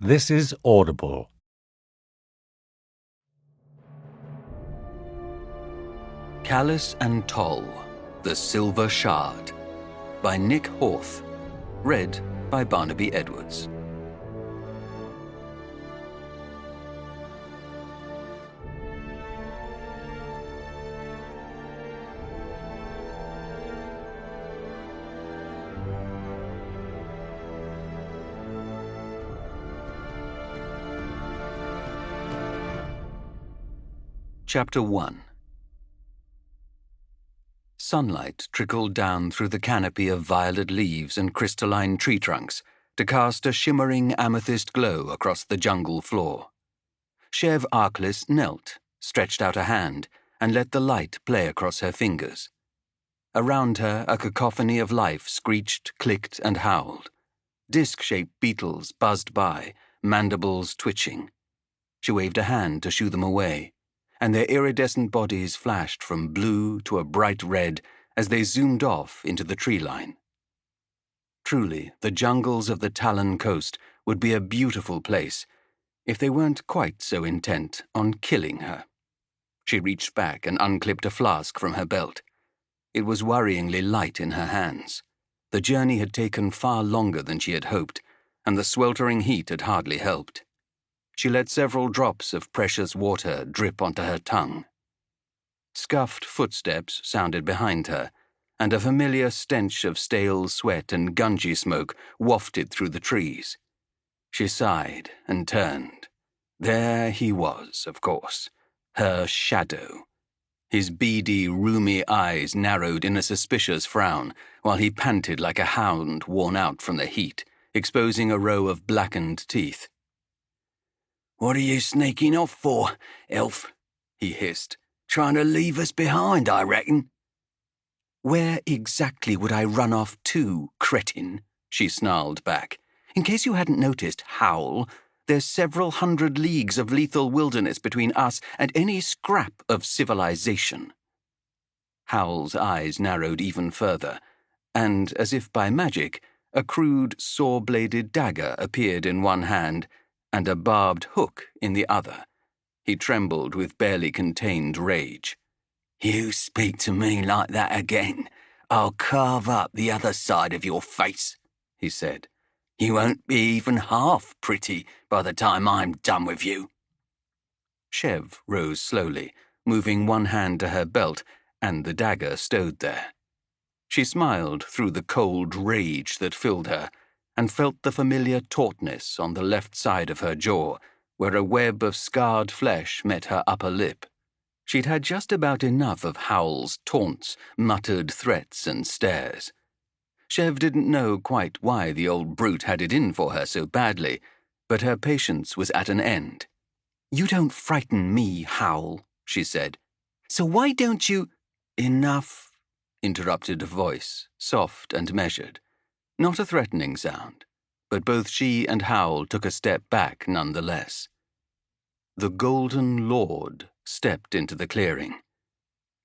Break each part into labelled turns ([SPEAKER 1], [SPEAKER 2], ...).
[SPEAKER 1] This is Audible.
[SPEAKER 2] Callis and Toll, The Silver Shard, by Nick Horth, read by Barnaby Edwards. Chapter 1. Sunlight trickled down through the canopy of violet leaves and crystalline tree trunks to cast a shimmering amethyst glow across the jungle floor. Chev Arclis knelt, stretched out a hand, and let the light play across her fingers. Around her, a cacophony of life screeched, clicked, and howled. Disc-shaped beetles buzzed by, mandibles twitching. She waved a hand to shoo them away, and their iridescent bodies flashed from blue to a bright red as they zoomed off into the tree line. Truly, the jungles of the Talon coast would be a beautiful place if they weren't quite so intent on killing her. She reached back and unclipped a flask from her belt. It was worryingly light in her hands. The journey had taken far longer than she had hoped, and the sweltering heat had hardly helped. She let several drops of precious water drip onto her tongue. Scuffed footsteps sounded behind her, and a familiar stench of stale sweat and gungy smoke wafted through the trees. She sighed and turned. There he was, of course, her shadow. His beady, rheumy eyes narrowed in a suspicious frown, while he panted like a hound worn out from the heat, exposing a row of blackened teeth.
[SPEAKER 3] "What are you sneaking off for, elf?" he hissed. "Trying to leave us behind, I reckon."
[SPEAKER 2] "Where exactly would I run off to, cretin?" she snarled back. "In case you hadn't noticed, Howl, there's several hundred leagues of lethal wilderness between us and any scrap of civilization." Howl's eyes narrowed even further, and, as if by magic, a crude, saw-bladed dagger appeared in one hand and a barbed hook in the other. He trembled with barely contained rage.
[SPEAKER 3] "You speak to me like that again, I'll carve up the other side of your face," he said. "You won't be even half pretty by the time I'm done with you."
[SPEAKER 2] Chev rose slowly, moving one hand to her belt and the dagger stowed there. She smiled through the cold rage that filled her, and felt the familiar tautness on the left side of her jaw, where a web of scarred flesh met her upper lip. She'd had just about enough of Howl's taunts, muttered threats, and stares. Chev didn't know quite why the old brute had it in for her so badly, but her patience was at an end. "You don't frighten me, Howl," she said. "So why don't you—" "Enough," interrupted a voice, soft and measured. Not a threatening sound, but both she and Howl took a step back nonetheless. The Golden Lord stepped into the clearing.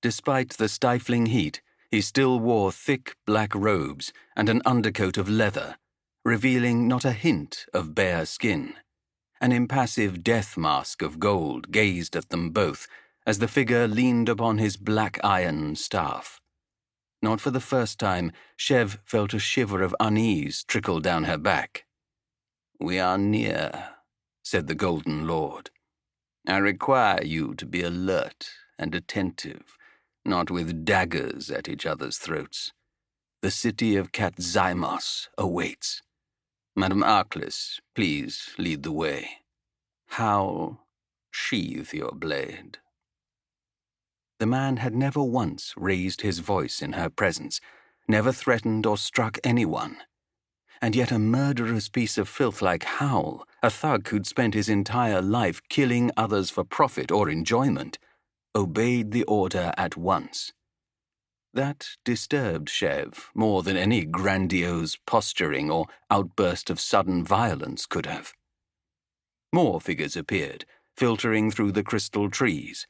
[SPEAKER 2] Despite the stifling heat, he still wore thick black robes and an undercoat of leather, revealing not a hint of bare skin. An impassive death mask of gold gazed at them both as the figure leaned upon his black iron staff. Not for the first time, Chev felt a shiver of unease trickle down her back. "We are near," said the Golden Lord. "I require you to be alert and attentive, not with daggers at each other's throats. The city of Katzimos awaits. Madam Arclis, please lead the way. Howl, sheathe your blade." The man had never once raised his voice in her presence, never threatened or struck anyone. And yet a murderous piece of filth like Howl, a thug who'd spent his entire life killing others for profit or enjoyment, obeyed the order at once. That disturbed Chev more than any grandiose posturing or outburst of sudden violence could have. More figures appeared, filtering through the crystal trees.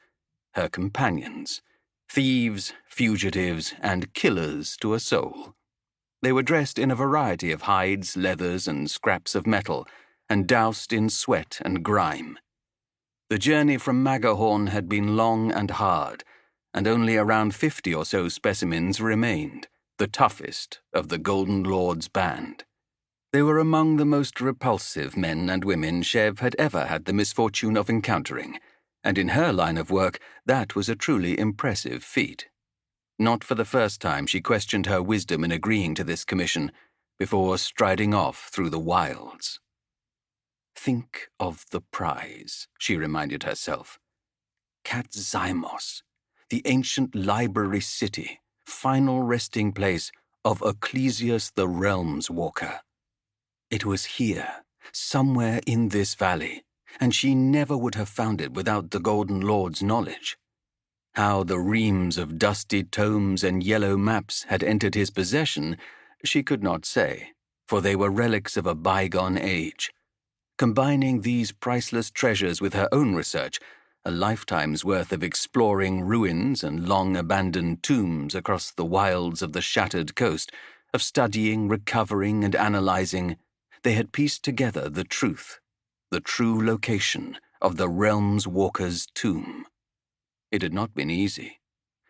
[SPEAKER 2] Her companions, thieves, fugitives, and killers to a soul. They were dressed in a variety of hides, leathers, and scraps of metal, and doused in sweat and grime. The journey from Magahorn had been long and hard, and only around 50 or so specimens remained, the toughest of the Golden Lord's band. They were among the most repulsive men and women Chev had ever had the misfortune of encountering, and in her line of work that was a truly impressive feat. Not for the first time she questioned her wisdom in agreeing to this commission, before striding off through the wilds. Think of the prize, she reminded herself. Katzimos, the ancient library city, final resting place of Ecclesius the Realms Walker. It was here, somewhere in this valley, and she never would have found it without the Golden Lord's knowledge. How the reams of dusty tomes and yellow maps had entered his possession, she could not say, for they were relics of a bygone age. Combining these priceless treasures with her own research, a lifetime's worth of exploring ruins and long-abandoned tombs across the wilds of the shattered coast, of studying, recovering, and analyzing, they had pieced together the truth, the true location of the Realms Walker's tomb. It had not been easy.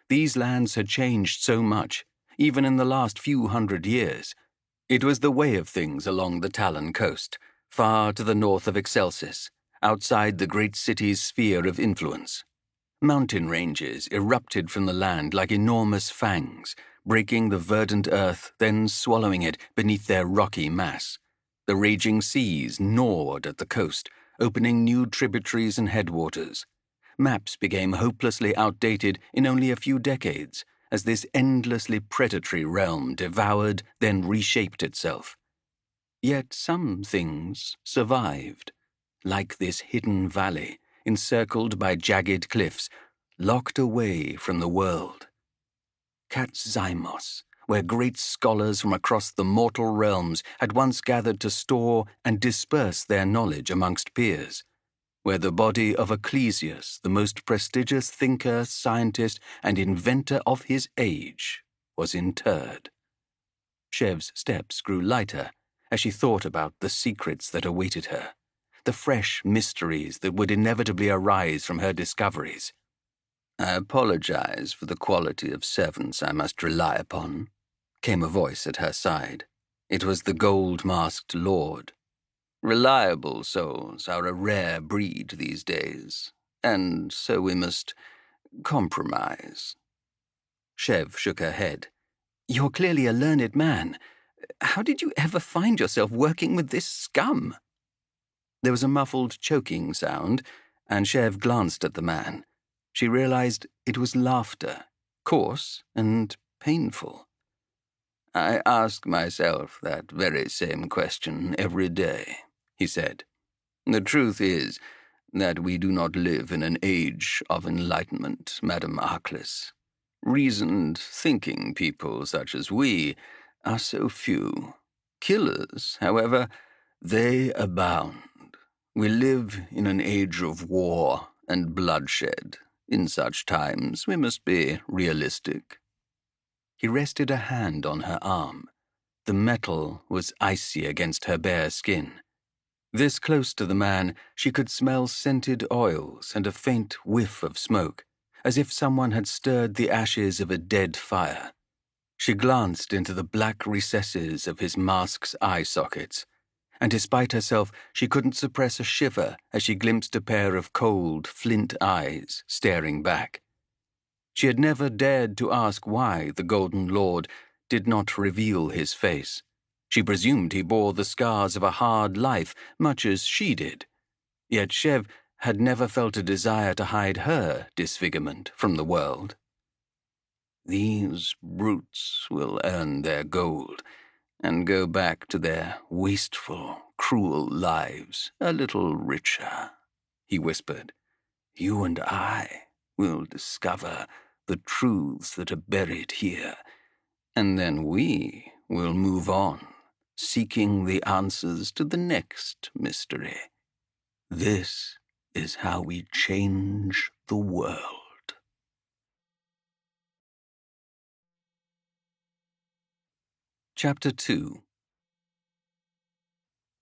[SPEAKER 2] These lands had changed so much, even in the last few hundred years. It was the way of things along the Talon coast, far to the north of Excelsis, outside the great city's sphere of influence. Mountain ranges erupted from the land like enormous fangs, breaking the verdant earth, then swallowing it beneath their rocky mass. The raging seas gnawed at the coast, opening new tributaries and headwaters. Maps became hopelessly outdated in only a few decades, as this endlessly predatory realm devoured, then reshaped itself. Yet some things survived, like this hidden valley, encircled by jagged cliffs, locked away from the world. Katzimos, where great scholars from across the mortal realms had once gathered to store and disperse their knowledge amongst peers, where the body of Ecclesius, the most prestigious thinker, scientist, and inventor of his age, was interred. Chev's steps grew lighter as she thought about the secrets that awaited her, the fresh mysteries that would inevitably arise from her discoveries. "I apologize for the quality of servants I must rely upon," came a voice at her side. It was the gold-masked lord. "Reliable souls are a rare breed these days, and so we must compromise." Chev shook her head. "You're clearly a learned man. How did you ever find yourself working with this scum?" There was a muffled choking sound, and Chev glanced at the man. She realized it was laughter, coarse and painful. "I ask myself that very same question every day," he said. "The truth is that we do not live in an age of enlightenment, Madame Callis. Reasoned, thinking people such as we are so few. Killers, however, they abound. We live in an age of war and bloodshed. In such times, we must be realistic." He rested a hand on her arm. The metal was icy against her bare skin. This close to the man, she could smell scented oils and a faint whiff of smoke, as if someone had stirred the ashes of a dead fire. She glanced into the black recesses of his mask's eye sockets, and despite herself, she couldn't suppress a shiver as she glimpsed a pair of cold, flint eyes staring back. She had never dared to ask why the Golden Lord did not reveal his face. She presumed he bore the scars of a hard life, much as she did. Yet Chev had never felt a desire to hide her disfigurement from the world. "These brutes will earn their gold and go back to their wasteful, cruel lives a little richer," he whispered. "You and I will discover the truths that are buried here, and then we will move on, seeking the answers to the next mystery. This is how we change the world." Chapter 2.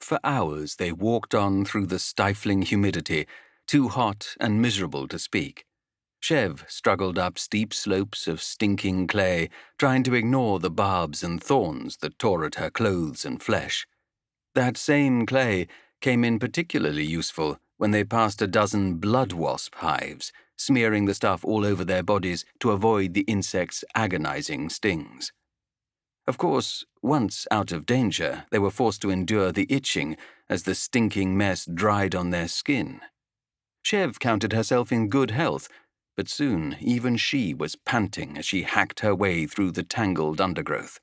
[SPEAKER 2] For hours they walked on through the stifling humidity, too hot and miserable to speak. Chev struggled up steep slopes of stinking clay, trying to ignore the barbs and thorns that tore at her clothes and flesh. That same clay came in particularly useful when they passed a dozen blood wasp hives, smearing the stuff all over their bodies to avoid the insects' agonizing stings. Of course, once out of danger, they were forced to endure the itching as the stinking mess dried on their skin. Chev counted herself in good health, but soon even she was panting as she hacked her way through the tangled undergrowth.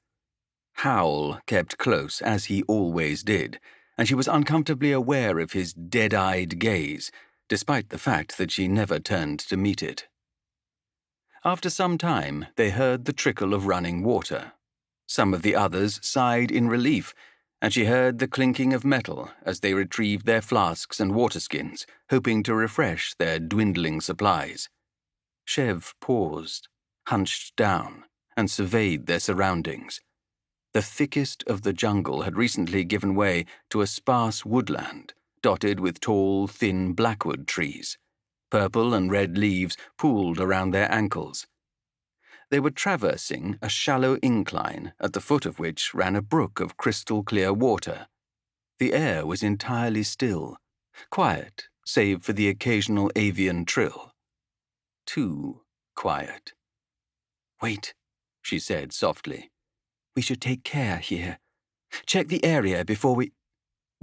[SPEAKER 2] Howl kept close, as he always did, and she was uncomfortably aware of his dead-eyed gaze, despite the fact that she never turned to meet it. After some time, they heard the trickle of running water. Some of the others sighed in relief, and she heard the clinking of metal as they retrieved their flasks and water skins, hoping to refresh their dwindling supplies. Chev paused, hunched down, and surveyed their surroundings. The thickest of the jungle had recently given way to a sparse woodland, dotted with tall, thin blackwood trees. Purple and red leaves pooled around their ankles. They were traversing a shallow incline at the foot of which ran a brook of crystal-clear water. The air was entirely still, quiet save for the occasional avian trill. Too quiet. "Wait," she said softly. "We should take care here. Check the area before we—"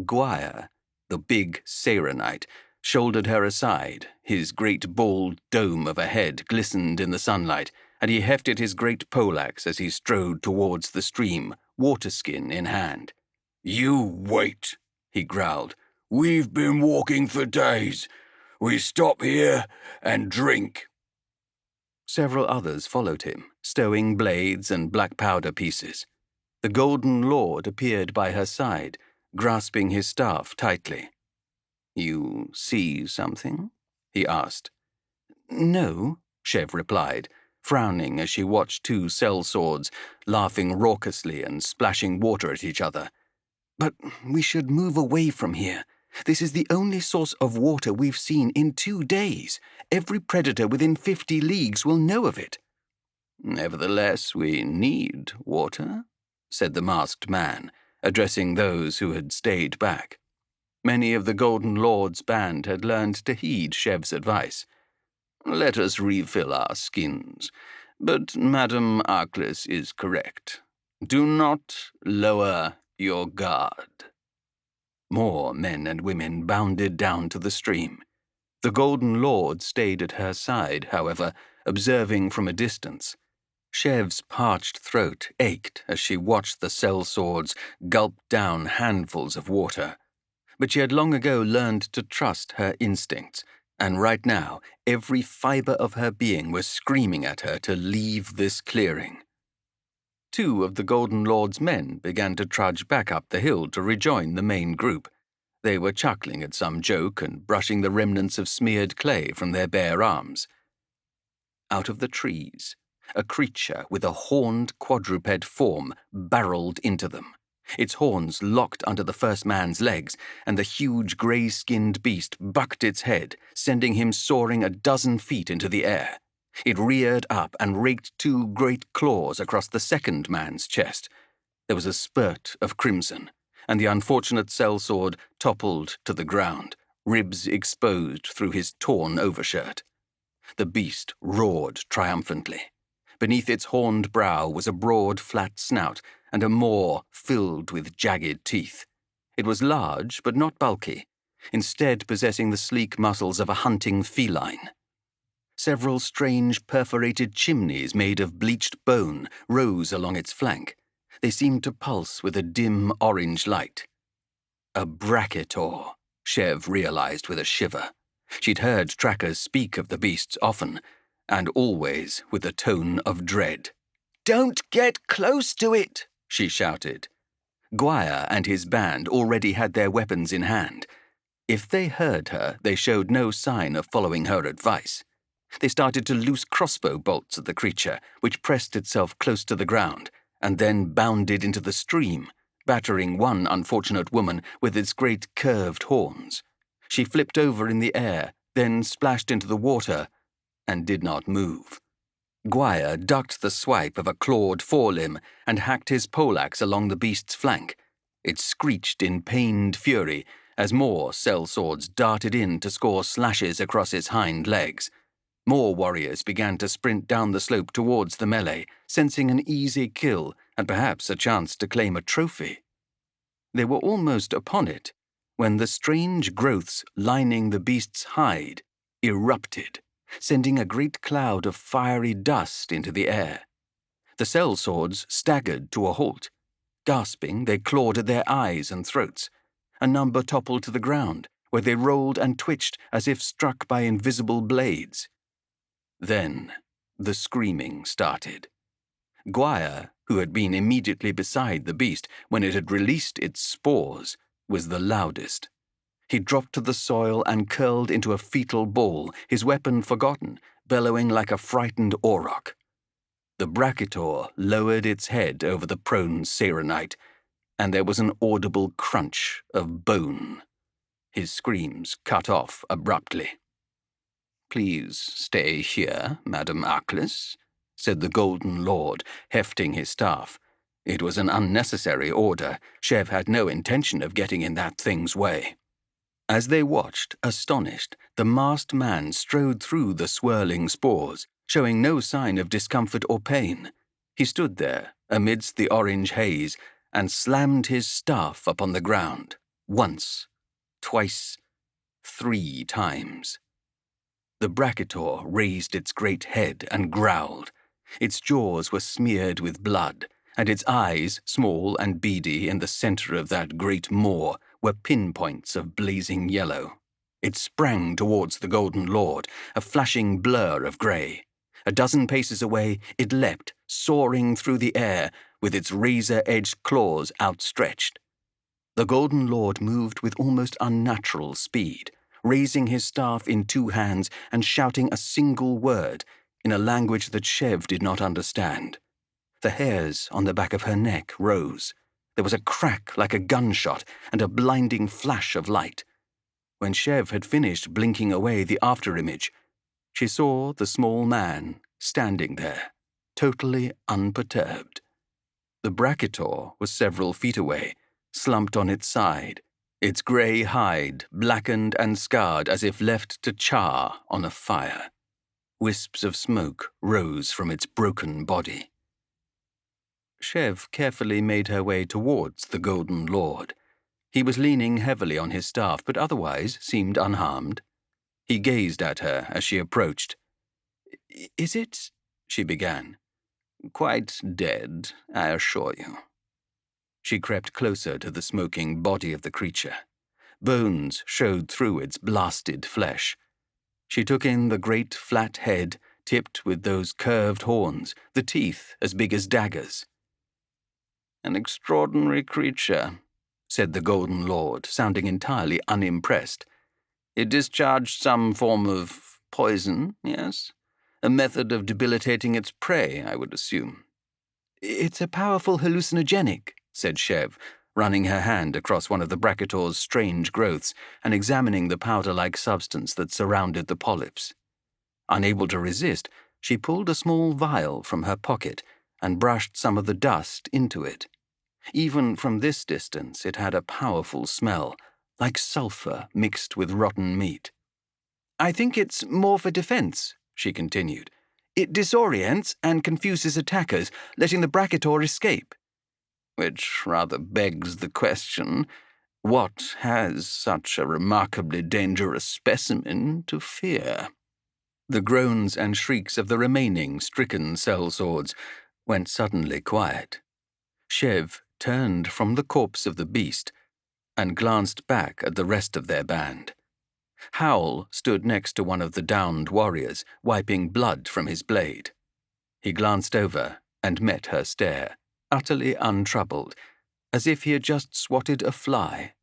[SPEAKER 2] Gwyer, the big Saronite, shouldered her aside. His great bald dome of a head glistened in the sunlight, and he hefted his great poleaxe as he strode towards the stream, waterskin in hand.
[SPEAKER 3] "You wait," he growled. "We've been walking for days. We stop here and drink."
[SPEAKER 2] Several others followed him, stowing blades and black powder pieces. The Golden Lord appeared by her side, grasping his staff tightly. "You see something?" he asked. "No," Chev replied, frowning as she watched two sellswords laughing raucously and splashing water at each other. "But we should move away from here. This is the only source of water we've seen in 2 days. Every predator within 50 leagues will know of it." "Nevertheless, we need water," said the masked man, addressing those who had stayed back. Many of the Golden Lord's band had learned to heed Chev's advice. "Let us refill our skins. But Madame Arclis is correct. Do not lower your guard." More men and women bounded down to the stream. The Golden Lord stayed at her side, however, observing from a distance. Chev's parched throat ached as she watched the sellswords gulp down handfuls of water. But she had long ago learned to trust her instincts, and right now every fiber of her being was screaming at her to leave this clearing. 2 of the Golden Lord's men began to trudge back up the hill to rejoin the main group. They were chuckling at some joke and brushing the remnants of smeared clay from their bare arms. Out of the trees, a creature with a horned quadruped form barreled into them. Its horns locked under the first man's legs, and the huge grey-skinned beast bucked its head, sending him soaring a dozen feet into the air. It reared up and raked 2 great claws across the second man's chest. There was a spurt of crimson, and the unfortunate sellsword toppled to the ground, ribs exposed through his torn overshirt. The beast roared triumphantly. Beneath its horned brow was a broad, flat snout, and a maw filled with jagged teeth. It was large, but not bulky, instead possessing the sleek muscles of a hunting feline. Several strange perforated chimneys made of bleached bone rose along its flank. They seemed to pulse with a dim orange light. A brachytor, Chev realized with a shiver. She'd heard trackers speak of the beasts often, and always with a tone of dread. "Don't get close to it!" she shouted. Gwyer and his band already had their weapons in hand. If they heard her, they showed no sign of following her advice. They started to loose crossbow bolts at the creature, which pressed itself close to the ground, and then bounded into the stream, battering one unfortunate woman with its great curved horns. She flipped over in the air, then splashed into the water, and did not move. Gwyer ducked the swipe of a clawed forelimb and hacked his poleaxe along the beast's flank. It screeched in pained fury as more sellswords darted in to score slashes across its hind legs. More warriors began to sprint down the slope towards the melee, sensing an easy kill and perhaps a chance to claim a trophy. They were almost upon it when the strange growths lining the beast's hide erupted, sending a great cloud of fiery dust into the air. The sellswords staggered to a halt. Gasping, they clawed at their eyes and throats. A number toppled to the ground, where they rolled and twitched as if struck by invisible blades. Then the screaming started. Gwyer, who had been immediately beside the beast when it had released its spores, was the loudest. He dropped to the soil and curled into a fetal ball, his weapon forgotten, bellowing like a frightened auroch. The brachytor lowered its head over the prone Saronite, and there was an audible crunch of bone. His screams cut off abruptly. "Please stay here, Madam Callis," said the Golden Lord, hefting his staff. It was an unnecessary order. Chev had no intention of getting in that thing's way. As they watched, astonished, the masked man strode through the swirling spores, showing no sign of discomfort or pain. He stood there, amidst the orange haze, and slammed his staff upon the ground, once, twice, 3 times. The brachytor raised its great head and growled. Its jaws were smeared with blood, and its eyes, small and beady in the center of that great maw, were pinpoints of blazing yellow. It sprang towards the Golden Lord, a flashing blur of grey. A dozen paces away, it leapt, soaring through the air, with its razor-edged claws outstretched. The Golden Lord moved with almost unnatural speed, raising his staff in 2 hands and shouting a single word in a language that Chev did not understand. The hairs on the back of her neck rose. There was a crack like a gunshot and a blinding flash of light. When Chev had finished blinking away the afterimage, she saw the small man standing there, totally unperturbed. The brachytor was several feet away, slumped on its side, its grey hide blackened and scarred as if left to char on a fire. Wisps of smoke rose from its broken body. Chev carefully made her way towards the Golden Lord. He was leaning heavily on his staff, but otherwise seemed unharmed. He gazed at her as she approached. "Is it—" she began. "Quite dead, I assure you." She crept closer to the smoking body of the creature. Bones showed through its blasted flesh. She took in the great flat head, tipped with those curved horns, the teeth as big as daggers. "An extraordinary creature," said the Golden Lord, sounding entirely unimpressed. "It discharged some form of poison, yes? A method of debilitating its prey, I would assume." "It's a powerful hallucinogenic," said Chev, running her hand across one of the brachytor's strange growths and examining the powder-like substance that surrounded the polyps. Unable to resist, she pulled a small vial from her pocket and brushed some of the dust into it. Even from this distance, it had a powerful smell, like sulfur mixed with rotten meat. "I think it's more for defense," she continued. "It disorients and confuses attackers, letting the brachytor escape." "Which rather begs the question, what has such a remarkably dangerous specimen to fear?" The groans and shrieks of the remaining stricken sellswords went suddenly quiet. Chev turned from the corpse of the beast and glanced back at the rest of their band. Howl stood next to one of the downed warriors, wiping blood from his blade. He glanced over and met her stare, utterly untroubled, as if he had just swatted a fly.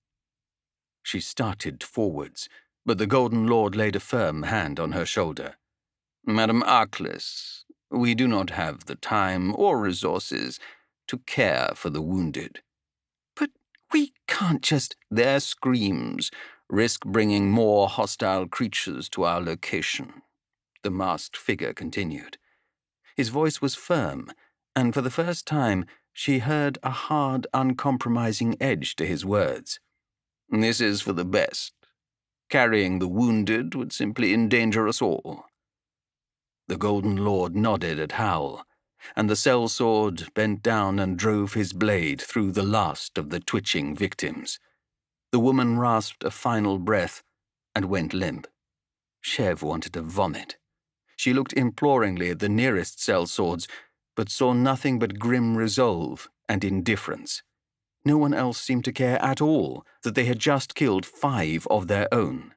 [SPEAKER 2] She started forwards, but the Golden Lord laid a firm hand on her shoulder. "Madam Callis, we do not have the time or resources to care for the wounded. We can't just—" "Their screams risk bringing more hostile creatures to our location," the masked figure continued. His voice was firm, and for the first time she heard a hard, uncompromising edge to his words. "This is for the best. Carrying the wounded would simply endanger us all." The Golden Lord nodded at Howl, and the sellsword bent down and drove his blade through the last of the twitching victims. The woman rasped a final breath and went limp. Chev wanted to vomit. She looked imploringly at the nearest sellswords, but saw nothing but grim resolve and indifference. No one else seemed to care at all that they had just killed 5 of their own.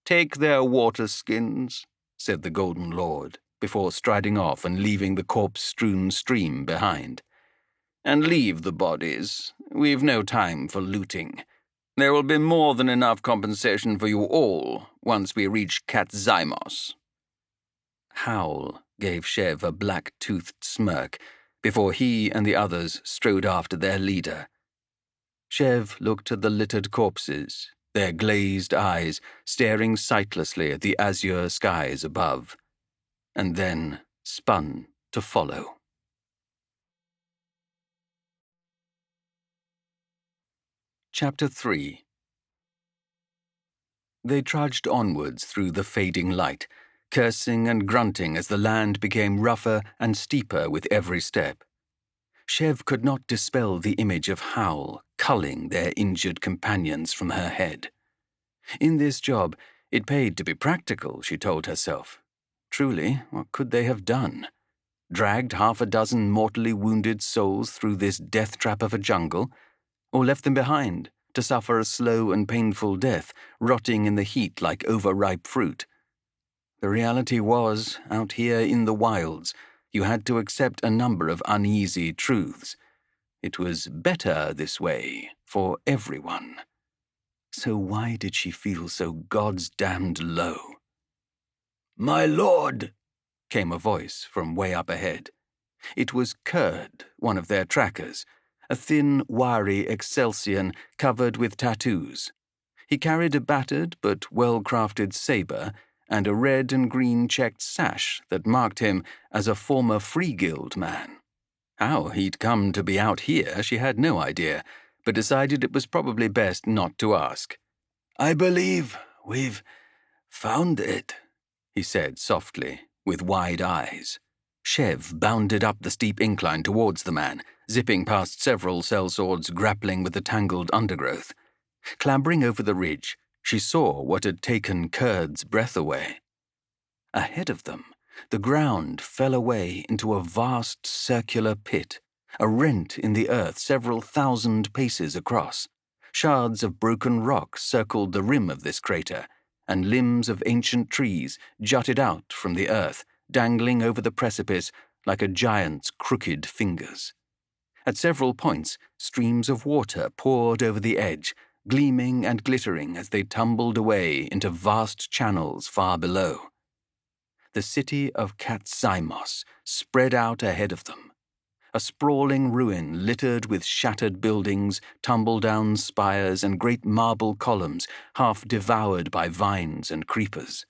[SPEAKER 2] "Take their water skins," said the Golden Lord, before striding off and leaving the corpse-strewn stream behind. "And leave the bodies. We've no time for looting. There will be more than enough compensation for you all once we reach Katzymos." Howl gave Chev a black-toothed smirk before he and the others strode after their leader. Chev looked at the littered corpses, their glazed eyes staring sightlessly at the azure skies above, and then spun to follow. Chapter 3. They trudged onwards through the fading light, cursing and grunting as the land became rougher and steeper with every step. Chev could not dispel the image of Howl culling their injured companions from her head. In this job, it paid to be practical, she told herself. Truly, what could they have done? Dragged 6 mortally wounded souls through this death trap of a jungle, or left them behind to suffer a slow and painful death, rotting in the heat like overripe fruit? The reality was, out here in the wilds, you had to accept a number of uneasy truths. It was better this way for everyone. So why did she feel so God's-damned low? "My lord," came a voice from way up ahead. It was Kurd, one of their trackers, a thin, wiry Excelsian covered with tattoos. He carried a battered but well-crafted saber and a red and green checked sash that marked him as a former Free Guild man. How he'd come to be out here she had no idea, but decided it was probably best not to ask. "I believe we've found it," he said softly, with wide eyes. Chev bounded up the steep incline towards the man, zipping past several sellswords grappling with the tangled undergrowth. Clambering over the ridge, she saw what had taken Kurd's breath away. Ahead of them, the ground fell away into a vast circular pit, a rent in the earth several thousand paces across. Shards of broken rock circled the rim of this crater, and limbs of ancient trees jutted out from the earth, dangling over the precipice like a giant's crooked fingers. At several points, streams of water poured over the edge, gleaming and glittering as they tumbled away into vast channels far below. The city of Katzymos spread out ahead of them, a sprawling ruin littered with shattered buildings, tumble-down spires, and great marble columns half devoured by vines and creepers.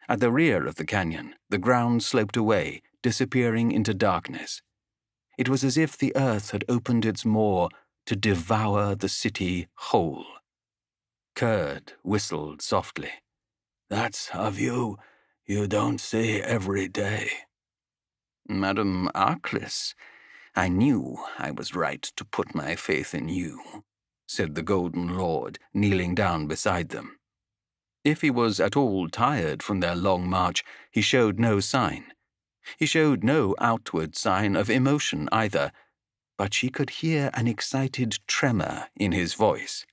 [SPEAKER 2] At the rear of the canyon, the ground sloped away, disappearing into darkness. It was as if the earth had opened its maw to devour the city whole. Kurd whistled softly. "That's a view you don't see every day." "Madam Arclis, I knew I was right to put my faith in you," said the Golden Lord, kneeling down beside them. If he was at all tired from their long march, he showed no sign. He showed no outward sign of emotion either, but she could hear an excited tremor in his voice.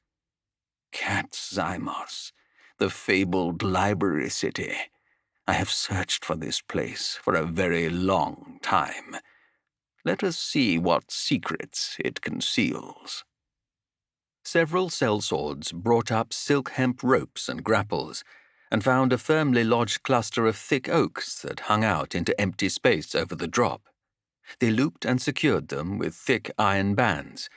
[SPEAKER 2] "Katzymos, the fabled library city. I have searched for this place for a very long time. Let us see what secrets it conceals." Several sellswords brought up silk hemp ropes and grapples, and found a firmly lodged cluster of thick oaks that hung out into empty space over the drop. They looped and secured them with thick iron bands,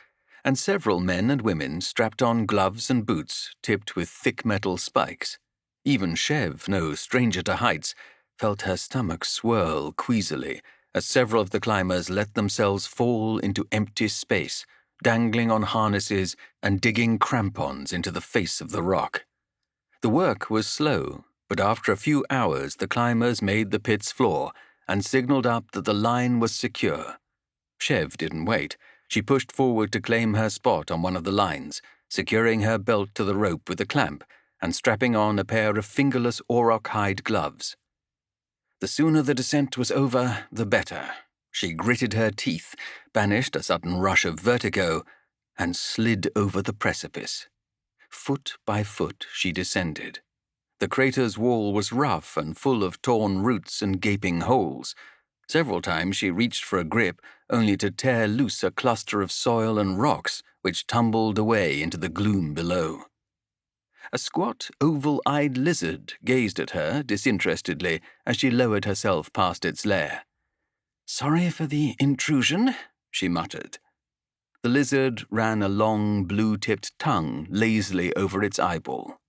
[SPEAKER 2] and several men and women strapped on gloves and boots tipped with thick metal spikes. Even Chev, no stranger to heights, felt her stomach swirl queasily as several of the climbers let themselves fall into empty space, dangling on harnesses and digging crampons into the face of the rock. The work was slow, but after a few hours the climbers made the pit's floor and signaled up that the line was secure. Chev didn't wait. She pushed forward to claim her spot on one of the lines, securing her belt to the rope with a clamp and strapping on a pair of fingerless auroch hide gloves. The sooner the descent was over, the better. She gritted her teeth, banished a sudden rush of vertigo, and slid over the precipice. Foot by foot she descended. The crater's wall was rough and full of torn roots and gaping holes. Several times she reached for a grip, only to tear loose a cluster of soil and rocks, which tumbled away into the gloom below. A squat, oval-eyed lizard gazed at her disinterestedly as she lowered herself past its lair. "Sorry for the intrusion," she muttered. The lizard ran a long, blue-tipped tongue lazily over its eyeball.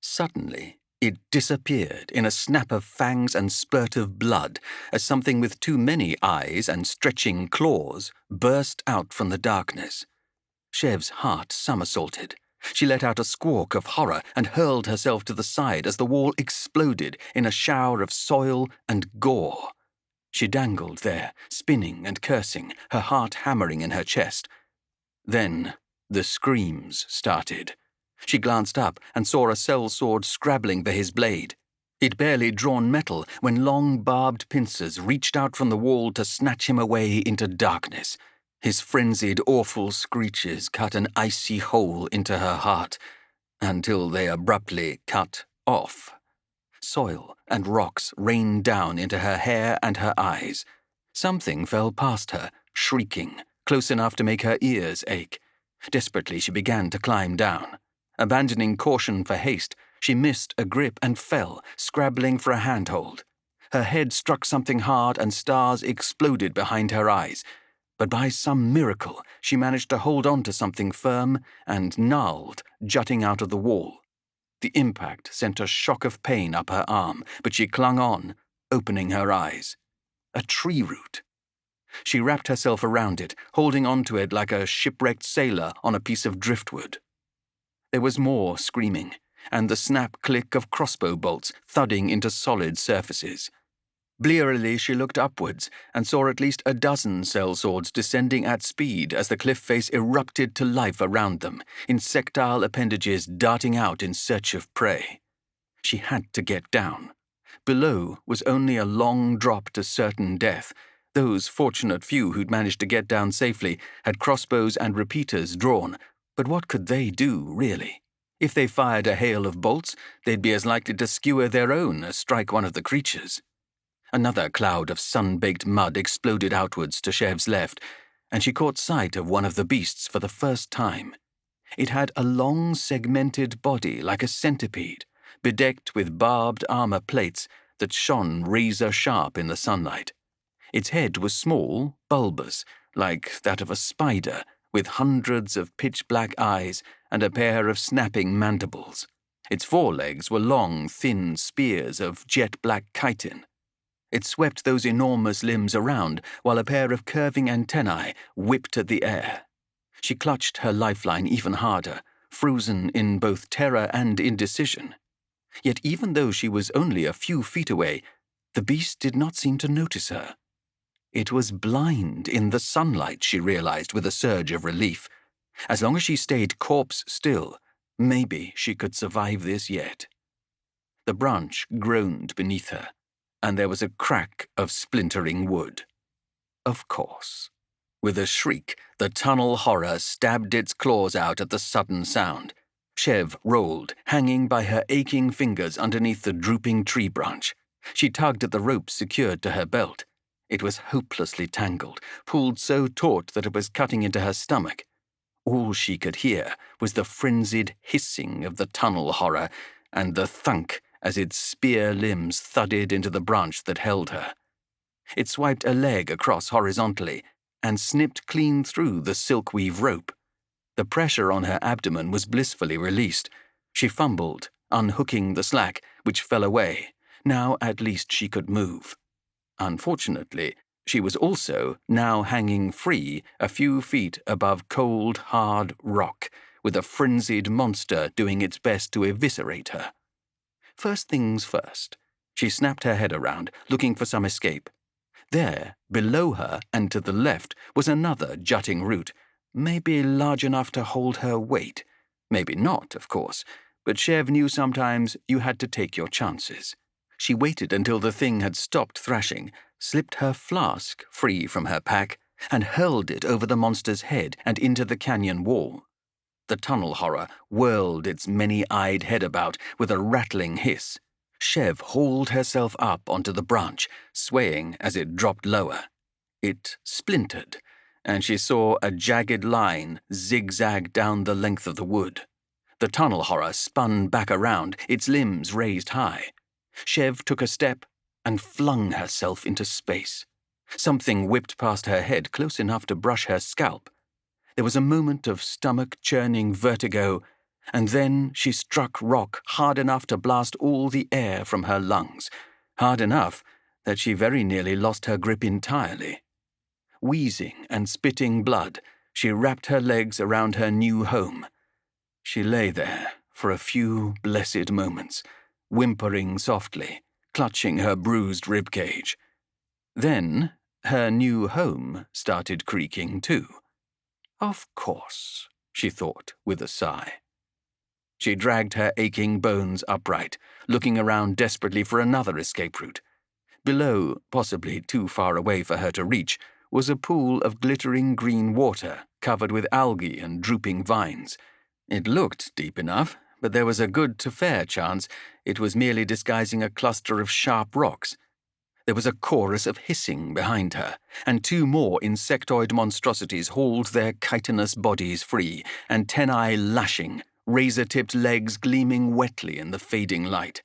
[SPEAKER 2] Suddenly, it disappeared in a snap of fangs and spurt of blood as something with too many eyes and stretching claws burst out from the darkness. Chev's heart somersaulted. She let out a squawk of horror and hurled herself to the side as the wall exploded in a shower of soil and gore. She dangled there, spinning and cursing, her heart hammering in her chest. Then the screams started. She glanced up and saw a sellsword scrabbling for his blade. He'd barely drawn metal when long barbed pincers reached out from the wall to snatch him away into darkness. His frenzied, awful screeches cut an icy hole into her heart, until they abruptly cut off. Soil and rocks rained down into her hair and her eyes. Something fell past her, shrieking, close enough to make her ears ache. Desperately she began to climb down. Abandoning caution for haste, she missed a grip and fell, scrabbling for a handhold. Her head struck something hard and stars exploded behind her eyes. But by some miracle, she managed to hold on to something firm and gnarled, jutting out of the wall. The impact sent a shock of pain up her arm, but she clung on, opening her eyes. A tree root. She wrapped herself around it, holding onto it like a shipwrecked sailor on a piece of driftwood. There was more screaming, and the snap-click of crossbow bolts thudding into solid surfaces. Blearily she looked upwards and saw at least a dozen sellswords descending at speed as the cliff face erupted to life around them, insectile appendages darting out in search of prey. She had to get down. Below was only a long drop to certain death. Those fortunate few who'd managed to get down safely had crossbows and repeaters drawn, but what could they do, really? If they fired a hail of bolts, they'd be as likely to skewer their own as strike one of the creatures. Another cloud of sun-baked mud exploded outwards to Chev's left, and she caught sight of one of the beasts for the first time. It had a long, segmented body like a centipede, bedecked with barbed armor plates that shone razor-sharp in the sunlight. Its head was small, bulbous, like that of a spider, with hundreds of pitch-black eyes and a pair of snapping mandibles. Its forelegs were long, thin spears of jet-black chitin. It swept those enormous limbs around while a pair of curving antennae whipped at the air. She clutched her lifeline even harder, frozen in both terror and indecision. Yet even though she was only a few feet away, the beast did not seem to notice her. It was blind in the sunlight, she realized with a surge of relief. As long as she stayed corpse still, maybe she could survive this yet. The branch groaned beneath her, and there was a crack of splintering wood. Of course. With a shriek, the tunnel horror stabbed its claws out at the sudden sound. Chev rolled, hanging by her aching fingers underneath the drooping tree branch. She tugged at the rope secured to her belt. It was hopelessly tangled, pulled so taut that it was cutting into her stomach. All she could hear was the frenzied hissing of the tunnel horror and the thunk as its spear limbs thudded into the branch that held her. It swiped a leg across horizontally and snipped clean through the silkweave rope. The pressure on her abdomen was blissfully released. She fumbled, unhooking the slack, which fell away. Now at least she could move. Unfortunately, she was also now hanging free a few feet above cold, hard rock, with a frenzied monster doing its best to eviscerate her. First things first, she snapped her head around, looking for some escape. There, below her and to the left, was another jutting root, maybe large enough to hold her weight. Maybe not, of course, but Chev knew sometimes you had to take your chances. She waited until the thing had stopped thrashing, slipped her flask free from her pack, and hurled it over the monster's head and into the canyon wall. The tunnel horror whirled its many-eyed head about with a rattling hiss. Chev hauled herself up onto the branch, swaying as it dropped lower. It splintered, and she saw a jagged line zigzag down the length of the wood. The tunnel horror spun back around, its limbs raised high. Chev took a step and flung herself into space. Something whipped past her head close enough to brush her scalp. There was a moment of stomach-churning vertigo, and then she struck rock hard enough to blast all the air from her lungs, hard enough that she very nearly lost her grip entirely. Wheezing and spitting blood, she wrapped her legs around her new home. She lay there for a few blessed moments, whimpering softly, clutching her bruised ribcage. Then her new home started creaking too. Of course, she thought with a sigh. She dragged her aching bones upright, looking around desperately for another escape route. Below, possibly too far away for her to reach, was a pool of glittering green water covered with algae and drooping vines. It looked deep enough, but there was a good to fair chance it was merely disguising a cluster of sharp rocks. There was a chorus of hissing behind her, and two more insectoid monstrosities hauled their chitinous bodies free, antennae lashing, razor-tipped legs gleaming wetly in the fading light.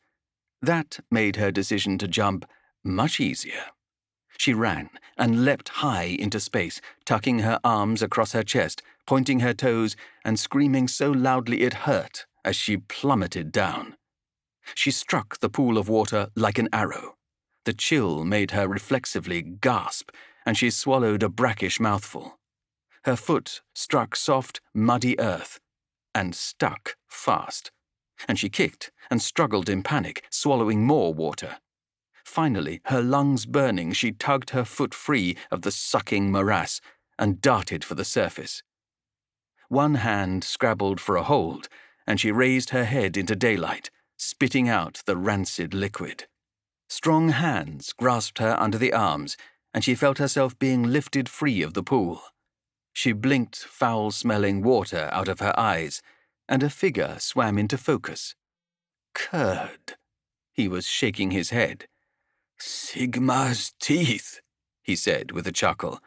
[SPEAKER 2] That made her decision to jump much easier. She ran and leapt high into space, tucking her arms across her chest, pointing her toes, and screaming so loudly it hurt as she plummeted down. She struck the pool of water like an arrow. The chill made her reflexively gasp, and she swallowed a brackish mouthful. Her foot struck soft, muddy earth, and stuck fast, and she kicked and struggled in panic, swallowing more water. Finally, her lungs burning, she tugged her foot free of the sucking morass and darted for the surface. One hand scrabbled for a hold, and she raised her head into daylight, spitting out the rancid liquid. Strong hands grasped her under the arms, and she felt herself being lifted free of the pool. She blinked foul-smelling water out of her eyes, and a figure swam into focus. Curd. He was shaking his head. "Sigmar's teeth," he said with a chuckle.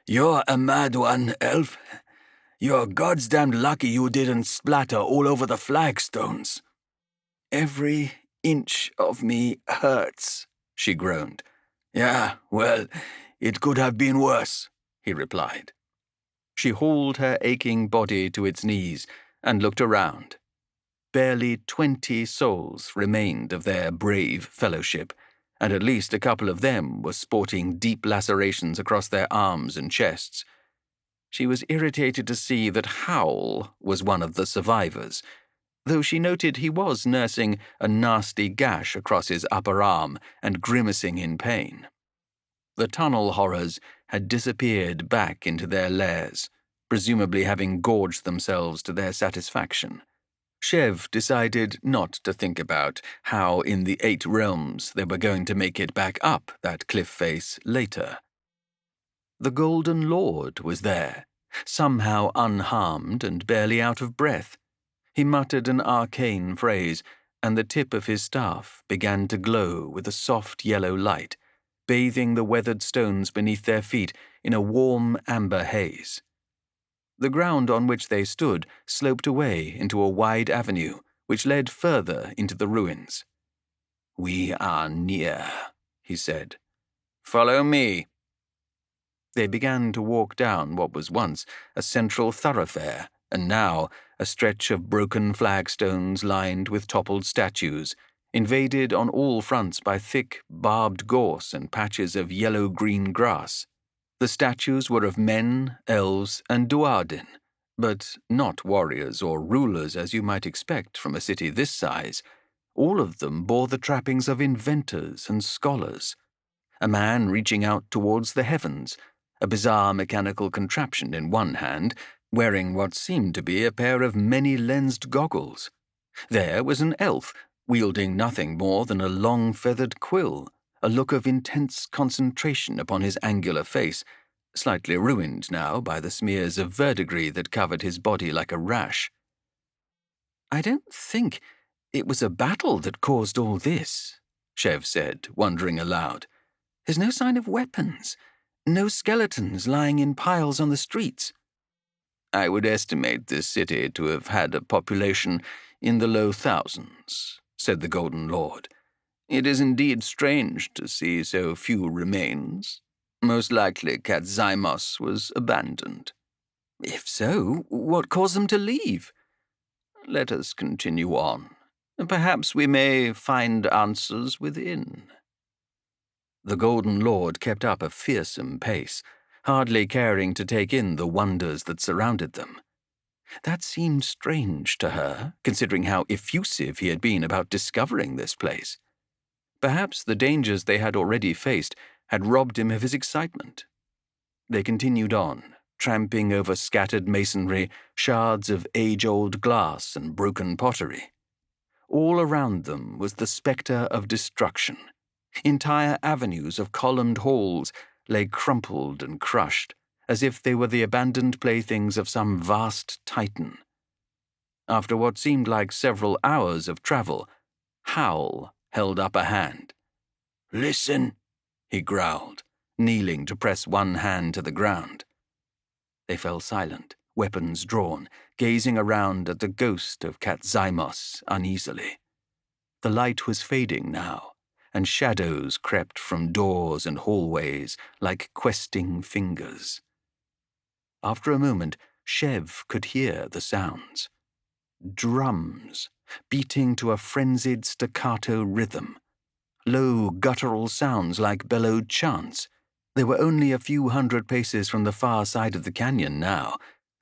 [SPEAKER 2] "You're a mad one, elf. You're goddamned lucky you didn't splatter all over the flagstones." "Every inch of me hurts," she groaned. "Yeah, well, it could have been worse," he replied. She hauled her aching body to its knees and looked around. Barely 20 souls remained of their brave fellowship, and at least a couple of them were sporting deep lacerations across their arms and chests. She was irritated to see that Howl was one of the survivors, though she noted he was nursing a nasty gash across his upper arm and grimacing in pain. The tunnel horrors had disappeared back into their lairs, presumably having gorged themselves to their satisfaction. Chev decided not to think about how in the 8 realms they were going to make it back up that cliff face later. The Golden Lord was there, somehow unharmed and barely out of breath. He muttered an arcane phrase, and the tip of his staff began to glow with a soft yellow light, bathing the weathered stones beneath their feet in a warm amber haze. The ground on which they stood sloped away into a wide avenue, which led further into the ruins. "We are near," he said. "Follow me." They began to walk down what was once a central thoroughfare and now a stretch of broken flagstones lined with toppled statues, invaded on all fronts by thick, barbed gorse and patches of yellow-green grass. The statues were of men, elves, and duardin, but not warriors or rulers as you might expect from a city this size. All of them bore the trappings of inventors and scholars. A man reaching out towards the heavens, a bizarre mechanical contraption in one hand, wearing what seemed to be a pair of many-lensed goggles. There was an elf, wielding nothing more than a long feathered quill, a look of intense concentration upon his angular face, slightly ruined now by the smears of verdigris that covered his body like a rash. "I don't think it was a battle that caused all this," Chev said, wondering aloud. "There's no sign of weapons, no skeletons lying in piles on the streets." "I would estimate this city to have had a population in the low thousands," said the Golden Lord. "It is indeed strange to see so few remains. Most likely Katzimos was abandoned." "If so, what caused them to leave?" "Let us continue on. Perhaps we may find answers within." The Golden Lord kept up a fearsome pace, hardly caring to take in the wonders that surrounded them. That seemed strange to her, considering how effusive he had been about discovering this place. Perhaps the dangers they had already faced had robbed him of his excitement. They continued on, tramping over scattered masonry, shards of age-old glass and broken pottery. All around them was the spectre of destruction. Entire avenues of columned halls lay crumpled and crushed, as if they were the abandoned playthings of some vast titan. After what seemed like several hours of travel, Howl held up a hand. "Listen," he growled, kneeling to press one hand to the ground. They fell silent, weapons drawn, gazing around at the ghost of Katzimos uneasily. The light was fading now, and shadows crept from doors and hallways like questing fingers. After a moment, Chev could hear the sounds. Drums, beating to a frenzied staccato rhythm. Low, guttural sounds like bellowed chants. They were only a few hundred paces from the far side of the canyon now.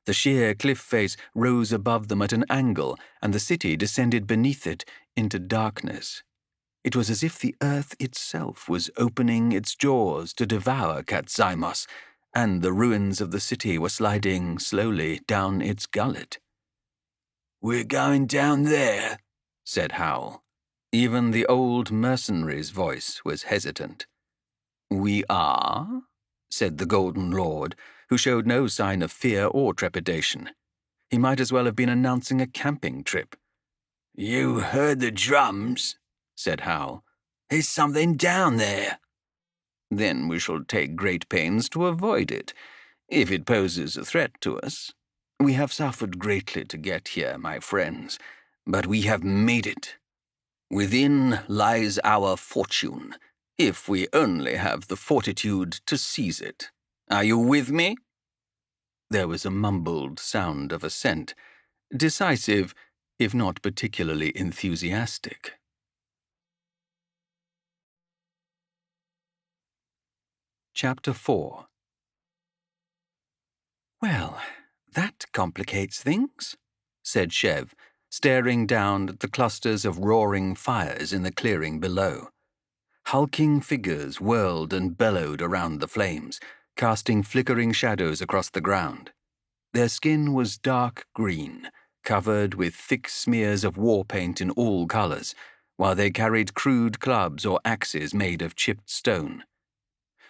[SPEAKER 2] The sheer cliff face rose above them at an angle, and the city descended beneath it into darkness. It was as if the earth itself was opening its jaws to devour Katzimos, and the ruins of the city were sliding slowly down its gullet. "We're going down there," said Howl. Even the old mercenary's voice was hesitant. "We are?" said the Golden Lord, who showed no sign of fear or trepidation. He might as well have been announcing a camping trip. "You heard the drums," said Howl. "There's something down there." "Then we shall take great pains to avoid it, if it poses a threat to us. We have suffered greatly to get here, my friends, but we have made it. Within lies our fortune, if we only have the fortitude to seize it. Are you with me?" There was a mumbled sound of assent, decisive, if not particularly enthusiastic. Chapter 4. "Well, that complicates things," said Chev, staring down at the clusters of roaring fires in the clearing below. Hulking figures whirled and bellowed around the flames, casting flickering shadows across the ground. Their skin was dark green, covered with thick smears of war paint in all colors, while they carried crude clubs or axes made of chipped stone.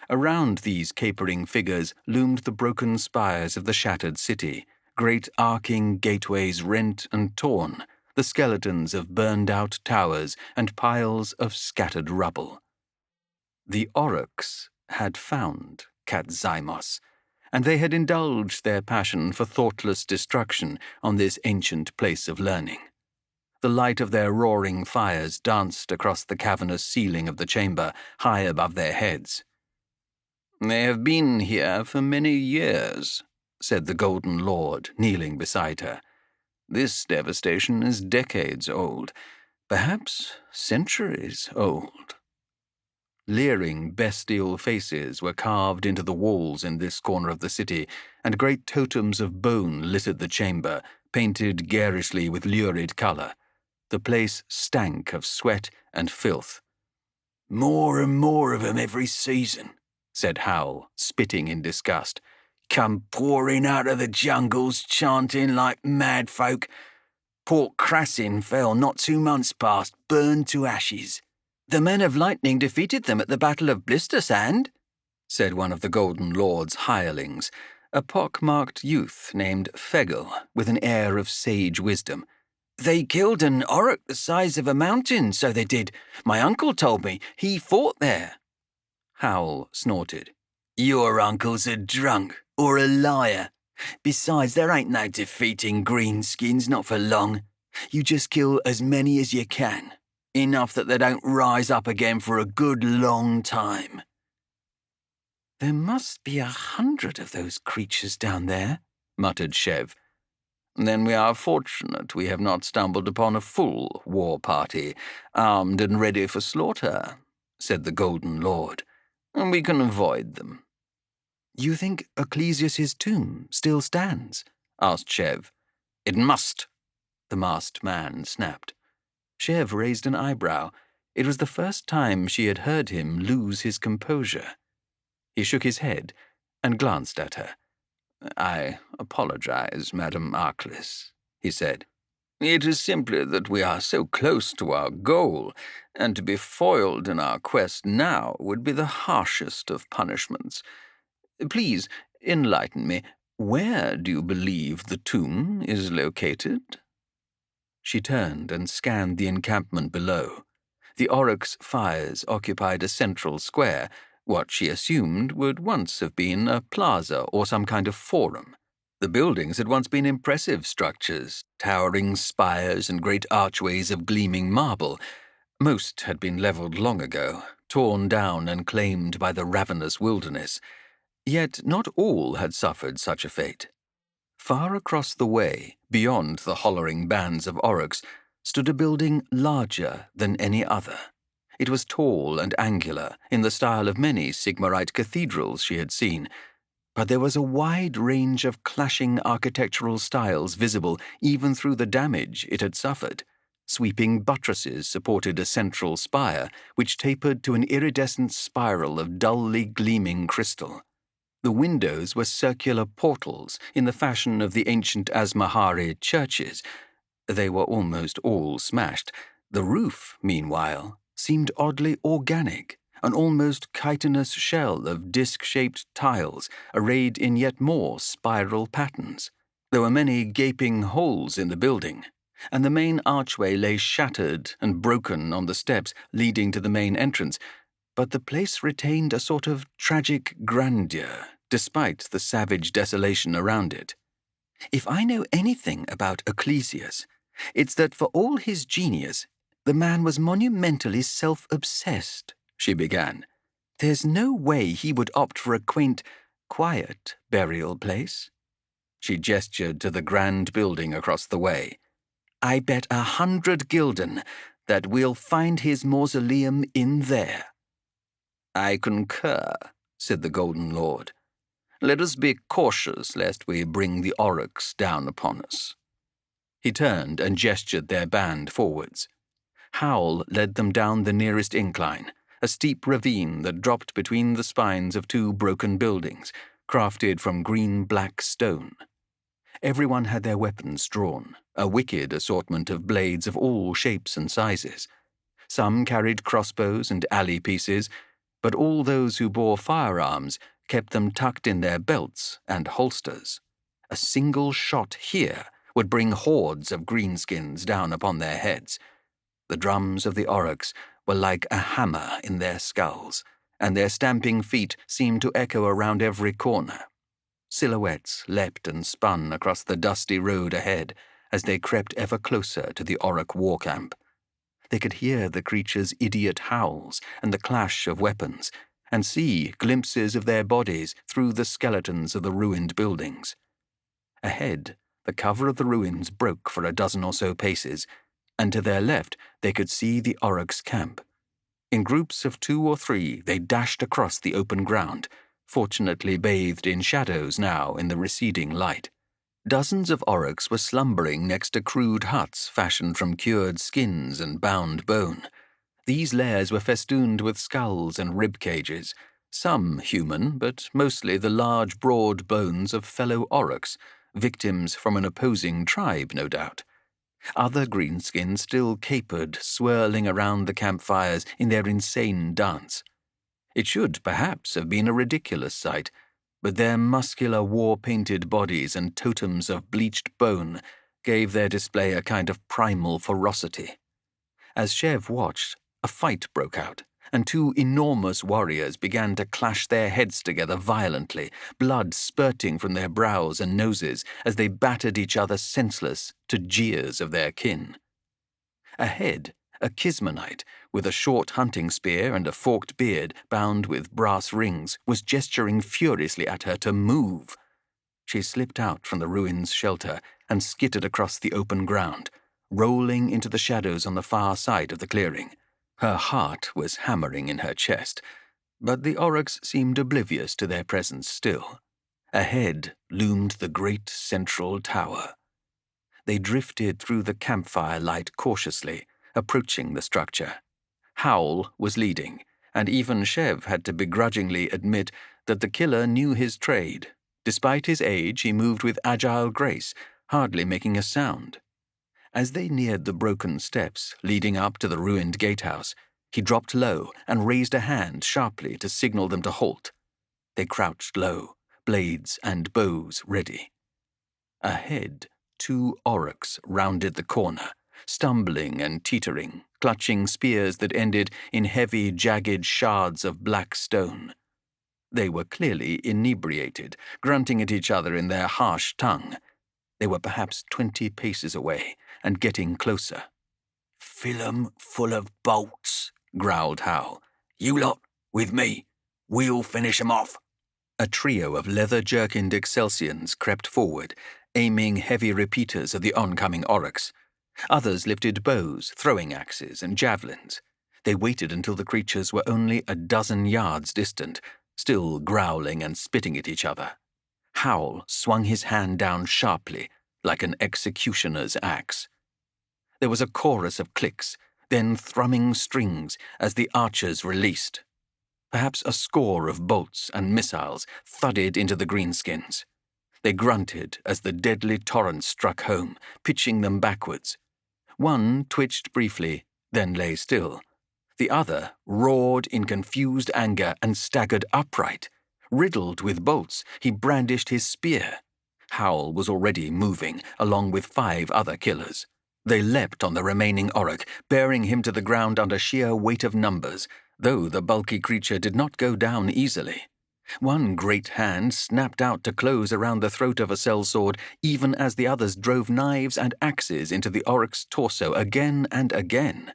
[SPEAKER 2] Around these capering figures loomed the broken spires of the shattered city, great arcing gateways rent and torn, the skeletons of burned-out towers and piles of scattered rubble. The Aurochs had found Katzimos, and they had indulged their passion for thoughtless destruction on this ancient place of learning. The light of their roaring fires danced across the cavernous ceiling of the chamber, high above their heads. "They have been here for many years," said the Golden Lord, kneeling beside her. "This devastation is decades old, perhaps centuries old." Leering, bestial faces were carved into the walls in this corner of the city, and great totems of bone littered the chamber, painted garishly with lurid color. The place stank of sweat and filth.
[SPEAKER 3] "More and more of 'em every season,"
[SPEAKER 2] said Howl, spitting in disgust.
[SPEAKER 3] "Come pouring out of the jungles, chanting like mad folk. Port Crassin fell not 2 months past, burned to ashes."
[SPEAKER 1] "The Men of Lightning defeated them at the Battle of Blistersand,"
[SPEAKER 2] said one of the Golden Lord's hirelings, a pock-marked youth named Fegel, with an air of sage wisdom.
[SPEAKER 1] "They killed an orc the size of a mountain, so they did. My uncle told me. He fought there."
[SPEAKER 2] Howl snorted.
[SPEAKER 3] "Your uncle's a drunk or a liar. Besides, there ain't no defeating greenskins, not for long. You just kill as many as you can. Enough that they don't rise up again for a good long time."
[SPEAKER 2] "There must be 100 of those creatures down there," muttered Chev. "Then we are fortunate we have not stumbled upon a full war party, armed and ready for slaughter," said the Golden Lord. "We can avoid them." "You think Ecclesias's tomb still stands?" asked Chev. "It must," the masked man snapped. Chev raised an eyebrow. It was the first time she had heard him lose his composure. He shook his head and glanced at her. "I apologize, Madam Arclis," he said. "It is simply that we are so close to our goal, and to be foiled in our quest now would be the harshest of punishments. Please enlighten me. Where do you believe the tomb is located?" She turned and scanned the encampment below. The Oryx fires occupied a central square, what she assumed would once have been a plaza or some kind of forum. The buildings had once been impressive structures, towering spires and great archways of gleaming marble. Most had been leveled long ago, torn down and claimed by the ravenous wilderness. Yet not all had suffered such a fate. Far across the way, beyond the hollering bands of Oryx, stood a building larger than any other. It was tall and angular, in the style of many Sigmarite cathedrals she had seen, but there was a wide range of clashing architectural styles visible even through the damage it had suffered. Sweeping buttresses supported a central spire, which tapered to an iridescent spiral of dully gleaming crystal. The windows were circular portals in the fashion of the ancient Asmahari churches. They were almost all smashed. The roof, meanwhile, seemed oddly organic, an almost chitinous shell of disc-shaped tiles arrayed in yet more spiral patterns. There were many gaping holes in the building, and the main archway lay shattered and broken on the steps leading to the main entrance, but the place retained a sort of tragic grandeur, despite the savage desolation around it. "If I know anything about Ecclesias, it's that for all his genius, the man was monumentally self-obsessed," she began. "There's no way he would opt for a quaint, quiet burial place." She gestured to the grand building across the way. "I bet 100 gilden that we'll find his mausoleum in there." "I concur," said the Golden Lord. "Let us be cautious lest we bring the Oryx down upon us." He turned and gestured their band forwards. Howl led them down the nearest incline, a steep ravine that dropped between the spines of 2 broken buildings, crafted from green-black stone. Everyone had their weapons drawn, a wicked assortment of blades of all shapes and sizes. Some carried crossbows and alley pieces, but all those who bore firearms kept them tucked in their belts and holsters. A single shot here would bring hordes of greenskins down upon their heads. The drums of the Oryx were like a hammer in their skulls, and their stamping feet seemed to echo around every corner. Silhouettes leapt and spun across the dusty road ahead as they crept ever closer to the Oryx war camp. They could hear the creatures' idiot howls and the clash of weapons, and see glimpses of their bodies through the skeletons of the ruined buildings. Ahead, the cover of the ruins broke for a dozen or so paces, and to their left they could see the Oryx camp. In groups of 2 or 3, they dashed across the open ground, fortunately bathed in shadows now in the receding light. Dozens of Oryx were slumbering next to crude huts fashioned from cured skins and bound bone. These lairs were festooned with skulls and rib cages, some human, but mostly the large, broad bones of fellow Oryx, victims from an opposing tribe, no doubt. Other greenskins still capered, swirling around the campfires in their insane dance. It should, perhaps, have been a ridiculous sight, but their muscular, war-painted bodies and totems of bleached bone gave their display a kind of primal ferocity. As Chev watched, a fight broke out, and 2 enormous warriors began to clash their heads together violently, blood spurting from their brows and noses as they battered each other senseless to jeers of their kin. Ahead, a Kismonite, with a short hunting spear and a forked beard bound with brass rings, was gesturing furiously at her to move. She slipped out from the ruins' shelter and skittered across the open ground, rolling into the shadows on the far side of the clearing. Her heart was hammering in her chest, but the Oryx seemed oblivious to their presence still. Ahead loomed the great central tower. They drifted through the campfire light cautiously, approaching the structure. Howl was leading, and even Chev had to begrudgingly admit that the killer knew his trade. Despite his age, he moved with agile grace, hardly making a sound. As they neared the broken steps leading up to the ruined gatehouse, he dropped low and raised a hand sharply to signal them to halt. They crouched low, blades and bows ready. Ahead, 2 Oryx rounded the corner, stumbling and teetering, clutching spears that ended in heavy, jagged shards of black stone. They were clearly inebriated, grunting at each other in their harsh tongue. They were perhaps 20 paces away, and getting closer.
[SPEAKER 3] "Fill 'em full of bolts," growled Howl. "You lot, with me. We'll finish 'em off."
[SPEAKER 2] A trio of leather-jerkined Excelsians crept forward, aiming heavy repeaters at the oncoming Oryx. Others lifted bows, throwing axes, and javelins. They waited until the creatures were only a dozen yards distant, still growling and spitting at each other. Howl swung his hand down sharply, like an executioner's axe. There was a chorus of clicks, then thrumming strings as the archers released. Perhaps a score of bolts and missiles thudded into the greenskins. They grunted as the deadly torrent struck home, pitching them backwards. One twitched briefly, then lay still. The other roared in confused anger and staggered upright. Riddled with bolts, he brandished his spear. Howl was already moving, along with 5 other killers. They leapt on the remaining Oryx, bearing him to the ground under sheer weight of numbers, though the bulky creature did not go down easily. One great hand snapped out to close around the throat of a sellsword, even as the others drove knives and axes into the Oryx's torso again and again.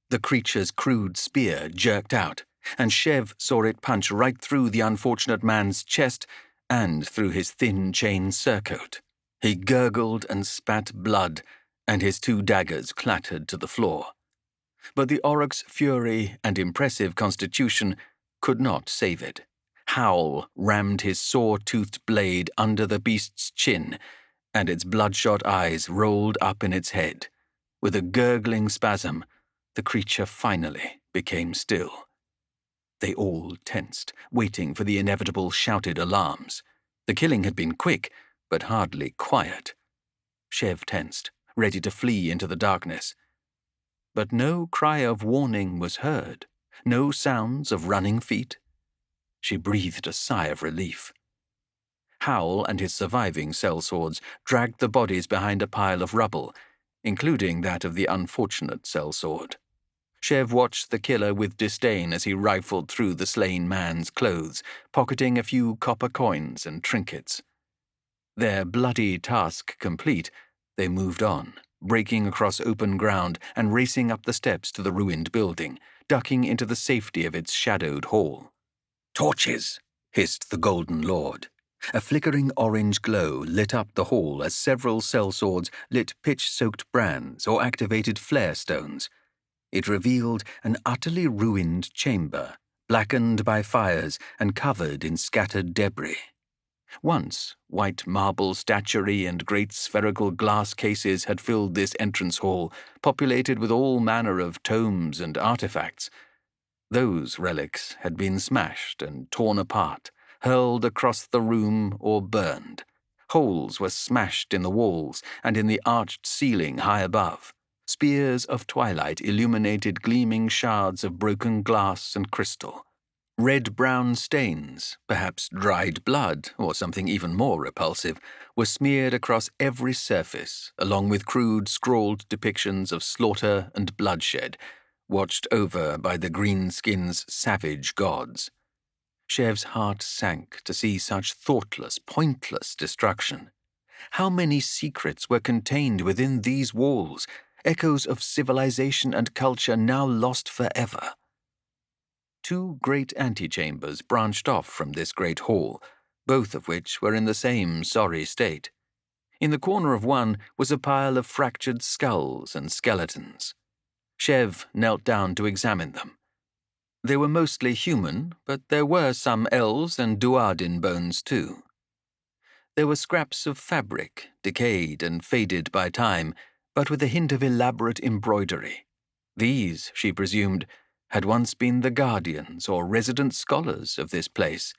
[SPEAKER 2] The creature's crude spear jerked out, and Chev saw it punch right through the unfortunate man's chest and through his thin chain surcoat. He gurgled and spat blood, and his 2 daggers clattered to the floor. But the Oryx's fury and impressive constitution could not save it. Howl rammed his saw-toothed blade under the beast's chin, and its bloodshot eyes rolled up in its head. With a gurgling spasm, the creature finally became still. They all tensed, waiting for the inevitable shouted alarms. The killing had been quick, but hardly quiet. Chev tensed, ready to flee into the darkness. But no cry of warning was heard, no sounds of running feet. She breathed a sigh of relief. Howl and his surviving sellswords dragged the bodies behind a pile of rubble, including that of the unfortunate sellsword. Chev watched the killer with disdain as he rifled through the slain man's clothes, pocketing a few copper coins and trinkets. Their bloody task complete, they moved on, breaking across open ground and racing up the steps to the ruined building, ducking into the safety of its shadowed hall.
[SPEAKER 3] "Torches!"
[SPEAKER 2] hissed the Golden Lord. A flickering orange glow lit up the hall as several sellswords lit pitch-soaked brands or activated flare stones. It revealed an utterly ruined chamber, blackened by fires and covered in scattered debris. Once, white marble statuary and great spherical glass cases had filled this entrance hall, populated with all manner of tomes and artifacts. Those relics had been smashed and torn apart, hurled across the room or burned. Holes were smashed in the walls and in the arched ceiling high above. Spears of twilight illuminated gleaming shards of broken glass and crystal. Red-brown stains, perhaps dried blood or something even more repulsive, were smeared across every surface, along with crude scrawled depictions of slaughter and bloodshed, watched over by the greenskins' savage gods. Shev's heart sank to see such thoughtless, pointless destruction. How many secrets were contained within these walls, echoes of civilization and culture now lost forever? 2 great antechambers branched off from this great hall, both of which were in the same sorry state. In the corner of one was a pile of fractured skulls and skeletons. Shev knelt down to examine them. They were mostly human, but there were some elves and Duardin bones too. There were scraps of fabric, decayed and faded by time, but with a hint of elaborate embroidery. These, she presumed, had once been the guardians or resident scholars of this place,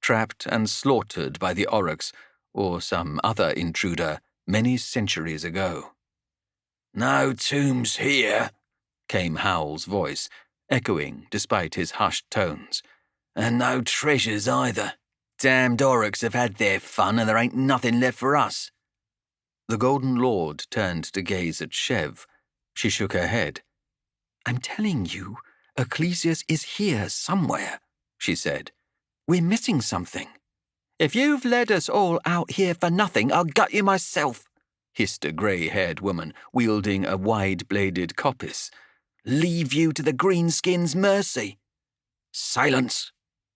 [SPEAKER 2] trapped and slaughtered by the Aurochs or some other intruder many centuries ago.
[SPEAKER 3] "No tombs here,"
[SPEAKER 2] came Howl's voice, echoing despite his hushed tones.
[SPEAKER 3] "And no treasures either. Damned Aurochs have had their fun and there ain't nothing left for us."
[SPEAKER 2] The Golden Lord turned to gaze at Shev. She shook her head. "I'm telling you, Ecclesius is here somewhere," she said. "We're missing something."
[SPEAKER 1] "If you've led us all out here for nothing, I'll gut you myself,"
[SPEAKER 2] hissed a grey-haired woman wielding a wide-bladed coppice.
[SPEAKER 1] "Leave you to the greenskins' mercy."
[SPEAKER 3] "Silence,"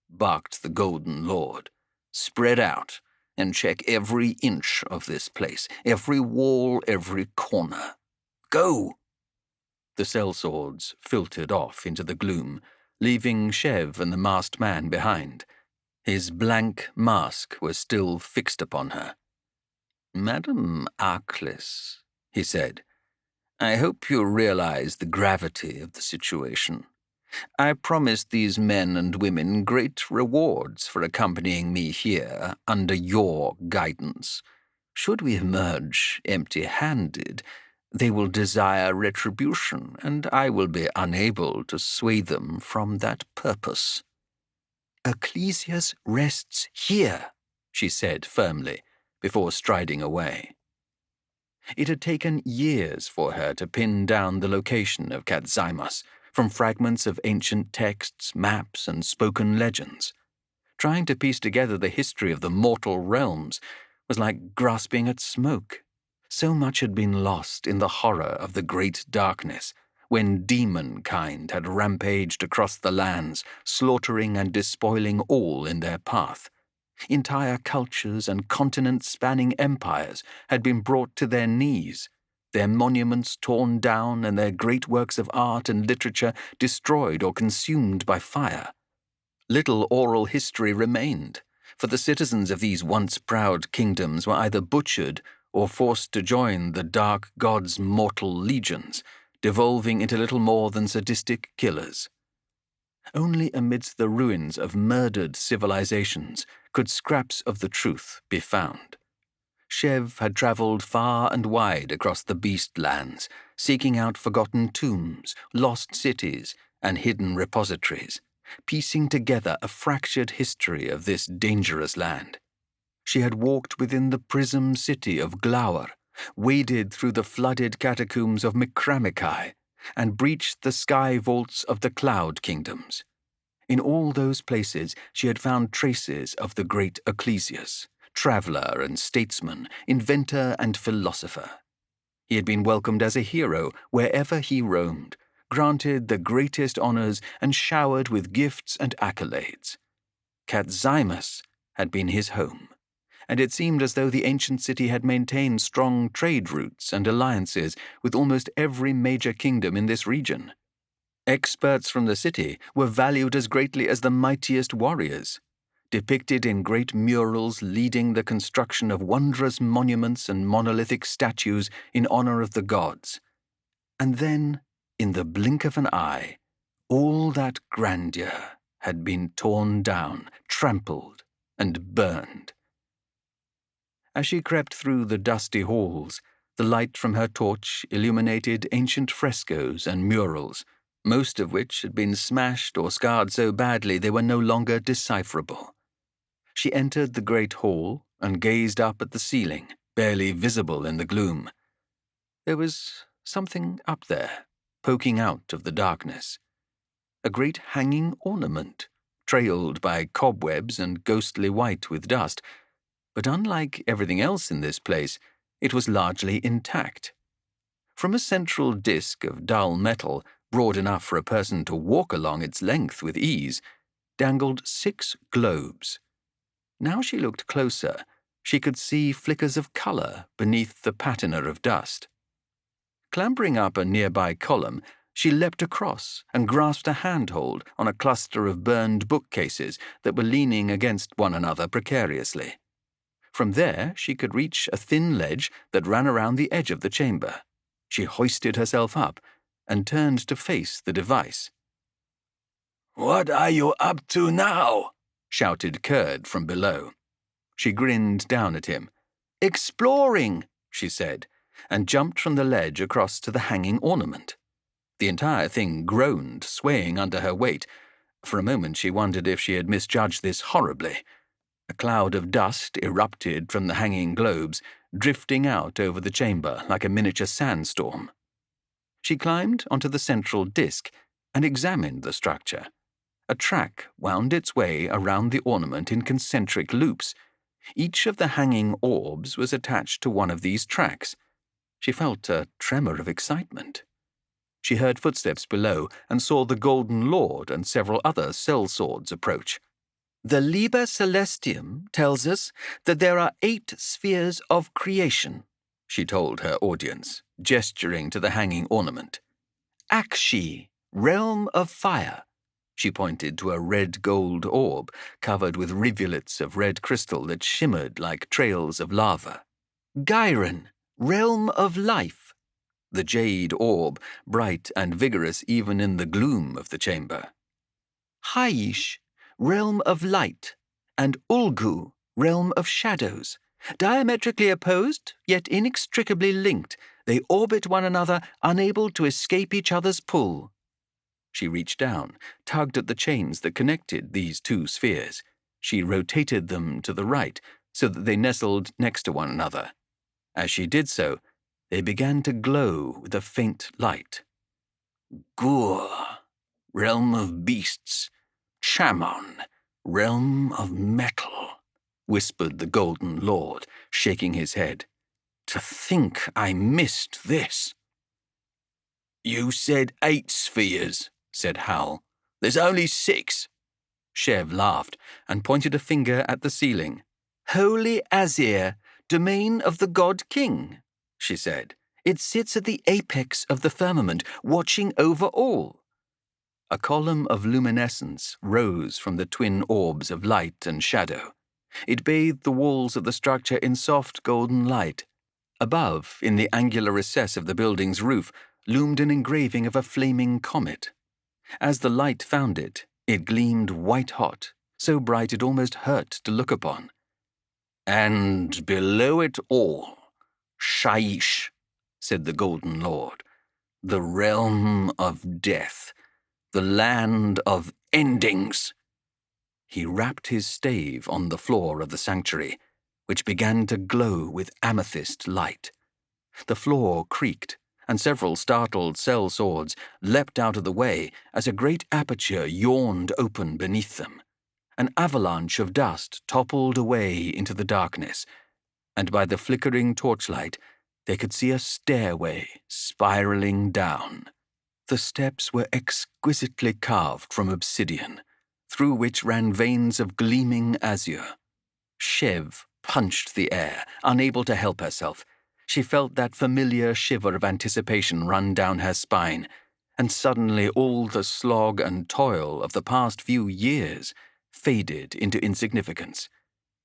[SPEAKER 2] barked the Golden Lord. "Spread out and check every inch of this place, every wall, every corner. Go!" The sellswords filtered off into the gloom, leaving Shev and the masked man behind. His blank mask was still fixed upon her. "Madam Callis," he said, "I hope you realize the gravity of the situation. I promised these men and women great rewards for accompanying me here under your guidance. Should we emerge empty-handed, they will desire retribution, and I will be unable to sway them from that purpose."
[SPEAKER 1] "Ecclesius rests here,"
[SPEAKER 2] she said firmly, before striding away. It had taken years for her to pin down the location of Callis, from fragments of ancient texts, maps, and spoken legends. Trying to piece together the history of the mortal realms was like grasping at smoke. So much had been lost in the horror of the Great Darkness, when demon-kind had rampaged across the lands, slaughtering and despoiling all in their path. Entire cultures and continent-spanning empires had been brought to their knees, their monuments torn down and their great works of art and literature destroyed or consumed by fire. Little oral history remained, for the citizens of these once proud kingdoms were either butchered or forced to join the dark god's mortal legions, devolving into little more than sadistic killers. Only amidst the ruins of murdered civilizations could scraps of the truth be found. Shev had traveled far and wide across the beast lands, seeking out forgotten tombs, lost cities, and hidden repositories, piecing together a fractured history of this dangerous land. She had walked within the prism city of Glauer, waded through the flooded catacombs of Mikramikai, and breached the sky vaults of the cloud kingdoms. In all those places she had found traces of the great Ecclesius, traveller and statesman, inventor and philosopher. He had been welcomed as a hero wherever he roamed, granted the greatest honours and showered with gifts and accolades. Callis had been his home, and it seemed as though the ancient city had maintained strong trade routes and alliances with almost every major kingdom in this region. Experts from the city were valued as greatly as the mightiest warriors, depicted in great murals leading the construction of wondrous monuments and monolithic statues in honor of the gods. And then, in the blink of an eye, all that grandeur had been torn down, trampled, and burned. As she crept through the dusty halls, the light from her torch illuminated ancient frescoes and murals, most of which had been smashed or scarred so badly they were no longer decipherable. She entered the great hall and gazed up at the ceiling, barely visible in the gloom. There was something up there, poking out of the darkness. A great hanging ornament, trailed by cobwebs and ghostly white with dust, but unlike everything else in this place, it was largely intact. From a central disc of dull metal, broad enough for a person to walk along its length with ease, dangled 6 globes. Now she looked closer, she could see flickers of color beneath the patina of dust. Clambering up a nearby column, she leapt across and grasped a handhold on a cluster of burned bookcases that were leaning against one another precariously. From there, she could reach a thin ledge that ran around the edge of the chamber. She hoisted herself up and turned to face the device.
[SPEAKER 3] "What are you up to now?"
[SPEAKER 2] shouted Curd from below. She grinned down at him. "Exploring," she said, and jumped from the ledge across to the hanging ornament. The entire thing groaned, swaying under her weight. For a moment she wondered if she had misjudged this horribly. A cloud of dust erupted from the hanging globes, drifting out over the chamber like a miniature sandstorm. She climbed onto the central disc and examined the structure. A track wound its way around the ornament in concentric loops. Each of the hanging orbs was attached to one of these tracks. She felt a tremor of excitement. She heard footsteps below and saw the Golden Lord and several other sellswords approach. "The Liber Celestium tells us that there are 8 spheres of creation," she told her audience, gesturing to the hanging ornament. "Akshi, realm of fire." She pointed to a red-gold orb covered with rivulets of red crystal that shimmered like trails of lava. "Gyron, realm of life." The jade orb, bright and vigorous even in the gloom of the chamber. "Haish, realm of light, and Ulgu, realm of shadows. Diametrically opposed, yet inextricably linked, they orbit one another, unable to escape each other's pull." She reached down, tugged at the chains that connected these 2 spheres. She rotated them to the right, so that they nestled next to one another. As she did so, they began to glow with a faint light.
[SPEAKER 3] "Gur, realm of beasts. Chammon, realm of metal," whispered the Golden Lord, shaking his head. "To think I missed this." "You said 8 spheres," said Hal. "There's only 6.
[SPEAKER 2] Shev laughed and pointed a finger at the ceiling. "Holy Azir, domain of the God King," she said. "It sits at the apex of the firmament, watching over all." A column of luminescence rose from the twin orbs of light and shadow. It bathed the walls of the structure in soft golden light. Above, in the angular recess of the building's roof, loomed an engraving of a flaming comet. As the light found it, it gleamed white-hot, so bright it almost hurt to look upon.
[SPEAKER 3] "And below it all, Shaish," said the Golden Lord, "the realm of death, the land of endings."
[SPEAKER 2] He rapped his stave on the floor of the sanctuary, which began to glow with amethyst light. The floor creaked, and several startled sellswords leapt out of the way as a great aperture yawned open beneath them. An avalanche of dust toppled away into the darkness, and by the flickering torchlight they could see a stairway spiraling down. The steps were exquisitely carved from obsidian, through which ran veins of gleaming azure. Shev punched the air, unable to help herself. She felt that familiar shiver of anticipation run down her spine, and suddenly all the slog and toil of the past few years faded into insignificance.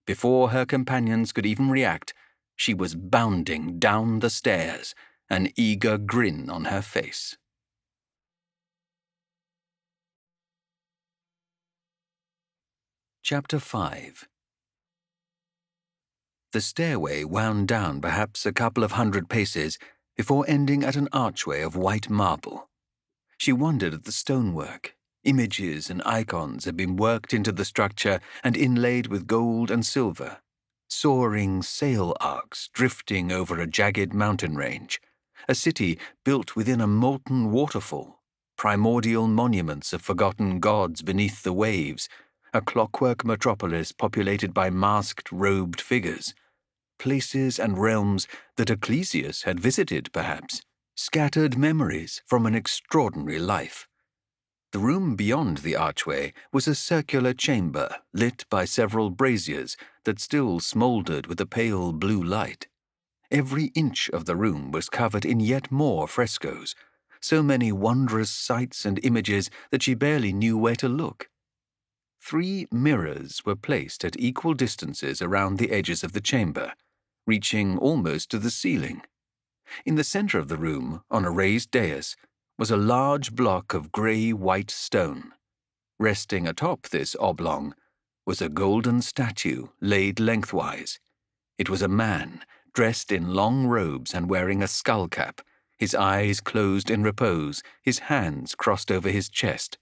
[SPEAKER 2] Before her companions could even react, she was bounding down the stairs, an eager grin on her face. Chapter 5. The stairway wound down perhaps a couple of 100 paces before ending at an archway of white marble. She wondered at the stonework. Images and icons had been worked into the structure and inlaid with gold and silver. Soaring sail arcs drifting over a jagged mountain range. A city built within a molten waterfall. Primordial monuments of forgotten gods beneath the waves. A clockwork metropolis populated by masked, robed figures. Places and realms that Ecclesias had visited, perhaps. Scattered memories from an extraordinary life. The room beyond the archway was a circular chamber lit by several braziers that still smouldered with a pale blue light. Every inch of the room was covered in yet more frescoes, so many wondrous sights and images that she barely knew where to look. 3 mirrors were placed at equal distances around the edges of the chamber, reaching almost to the ceiling. In the center of the room, on a raised dais, was a large block of grey-white stone. Resting atop this oblong was a golden statue laid lengthwise. It was a man, dressed in long robes and wearing a skull cap, his eyes closed in repose, his hands crossed over his chest.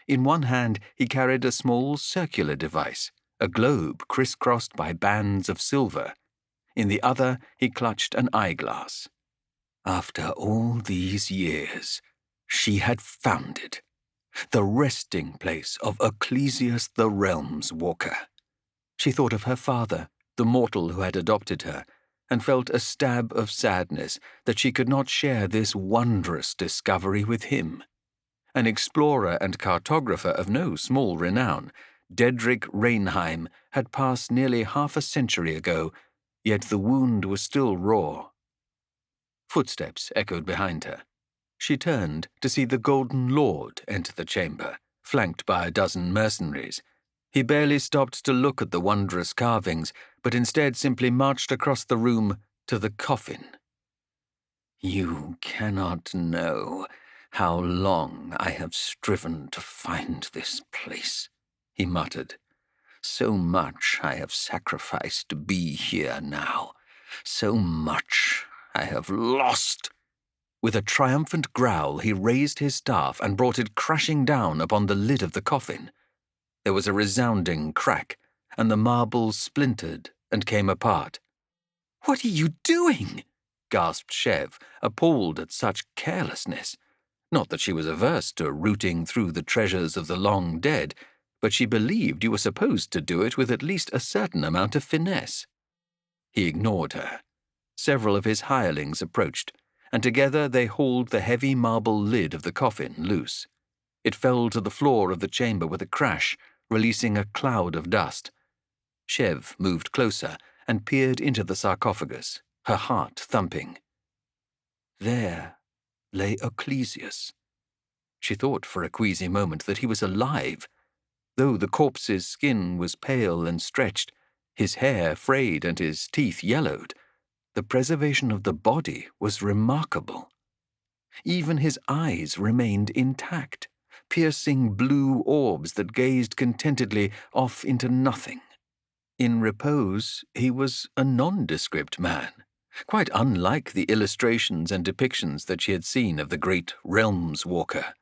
[SPEAKER 2] In one hand he carried a small circular device, a globe crisscrossed by bands of silver. In the other he clutched an eyeglass. After all these years, she had found it. The resting place of Ecclesias the Realms Walker. She thought of her father, the mortal who had adopted her, and felt a stab of sadness that she could not share this wondrous discovery with him. An explorer and cartographer of no small renown, Dedrick Rainheim had passed nearly half a century ago, yet the wound was still raw. Footsteps echoed behind her. She turned to see the Golden Lord enter the chamber, flanked by a dozen mercenaries. He barely stopped to look at the wondrous carvings, but instead simply marched across the room to the coffin. "You cannot know how long I have striven to find this place," he muttered. "So much I have sacrificed to be here now. So much I have lost." With a triumphant growl, he raised his staff and brought it crashing down upon the lid of the coffin. There was a resounding crack, and the marble splintered and came apart. "What are you doing?" gasped Chev, appalled at such carelessness. Not that she was averse to rooting through the treasures of the long dead, but she believed you were supposed to do it with at least a certain amount of finesse. He ignored her. Several of his hirelings approached, and together they hauled the heavy marble lid of the coffin loose. It fell to the floor of the chamber with a crash, releasing a cloud of dust. Chev moved closer and peered into the sarcophagus, her heart thumping. There lay Ecclesias. She thought for a queasy moment that he was alive. Though the corpse's skin was pale and stretched, his hair frayed and his teeth yellowed, the preservation of the body was remarkable. Even his eyes remained intact, piercing blue orbs that gazed contentedly off into nothing. In repose, he was a nondescript man, quite unlike the illustrations and depictions that she had seen of the great Realms Walker.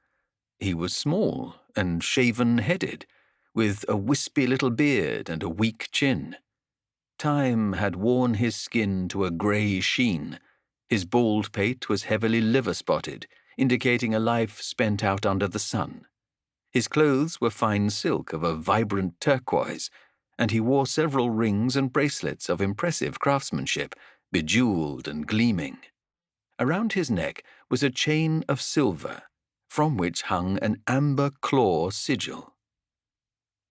[SPEAKER 2] He was small and shaven-headed, with a wispy little beard and a weak chin. Time had worn his skin to a grey sheen. His bald pate was heavily liver-spotted, indicating a life spent out under the sun. His clothes were fine silk of a vibrant turquoise, and he wore several rings and bracelets of impressive craftsmanship, bejeweled and gleaming. Around his neck was a chain of silver, from which hung an amber claw sigil.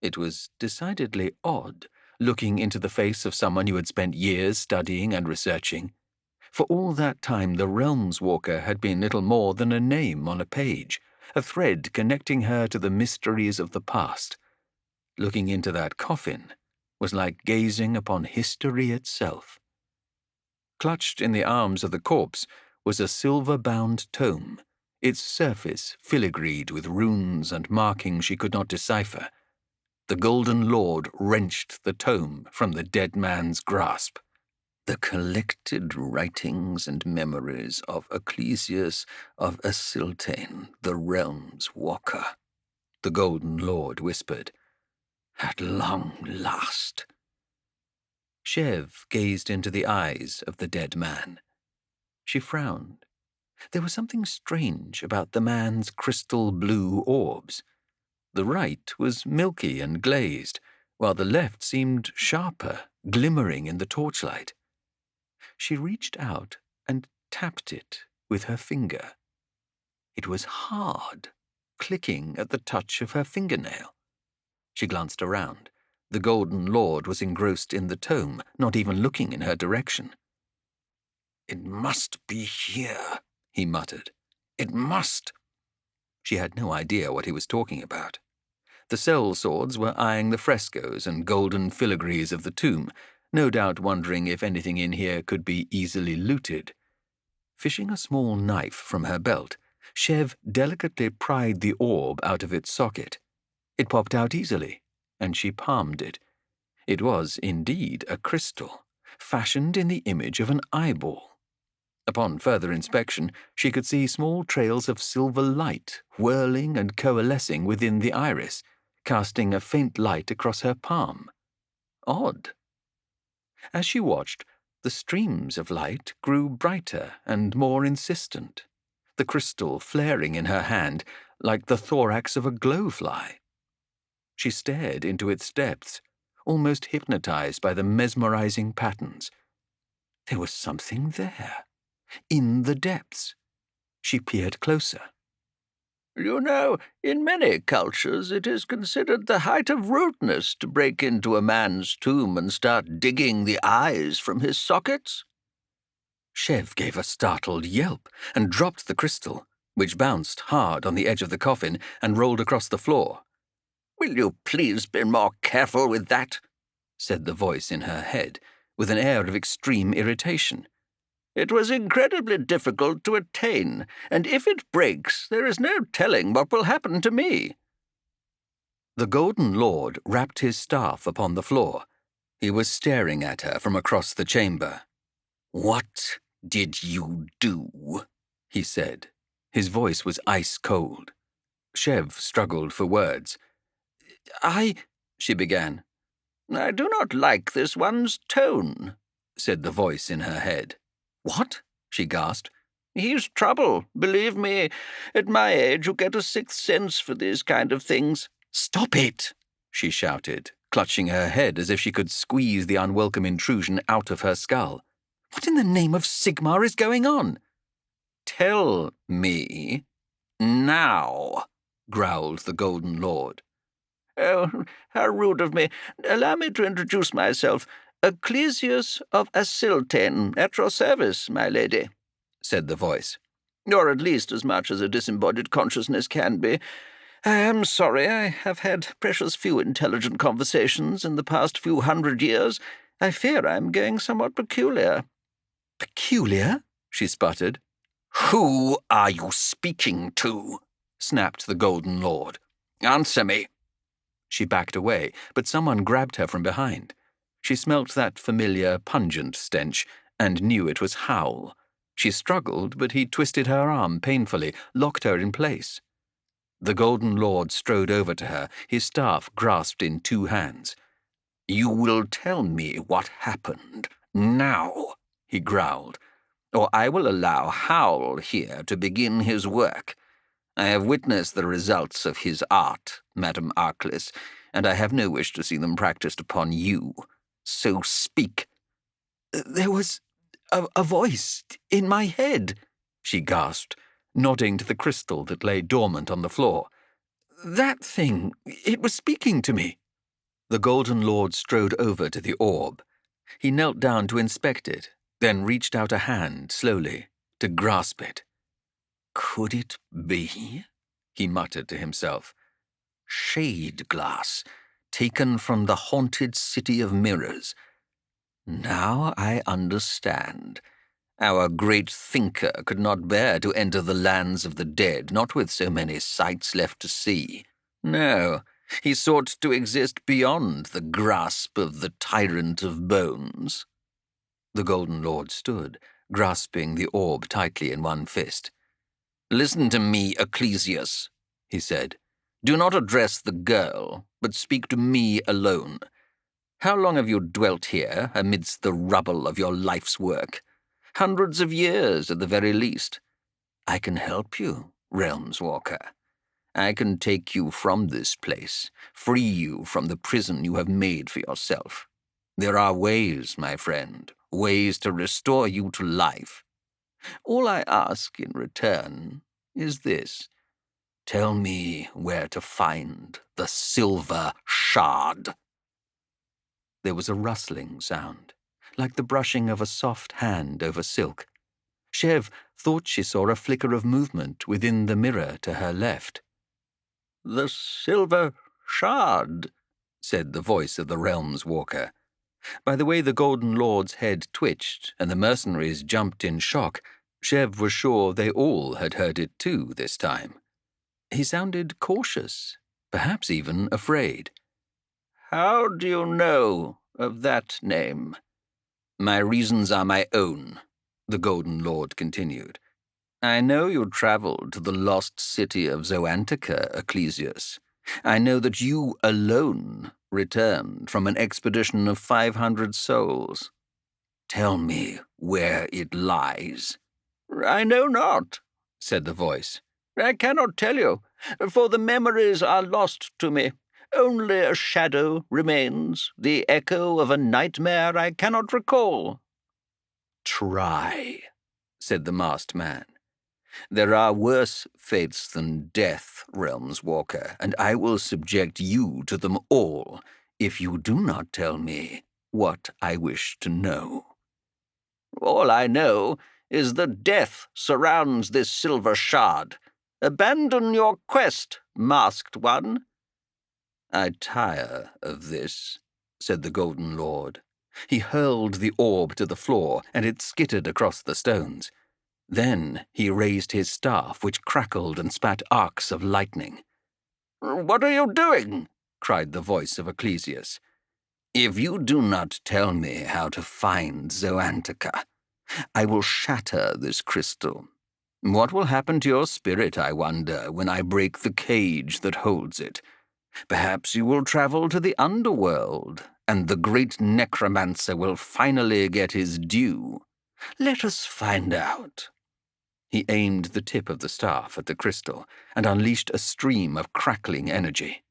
[SPEAKER 2] It was decidedly odd, looking into the face of someone who had spent years studying and researching. For all that time, the Realms Walker had been little more than a name on a page, a thread connecting her to the mysteries of the past. Looking into that coffin was like gazing upon history itself. Clutched in the arms of the corpse was a silver-bound tome, its surface filigreed with runes and markings she could not decipher. The Golden Lord wrenched the tome from the dead man's grasp. The collected writings and memories of Ecclesius of Asiltane, the Realms Walker, the Golden Lord whispered. At long last. Chev gazed into the eyes of the dead man. She frowned. There was something strange about the man's crystal blue orbs. The right was milky and glazed, while the left seemed sharper, glimmering in the torchlight. She reached out and tapped it with her finger. It was hard, clicking at the touch of her fingernail. She glanced around. The Golden Lord was engrossed in the tome, not even looking in her direction. It must be here, he muttered. It must. She had no idea what he was talking about. The sellswords were eyeing the frescoes and golden filigrees of the tomb, no doubt wondering if anything in here could be easily looted. Fishing a small knife from her belt, Chev delicately pried the orb out of its socket. It popped out easily, and she palmed it. It was indeed a crystal, fashioned in the image of an eyeball. Upon further inspection, she could see small trails of silver light whirling and coalescing within the iris, casting a faint light across her palm. Odd. As she watched, the streams of light grew brighter and more insistent, the crystal flaring in her hand like the thorax of a glowfly. She stared into its depths, almost hypnotized by the mesmerizing patterns. There was something there, in the depths. She peered closer. You know, in many cultures it is considered the height of rudeness to break into a man's tomb and start digging the eyes from his sockets. Chev gave a startled yelp and dropped the crystal, which bounced hard on the edge of the coffin and rolled across the floor. Will you please be more careful with that? Said the voice in her head, with an air of extreme irritation. It was incredibly difficult to attain, and if it breaks, there is no telling what will happen to me. The Golden Lord rapped his staff upon the floor. He was staring at her from across the chamber. What did you do? He said. His voice was ice-cold. Chev struggled for words. She began. I do not like this one's tone, said the voice in her head. What? She gasped. He's trouble, believe me. At my age you get a sixth sense for these kind of things. Stop it, she shouted, clutching her head as if she could squeeze the unwelcome intrusion out of her skull. What in the name of Sigmar is going on? Tell me now, growled the Golden Lord. Oh, how rude of me. Allow me to introduce myself. Ecclesius of Asiltane, at your service, my lady, said the voice. Or at least as much as a disembodied consciousness can be. I am sorry I have had precious few intelligent conversations in the past few 100 years. I fear I am going somewhat peculiar. Peculiar? She sputtered. Who are you speaking to? Snapped the Golden Lord. Answer me. She backed away, but someone grabbed her from behind. She smelt that familiar, pungent stench and knew it was Howl. She struggled, but he twisted her arm painfully, locked her in place. The Golden Lord strode over to her, his staff grasped in two hands. You will tell me what happened, now, he growled, or I will allow Howl here to begin his work. I have witnessed the results of his art, Madam Callis, and I have no wish to see them practiced upon you. So speak. There was a voice in my head, she gasped, nodding to the crystal that lay dormant on the floor. That thing, it was speaking to me. The Golden Lord strode over to the orb. He knelt down to inspect it, then reached out a hand slowly to grasp it.
[SPEAKER 3] Could it be? He muttered to himself. Shade glass, taken from the haunted city of mirrors. Now I understand. Our great thinker could not bear to enter the lands of the dead, not with so many sights left to see. No, he sought to exist beyond the grasp of the tyrant of bones.
[SPEAKER 2] The Golden Lord stood, grasping the orb tightly in one fist.
[SPEAKER 3] Listen to me, Ecclesius, he said. Do not address the girl, but speak to me alone. How long have you dwelt here, amidst the rubble of your life's work? Hundreds of years at the very least. I can help you, Realms Walker. I can take you from this place, free you from the prison you have made for yourself. There are ways, my friend, ways to restore you to life. All I ask in return is this. Tell me where to find the silver shard.
[SPEAKER 2] There was a rustling sound, like the brushing of a soft hand over silk. Chev thought she saw a flicker of movement within the mirror to her left.
[SPEAKER 3] The silver shard, said the voice of the Realms Walker.
[SPEAKER 2] By the way the Golden Lord's head twitched and the mercenaries jumped in shock, Chev was sure they all had heard it too this time. He sounded cautious, perhaps even afraid.
[SPEAKER 3] How do you know of that name? My reasons are my own, the Golden Lord continued. I know you traveled to the lost city of Zoantica, Ecclesius. I know that you alone returned from an expedition of 500 souls. Tell me where it lies. I know not, said the voice. I cannot tell you, for the memories are lost to me. Only a shadow remains, the echo of a nightmare I cannot recall. Try, said the masked man. There are worse fates than death, Realms Walker, and I will subject you to them all if you do not tell me what I wish to know. All I know is that death surrounds this silver shard. Abandon your quest, masked one. I tire of this, said the Golden Lord. He hurled the orb to the floor, and it skittered across the stones. Then he raised his staff, which crackled and spat arcs of lightning. What are you doing? Cried the voice of Ecclesius. If you do not tell me how to find Zoantica, I will shatter this crystal. What will happen to your spirit, I wonder, when I break the cage that holds it? Perhaps you will travel to the underworld, and the great necromancer will finally get his due. Let us find out. He aimed the tip of the staff at the crystal and unleashed a stream of crackling energy.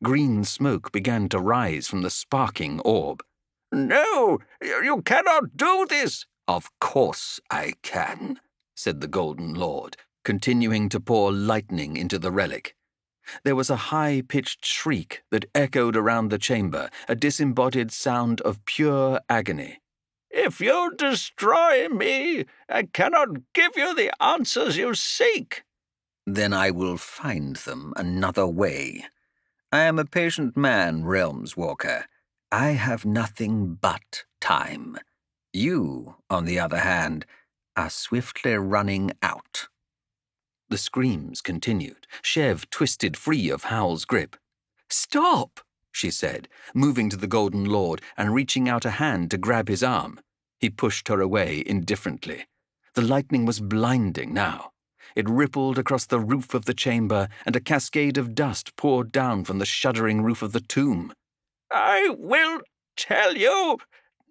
[SPEAKER 3] Green smoke began to rise from the sparking orb. No, you cannot do this. Of course I can, said the Golden Lord, continuing to pour lightning into the relic. There was a high-pitched shriek that echoed around the chamber, a disembodied sound of pure agony. If you destroy me, I cannot give you the answers you seek. Then I will find them another way. I am a patient man, Realms Walker. I have nothing but time. You, on the other hand, are swiftly running out. The screams continued. Chev twisted free of Howl's grip. Stop, she said, moving to the Golden Lord and reaching out a hand to grab his arm. He pushed her away indifferently. The lightning was blinding now. It rippled across the roof of the chamber, and a cascade of dust poured down from the shuddering roof of the tomb. I will tell you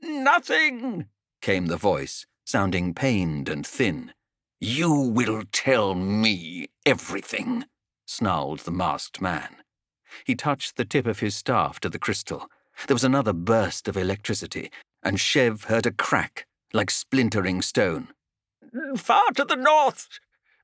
[SPEAKER 3] nothing, came the voice, sounding pained and thin. You will tell me everything, snarled the masked man. He touched the tip of his staff to the crystal. There was another burst of electricity, and Chev heard a crack, like splintering stone. Far to the north!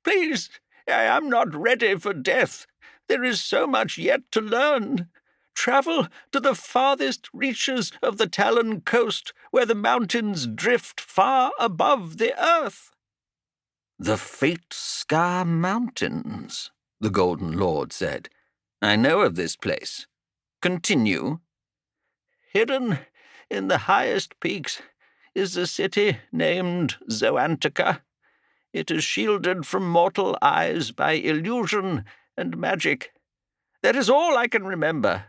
[SPEAKER 3] Please, I am not ready for death. There is so much yet to learn.
[SPEAKER 1] Travel to the farthest reaches of the Talon coast, where the mountains drift far above the earth."
[SPEAKER 3] "The Fate Scar Mountains," the Golden Lord said. "I know of this place. Continue."
[SPEAKER 1] "Hidden in the highest peaks is a city named Zoantica. It is shielded from mortal eyes by illusion and magic. That is all I can remember.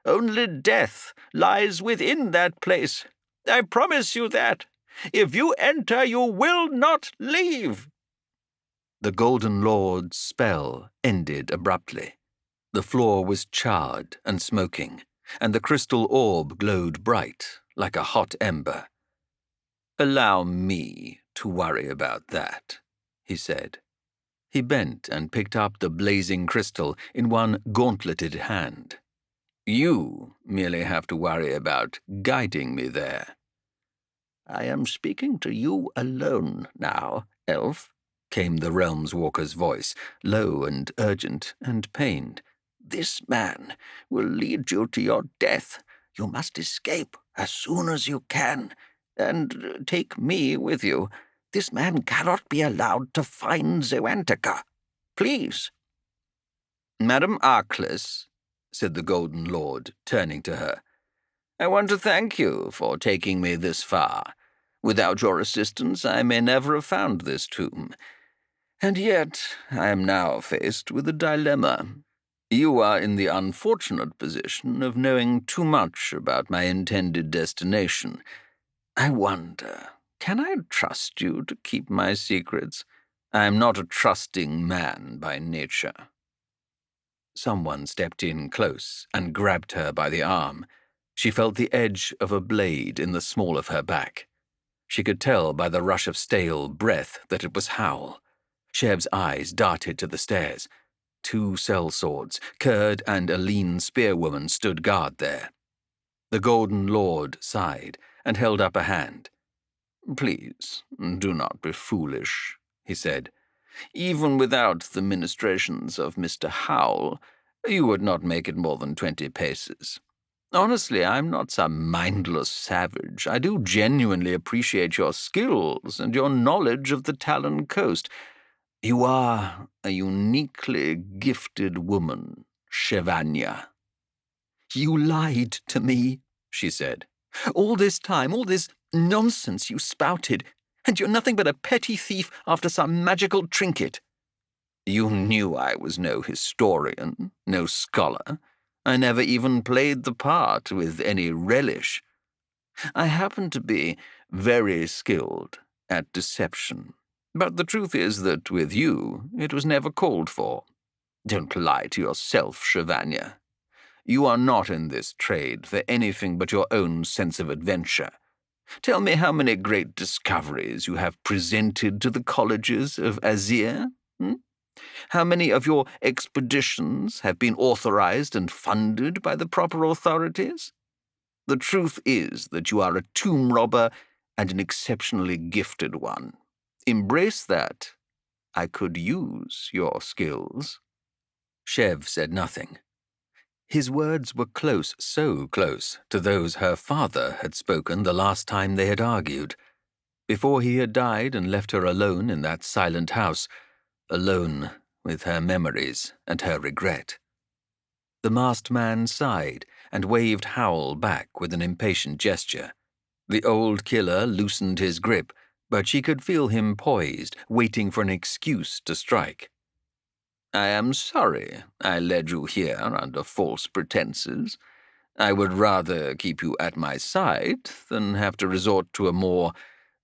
[SPEAKER 1] Only death lies within that place. I promise you that. If you enter, you will not leave."
[SPEAKER 2] The Golden Lord's spell ended abruptly. The floor was charred and smoking, and the crystal orb glowed bright, like a hot ember. "Allow me to worry about that," he said. He bent and picked up the blazing crystal in one gauntleted hand. "You merely have to worry about guiding me there."
[SPEAKER 1] "I am speaking to you alone now, elf," came the Realms Walker's voice, low and urgent and pained. "This man will lead you to your death. You must escape as soon as you can, and take me with you. This man cannot be allowed to find Zoantica. Please."
[SPEAKER 3] "Madam Callis," said the Golden Lord, turning to her, "I want to thank you for taking me this far. Without your assistance, I may never have found this tomb. And yet, I am now faced with a dilemma. You are in the unfortunate position of knowing too much about my intended destination. I wonder, can I trust you to keep my secrets? I am not a trusting man by nature." Someone stepped in close and grabbed her by the arm. She felt the edge of a blade in the small of her back. She could tell by the rush of stale breath that it was Howl. Shev's eyes darted to the stairs. 2 sellswords, Kurd and a lean spearwoman, stood guard there. The Golden Lord sighed and held up a hand. "Please, do not be foolish," he said. "Even without the ministrations of Mr. Howl, you would not make it more than 20 paces. Honestly, I'm not some mindless savage. I do genuinely appreciate your skills and your knowledge of the Talon coast. You are a uniquely gifted woman, Shevanya."
[SPEAKER 1] "You lied to me," she said. "All this time, all this nonsense you spouted, and you're nothing but a petty thief after some magical trinket."
[SPEAKER 3] "You knew I was no historian, no scholar. I never even played the part with any relish. I happen to be very skilled at deception. But the truth is that with you, it was never called for. Don't lie to yourself, Shevanya. You are not in this trade for anything but your own sense of adventure. Tell me how many great discoveries you have presented to the colleges of Azir? How many of your expeditions have been authorized and funded by the proper authorities? The truth is that you are a tomb robber and an exceptionally gifted one. Embrace that. I could use your skills." Shev said nothing. His words were close, so close, to those her father had spoken the last time they had argued. Before he had died and left her alone in that silent house, alone with her memories and her regret. The masked man sighed and waved Howl back with an impatient gesture. The old killer loosened his grip, but she could feel him poised, waiting for an excuse to strike. "I am sorry I led you here under false pretenses. I would rather keep you at my side than have to resort to a more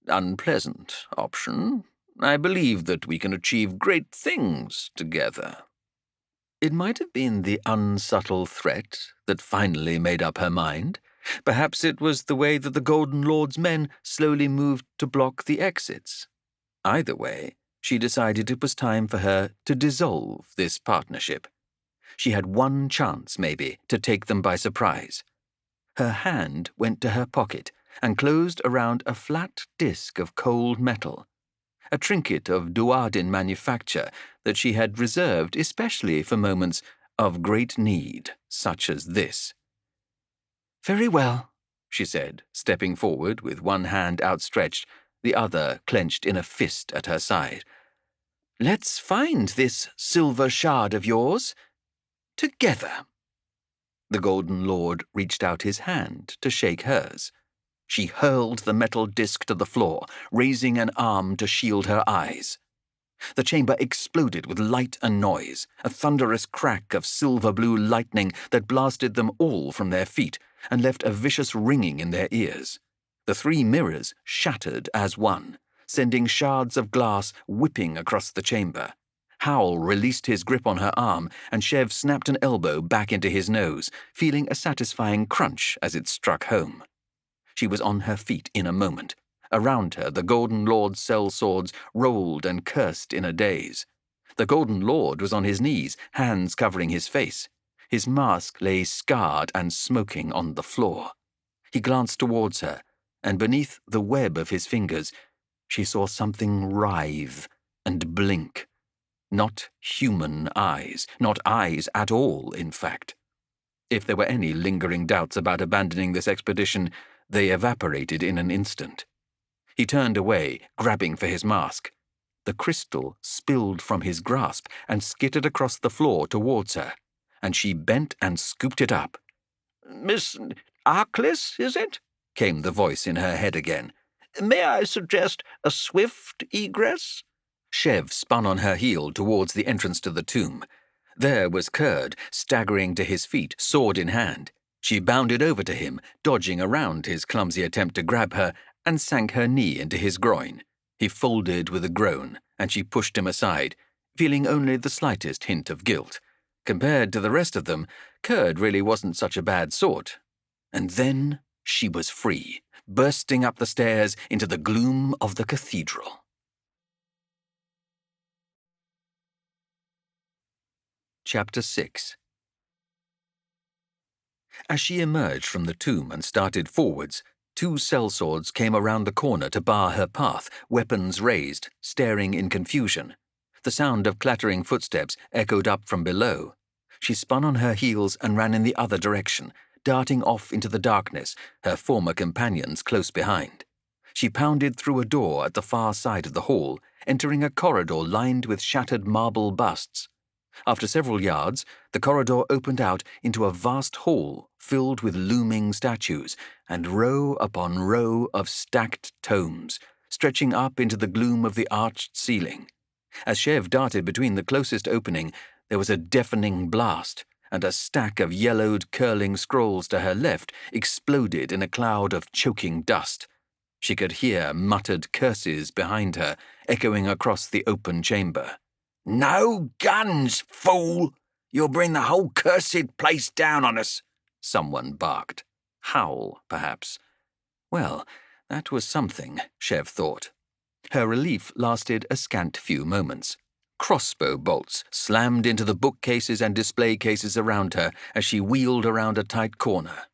[SPEAKER 3] unpleasant option. I believe that we can achieve great things together." It might have been the unsubtle threat that finally made up her mind. Perhaps it was the way that the Golden Lord's men slowly moved to block the exits. Either way, she decided it was time for her to dissolve this partnership. She had one chance, maybe, to take them by surprise. Her hand went to her pocket and closed around a flat disk of cold metal, a trinket of Duardin manufacture that she had reserved especially for moments of great need, such as this.
[SPEAKER 2] "Very well," she said, stepping forward with one hand outstretched, the other clenched in a fist at her side. "Let's find this silver shard of yours together." The Golden Lord reached out his hand to shake hers. She hurled the metal disc to the floor, raising an arm to shield her eyes. The chamber exploded with light and noise, a thunderous crack of silver-blue lightning that blasted them all from their feet and left a vicious ringing in their ears. The three mirrors shattered as one, sending shards of glass whipping across the chamber. Howl released his grip on her arm, and Chev snapped an elbow back into his nose, feeling a satisfying crunch as it struck home. She was on her feet in a moment. Around her, the Golden Lord's sellswords rolled and cursed in a daze. The Golden Lord was on his knees, hands covering his face. His mask lay scarred and smoking on the floor. He glanced towards her, and beneath the web of his fingers, she saw something writhe and blink. Not human eyes, not eyes at all, in fact. If there were any lingering doubts about abandoning this expedition, they evaporated in an instant. He turned away, grabbing for his mask. The crystal spilled from his grasp and skittered across the floor towards her, and she bent and scooped it up.
[SPEAKER 1] "Miss Callis, is it?"
[SPEAKER 2] came the voice in her head again.
[SPEAKER 1] "May I suggest a swift egress?"
[SPEAKER 2] Chev spun on her heel towards the entrance to the tomb. There was Kurd, staggering to his feet, sword in hand. She bounded over to him, dodging around his clumsy attempt to grab her, and sank her knee into his groin. He folded with a groan, and she pushed him aside, feeling only the slightest hint of guilt. Compared to the rest of them, Kurd really wasn't such a bad sort. And then she was free, bursting up the stairs into the gloom of the cathedral. Chapter 6. As she emerged from the tomb and started forwards, two sellswords came around the corner to bar her path, weapons raised, staring in confusion. The sound of clattering footsteps echoed up from below. She spun on her heels and ran in the other direction, darting off into the darkness, her former companions close behind. She pounded through a door at the far side of the hall, entering a corridor lined with shattered marble busts. After several yards, the corridor opened out into a vast hall filled with looming statues and row upon row of stacked tomes, stretching up into the gloom of the arched ceiling. As Chev darted between the closest opening, there was a deafening blast, and a stack of yellowed, curling scrolls to her left exploded in a cloud of choking dust. She could hear muttered curses behind her, echoing across the open chamber.
[SPEAKER 3] "No guns, fool! You'll bring the whole cursed place down on us,"
[SPEAKER 2] someone barked. Howl, perhaps. Well, that was something, Chev thought. Her relief lasted a scant few moments. Crossbow bolts slammed into the bookcases and display cases around her as she wheeled around a tight corner.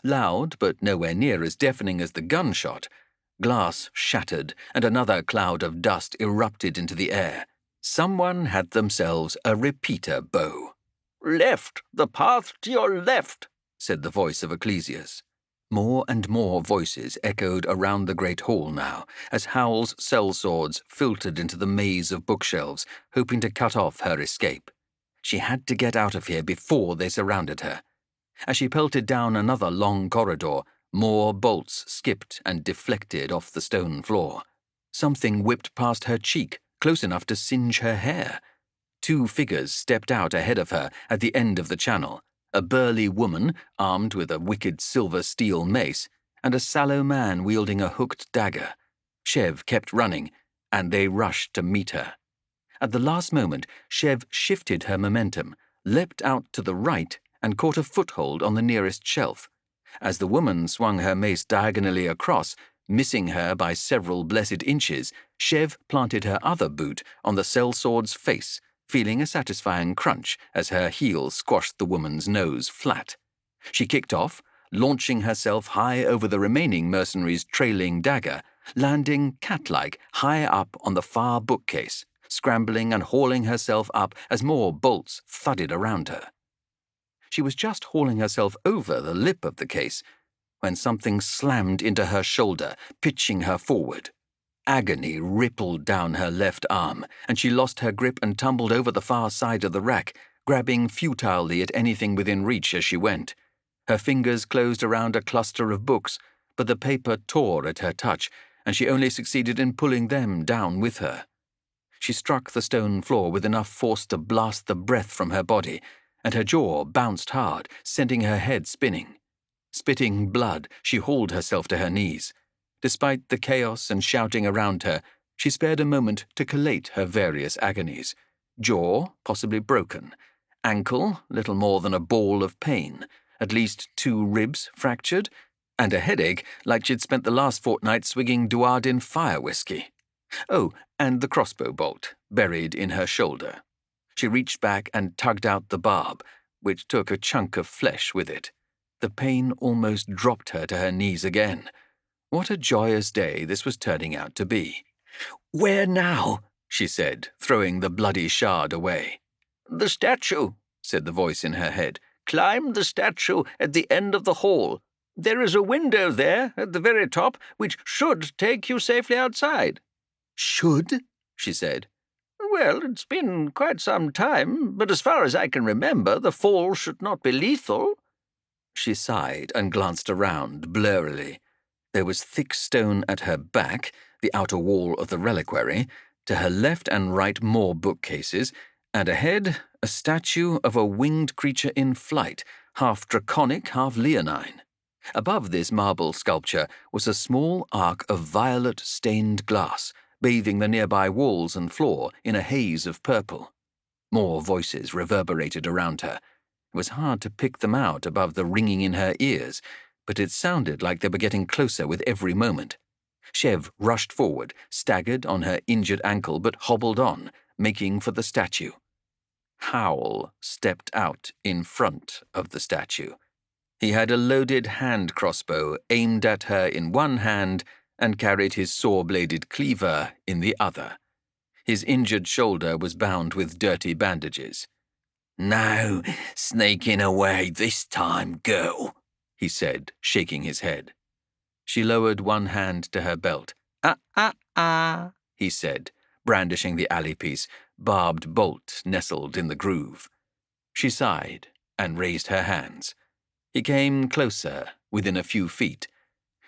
[SPEAKER 2] Loud, but nowhere near as deafening as the gunshot, glass shattered and another cloud of dust erupted into the air. Someone had themselves a repeater bow.
[SPEAKER 1] "Left, the path to your left,"
[SPEAKER 2] said the voice of Ecclesias. More and more voices echoed around the great hall now, as Howl's sellswords filtered into the maze of bookshelves, hoping to cut off her escape. She had to get out of here before they surrounded her. As she pelted down another long corridor, more bolts skipped and deflected off the stone floor. Something whipped past her cheek, close enough to singe her hair. Two figures stepped out ahead of her at the end of the channel, a burly woman armed with a wicked silver steel mace, and a sallow man wielding a hooked dagger. Chev kept running, and they rushed to meet her. At the last moment, Chev shifted her momentum, leapt out to the right, and caught a foothold on the nearest shelf. As the woman swung her mace diagonally across, missing her by several blessed inches, Chev planted her other boot on the sellsword's face, feeling a satisfying crunch as her heel squashed the woman's nose flat. She kicked off, launching herself high over the remaining mercenary's trailing dagger, landing cat-like high up on the far bookcase, scrambling and hauling herself up as more bolts thudded around her. She was just hauling herself over the lip of the case when something slammed into her shoulder, pitching her forward. Agony rippled down her left arm, and she lost her grip and tumbled over the far side of the rack, grabbing futilely at anything within reach as she went. Her fingers closed around a cluster of books, but the paper tore at her touch, and she only succeeded in pulling them down with her. She struck the stone floor with enough force to blast the breath from her body, and her jaw bounced hard, sending her head spinning. Spitting blood, she hauled herself to her knees. Despite the chaos and shouting around her, she spared a moment to collate her various agonies. Jaw, possibly broken. Ankle, little more than a ball of pain. At least 2 ribs fractured. And a headache like she'd spent the last fortnight swigging Duardin fire whiskey. Oh, and the crossbow bolt, buried in her shoulder. She reached back and tugged out the barb, which took a chunk of flesh with it. The pain almost dropped her to her knees again. What a joyous day this was turning out to be. "Where now?" she said, throwing the bloody shard away.
[SPEAKER 1] "The statue," said the voice in her head. "Climb the statue at the end of the hall. There is a window there at the very top which should take you safely outside."
[SPEAKER 2] "Should?" she said.
[SPEAKER 1] "Well, it's been quite some time, but as far as I can remember, the fall should not be lethal."
[SPEAKER 2] She sighed and glanced around blurrily. There was thick stone at her back, the outer wall of the reliquary, to her left and right more bookcases, and ahead a statue of a winged creature in flight, half draconic, half leonine. Above this marble sculpture was a small arc of violet stained glass, bathing the nearby walls and floor in a haze of purple. More voices reverberated around her. It was hard to pick them out above the ringing in her ears, but it sounded like they were getting closer with every moment. Chev rushed forward, staggered on her injured ankle, but hobbled on, making for the statue. Howl stepped out in front of the statue. He had a loaded hand crossbow aimed at her in one hand and carried his saw-bladed cleaver in the other. His injured shoulder was bound with dirty bandages.
[SPEAKER 3] "No sneaking away this time, girl," he said, shaking his head.
[SPEAKER 2] She lowered one hand to her belt. "Ah," he said, brandishing the alley-piece, barbed bolt nestled in the groove. She sighed and raised her hands. He came closer, within a few feet.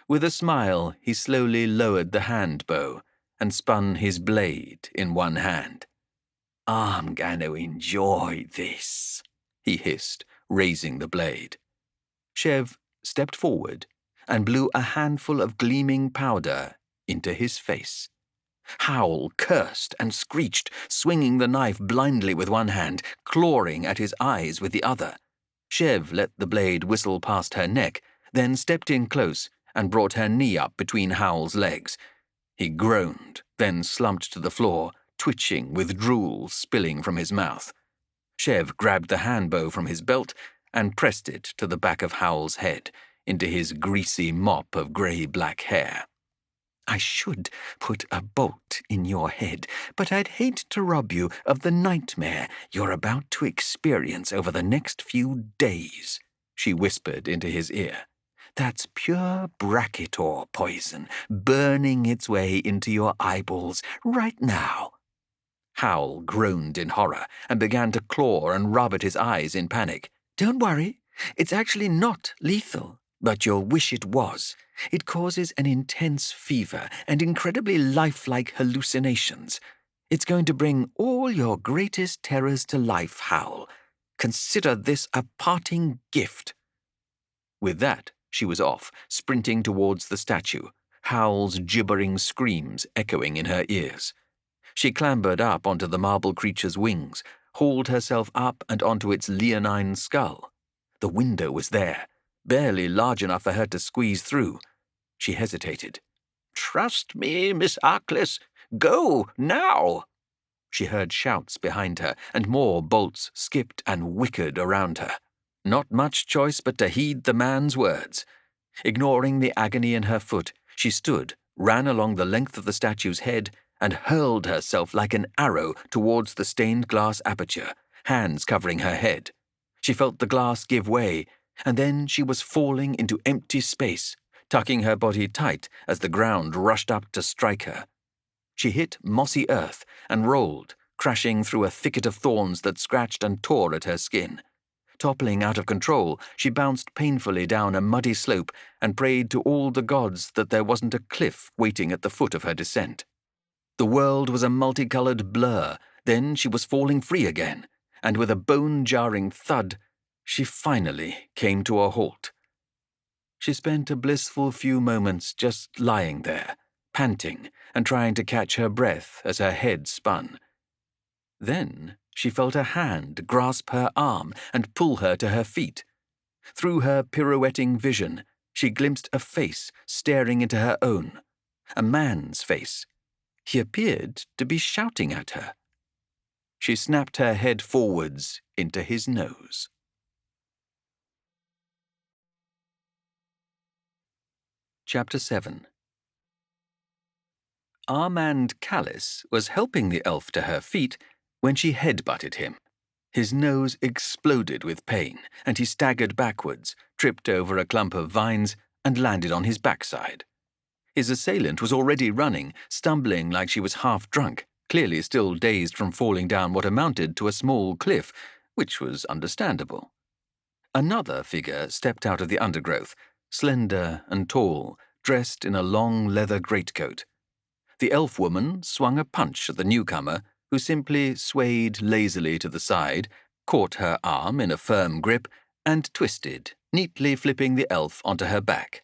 [SPEAKER 2] With a smile, he slowly lowered the hand bow and spun his blade in one hand.
[SPEAKER 3] "I'm going to enjoy this,"
[SPEAKER 2] he hissed, raising the blade. Chev stepped forward and blew a handful of gleaming powder into his face. Howl cursed and screeched, swinging the knife blindly with one hand, clawing at his eyes with the other. Chev let the blade whistle past her neck, then stepped in close and brought her knee up between Howl's legs. He groaned, then slumped to the floor, twitching with drool spilling from his mouth. Chev grabbed the handbow from his belt and pressed it to the back of Howl's head, into his greasy mop of grey-black hair. "I should put a bolt in your head, but I'd hate to rob you of the nightmare you're about to experience over the next few days," she whispered into his ear. "That's pure bracketor poison, burning its way into your eyeballs right now." Howl groaned in horror and began to claw and rub at his eyes in panic. "Don't worry, it's actually not lethal, but you'll wish it was. It causes an intense fever and incredibly lifelike hallucinations. It's going to bring all your greatest terrors to life, Howl. Consider this a parting gift." With that, she was off, sprinting towards the statue, Howl's gibbering screams echoing in her ears. She clambered up onto the marble creature's wings, hauled herself up and onto its leonine skull. The window was there, barely large enough for her to squeeze through. She hesitated.
[SPEAKER 1] "Trust me, Miss Arkless. Go, now!"
[SPEAKER 2] She heard shouts behind her, and more bolts skipped and whickered around her. Not much choice but to heed the man's words. Ignoring the agony in her foot, she stood, ran along the length of the statue's head, and hurled herself like an arrow towards the stained glass aperture, hands covering her head. She felt the glass give way, and then she was falling into empty space, tucking her body tight as the ground rushed up to strike her. She hit mossy earth and rolled, crashing through a thicket of thorns that scratched and tore at her skin. Toppling out of control, she bounced painfully down a muddy slope and prayed to all the gods that there wasn't a cliff waiting at the foot of her descent. The world was a multicolored blur. Then she was falling free again, and with a bone-jarring thud, she finally came to a halt. She spent a blissful few moments just lying there, panting and trying to catch her breath as her head spun. Then she felt a hand grasp her arm and pull her to her feet. Through her pirouetting vision, she glimpsed a face staring into her own, a man's face. He appeared to be shouting at her. She snapped her head forwards into his nose. Chapter 7. Our man Callis was helping the elf to her feet when she headbutted him. His nose exploded with pain, and he staggered backwards, tripped over a clump of vines, and landed on his backside. His assailant was already running, stumbling like she was half drunk, clearly still dazed from falling down what amounted to a small cliff, which was understandable. Another figure stepped out of the undergrowth, slender and tall, dressed in a long leather greatcoat. The elf woman swung a punch at the newcomer, who simply swayed lazily to the side, caught her arm in a firm grip, and twisted, neatly flipping the elf onto her back.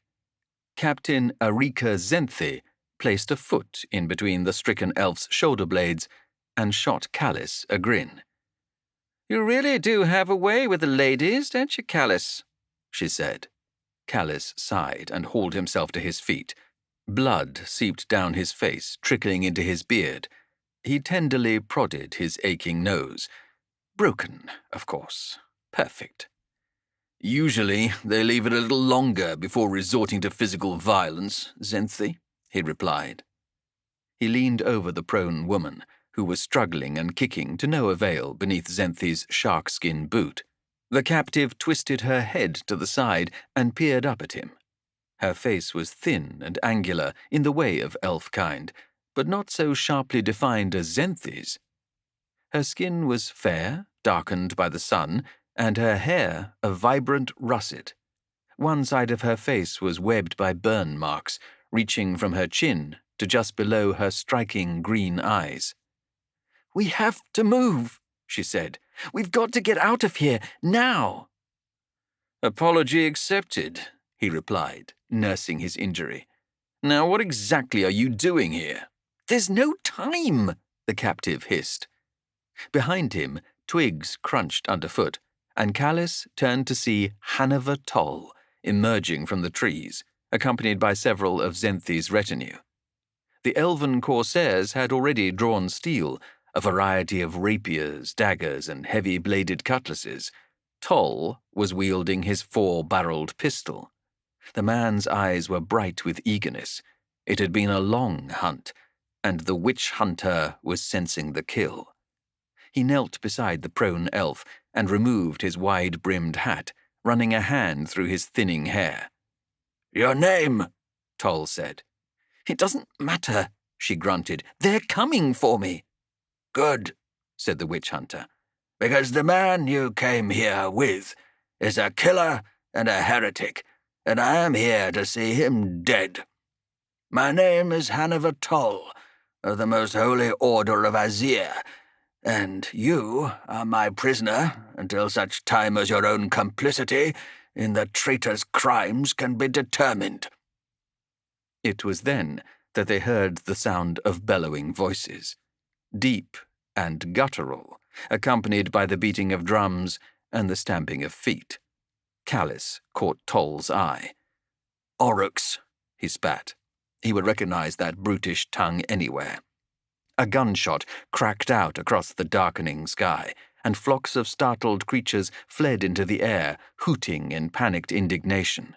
[SPEAKER 2] Captain Arika Zenthi placed a foot in between the stricken elf's shoulder blades and shot Callis a grin. "You really do have a way with the ladies, don't you, Callis?" she said. Callis sighed and hauled himself to his feet. Blood seeped down his face, trickling into his beard. He tenderly prodded his aching nose. Broken, of course. Perfect. "Usually they leave it a little longer before resorting to physical violence, Zenthi," he replied. He leaned over the prone woman, who was struggling and kicking to no avail beneath Zenthi's sharkskin boot. The captive twisted her head to the side and peered up at him. Her face was thin and angular in the way of elf kind, but not so sharply defined as Zenthi's. Her skin was fair, darkened by the sun, and her hair a vibrant russet. One side of her face was webbed by burn marks, reaching from her chin to just below her striking green eyes. "We have to move," she said. "We've got to get out of here, now." "Apology accepted," he replied, nursing his injury. "Now what exactly are you doing here?" "There's no time," the captive hissed. Behind him, twigs crunched underfoot, and Callis turned to see Hanover Toll emerging from the trees, accompanied by several of Zenthi's retinue. The elven corsairs had already drawn steel, a variety of rapiers, daggers, and heavy-bladed cutlasses. Toll was wielding his 4-barreled pistol. The man's eyes were bright with eagerness. It had been a long hunt, and the witch hunter was sensing the kill. He knelt beside the prone elf and removed his wide-brimmed hat, running a hand through his thinning hair. "Your name?" Toll said. "It doesn't matter," she grunted. "They're coming for me." "Good," said the witch hunter, "because the man you came here with is a killer and a heretic, and I am here to see him dead. My name is Hanover Toll, of the Most Holy Order of Azir, and you are my prisoner until such time as your own complicity in the traitor's crimes can be determined." It was then that they heard the sound of bellowing voices, deep and guttural, accompanied by the beating of drums and the stamping of feet. Callis caught Toll's eye. "Oryx," he spat. He would recognize that brutish tongue anywhere. A gunshot cracked out across the darkening sky, and flocks of startled creatures fled into the air, hooting in panicked indignation.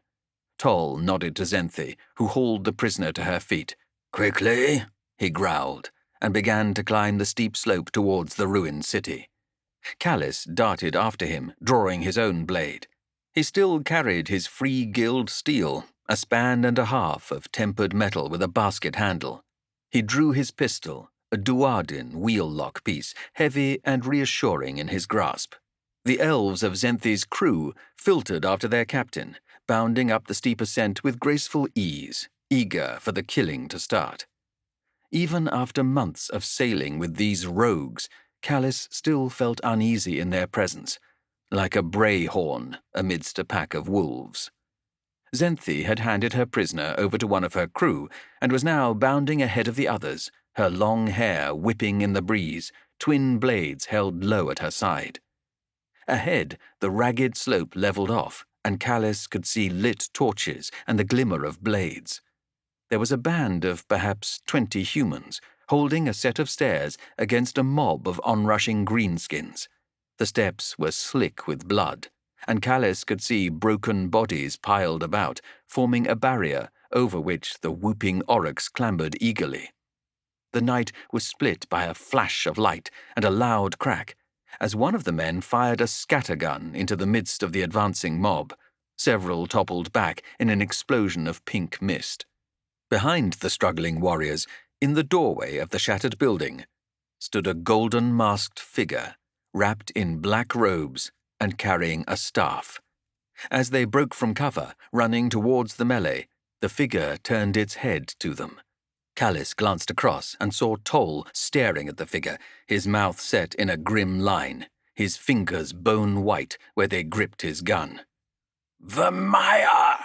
[SPEAKER 2] Toll nodded to Zenthi, who hauled the prisoner to her feet. "Quickly," he growled, and began to climb the steep slope towards the ruined city. Callis darted after him, drawing his own blade. He still carried his free guild steel, a span and a half of tempered metal with a basket handle. He drew his pistol, a Duardin wheel-lock piece, heavy and reassuring in his grasp. The elves of Zenthi's crew filtered after their captain, bounding up the steep ascent with graceful ease, eager for the killing to start. Even after months of sailing with these rogues, Callis still felt uneasy in their presence, like a brayhorn amidst a pack of wolves. Zenthi had handed her prisoner over to one of her crew and was now bounding ahead of the others, her long hair whipping in the breeze, twin blades held low at her side. Ahead, the ragged slope levelled off, and Callis could see lit torches and the glimmer of blades. There was a band of perhaps 20 humans, holding a set of stairs against a mob of onrushing greenskins. The steps were slick with blood, and Callis could see broken bodies piled about, forming a barrier over which the whooping aurochs clambered eagerly. The night was split by a flash of light and a loud crack, as one of the men fired a scattergun into the midst of the advancing mob. Several toppled back in an explosion of pink mist. Behind the struggling warriors, in the doorway of the shattered building, stood a golden-masked figure, wrapped in black robes and carrying a staff. As they broke from cover, running towards the melee, the figure turned its head to them. Callis glanced across and saw Toll staring at the figure, his mouth set in a grim line, his fingers bone-white where they gripped his gun. "The Maya!"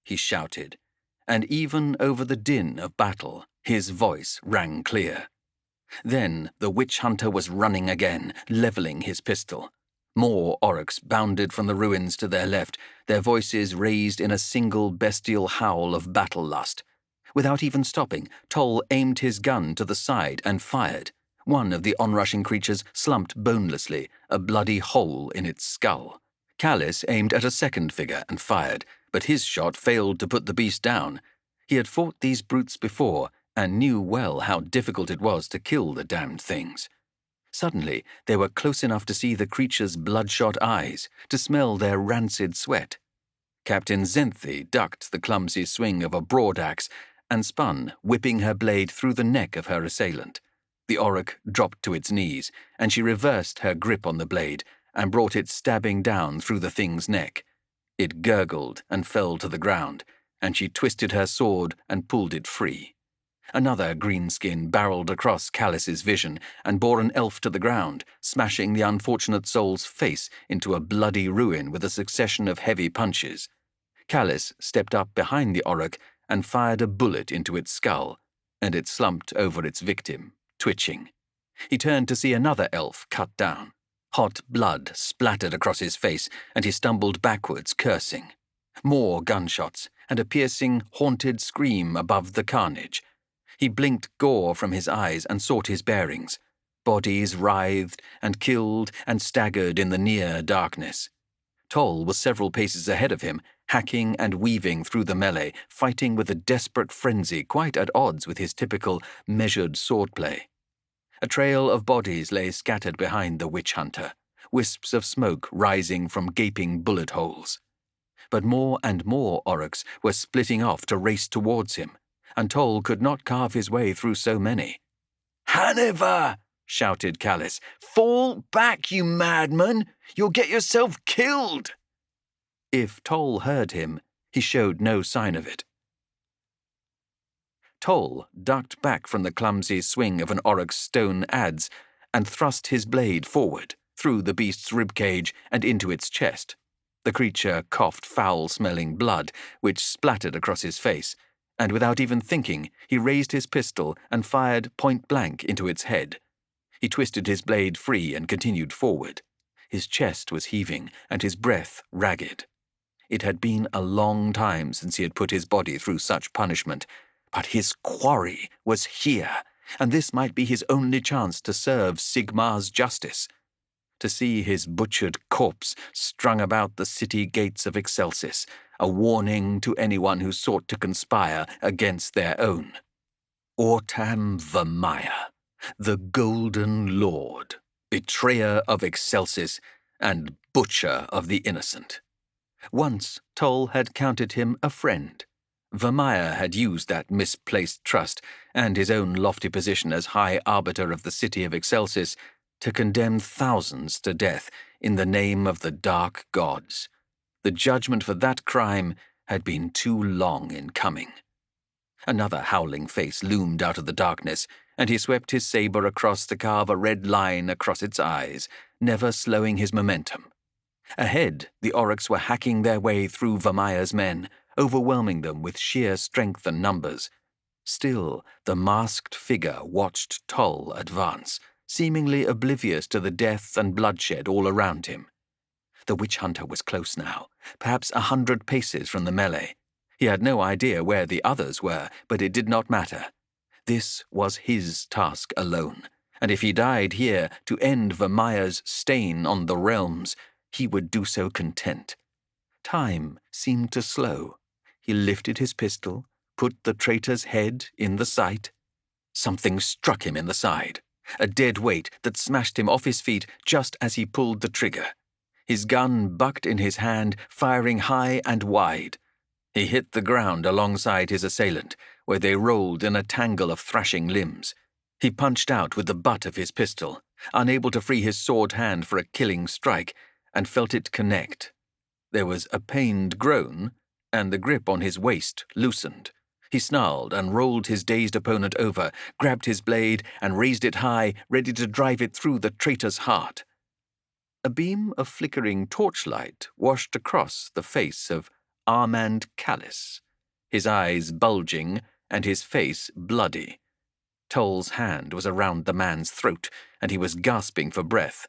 [SPEAKER 2] he shouted, and even over the din of battle, his voice rang clear. Then the witch hunter was running again, levelling his pistol. More aurochs bounded from the ruins to their left, their voices raised in a single bestial howl of battle lust. Without even stopping, Toll aimed his gun to the side and fired. One of the onrushing creatures slumped bonelessly, a bloody hole in its skull. Callis aimed at a second figure and fired, but his shot failed to put the beast down. He had fought these brutes before and knew well how difficult it was to kill the damned things. Suddenly, they were close enough to see the creature's bloodshot eyes, to smell their rancid sweat. Captain Zenthi ducked the clumsy swing of a broadaxe and spun, whipping her blade through the neck of her assailant. The auroch dropped to its knees, and she reversed her grip on the blade and brought it stabbing down through the thing's neck. It gurgled and fell to the ground, and she twisted her sword and pulled it free. Another greenskin barreled across Callis's vision and bore an elf to the ground, smashing the unfortunate soul's face into a bloody ruin with a succession of heavy punches. Callis stepped up behind the auroch and fired a bullet into its skull, and it slumped over its victim, twitching. He turned to see another elf cut down. Hot blood splattered across his face, and he stumbled backwards, cursing. More gunshots, and a piercing, haunted scream above the carnage. He blinked gore from his eyes and sought his bearings. Bodies writhed and killed and staggered in the near darkness. Toll was several paces ahead of him, hacking and weaving through the melee, fighting with a desperate frenzy quite at odds with his typical, measured swordplay. A trail of bodies lay scattered behind the witch hunter, wisps of smoke rising from gaping bullet holes. But more and more aurochs were splitting off to race towards him, and Toll could not carve his way through so many. "Hanover!" shouted Callis. "Fall back, you madman! You'll get yourself killed!" If Toll heard him, he showed no sign of it. Toll ducked back from the clumsy swing of an auroch's stone adze and thrust his blade forward, through the beast's ribcage and into its chest. The creature coughed foul-smelling blood, which splattered across his face, and without even thinking, he raised his pistol and fired point-blank into its head. He twisted his blade free and continued forward. His chest was heaving and his breath ragged. It had been a long time since he had put his body through such punishment, but his quarry was here, and this might be his only chance to serve Sigmar's justice. To see his butchered corpse strung about the city gates of Excelsis, a warning to anyone who sought to conspire against their own. Ortam Vermeyer, the Golden Lord, betrayer of Excelsis and butcher of the innocent. Once Toll had counted him a friend. Vermeer had used that misplaced trust and his own lofty position as High Arbiter of the city of Excelsis to condemn thousands to death in the name of the dark gods. The judgment for that crime had been too long in coming. Another howling face loomed out of the darkness, and he swept his saber across to carve a red line across its eyes, never slowing his momentum. Ahead, the Oryx were hacking their way through Vermeer's men, overwhelming them with sheer strength and numbers. Still, the masked figure watched Toll advance, seemingly oblivious to the death and bloodshed all around him. The witch hunter was close now, perhaps 100 paces from the melee. He had no idea where the others were, but it did not matter. This was his task alone, and if he died here to end Vermeer's stain on the realms, he would do so content. Time seemed to slow. He lifted his pistol, put the traitor's head in the sight. Something struck him in the side, a dead weight that smashed him off his feet just as he pulled the trigger. His gun bucked in his hand, firing high and wide. He hit the ground alongside his assailant, where they rolled in a tangle of thrashing limbs. He punched out with the butt of his pistol, unable to free his sword hand for a killing strike, and felt it connect. There was a pained groan, and the grip on his waist loosened. He snarled and rolled his dazed opponent over, grabbed his blade, and raised it high, ready to drive it through the traitor's heart. A beam of flickering torchlight washed across the face of Armand Callis, his eyes bulging and his face bloody. Toll's hand was around the man's throat, and he was gasping for breath.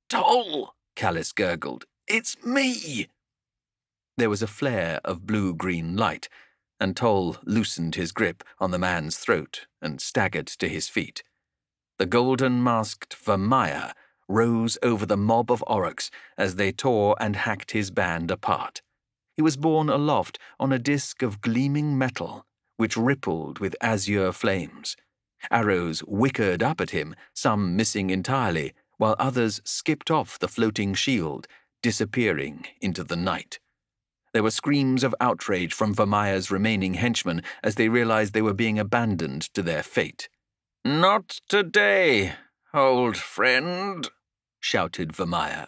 [SPEAKER 2] "Toll!" Callis gurgled. "It's me!" There was a flare of blue-green light, and Toll loosened his grip on the man's throat and staggered to his feet. The golden-masked Vermeer rose over the mob of Oryx as they tore and hacked his band apart. He was borne aloft on a disk of gleaming metal, which rippled with azure flames. Arrows whickered up at him, some missing entirely, while others skipped off the floating shield, disappearing into the night. There were screams of outrage from Vermeer's remaining henchmen as they realized they were being abandoned to their fate. "Not today, old friend," shouted Vermeer.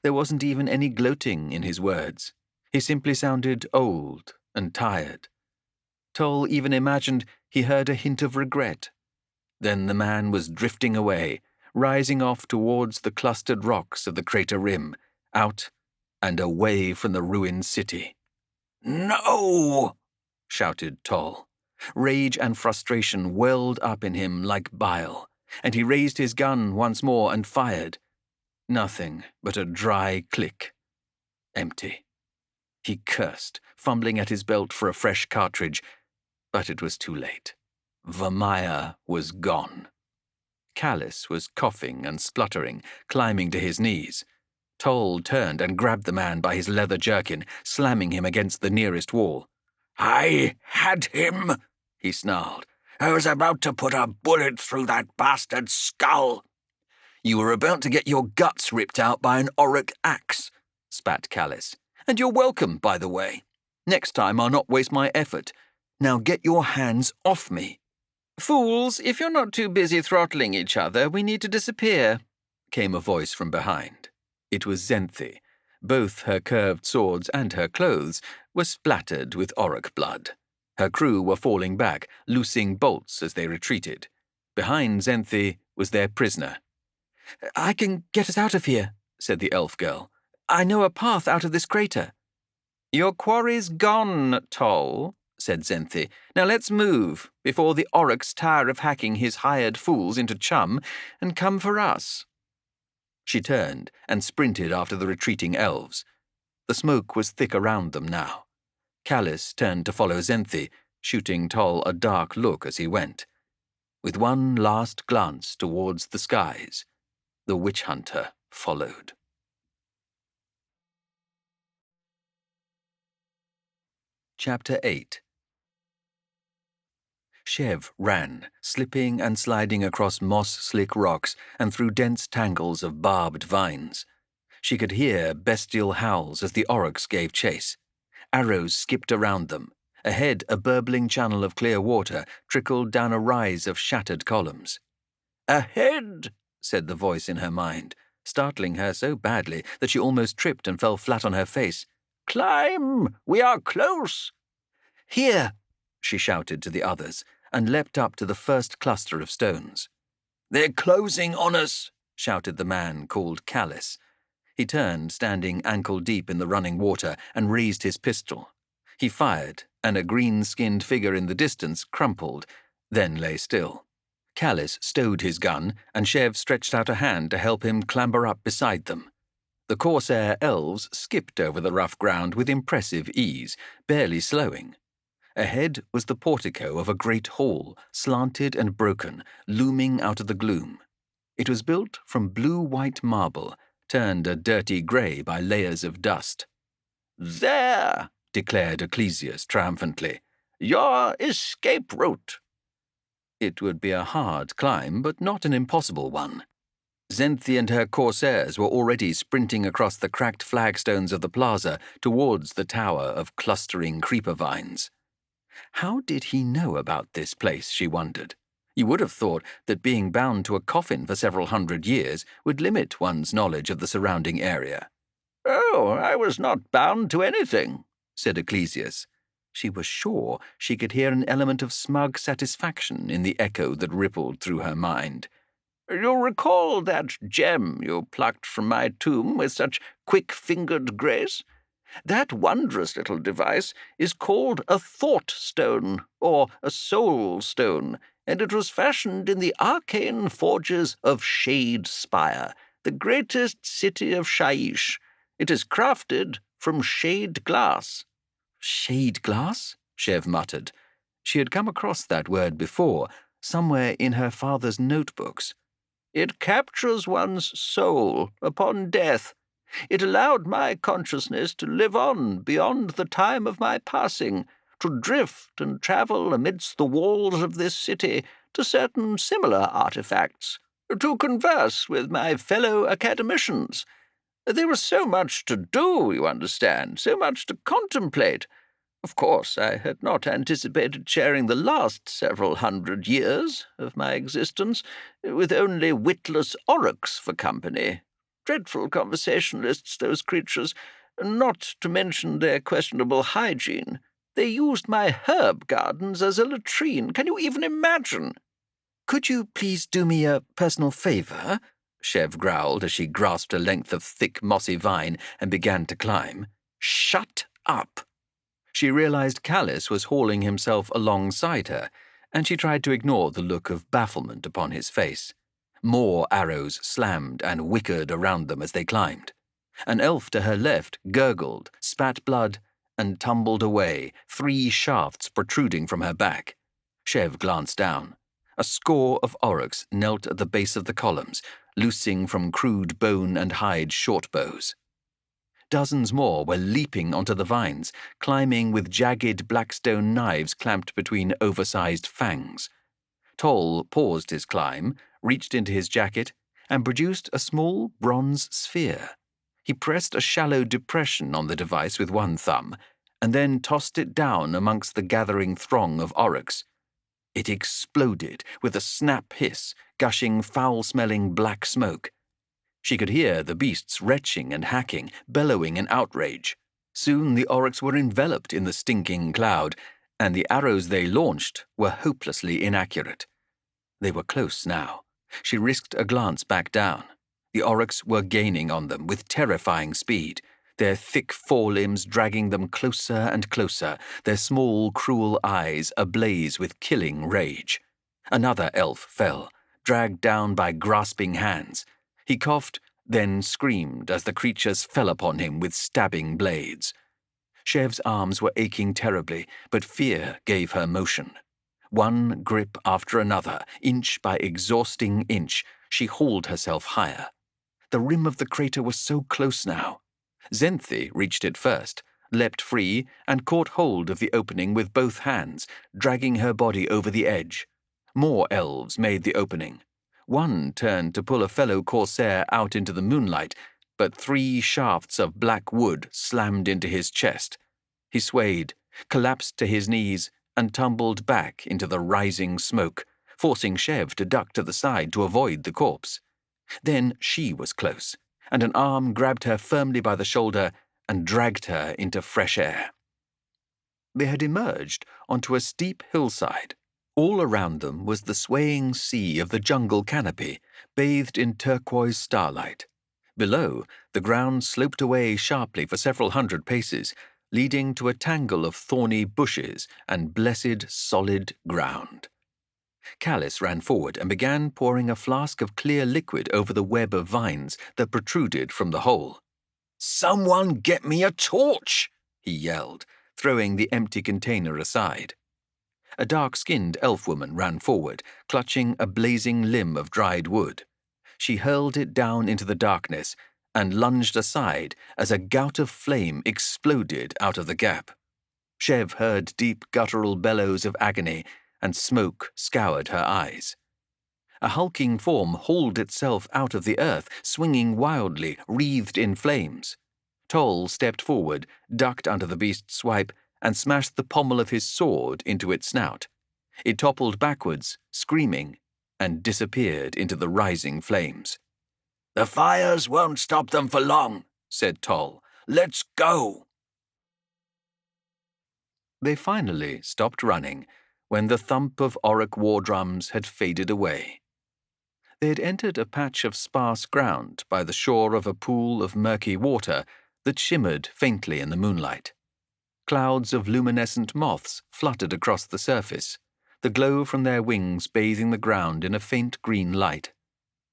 [SPEAKER 2] There wasn't even any gloating in his words. He simply sounded old and tired. Toll even imagined he heard a hint of regret. Then the man was drifting away, rising off towards the clustered rocks of the crater rim, out and away from the ruined city. "No!" shouted Toll. Rage and frustration welled up in him like bile, and he raised his gun once more and fired. Nothing but a dry click. Empty. He cursed, fumbling at his belt for a fresh cartridge, but it was too late. Vermeer was gone. Callis was coughing and spluttering, climbing to his knees. Toll turned and grabbed the man by his leather jerkin, slamming him against the nearest wall.
[SPEAKER 3] "I had him," he snarled. "I was about to put a bullet through that bastard's skull."
[SPEAKER 2] "You were about to get your guts ripped out by an Auric axe," spat Callis. "And you're welcome, by the way. Next time I'll not waste my effort. Now get your hands off me." "Fools, if you're not too busy throttling each other, we need to disappear," came a voice from behind. It was Xenthi. Both her curved swords and her clothes were splattered with Auric blood. Her crew were falling back, loosing bolts as they retreated. Behind Xenthi was their prisoner. "I can get us out of here," said the elf girl. "I know a path out of this crater." "Your quarry's gone, Toll," said Xenthi. "Now let's move, before the Oryx tire of hacking his hired fools into chum and come for us." She turned and sprinted after the retreating elves. The smoke was thick around them now. Callis turned to follow Xenthi, shooting Toll a dark look as he went. With one last glance towards the skies, the witch hunter followed. Chapter 8. Chev ran, slipping and sliding across moss-slick rocks and through dense tangles of barbed vines. She could hear bestial howls as the oryx gave chase. Arrows skipped around them. Ahead, a burbling channel of clear water trickled down a rise of shattered columns. "Ahead!" said the voice in her mind, startling her so badly that she almost tripped and fell flat on her face. "Climb! We are close!" "Here!" she shouted to the others, and leapt up to the first cluster of stones. "They're closing on us!" shouted the man called Callis. He turned, standing ankle-deep in the running water, and raised his pistol. He fired, and a green-skinned figure in the distance crumpled, then lay still. Callis stowed his gun, and Chev stretched out a hand to help him clamber up beside them. The Corsair elves skipped over the rough ground with impressive ease, barely slowing. Ahead was the portico of a great hall, slanted and broken, looming out of the gloom. It was built from blue-white marble, turned a dirty grey by layers of dust. "There!" declared Ecclesius triumphantly. "Your escape route!" It would be a hard climb, but not an impossible one. Zenthi and her corsairs were already sprinting across the cracked flagstones of the plaza towards the tower of clustering creeper vines. How did he know about this place, she wondered. You would have thought that being bound to a coffin for several hundred years would limit one's knowledge of the surrounding area. "Oh, I was not bound to anything," said Ecclesius. She was sure she could hear an element of smug satisfaction in the echo that rippled through her mind. "You'll recall that gem you plucked from my tomb with such quick-fingered grace? That wondrous little device is called a thought stone, or a soul stone, and it was fashioned in the arcane forges of Shade Spire, the greatest city of Shaiish. It is crafted from shade glass." "Shade glass?" Chev muttered. She had come across that word before, somewhere in her father's notebooks. "It captures one's soul upon death. It allowed my consciousness to live on beyond the time of my passing, to drift and travel amidst the walls of this city to certain similar artifacts, to converse with my fellow academicians. There was so much to do, you understand, so much to contemplate. Of course, I had not anticipated sharing the last several hundred years of my existence with only witless oryx for company. Dreadful conversationalists, those creatures, not to mention their questionable hygiene. They used my herb gardens as a latrine. Can you even imagine?" "Could you please do me a personal favour?" Chev growled as she grasped a length of thick mossy vine and began to climb. "Shut up!" She realized Callis was hauling himself alongside her, and she tried to ignore the look of bafflement upon his face. More arrows slammed and whickered around them as they climbed. An elf to her left gurgled, spat blood, and tumbled away, 3 shafts protruding from her back. Chev glanced down. A score of oryx knelt at the base of the columns, loosing from crude bone and hide short bows. Dozens more were leaping onto the vines, climbing with jagged blackstone knives clamped between oversized fangs. Toll paused his climb, reached into his jacket, and produced a small bronze sphere. He pressed a shallow depression on the device with one thumb, and then tossed it down amongst the gathering throng of oryx. It exploded with a snap hiss, gushing foul-smelling black smoke. She could hear the beasts retching and hacking, bellowing in outrage. Soon the oryx were enveloped in the stinking cloud, and the arrows they launched were hopelessly inaccurate. They were close now. She risked a glance back down. The oryx were gaining on them with terrifying speed, their thick forelimbs dragging them closer and closer, their small, cruel eyes ablaze with killing rage. Another elf fell, dragged down by grasping hands. He coughed, then screamed as the creatures fell upon him with stabbing blades. Chev's arms were aching terribly, but fear gave her motion. One grip after another, inch by exhausting inch, she hauled herself higher. The rim of the crater was so close now. Zenthi reached it first, leapt free and caught hold of the opening with both hands, dragging her body over the edge. More elves made the opening. One turned to pull a fellow corsair out into the moonlight, but 3 shafts of black wood slammed into his chest. He swayed, collapsed to his knees, and tumbled back into the rising smoke, forcing Chev to duck to the side to avoid the corpse. Then she was close, and an arm grabbed her firmly by the shoulder and dragged her into fresh air. They had emerged onto a steep hillside. All around them was the swaying sea of the jungle canopy, bathed in turquoise starlight. Below, the ground sloped away sharply for several hundred paces, leading to a tangle of thorny bushes and blessed solid ground. Callis ran forward and began pouring a flask of clear liquid over the web of vines that protruded from the hole.
[SPEAKER 3] "Someone get me a torch!"
[SPEAKER 2] he yelled, throwing the empty container aside. A dark-skinned elf-woman ran forward, clutching a blazing limb of dried wood. She hurled it down into the darkness and lunged aside as a gout of flame exploded out of the gap. Chev heard deep guttural bellows of agony, and smoke scoured her eyes. A hulking form hauled itself out of the earth, swinging wildly, wreathed in flames. Toll stepped forward, ducked under the beast's swipe, and smashed the pommel of his sword into its snout. It toppled backwards, screaming, and disappeared into the rising flames.
[SPEAKER 3] "The fires won't stop them for long," said Toll. "Let's go."
[SPEAKER 2] They finally stopped running when the thump of Orruk war drums had faded away. They had entered a patch of sparse ground by the shore of a pool of murky water that shimmered faintly in the moonlight. Clouds of luminescent moths fluttered across the surface, the glow from their wings bathing the ground in a faint green light.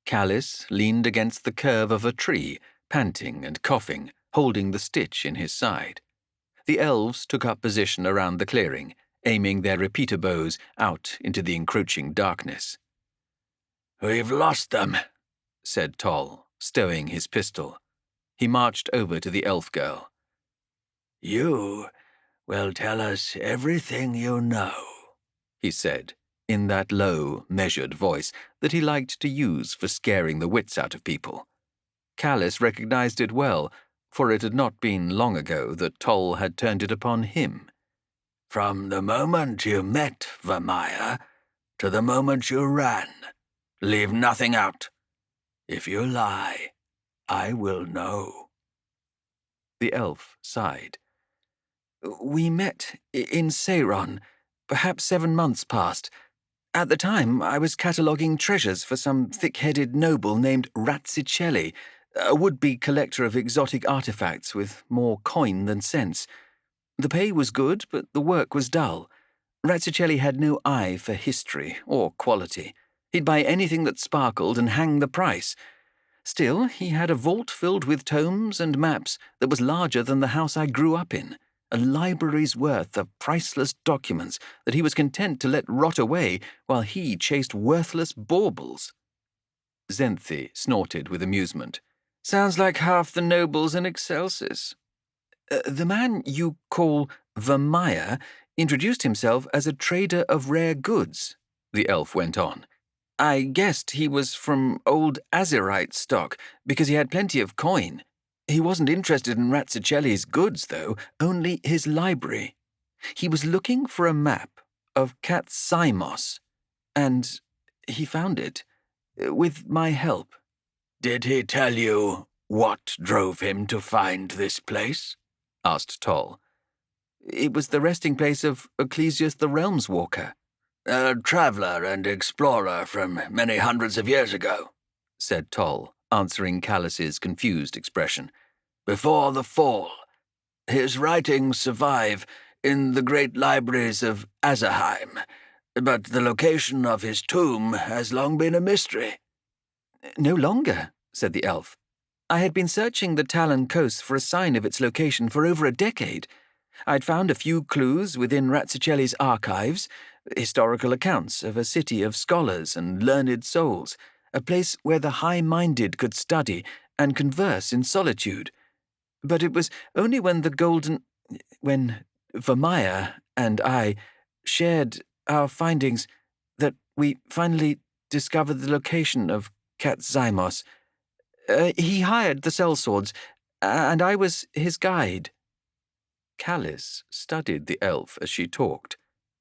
[SPEAKER 2] Callis leaned against the curve of a tree, panting and coughing, holding the stitch in his side. The elves took up position around the clearing, aiming their repeater bows out into the encroaching darkness.
[SPEAKER 3] "We've lost them,"
[SPEAKER 2] said Toll, stowing his pistol. He marched over to the elf girl.
[SPEAKER 3] "You will tell us everything you know,"
[SPEAKER 2] he said, in that low, measured voice that he liked to use for scaring the wits out of people. Callis recognized it well, for it had not been long ago that Toll had turned it upon him.
[SPEAKER 3] "From the moment you met Vermeer to the moment you ran, leave nothing out. If you lie, I will know."
[SPEAKER 2] The elf sighed. "We met in Seiron, perhaps 7 months past. At the time, I was cataloguing treasures for some thick-headed noble named Razzicelli, a would-be collector of exotic artifacts with more coin than sense. The pay was good, but the work was dull. Razzicelli had no eye for history or quality. He'd buy anything that sparkled and hang the price. Still, he had a vault filled with tomes and maps that was larger than the house I grew up in, a library's worth of priceless documents that he was content to let rot away while he chased worthless baubles." Zenthi snorted with amusement. "Sounds like half the nobles in Excelsis. The man you call Vermeer introduced himself as a trader of rare goods," the elf went on. "I guessed he was from old Azerite stock, because he had plenty of coin. He wasn't interested in Razzicelli's goods, though, only his library. He was looking for a map of Katsaimos, and he found it, with my help."
[SPEAKER 3] "Did he tell you what drove him to find this place?"
[SPEAKER 2] asked Toll. "It was the resting place of Ecclesius the Realmswalker."
[SPEAKER 3] "A traveller and explorer from many hundreds of years ago,"
[SPEAKER 2] said Toll, answering Callis's confused expression.
[SPEAKER 3] "Before the fall. His writings survive in the great libraries of Azerheim, but the location of his tomb has long been a mystery."
[SPEAKER 2] "No longer," said the elf. "I had been searching the Talon coast for a sign of its location for over a decade. I'd found a few clues within Razzicelli's archives, historical accounts of a city of scholars and learned souls, a place where the high-minded could study and converse in solitude. But it was only when the golden—"
[SPEAKER 4] When Vermeer and I shared our findings, that we finally discovered the location of Cat Zymos. He hired the sellswords, and I was his guide.
[SPEAKER 2] Callis studied the elf as she talked.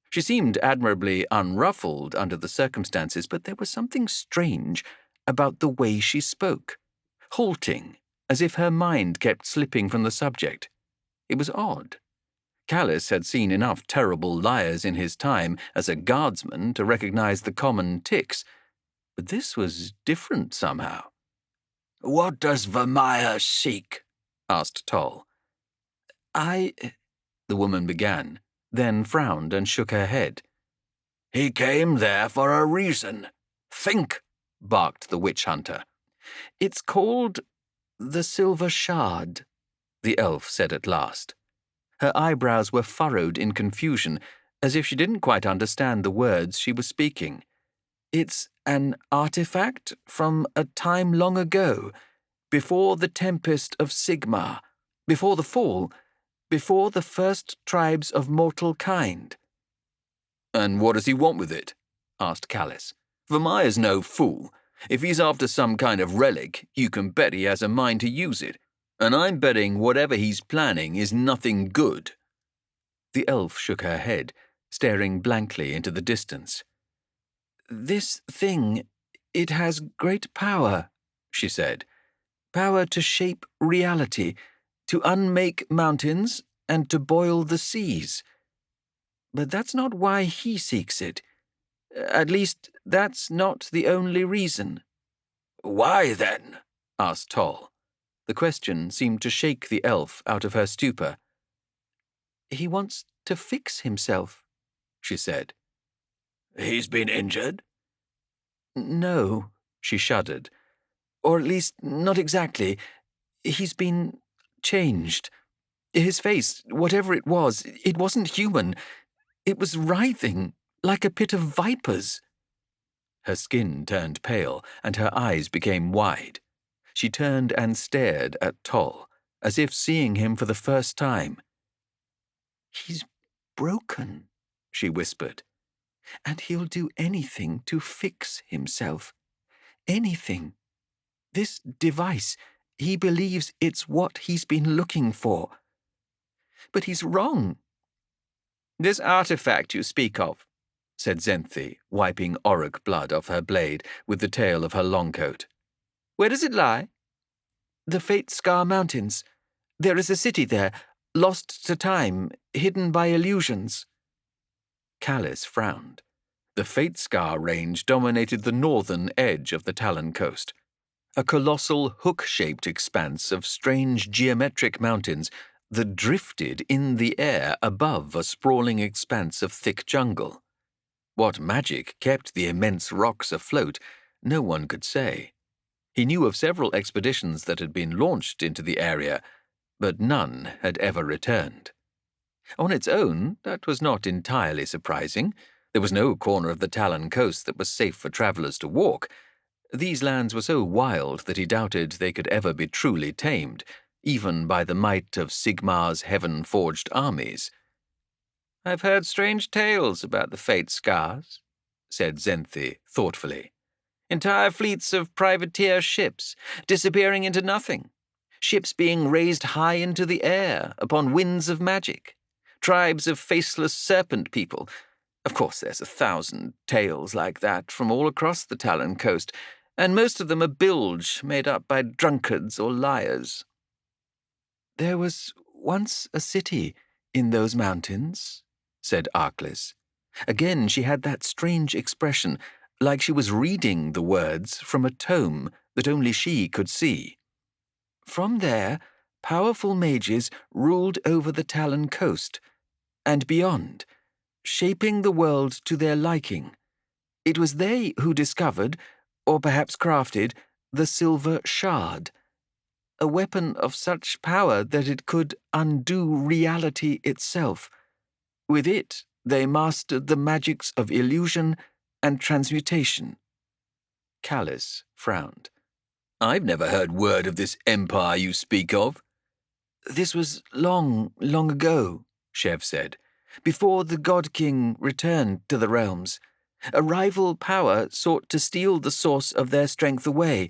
[SPEAKER 2] She seemed admirably unruffled under the circumstances, but there was something strange about the way she spoke, halting, as if her mind kept slipping from the subject. It was odd. Callis had seen enough terrible liars in his time as a guardsman to recognize the common tics, but this was different somehow.
[SPEAKER 3] "What does Vermeer seek?"
[SPEAKER 2] asked Toll.
[SPEAKER 4] The woman began, then frowned and shook her head.
[SPEAKER 3] "He came there for a reason. Think,"
[SPEAKER 2] barked the witch hunter.
[SPEAKER 4] It's called the Silver Shard, the elf said at last. Her eyebrows were furrowed in confusion, as if she didn't quite understand the words she was speaking. It's an artifact from a time long ago, before the tempest of Sigmar, before the fall, before the first tribes of mortal kind.
[SPEAKER 2] "And what does he want with it?" asked Callis. "Vermeer's no fool. If he's after some kind of relic, you can bet he has a mind to use it. And I'm betting whatever he's planning is nothing good."
[SPEAKER 4] The elf shook her head, staring blankly into the distance. "This thing, it has great power," she said. "Power to shape reality, to unmake mountains, and to boil the seas. But that's not why he seeks it. At least, that's not the only reason."
[SPEAKER 3] "Why, then?"
[SPEAKER 2] asked Toll.
[SPEAKER 4] The question seemed to shake the elf out of her stupor. "He wants to fix himself," she said.
[SPEAKER 3] "He's been injured?"
[SPEAKER 4] "No," she shuddered. "Or at least, not exactly. He's been changed. His face, whatever it wasn't human. It was writhing, like a pit of vipers." Her skin turned pale, and her eyes became wide. She turned and stared at Toll, as if seeing him for the first time. "He's broken," she whispered, "and he'll do anything to fix himself. Anything. This device, he believes it's what he's been looking for. But he's wrong." "This artifact you speak of," said Xenthi, wiping auric blood off her blade with the tail of her long coat. "Where does it lie?" "The Fate Scar Mountains. There is a city there, lost to time, hidden by illusions."
[SPEAKER 2] Callis frowned. The Fate Scar range dominated the northern edge of the Talon coast, a colossal hook-shaped expanse of strange geometric mountains that drifted in the air above a sprawling expanse of thick jungle. What magic kept the immense rocks afloat, no one could say. He knew of several expeditions that had been launched into the area, but none had ever returned. On its own, that was not entirely surprising. There was no corner of the Talon coast that was safe for travelers to walk. These lands were so wild that he doubted they could ever be truly tamed, even by the might of Sigmar's heaven-forged armies. "I've heard strange tales about the Fate Scars," said Xenthi thoughtfully. "Entire fleets of privateer ships disappearing into nothing. Ships being raised high into the air upon winds of magic. Tribes of faceless serpent people. Of course, there's 1,000 tales like that from all across the Talon coast, and most of them are bilge made up by drunkards or liars." "There was once a city in those mountains," said Arclis. Again she had that strange expression, like she was reading the words from a tome that only she could see. "From there, powerful mages ruled over the Talon coast, and beyond, shaping the world to their liking. It was they who discovered, or perhaps crafted, the Silver Shard, a weapon of such power that it could undo reality itself. With it, they mastered the magics of illusion and transmutation." Callis frowned. "I've never heard word of this empire you speak of."
[SPEAKER 4] This was long, long ago, Shev said, before the God King returned to the realms. A rival power sought to steal the source of their strength away.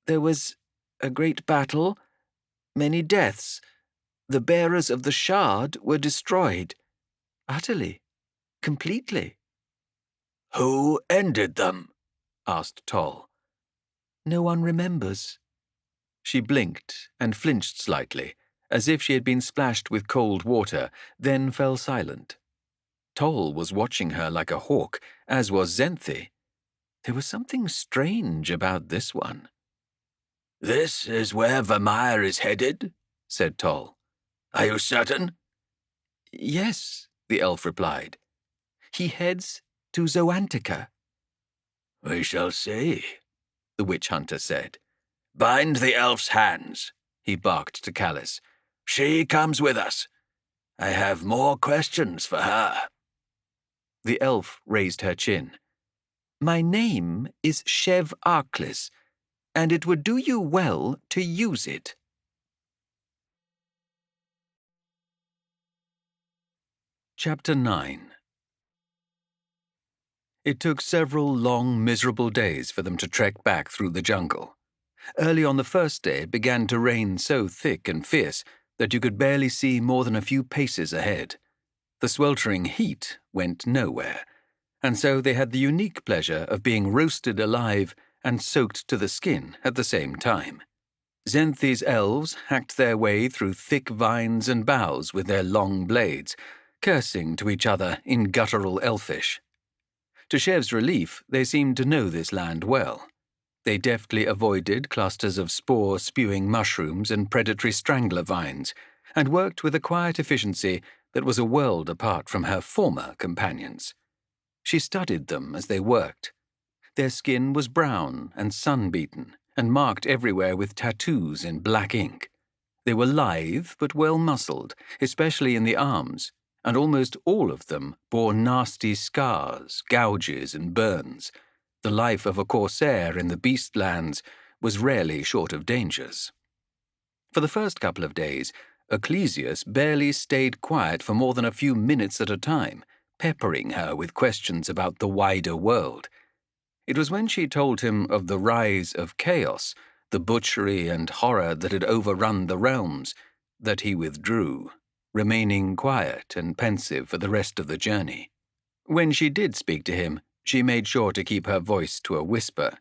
[SPEAKER 4] There was a great battle, many deaths. The bearers of the shard were destroyed. Utterly. Completely.
[SPEAKER 3] Who ended them? Asked Toll.
[SPEAKER 4] No one remembers. She blinked and flinched slightly, as if she had been splashed with cold water, then fell silent. Toll was watching her like a hawk, as was Zenthi. There was something strange about this one.
[SPEAKER 3] This is where Vermeer is headed? Said Toll. Are you certain?
[SPEAKER 4] Yes, the elf replied. He heads to Zoantica.
[SPEAKER 3] We shall see, the witch hunter said. Bind the elf's hands, he barked to Callis. She comes with us. I have more questions for her.
[SPEAKER 4] The elf raised her chin. My name is Shev Arklis, and it would do you well to use it. Chapter 9. It took several long, miserable days for them to trek back through the jungle. Early on the first day it began to rain so thick and fierce that you could barely see more than a few paces ahead. The sweltering heat went nowhere, and so they had the unique pleasure of being roasted alive and soaked to the skin at the same time. Zenthi's elves hacked their way through thick vines and boughs with their long blades, cursing to each other in guttural elfish. To Shev's relief, they seemed to know this land well. They deftly avoided clusters of spore-spewing mushrooms and predatory strangler vines, and worked with a quiet efficiency that was a world apart from her former companions. She studied them as they worked. Their skin was brown and sun-beaten, and marked everywhere with tattoos in black ink. They were lithe but well-muscled, especially in the arms, and almost all of them bore nasty scars, gouges, and burns. The life of a corsair in the Beastlands was rarely short of dangers. For the first couple of days, Ecclesius barely stayed quiet for more than a few minutes at a time, peppering her with questions about the wider world. It was when she told him of the rise of chaos, the butchery and horror that had overrun the realms, that he withdrew, remaining quiet and pensive for the rest of the journey. When she did speak to him, she made sure to keep her voice to a whisper.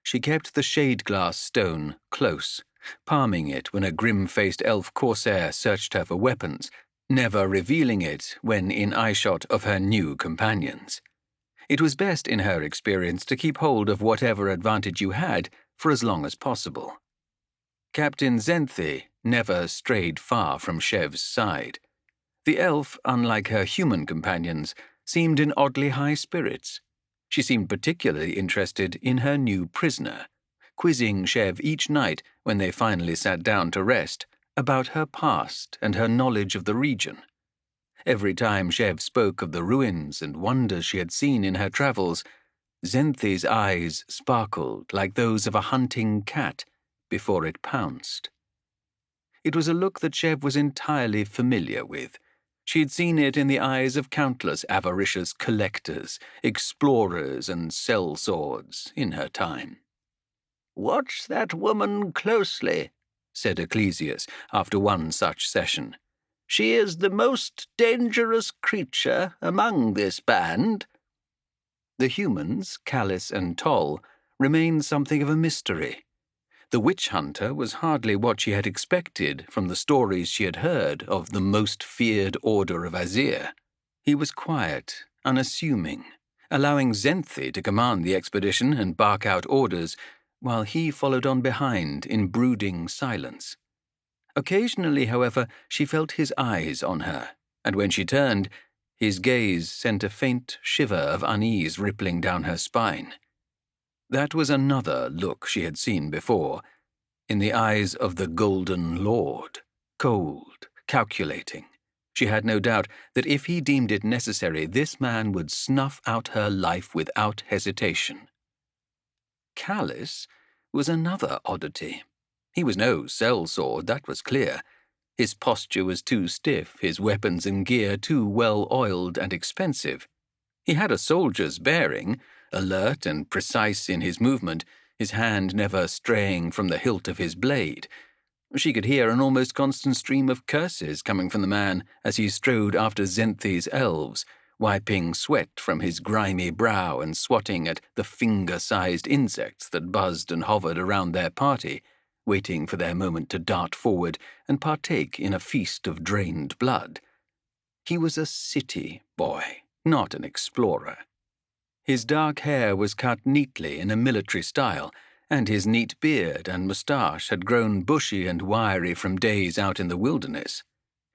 [SPEAKER 4] She kept the shade-glass stone close, palming it when a grim-faced elf corsair searched her for weapons, never revealing it when in eyeshot of her new companions. It was best in her experience to keep hold of whatever advantage you had for as long as possible. Captain Zenthi never strayed far from Shev's side. The elf, unlike her human companions, seemed in oddly high spirits. She seemed particularly interested in her new prisoner, quizzing Shev each night when they finally sat down to rest about her past and her knowledge of the region. Every time Shev spoke of the ruins and wonders she had seen in her travels, Zenthi's eyes sparkled like those of a hunting cat before it pounced. It was a look that Shev was entirely familiar with. She had seen it in the eyes of countless avaricious collectors, explorers, and sellswords in her time.
[SPEAKER 1] "Watch that woman closely," said Ecclesius after one such session. "She is the most dangerous creature among this band."
[SPEAKER 4] The humans, Callis and Toll, remained something of a mystery. The witch hunter was hardly what she had expected from the stories she had heard of the most feared order of Azir. He was quiet, unassuming, allowing Zenthi to command the expedition and bark out orders, while he followed on behind in brooding silence. Occasionally, however, she felt his eyes on her, and when she turned, his gaze sent a faint shiver of unease rippling down her spine. That was another look she had seen before, in the eyes of the Golden Lord, cold, calculating. She had no doubt that if he deemed it necessary, this man would snuff out her life without hesitation. Callis was another oddity. He was no sellsword, that was clear,
[SPEAKER 2] His posture was too stiff, his weapons and gear too well-oiled and expensive. He had a soldier's bearing, alert and precise in his movement, his hand never straying from the hilt of his blade. She could hear an almost constant stream of curses coming from the man as he strode after Xenthe's elves, wiping sweat from his grimy brow and swatting at the finger-sized insects that buzzed and hovered around their party, waiting for their moment to dart forward and partake in a feast of drained blood. He was a city boy, not an explorer. His dark hair was cut neatly in a military style, and his neat beard and moustache had grown bushy and wiry from days out in the wilderness.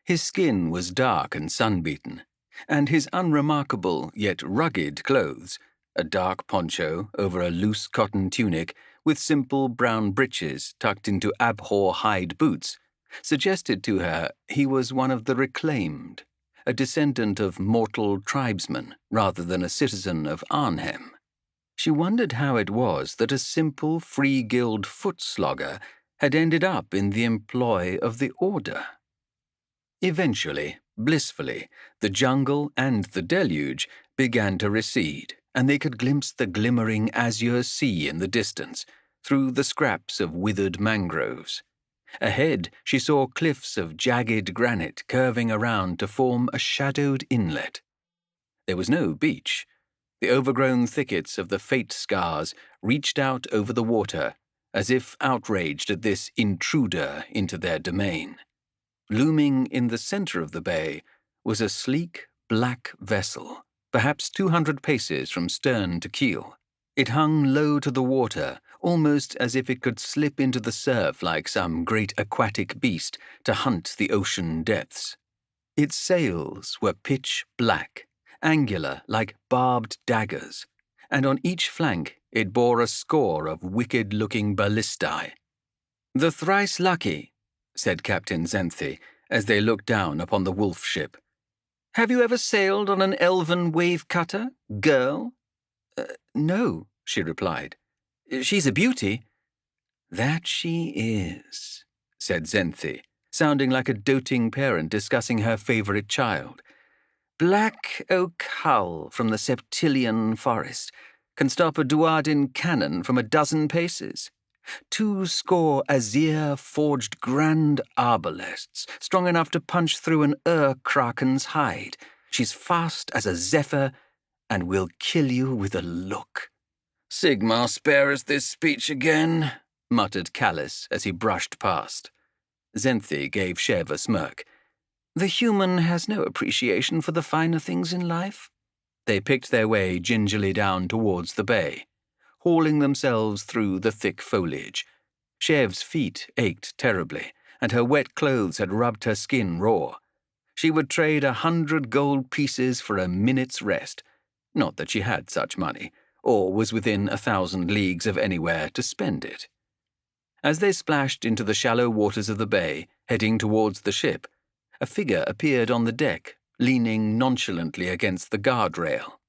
[SPEAKER 2] His skin was dark and sun-beaten, and his unremarkable yet rugged clothes, a dark poncho over a loose cotton tunic with simple brown breeches tucked into abhor hide boots, suggested to her he was one of the reclaimed, a descendant of mortal tribesmen rather than a citizen of Arnhem. She wondered how it was that a simple Free Guild foot-slogger had ended up in the employ of the Order. Eventually, blissfully, the jungle and the deluge began to recede, and they could glimpse the glimmering azure sea in the distance, through the scraps of withered mangroves. Ahead, she saw cliffs of jagged granite curving around to form a shadowed inlet. There was no beach. The overgrown thickets of the fate scars reached out over the water, as if outraged at this intruder into their domain. Looming in the center of the bay was a sleek, black vessel, perhaps 200 paces from stern to keel. It hung low to the water, almost as if it could slip into the surf like some great aquatic beast to hunt the ocean depths. Its sails were pitch black, angular like barbed daggers, and on each flank it bore a score of wicked-looking ballistae. "The thrice lucky," said Captain Xenthe, as they looked down upon the wolf ship. "Have you ever sailed on an elven wave-cutter, girl?" No," she replied. "She's a beauty." "That she is," said Xenthe, sounding like a doting parent discussing her favourite child. "Black oak hull from the Septilian forest can stop a Duardin cannon from a dozen paces. 200 azure-forged grand arbalests, strong enough to punch through an kraken's hide. She's fast as a zephyr, and will kill you with a look." "Sigmar, spare us this speech again," muttered Callis as he brushed past. Xenthe gave Chev a smirk. "The human has no appreciation for the finer things in life." They picked their way gingerly down towards the bay, hauling themselves through the thick foliage. Chev's feet ached terribly, and her wet clothes had rubbed her skin raw. She would trade 100 gold pieces for a minute's rest. Not that she had such money, or was within 1,000 leagues of anywhere to spend it. As they splashed into the shallow waters of the bay, heading towards the ship, a figure appeared on the deck, leaning nonchalantly against the guardrail.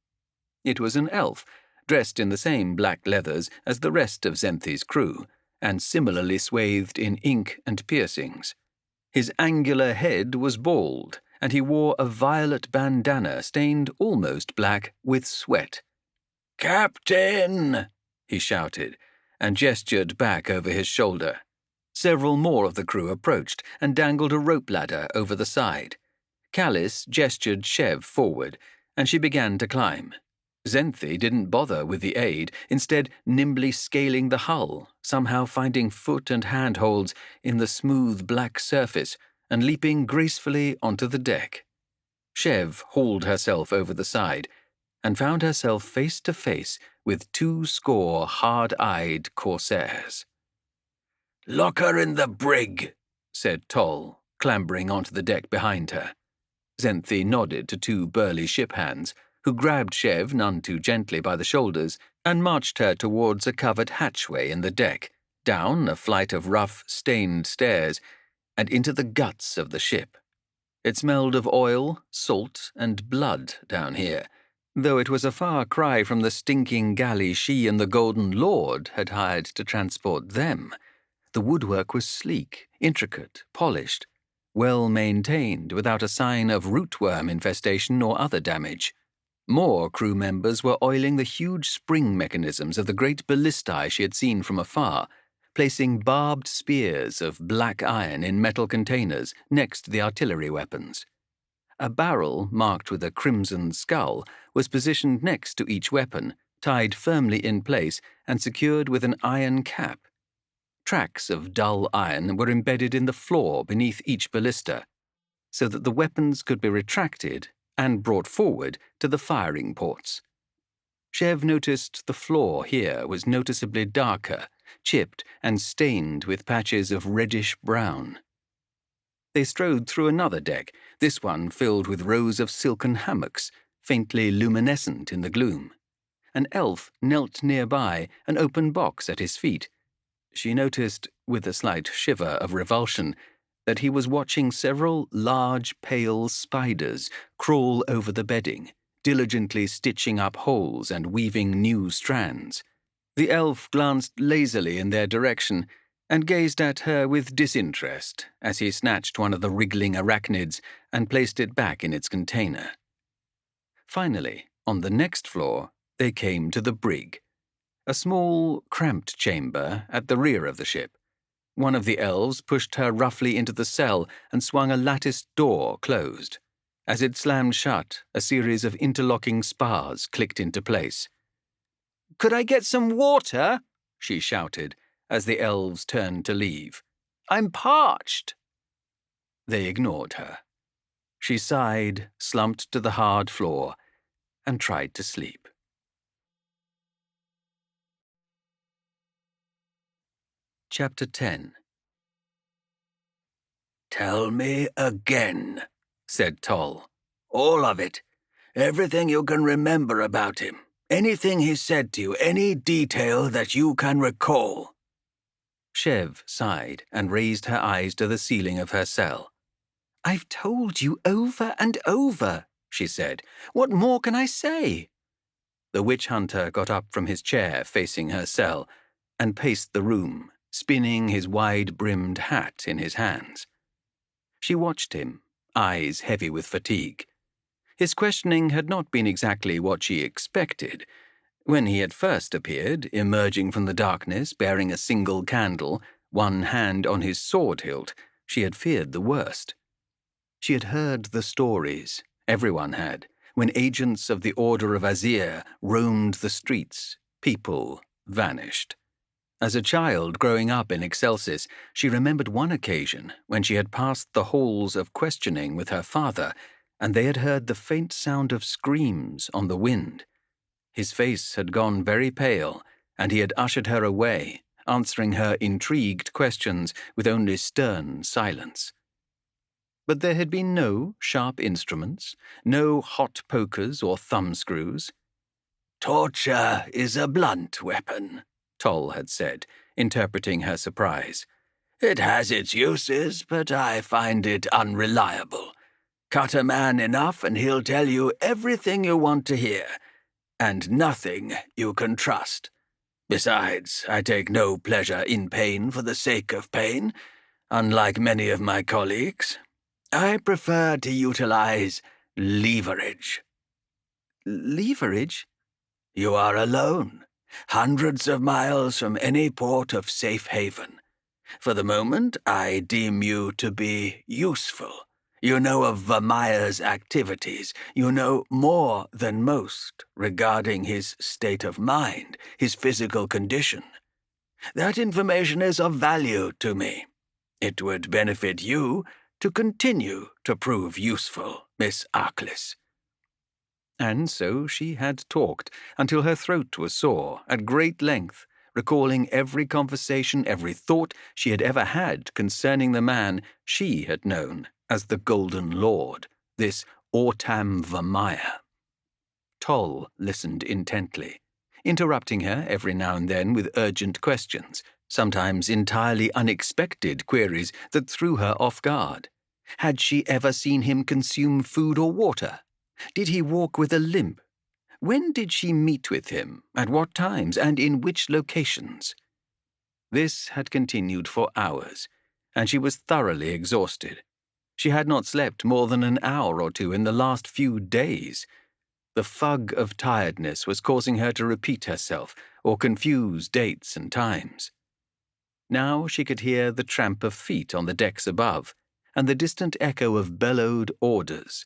[SPEAKER 2] It was an elf, dressed in the same black leathers as the rest of Xenthe's crew, and similarly swathed in ink and piercings. His angular head was bald, and he wore a violet bandana stained almost black with sweat. "Captain!" he shouted, and gestured back over his shoulder. Several more of the crew approached and dangled a rope ladder over the side. Callis gestured Chev forward, and she began to climb. Xenthe didn't bother with the aid, instead nimbly scaling the hull, somehow finding foot and handholds in the smooth black surface and leaping gracefully onto the deck. Chev hauled herself over the side and found herself face to face with 200 hard-eyed corsairs. "Lock her in the brig," said Toll, clambering onto the deck behind her. Xenthe nodded to 2 burly ship hands, who grabbed Chev none too gently by the shoulders and marched her towards a covered hatchway in the deck, down a flight of rough, stained stairs, and into the guts of the ship. It smelled of oil, salt, and blood down here, though it was a far cry from the stinking galley she and the Golden Lord had hired to transport them. The woodwork was sleek, intricate, polished. well maintained without a sign of rootworm infestation or other damage. More crew members were oiling the huge spring mechanisms of the great ballistae she had seen from afar, placing barbed spears of black iron in metal containers next to the artillery weapons. A barrel marked with a crimson skull was positioned next to each weapon, tied firmly in place and secured with an iron cap. Tracks of dull iron were embedded in the floor beneath each ballista, so that the weapons could be retracted and brought forward to the firing ports. Chev noticed the floor here was noticeably darker, chipped and stained with patches of reddish-brown. They strode through another deck, this one filled with rows of silken hammocks, faintly luminescent in the gloom. An elf knelt nearby, an open box at his feet. She noticed, with a slight shiver of revulsion, that he was watching several large, pale spiders crawl over the bedding, diligently stitching up holes and weaving new strands. The elf glanced lazily in their direction and gazed at her with disinterest as he snatched one of the wriggling arachnids and placed it back in its container. Finally, on the next floor, they came to the brig, a small, cramped chamber at the rear of the ship. One of the elves pushed her roughly into the cell and swung a latticed door closed. As it slammed shut, a series of interlocking spars clicked into place. "Could I get some water?" she shouted, as the elves turned to leave. "I'm parched." They ignored her. She sighed, slumped to the hard floor, and tried to sleep. Chapter 10.
[SPEAKER 3] "Tell me again," said Toll. "All of it. Everything you can remember about him. Anything he said to you, any detail that you can recall."
[SPEAKER 2] Chev sighed and raised her eyes to the ceiling of her cell. "I've told you over and over," she said. "What more can I say?" The witch hunter got up from his chair facing her cell and paced the room, spinning his wide-brimmed hat in his hands. She watched him, eyes heavy with fatigue. His questioning had not been exactly what she expected. When he had first appeared, emerging from the darkness bearing a single candle, one hand on his sword hilt, she had feared the worst. She had heard the stories, everyone had, when agents of the Order of Azir roamed the streets, people vanished. As a child growing up in Excelsis, she remembered one occasion when she had passed the halls of questioning with her father, and they had heard the faint sound of screams on the wind. His face had gone very pale, and he had ushered her away, answering her intrigued questions with only stern silence. But there had been no sharp instruments, no hot pokers or thumbscrews.
[SPEAKER 3] "Torture is a blunt weapon,"
[SPEAKER 2] Toll had said, interpreting her surprise.
[SPEAKER 3] "It has its uses, but I find it unreliable. Cut a man enough and he'll tell you everything you want to hear, and nothing you can trust. Besides, I take no pleasure in pain for the sake of pain, unlike many of my colleagues. I prefer to utilize leverage."
[SPEAKER 2] "Leverage?"
[SPEAKER 3] "You are alone, hundreds of miles from any port of safe haven. For the moment, I deem you to be useful. You know of Vermeer's activities. You know more than most regarding his state of mind, his physical condition. That information is of value to me. It would benefit you to continue to prove useful, Miss Callis."
[SPEAKER 2] And so she had talked until her throat was sore, at great length, recalling every conversation, every thought she had ever had concerning the man she had known as the Golden Lord, this Autam Vermeer. Toll listened intently, interrupting her every now and then with urgent questions, sometimes entirely unexpected queries that threw her off guard. Had she ever seen him consume food or water? Did he walk with a limp? When did she meet with him? At what times? And in which locations? This had continued for hours, and she was thoroughly exhausted. She had not slept more than an hour or two in the last few days. The fug of tiredness was causing her to repeat herself or confuse dates and times. Now she could hear the tramp of feet on the decks above and the distant echo of bellowed orders.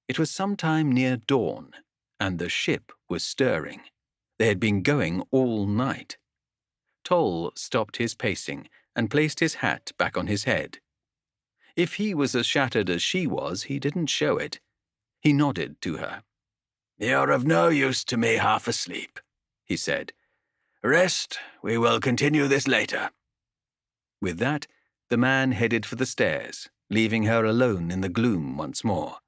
[SPEAKER 2] It was sometime near dawn, and the ship was stirring. They had been going all night. Toll stopped his pacing and placed his hat back on his head. If he was as shattered as she was, he didn't show it. He nodded to her.
[SPEAKER 3] "You're of no use to me half asleep," he said. "Rest. We will continue this later."
[SPEAKER 2] With that, the man headed for the stairs, leaving her alone in the gloom once more.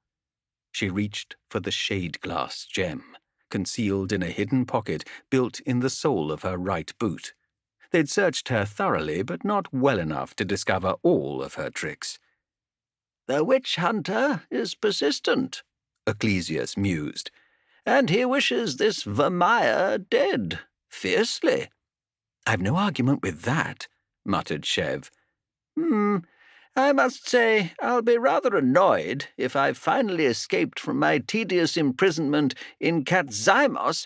[SPEAKER 2] She reached for the shade-glass gem, concealed in a hidden pocket built in the sole of her right boot. They'd searched her thoroughly, but not well enough to discover all of her tricks.
[SPEAKER 1] "The witch hunter is persistent,"
[SPEAKER 2] Ecclesius mused.
[SPEAKER 1] "and he wishes this Vermeer dead, fiercely."
[SPEAKER 2] "I've no argument with that," muttered Chev.
[SPEAKER 1] I must say I'll be rather annoyed if I've finally escaped from my tedious imprisonment in Katzymos,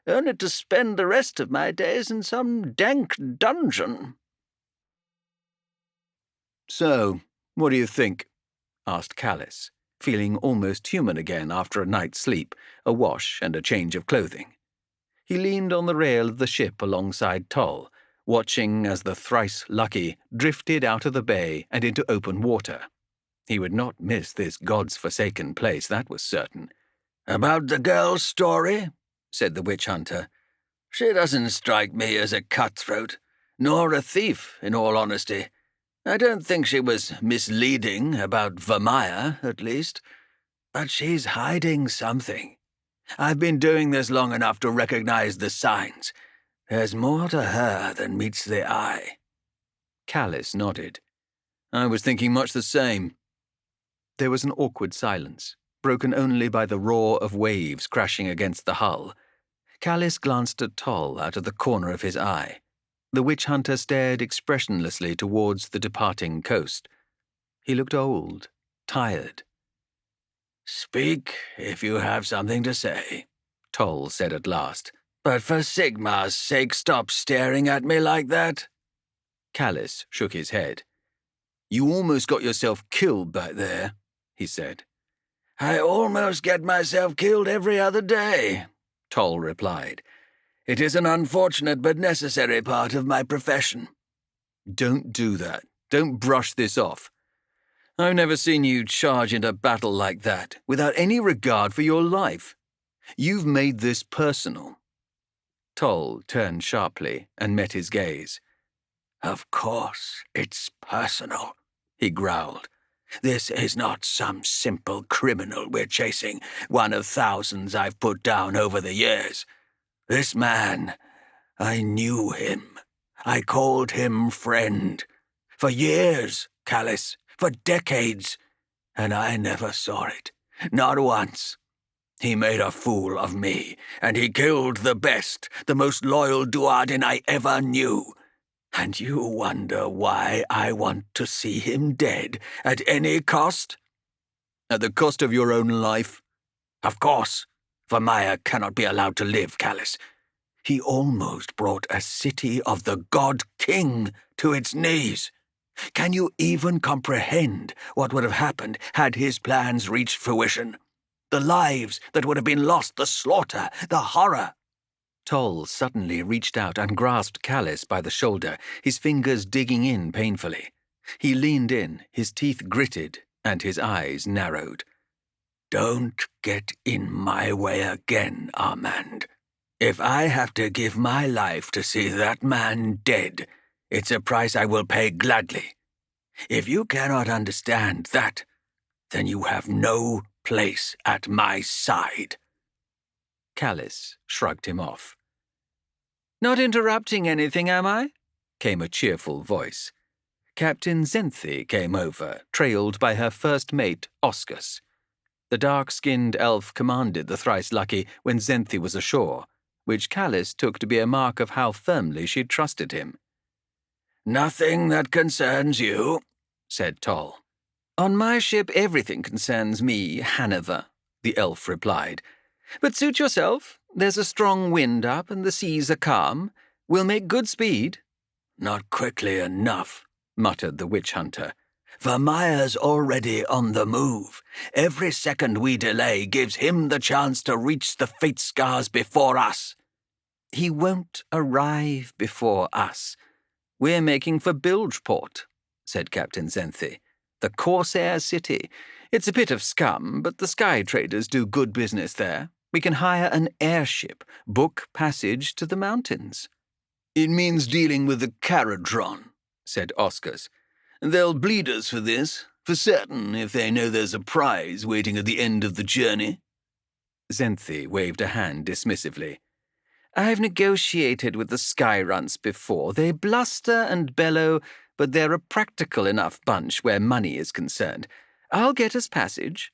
[SPEAKER 1] only to spend the rest of my days in some dank dungeon."
[SPEAKER 2] "So, what do you think?" asked Callis, feeling almost human again after a night's sleep, a wash, and a change of clothing. He leaned on the rail of the ship alongside Toll, watching as the thrice-lucky drifted out of the bay and into open water. He would not miss this God's-forsaken place, that was certain.
[SPEAKER 3] "About the girl's story?" said the witch hunter. "She doesn't strike me as a cutthroat, nor a thief, in all honesty. I don't think she was misleading about Vermeer, at least. But she's hiding something. I've been doing this long enough to recognize the signs. There's more to her than meets the eye."
[SPEAKER 2] Callis nodded. "I was thinking much the same." There was an awkward silence, broken only by the roar of waves crashing against the hull. Callis glanced at Toll out of the corner of his eye. The witch hunter stared expressionlessly towards the departing coast. He looked old, tired.
[SPEAKER 3] "Speak if you have something to say," Toll said at last. "But for Sigmar's sake, stop staring at me like that."
[SPEAKER 2] Callis shook his head. "You almost got yourself killed back there," he said.
[SPEAKER 3] "I almost get myself killed every other day," Toll replied. "It is an unfortunate but necessary part of my profession."
[SPEAKER 2] "Don't do that. Don't brush this off. I've never seen you charge into battle like that, without any regard for your life. You've made this personal." Toll turned sharply and met his gaze.
[SPEAKER 3] "Of course it's personal," he growled. "This is not some simple criminal we're chasing, one of thousands I've put down over the years. This man, I knew him. I called him friend. For years, Callis, for decades, and I never saw it, not once. He made a fool of me, and he killed the best, the most loyal Duardin I ever knew. And you wonder why I want to see him dead at any cost?"
[SPEAKER 2] "At the cost of your own life?"
[SPEAKER 3] "Of course. Vermeer cannot be allowed to live, Callis. He almost brought a city of the God King to its knees. Can you even comprehend what would have happened had his plans reached fruition? The lives that would have been lost, the slaughter, the horror."
[SPEAKER 2] Toll suddenly reached out and grasped Callis by the shoulder, his fingers digging in painfully. He leaned in, his teeth gritted, and his eyes narrowed.
[SPEAKER 3] "Don't get in my way again, Armand. If I have to give my life to see that man dead, it's a price I will pay gladly. If you cannot understand that, then you have no place at my side."
[SPEAKER 2] Callis shrugged him off.
[SPEAKER 1] "Not interrupting anything, am I?"
[SPEAKER 2] came a cheerful voice. Captain Zenthi came over, trailed by her first mate, Oscus. The dark-skinned elf commanded the thrice-lucky when Zenthi was ashore, which Callis took to be a mark of how firmly she'd trusted him.
[SPEAKER 3] "Nothing that concerns you," said Toll.
[SPEAKER 4] On my ship everything concerns me, Hanover, the elf replied. But suit yourself. There's a strong wind up and the seas are calm. We'll make good speed.
[SPEAKER 3] Not quickly enough, muttered the witch-hunter. Vermeer's already on the move. Every second we delay gives him the chance to reach the fate scars before us.
[SPEAKER 4] He won't arrive before us. We're making for Bilgeport, said Captain Zenthi. The Corsair City. It's a bit of scum, but the sky traders do good business there. We can hire an airship, book passage to the mountains.
[SPEAKER 1] It means dealing with the Caradron, said Oscars. They'll bleed us for this, for certain, if they know there's a prize waiting at the end of the journey.
[SPEAKER 2] Zenthi waved a hand dismissively.
[SPEAKER 4] I've negotiated with the Skyrunts before. They bluster and bellow, but they're a practical enough bunch where money is concerned. I'll get us passage.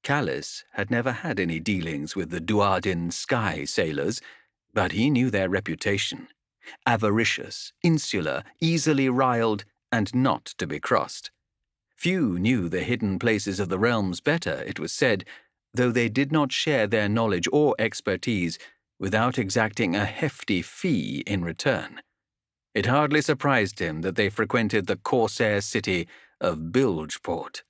[SPEAKER 2] Callis had never had any dealings with the Duardin sky sailors, but he knew their reputation. Avaricious, insular, easily riled, and not to be crossed. Few knew the hidden places of the realms better, it was said, though they did not share their knowledge or expertise without exacting a hefty fee in return. It hardly surprised him that they frequented the Corsair city of Bilgeport.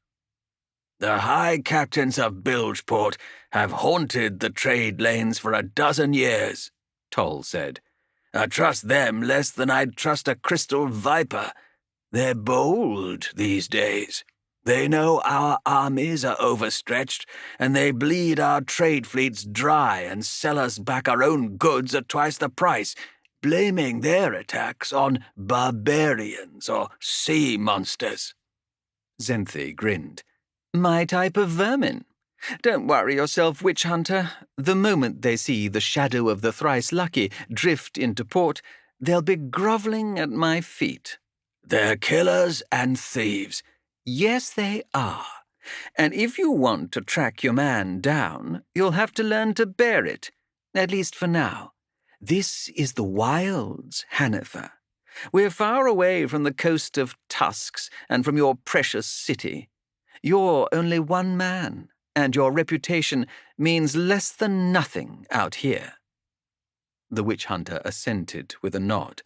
[SPEAKER 3] The high captains of Bilgeport have haunted the trade lanes for 12 years, Toll said. I trust them less than I'd trust a crystal viper. They're bold these days. They know our armies are overstretched, and they bleed our trade fleets dry and sell us back our own goods at twice the price, blaming their attacks on barbarians or sea monsters.
[SPEAKER 2] Zenthi grinned.
[SPEAKER 4] My type of vermin. Don't worry yourself, witch hunter. The moment they see the shadow of the thrice lucky drift into port, they'll be grovelling at my feet.
[SPEAKER 3] They're killers and thieves.
[SPEAKER 4] Yes, they are. And if you want to track your man down, you'll have to learn to bear it, at least for now. This is the wilds, Hanover. We're far away from the coast of tusks and from your precious city. You're only one man, and your reputation means less than nothing out here.
[SPEAKER 2] The witch-hunter assented with a nod,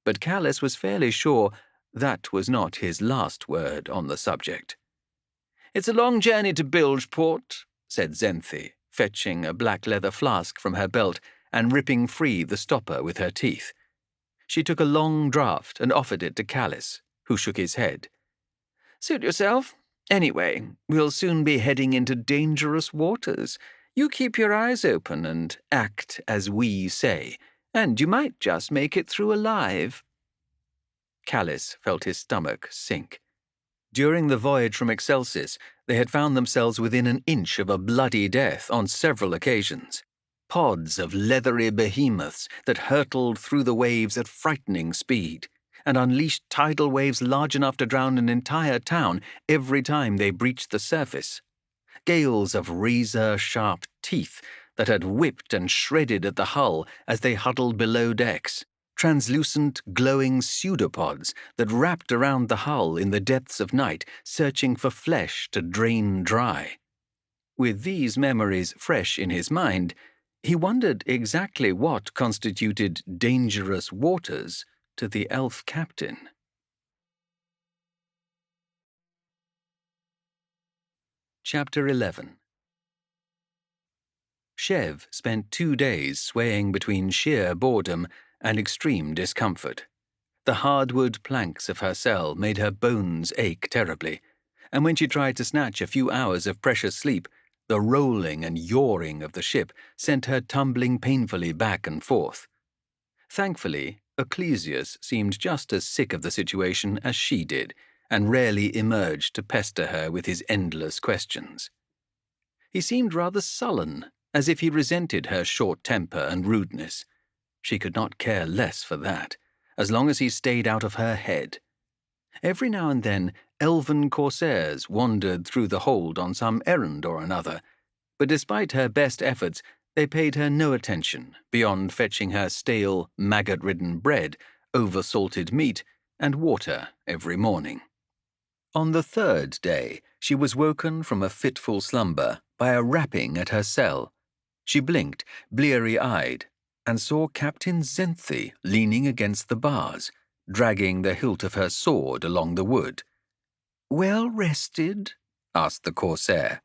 [SPEAKER 2] but Callis was fairly sure that was not his last word on the subject.
[SPEAKER 4] It's a long journey to Bilgeport, said Zenthi, fetching a black leather flask from her belt and ripping free the stopper with her teeth. She took a long draught and offered it to Callis, who shook his head. Suit yourself. Anyway, we'll soon be heading into dangerous waters. You keep your eyes open and act as we say, and you might just make it through alive.
[SPEAKER 2] Callis felt his stomach sink. During the voyage from Excelsis, they had found themselves within an inch of a bloody death on several occasions. Pods of leathery behemoths that hurtled through the waves at frightening speed, and unleashed tidal waves large enough to drown an entire town every time they breached the surface. Gales of razor-sharp teeth that had whipped and shredded at the hull as they huddled below decks. Translucent, glowing pseudopods that wrapped around the hull in the depths of night, searching for flesh to drain dry. With these memories fresh in his mind, he wondered exactly what constituted dangerous waters to the elf captain. Chapter 11. Chev spent 2 days swaying between sheer boredom and extreme discomfort. The hardwood planks of her cell made her bones ache terribly, and when she tried to snatch a few hours of precious sleep, the rolling and yawing of the ship sent her tumbling painfully back and forth. Thankfully, Ecclesius seemed just as sick of the situation as she did, and rarely emerged to pester her with his endless questions. He seemed rather sullen, as if he resented her short temper and rudeness. She could not care less for that, as long as he stayed out of her head. Every now and then, elven corsairs wandered through the hold on some errand or another, but despite her best efforts, they paid her no attention beyond fetching her stale, maggot-ridden bread, over-salted meat, and water every morning. On the third day, she was woken from a fitful slumber by a rapping at her cell. She blinked, bleary-eyed, and saw Captain Zenthi leaning against the bars, dragging the hilt of her sword along the wood. "Well rested?" asked the corsair.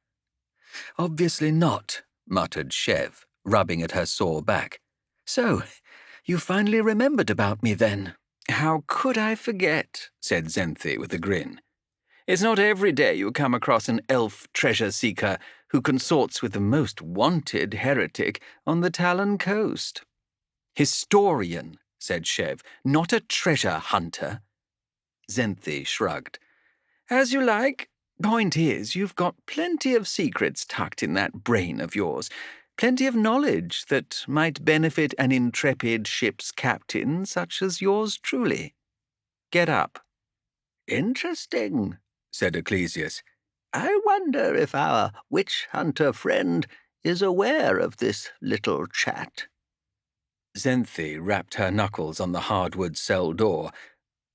[SPEAKER 2] "Obviously not," muttered Chev, rubbing at her sore back. "So, you finally remembered about me then?" "How could I forget?" said Zenthi with a grin. "It's not every day you come across an elf treasure-seeker who consorts with the most wanted heretic on the Talon coast." "Historian," said Chev, "not a treasure hunter." Zenthi shrugged. "As you like. Point is, you've got plenty of secrets tucked in that brain of yours, plenty of knowledge that might benefit an intrepid ship's captain such as yours truly. Get up."
[SPEAKER 1] "Interesting," said Ecclesius. "I wonder if our witch-hunter friend is aware of this little chat."
[SPEAKER 2] Zenthi rapped her knuckles on the hardwood cell door,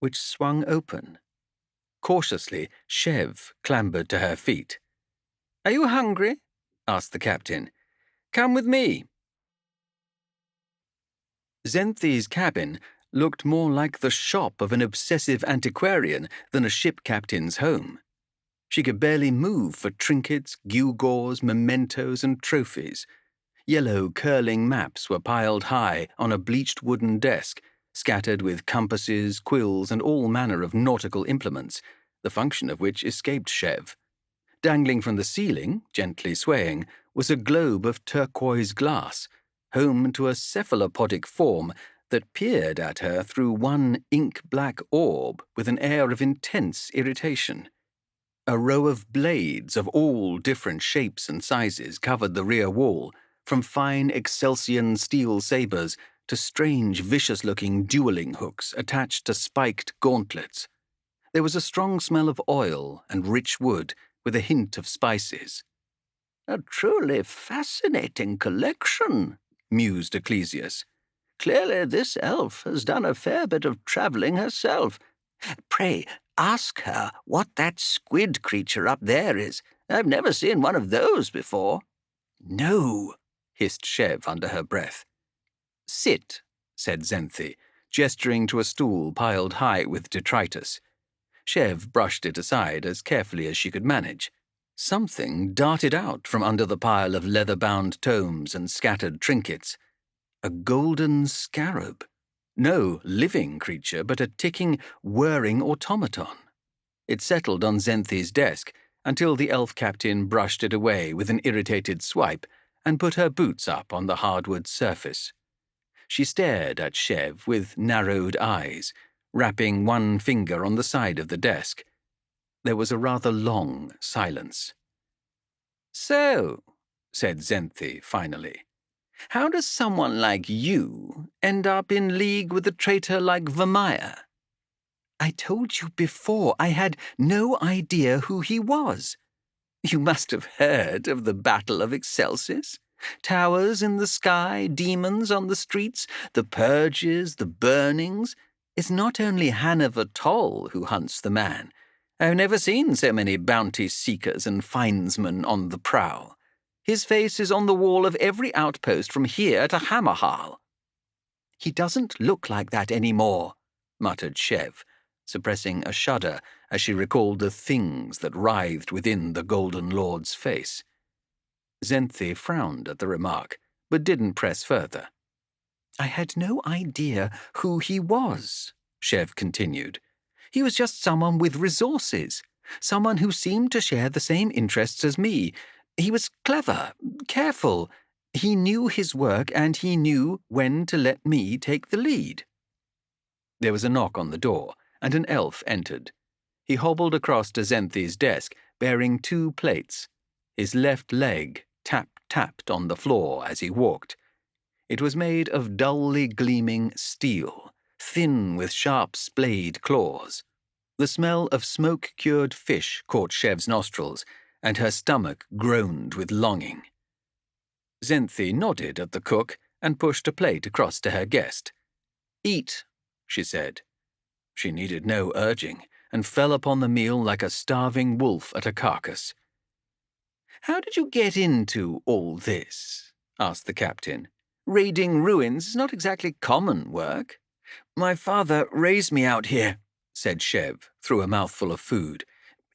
[SPEAKER 2] which swung open. Cautiously, Chev clambered to her feet. "Are you hungry?" asked the captain. "Come with me." Zenthi's cabin looked more like the shop of an obsessive antiquarian than a ship captain's home. She could barely move for trinkets, gewgaws, mementos, and trophies. Yellow curling maps were piled high on a bleached wooden desk, scattered with compasses, quills, and all manner of nautical implements, the function of which escaped Chev. Dangling from the ceiling, gently swaying, was a globe of turquoise glass, home to a cephalopodic form that peered at her through one ink-black orb with an air of intense irritation. A row of blades of all different shapes and sizes covered the rear wall, from fine Excelsian steel sabers to strange, vicious-looking dueling hooks attached to spiked gauntlets. There was a strong smell of oil and rich wood, with a hint of spices.
[SPEAKER 1] "A truly fascinating collection," mused Ecclesius. "Clearly this elf has done a fair bit of travelling herself. Pray, ask her what that squid creature up there is. I've never seen one of those before."
[SPEAKER 2] "No," hissed Chev under her breath. "Sit," said Zenthi, gesturing to a stool piled high with detritus. Chev brushed it aside as carefully as she could manage. Something darted out from under the pile of leather-bound tomes and scattered trinkets. A golden scarab. No living creature, but a ticking, whirring automaton. It settled on Zenthi's desk until the elf captain brushed it away with an irritated swipe and put her boots up on the hardwood surface. She stared at Chev with narrowed eyes, rapping one finger on the side of the desk. There was a rather long silence. "So," said Zenthi finally, "how does someone like you end up in league with a traitor like Vermeer?" "I told you before I had no idea who he was." "You must have heard of the Battle of Excelsis? Towers in the sky, demons on the streets, the purges, the burnings. It's not only Hanover Toll who hunts the man. I've never seen so many bounty seekers and finesmen on the prowl. His face is on the wall of every outpost from here to Hammerhal." "He doesn't look like that anymore," muttered Chev, suppressing a shudder as she recalled the things that writhed within the Golden Lord's face. Zenthi frowned at the remark, but didn't press further. "I had no idea who he was," Chev continued. "He was just someone with resources, someone who seemed to share the same interests as me. He was clever, careful. He knew his work, and he knew when to let me take the lead." There was a knock on the door, and an elf entered. He hobbled across to Zenthi's desk, bearing 2 plates. His left leg tap-tapped on the floor as he walked. It was made of dully gleaming steel, thin with sharp splayed claws. The smell of smoke-cured fish caught Chev's nostrils, and her stomach groaned with longing. Zenthi nodded at the cook and pushed a plate across to her guest. "Eat," she said. She needed no urging. and fell upon the meal like a starving wolf at a carcass. "How did you get into all this?" asked the captain. "Raiding ruins is not exactly common work." "My father raised me out here," said Chev, through a mouthful of food.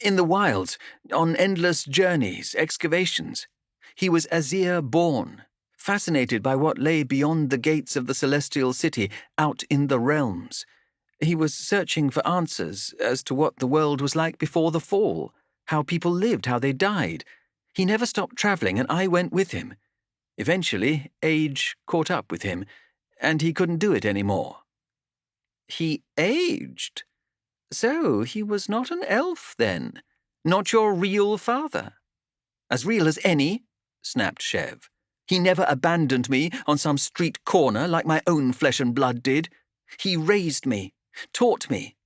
[SPEAKER 2] "In the wilds, on endless journeys, excavations. He was Azir-born, fascinated by what lay beyond the gates of the celestial city, out in the realms. He was searching for answers as to what the world was like before the fall, how people lived, how they died. He never stopped traveling, and I went with him. Eventually, age caught up with him, and he couldn't do it anymore." "He aged? So he was not an elf, then? Not your real father?" "As real as any," snapped Chev. "He never abandoned me on some street corner like my own flesh and blood did. He raised me, taught me."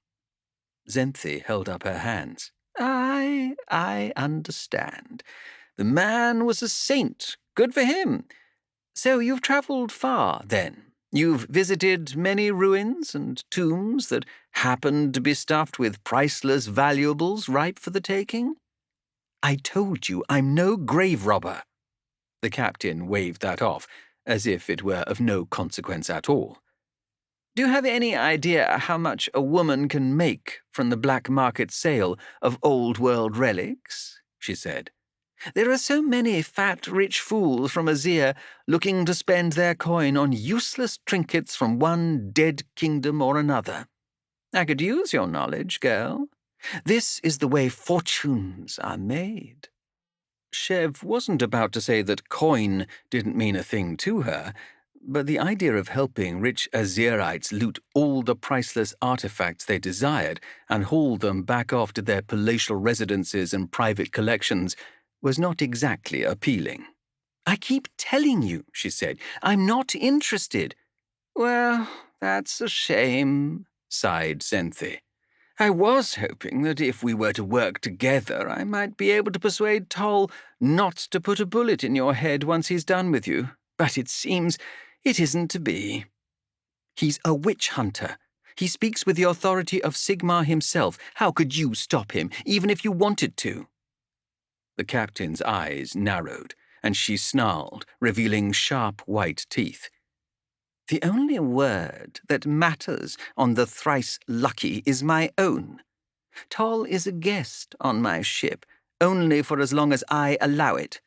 [SPEAKER 2] Xenthi held up her hands. I understand. The man was a saint. Good for him. So you've travelled far, then? You've visited many ruins and tombs that happened to be stuffed with priceless valuables ripe for the taking?" "I told you I'm no grave robber." The captain waved that off, as if it were of no consequence at all. "Do you have any idea how much a woman can make from the black market sale of old-world relics?" she said. "There are so many fat, rich fools from Azir looking to spend their coin on useless trinkets from one dead kingdom or another. I could use your knowledge, girl. This is the way fortunes are made." Chev wasn't about to say that coin didn't mean a thing to her, but the idea of helping rich Azirites loot all the priceless artifacts they desired and haul them back off to their palatial residences and private collections was not exactly appealing. "I keep telling you," she said, "I'm not interested." "Well, that's a shame," sighed Xenthi. "I was hoping that if we were to work together, I might be able to persuade Toll not to put a bullet in your head once he's done with you, but it seems it isn't to be." "He's a witch hunter. He speaks with the authority of Sigmar himself. How could you stop him, even if you wanted to?" The captain's eyes narrowed, and she snarled, revealing sharp white teeth. "The only word that matters on the thrice lucky is my own. Toll is a guest on my ship, only for as long as I allow it.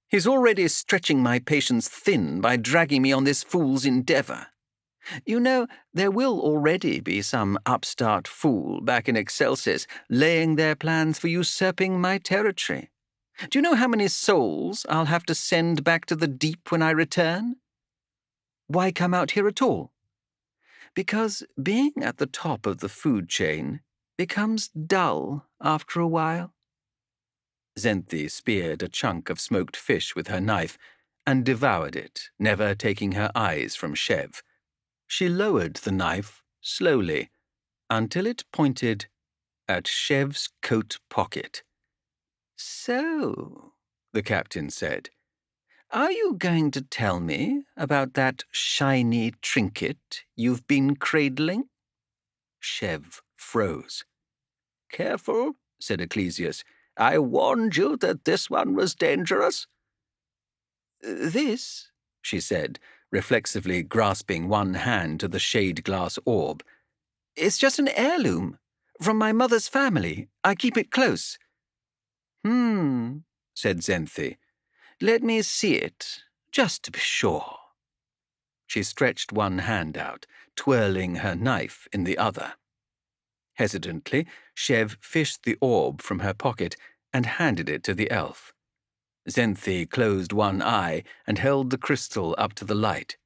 [SPEAKER 2] He's already stretching my patience thin by dragging me on this fool's endeavour. You know, there will already be some upstart fool back in Excelsis laying their plans for usurping my territory. Do you know how many souls I'll have to send back to the deep when I return? Why come out here at all? Because being at the top of the food chain becomes dull after a while." Xenthi speared a chunk of smoked fish with her knife and devoured it, never taking her eyes from Chev. She lowered the knife slowly until it pointed at Chev's coat pocket. "So," the captain said, "are you going to tell me about that shiny trinket you've been cradling?" Chev froze. "Careful," said Ecclesius. "I warned you that this one was dangerous." "This," she said, reflexively grasping one hand to the shade-glass orb, "it's just an heirloom. From my mother's family. I keep it close." Said Xenthi. "Let me see it, just to be sure." She stretched one hand out, twirling her knife in the other. Hesitantly, Chev fished the orb from her pocket and handed it to the elf. Xenthi closed one eye and held the crystal up to the light.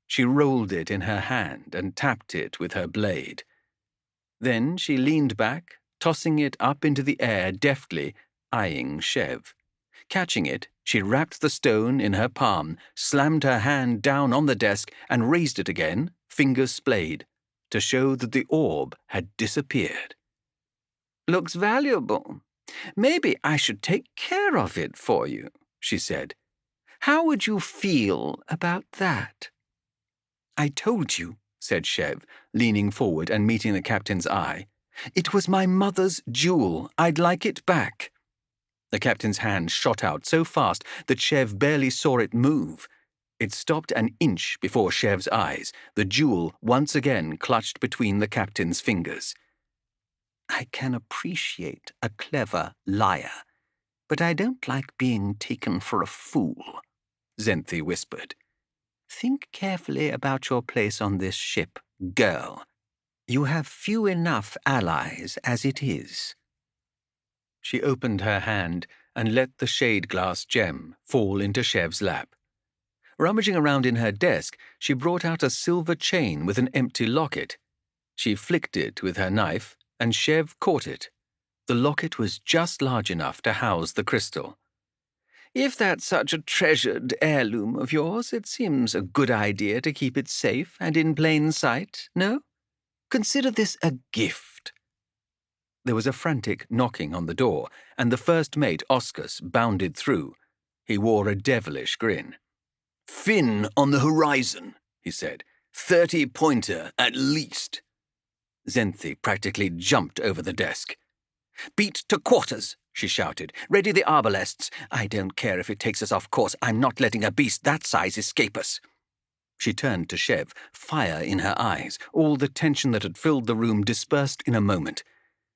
[SPEAKER 2] She rolled it in her hand and tapped it with her blade. Then she leaned back, tossing it up into the air deftly, eyeing Chev. Catching it, she wrapped the stone in her palm, slammed her hand down on the desk, and raised it again, fingers splayed, to show that the orb had disappeared. "Looks valuable. Maybe I should take care of it for you," she said. "How would you feel about that?" "I told you," said Chev, leaning forward and meeting the captain's eye. "It was my mother's jewel. I'd like it back." The captain's hand shot out so fast that Chev barely saw it move. It stopped an inch before Chev's eyes, the jewel once again clutched between the captain's fingers.
[SPEAKER 3] "I can appreciate a clever liar, but I don't like being taken for a fool," Xenthi whispered. "Think carefully about your place on this ship, girl. You have few enough allies as it is."
[SPEAKER 2] She opened her hand and let the shade glass gem fall into Chev's lap. Rummaging around in her desk, she brought out a silver chain with an empty locket. She flicked it with her knife, and Chev caught it. The locket was just large enough to house the crystal. "If that's such a treasured heirloom of yours, it seems a good idea to keep it safe and in plain sight, no? Consider this a gift." There was a frantic knocking on the door, and the first mate, Oscus, bounded through. He wore a devilish grin.
[SPEAKER 3] "Fin on the horizon," he said. 30-pointer at least."
[SPEAKER 2] Xenthi practically jumped over the desk.
[SPEAKER 3] "Beat to quarters," she shouted. "Ready the arbalests. I don't care if it takes us off course. I'm not letting a beast that size escape us."
[SPEAKER 2] She turned to Chev, fire in her eyes. All the tension that had filled the room dispersed in a moment.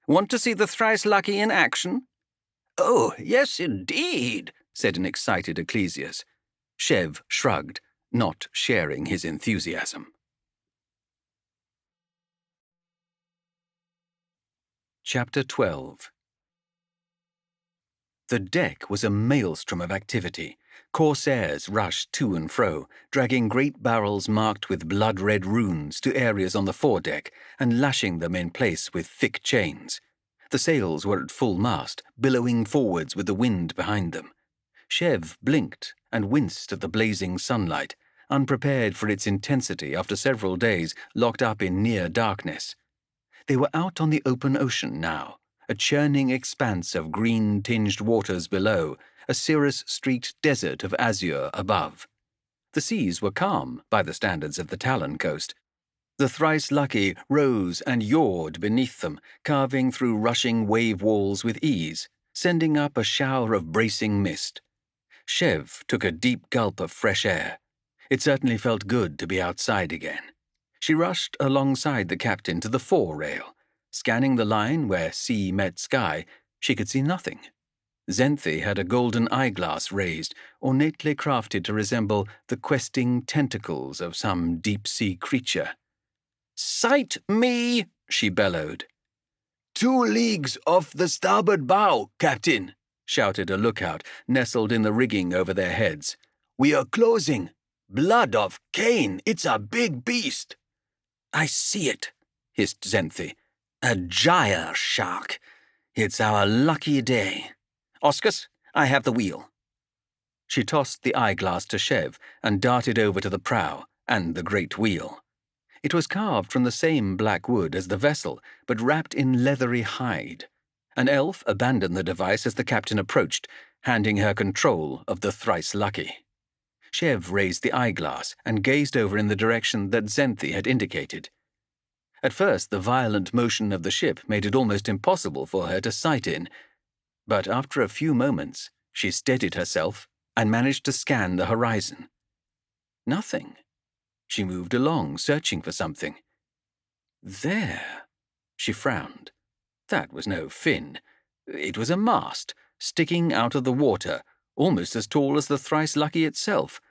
[SPEAKER 2] "Want to see the thrice lucky in action?"
[SPEAKER 3] "Oh, yes, indeed,"
[SPEAKER 2] said an excited Ecclesias. Chev shrugged, not sharing his enthusiasm. Chapter 12. The deck was a maelstrom of activity. Corsairs rushed to and fro, dragging great barrels marked with blood-red runes to areas on the foredeck and lashing them in place with thick chains. The sails were at full mast, billowing forwards with the wind behind them. Chev blinked and winced at the blazing sunlight, unprepared for its intensity after several days locked up in near darkness. They were out on the open ocean now, a churning expanse of green-tinged waters below, a cirrus-streaked desert of azure above. The seas were calm by the standards of the Talon coast. The thrice lucky rose and yawed beneath them, carving through rushing wave walls with ease, sending up a shower of bracing mist. Chev took a deep gulp of fresh air. It certainly felt good to be outside again. She rushed alongside the captain to the fore rail. Scanning the line where sea met sky, she could see nothing. Xenthi had a golden eyeglass raised, ornately crafted to resemble the questing tentacles of some deep-sea creature. "Sight me!" she bellowed.
[SPEAKER 3] 2 leagues off the starboard bow, Captain,"
[SPEAKER 2] shouted a lookout, nestled in the rigging over their heads.
[SPEAKER 3] "We are closing. Blood of Cain, it's a big beast."
[SPEAKER 2] "I see it," hissed Xenthi.
[SPEAKER 3] "A gyre shark. It's our lucky day.
[SPEAKER 2] Oscus, I have the wheel." She tossed the eyeglass to Chev and darted over to the prow and the great wheel. It was carved from the same black wood as the vessel, but wrapped in leathery hide. An elf abandoned the device as the captain approached, handing her control of the thrice lucky. Chev raised the eyeglass and gazed over in the direction that Xenthi had indicated. At first, the violent motion of the ship made it almost impossible for her to sight in, but after a few moments, she steadied herself and managed to scan the horizon. Nothing. She moved along, searching for something. There. She frowned. That was no fin. It was a mast, sticking out of the water, almost as tall as the thrice lucky itself.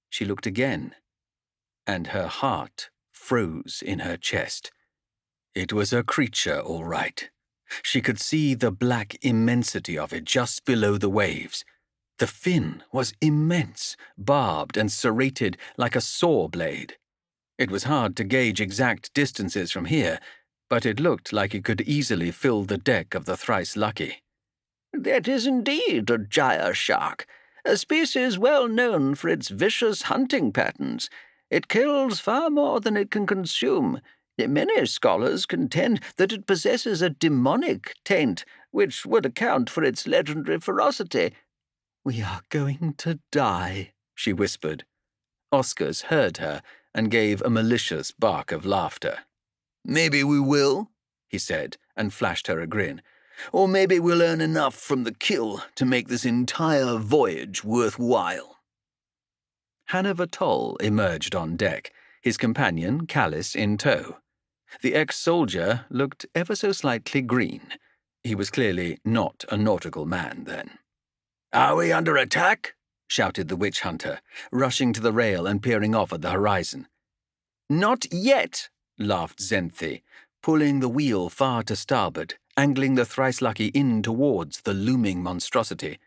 [SPEAKER 2] She looked again, and her heart froze in her chest. It was a creature, all right. She could see the black immensity of it just below the waves. The fin was immense, barbed and serrated like a saw blade. It was hard to gauge exact distances from here, but it looked like it could easily fill the deck of the thrice lucky.
[SPEAKER 1] "That is indeed a gyre shark, a species well known for its vicious hunting patterns. It kills far more than it can consume. Many scholars contend that it possesses a demonic taint, which would account for its legendary ferocity."
[SPEAKER 2] "We are going to die," she whispered. Oscars heard her and gave a malicious bark of laughter.
[SPEAKER 3] "Maybe we will,"
[SPEAKER 2] he said, and flashed her a grin. "Or maybe we'll earn enough from the kill to make this entire voyage worthwhile." Hanover Toll emerged on deck, his companion, Callis, in tow. The ex-soldier looked ever so slightly green. He was clearly not a nautical man, then. "Are we under attack?" shouted the witch hunter, rushing to the rail and peering off at the horizon. "Not yet," laughed Zenthi, pulling the wheel far to starboard, angling the thrice-lucky in towards the looming monstrosity.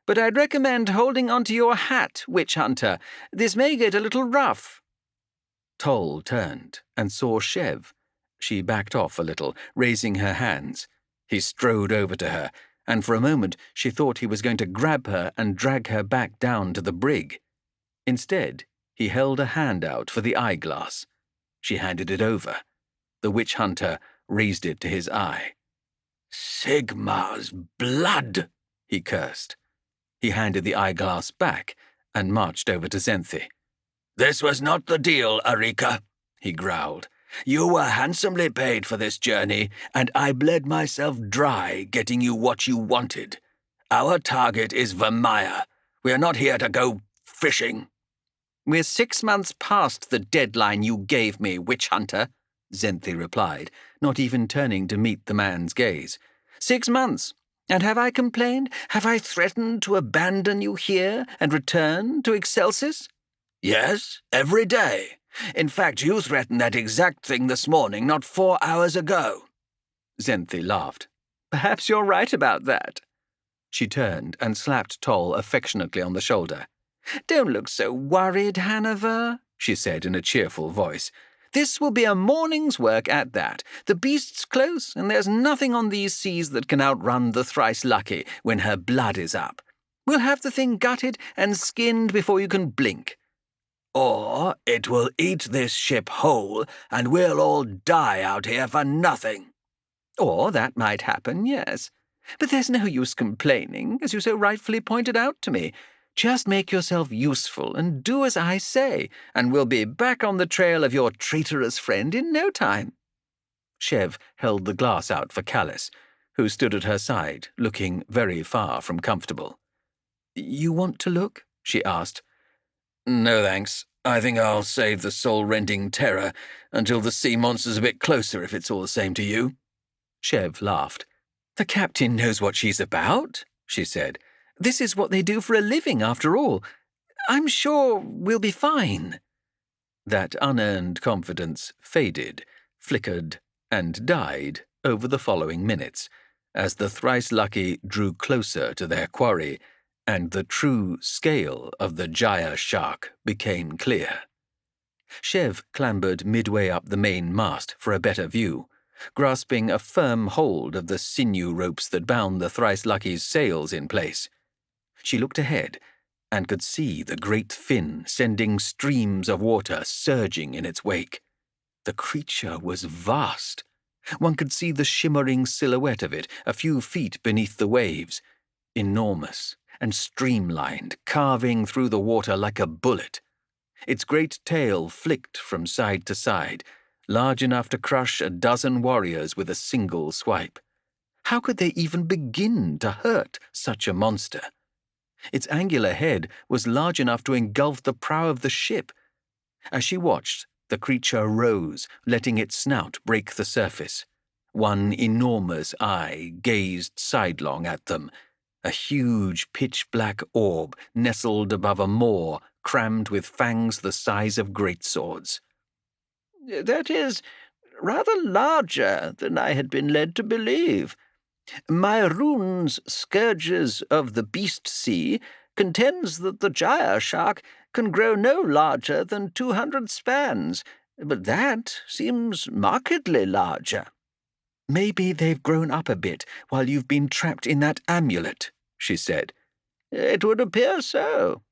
[SPEAKER 2] "But I'd recommend holding onto your hat, witch hunter. This may get a little rough." Toll turned and saw Chev. She backed off a little, raising her hands. He strode over to her, and for a moment she thought he was going to grab her and drag her back down to the brig. Instead, he held a hand out for the eyeglass. She handed it over. The witch hunter raised it to his eye. "Sigmar's blood," he cursed. He handed the eyeglass back and marched over to Zenthi. "This was not the deal, Arika," he growled. "You were handsomely paid for this journey, and I bled myself dry getting you what you wanted. Our target is Vermeer. We are not here to go fishing." "We're 6 months past the deadline you gave me, witch hunter," Zenthi replied, not even turning to meet the man's gaze. 6 months. And have I complained? Have I threatened to abandon you here and return to Excelsis? "Yes, every day. In fact, you threatened that exact thing this morning, not 4 hours ago." Zenthi laughed. "Perhaps you're right about that." She turned and slapped Toll affectionately on the shoulder. "Don't look so worried, Hanover," she said in a cheerful voice. "This will be a morning's work at that. The beast's close, and there's nothing on these seas that can outrun the thrice-lucky when her blood is up. We'll have the thing gutted and skinned before you can blink." "Or it will eat this ship whole, and we'll all die out here for nothing." "Or that might happen, yes. But there's no use complaining, as you so rightfully pointed out to me. Just make yourself useful and do as I say, and we'll be back on the trail of your traitorous friend in no time." Chev held the glass out for Callis, who stood at her side, looking very far from comfortable. "You want to look?" she asked. "No, thanks. I think I'll save the soul-rending terror until the sea monster's a bit closer, if it's all the same to you." Chev laughed. "The captain knows what she's about," she said. "This is what they do for a living, after all. I'm sure we'll be fine." That unearned confidence faded, flickered, and died over the following minutes, as the thrice-lucky drew closer to their quarry, and the true scale of the Jaya shark became clear. Chev clambered midway up the main mast for a better view, grasping a firm hold of the sinew ropes that bound the thrice-lucky's sails in place. She looked ahead and could see the great fin sending streams of water surging in its wake. The creature was vast. One could see the shimmering silhouette of it a few feet beneath the waves, enormous and streamlined, carving through the water like a bullet. Its great tail flicked from side to side, large enough to crush a dozen warriors with a single swipe. How could they even begin to hurt such a monster? Its angular head was large enough to engulf the prow of the ship. As she watched, the creature rose, letting its snout break the surface. One enormous eye gazed sidelong at them, a huge pitch-black orb nestled above a maw crammed with fangs the size of greatswords. "That is rather larger than I had been led to believe. My rune's Scourges of the Beast Sea contends that the Jaya shark can grow no larger than 200 spans, but that seems markedly larger." "Maybe they've grown up a bit while you've been trapped in that amulet," she said. "It would appear so."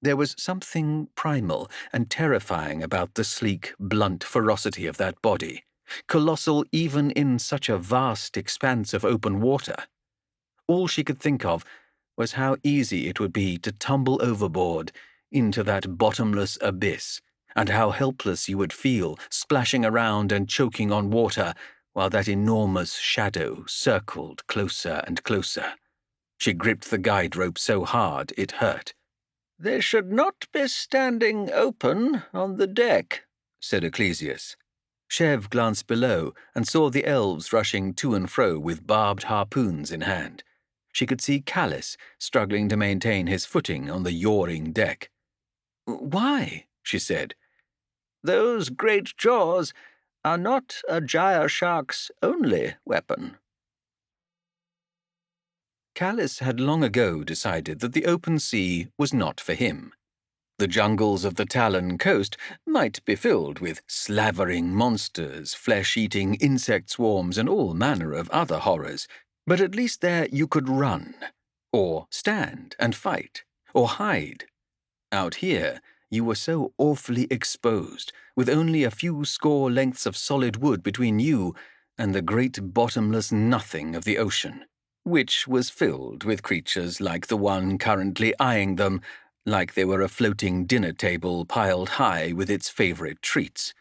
[SPEAKER 2] There was something primal and terrifying about the sleek, blunt ferocity of that body, colossal even in such a vast expanse of open water. All she could think of was how easy it would be to tumble overboard into that bottomless abyss, and how helpless you would feel splashing around and choking on water while that enormous shadow circled closer and closer. She gripped the guide rope so hard it hurt.
[SPEAKER 1] "They should not be standing open on the deck,"
[SPEAKER 2] said Ecclesius. Chev glanced below and saw the elves rushing to and fro with barbed harpoons in hand. She could see Callis struggling to maintain his footing on the yawing deck. "Why?" she said.
[SPEAKER 1] "Those great jaws are not a gyre shark's only weapon."
[SPEAKER 2] Callis had long ago decided that the open sea was not for him. The jungles of the Talon coast might be filled with slavering monsters, flesh-eating insect swarms, and all manner of other horrors, but at least there you could run, or stand and fight, or hide. Out here, you were so awfully exposed, with only a few score lengths of solid wood between you and the great bottomless nothing of the ocean, which was filled with creatures like the one currently eyeing them, like they were a floating dinner table piled high with its favorite treats.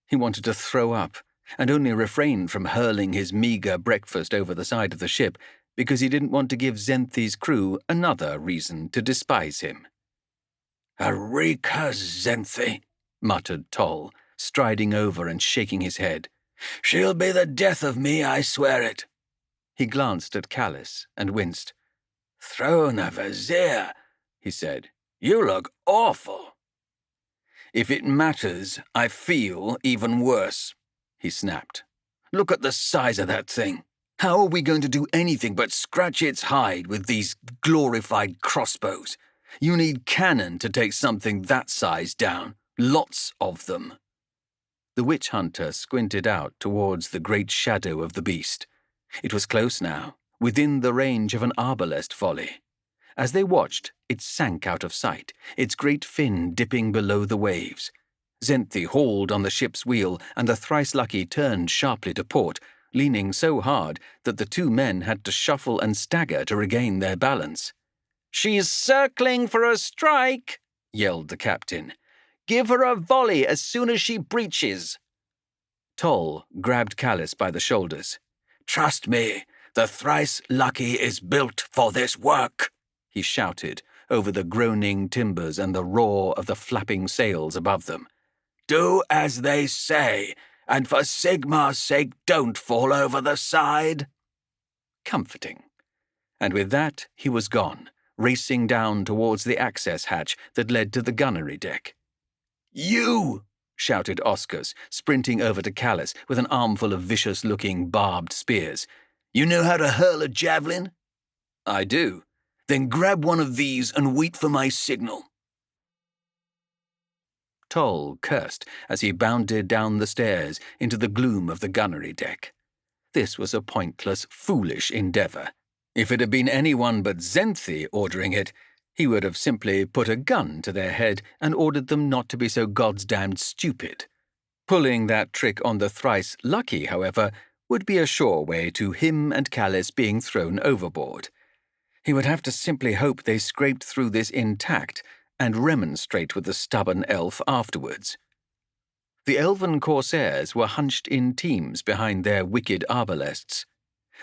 [SPEAKER 2] He wanted to throw up, and only refrained from hurling his meager breakfast over the side of the ship because he didn't want to give Xenthi's crew another reason to despise him.
[SPEAKER 3] "Eureka, Xenthi," muttered Toll, striding over and shaking his head. "She'll be the death of me, I swear it."
[SPEAKER 2] He glanced at Callis and winced.
[SPEAKER 3] "Throne of Azir," he said. "You look awful."
[SPEAKER 2] "If it matters, I feel even worse," he snapped. "Look at the size of that thing. How are we going to do anything but scratch its hide with these glorified crossbows? You need cannon to take something that size down. Lots of them." The witch hunter squinted out towards the great shadow of the beast. It was close now, within the range of an arbalest volley. As they watched, it sank out of sight, its great fin dipping below the waves. Xenthi hauled on the ship's wheel, and the thrice-lucky turned sharply to port, leaning so hard that the two men had to shuffle and stagger to regain their balance.
[SPEAKER 1] "She's circling for a strike," yelled the captain. "Give her a volley as soon as she breaches."
[SPEAKER 2] Toll grabbed Callis by the shoulders.
[SPEAKER 3] "Trust me, the thrice-lucky is built for this work,"
[SPEAKER 2] he shouted over the groaning timbers and the roar of the flapping sails above them.
[SPEAKER 3] "Do as they say, and for Sigmar's sake don't fall over the side."
[SPEAKER 2] Comforting. And with that he was gone, racing down towards the access hatch that led to the gunnery deck.
[SPEAKER 3] "You!"
[SPEAKER 2] shouted Oscars, sprinting over to Callis with an armful of vicious-looking barbed spears.
[SPEAKER 3] "You know how to hurl a javelin?"
[SPEAKER 2] "I do."
[SPEAKER 3] "Then grab one of these and wait for my signal."
[SPEAKER 2] Toll cursed as he bounded down the stairs into the gloom of the gunnery deck. This was a pointless, foolish endeavour. If it had been anyone but Xenthi ordering it, he would have simply put a gun to their head and ordered them not to be so goddamned stupid. Pulling that trick on the thrice-lucky, however, would be a sure way to him and Callis being thrown overboard. He would have to simply hope they scraped through this intact and remonstrate with the stubborn elf afterwards. The elven corsairs were hunched in teams behind their wicked arbalests.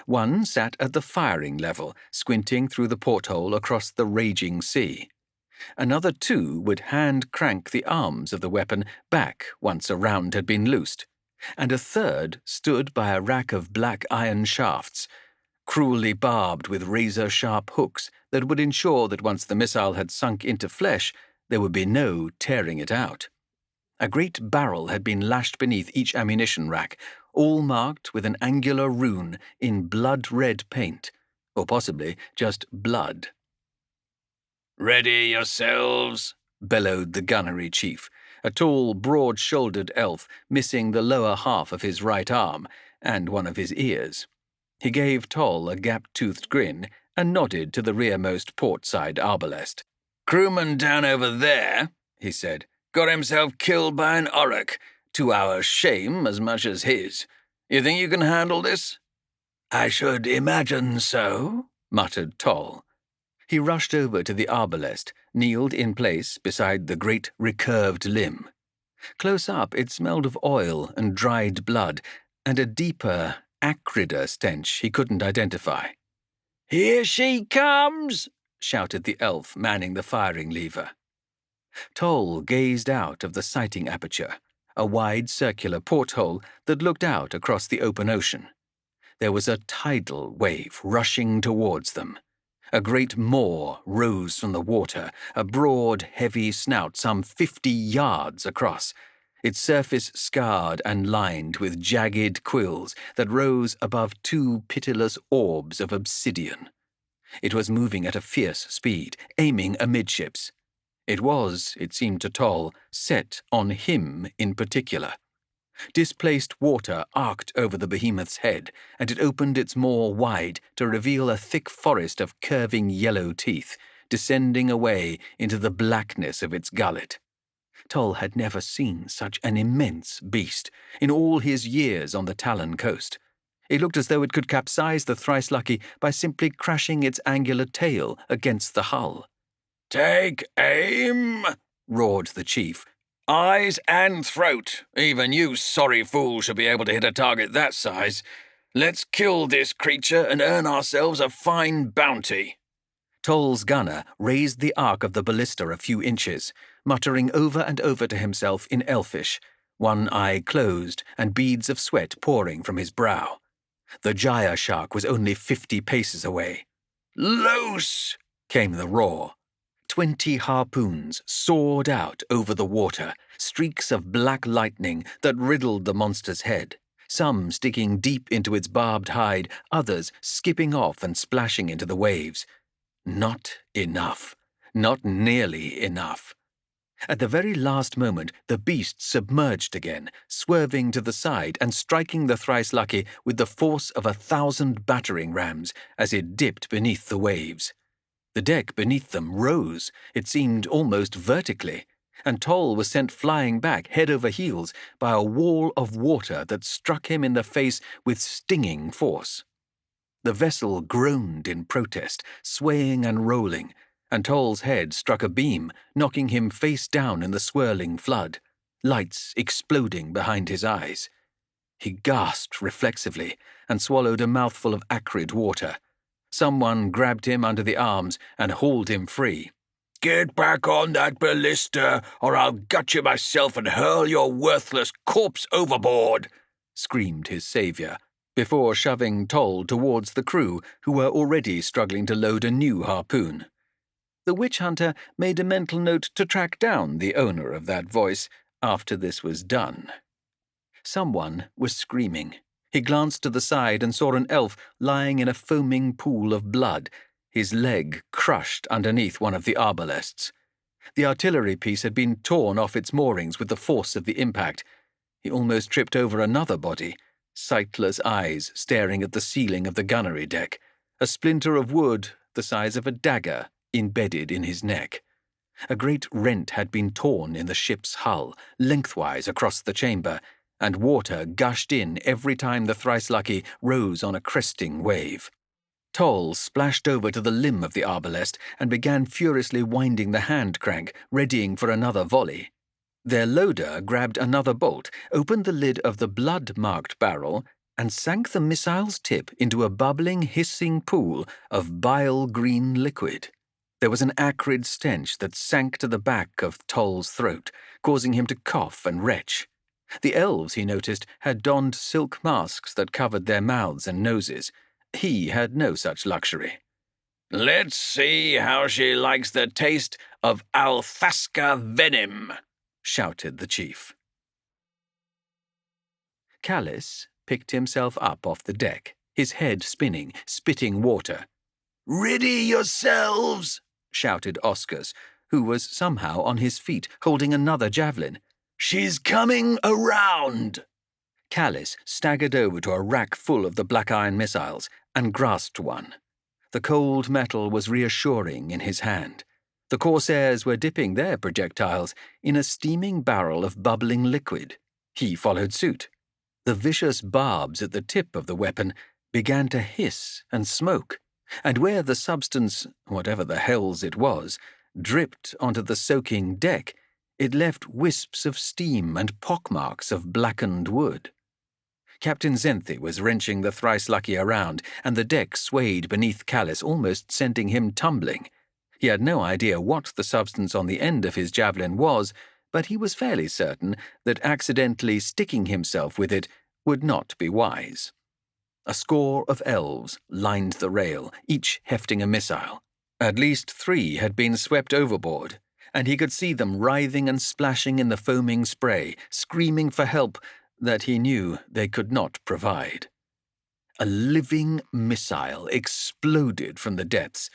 [SPEAKER 2] One sat at the firing level, squinting through the porthole across the raging sea. Another two would hand-crank the arms of the weapon back once a round had been loosed, and a third stood by a rack of black iron shafts, cruelly barbed with razor-sharp hooks that would ensure that once the missile had sunk into flesh, there would be no tearing it out. A great barrel had been lashed beneath each ammunition rack, all marked with an angular rune in blood-red paint, or possibly just blood.
[SPEAKER 3] "Ready yourselves,"
[SPEAKER 2] bellowed the gunnery chief, a tall, broad-shouldered elf missing the lower half of his right arm and one of his ears. He gave Toll a gap-toothed grin and nodded to the rearmost port-side arbalest.
[SPEAKER 3] "Crewman down over there," he said, "got himself killed by an orc, to our shame as much as his. You think you can handle this?" "I should imagine so," muttered Toll.
[SPEAKER 2] He rushed over to the arbalest, kneeled in place beside the great recurved limb. Close up, it smelled of oil and dried blood, and a deeper, acrider stench he couldn't identify. "Here she comes!" shouted the elf manning the firing lever. Toll gazed out of the sighting aperture, a wide circular porthole that looked out across the open ocean. There was a tidal wave rushing towards them. A great maw rose from the water, a broad, heavy snout some 50 yards across, its surface scarred and lined with jagged quills that rose above 2 pitiless orbs of obsidian. It was moving at a fierce speed, aiming amidships. It was, it seemed to Toll, set on him in particular. Displaced water arced over the behemoth's head, and it opened its maw wide to reveal a thick forest of curving yellow teeth, descending away into the blackness of its gullet. Toll had never seen such an immense beast in all his years on the Talon coast. It looked as though it could capsize the thrice-lucky by simply crashing its angular tail against the hull.
[SPEAKER 3] "Take aim!" roared the chief. "Eyes and throat. Even you sorry fools should be able to hit a target that size. Let's kill this creature and earn ourselves a fine bounty."
[SPEAKER 2] Toll's gunner raised the arc of the ballista a few inches, muttering over and over to himself in Elfish, one eye closed and beads of sweat pouring from his brow. The gyre shark was only 50 paces away.
[SPEAKER 3] "Loose!"
[SPEAKER 2] came the roar. 20 harpoons soared out over the water, streaks of black lightning that riddled the monster's head, some sticking deep into its barbed hide, others skipping off and splashing into the waves. Not enough. Not nearly enough. At the very last moment, the beast submerged again, swerving to the side and striking the thrice-lucky with the force of 1,000 battering rams as it dipped beneath the waves. The deck beneath them rose, it seemed almost vertically, and Toll was sent flying back head over heels by a wall of water that struck him in the face with stinging force. The vessel groaned in protest, swaying and rolling, and Toll's head struck a beam, knocking him face down in the swirling flood, lights exploding behind his eyes. He gasped reflexively and swallowed a mouthful of acrid water. Someone grabbed him under the arms and hauled him free.
[SPEAKER 3] "Get back on that ballista, or I'll gut you myself and hurl your worthless corpse overboard,"
[SPEAKER 2] screamed his saviour, before shoving Toll towards the crew, who were already struggling to load a new harpoon. The witch hunter made a mental note to track down the owner of that voice after this was done. Someone was screaming. He glanced to the side and saw an elf lying in a foaming pool of blood, his leg crushed underneath one of the arbalests. The artillery piece had been torn off its moorings with the force of the impact. He almost tripped over another body, sightless eyes staring at the ceiling of the gunnery deck, a splinter of wood the size of a dagger embedded in his neck. A great rent had been torn in the ship's hull, lengthwise across the chamber, and water gushed in every time the thrice-lucky rose on a cresting wave. Toll splashed over to the limb of the arbalest and began furiously winding the hand crank, readying for another volley. Their loader grabbed another bolt, opened the lid of the blood-marked barrel, and sank the missile's tip into a bubbling, hissing pool of bile-green liquid. There was an acrid stench that sank to the back of Toll's throat, causing him to cough and retch. The elves, he noticed, had donned silk masks that covered their mouths and noses. He had no such luxury.
[SPEAKER 3] "Let's see how she likes the taste of Althasca venom," shouted the chief.
[SPEAKER 2] Callis picked himself up off the deck, his head spinning, spitting water.
[SPEAKER 3] "Ready yourselves," shouted Oscars, who was somehow on his feet, holding another javelin. "She's coming around."
[SPEAKER 2] Callis staggered over to a rack full of the black iron missiles and grasped one. The cold metal was reassuring in his hand. The corsairs were dipping their projectiles in a steaming barrel of bubbling liquid. He followed suit. The vicious barbs at the tip of the weapon began to hiss and smoke, and where the substance, whatever the hells it was, dripped onto the soaking deck, it left wisps of steam and pockmarks of blackened wood. Captain Zenthi was wrenching the thrice-lucky around, and the deck swayed beneath Callis, almost sending him tumbling. He had no idea what the substance on the end of his javelin was, but he was fairly certain that accidentally sticking himself with it would not be wise. A score of elves lined the rail, each hefting a missile. At least 3 had been swept overboard, and he could see them writhing and splashing in the foaming spray, screaming for help that he knew they could not provide. A living missile exploded from the depths.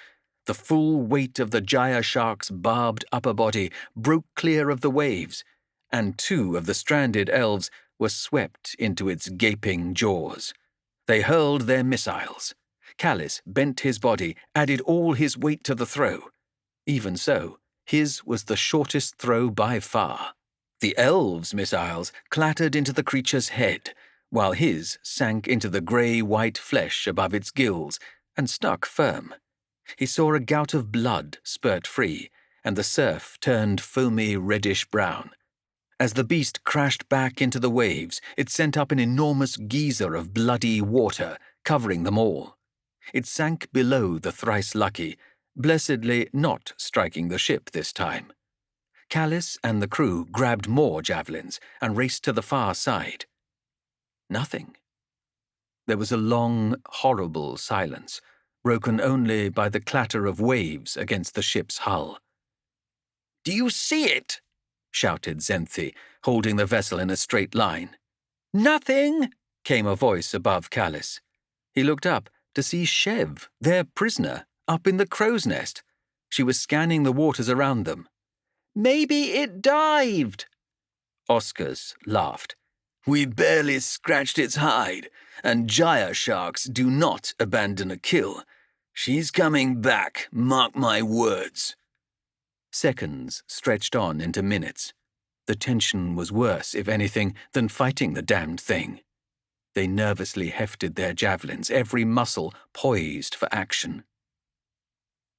[SPEAKER 2] The full weight of the Jaya shark's barbed upper body broke clear of the waves, and 2 of the stranded elves were swept into its gaping jaws. They hurled their missiles. Callis bent his body, added all his weight to the throw. Even so, his was the shortest throw by far. The elves' missiles clattered into the creature's head, while his sank into the grey-white flesh above its gills and stuck firm. He saw a gout of blood spurt free, and the surf turned foamy reddish-brown. As the beast crashed back into the waves, it sent up an enormous geyser of bloody water, covering them all. It sank below the thrice-lucky, blessedly not striking the ship this time. Callis and the crew grabbed more javelins and raced to the far side. Nothing. There was a long, horrible silence, broken only by the clatter of waves against the ship's hull.
[SPEAKER 1] "Do you see it?" shouted Zenthi, holding the vessel in a straight line.
[SPEAKER 2] "Nothing," came a voice above Callis. He looked up to see Chev, their prisoner, up in the crow's nest. She was scanning the waters around them.
[SPEAKER 1] "Maybe it dived."
[SPEAKER 2] Oscars laughed.
[SPEAKER 3] "We barely scratched its hide, and Jaya sharks do not abandon a kill. She's coming back, mark my words."
[SPEAKER 2] Seconds stretched on into minutes. The tension was worse, if anything, than fighting the damned thing. They nervously hefted their javelins, every muscle poised for action.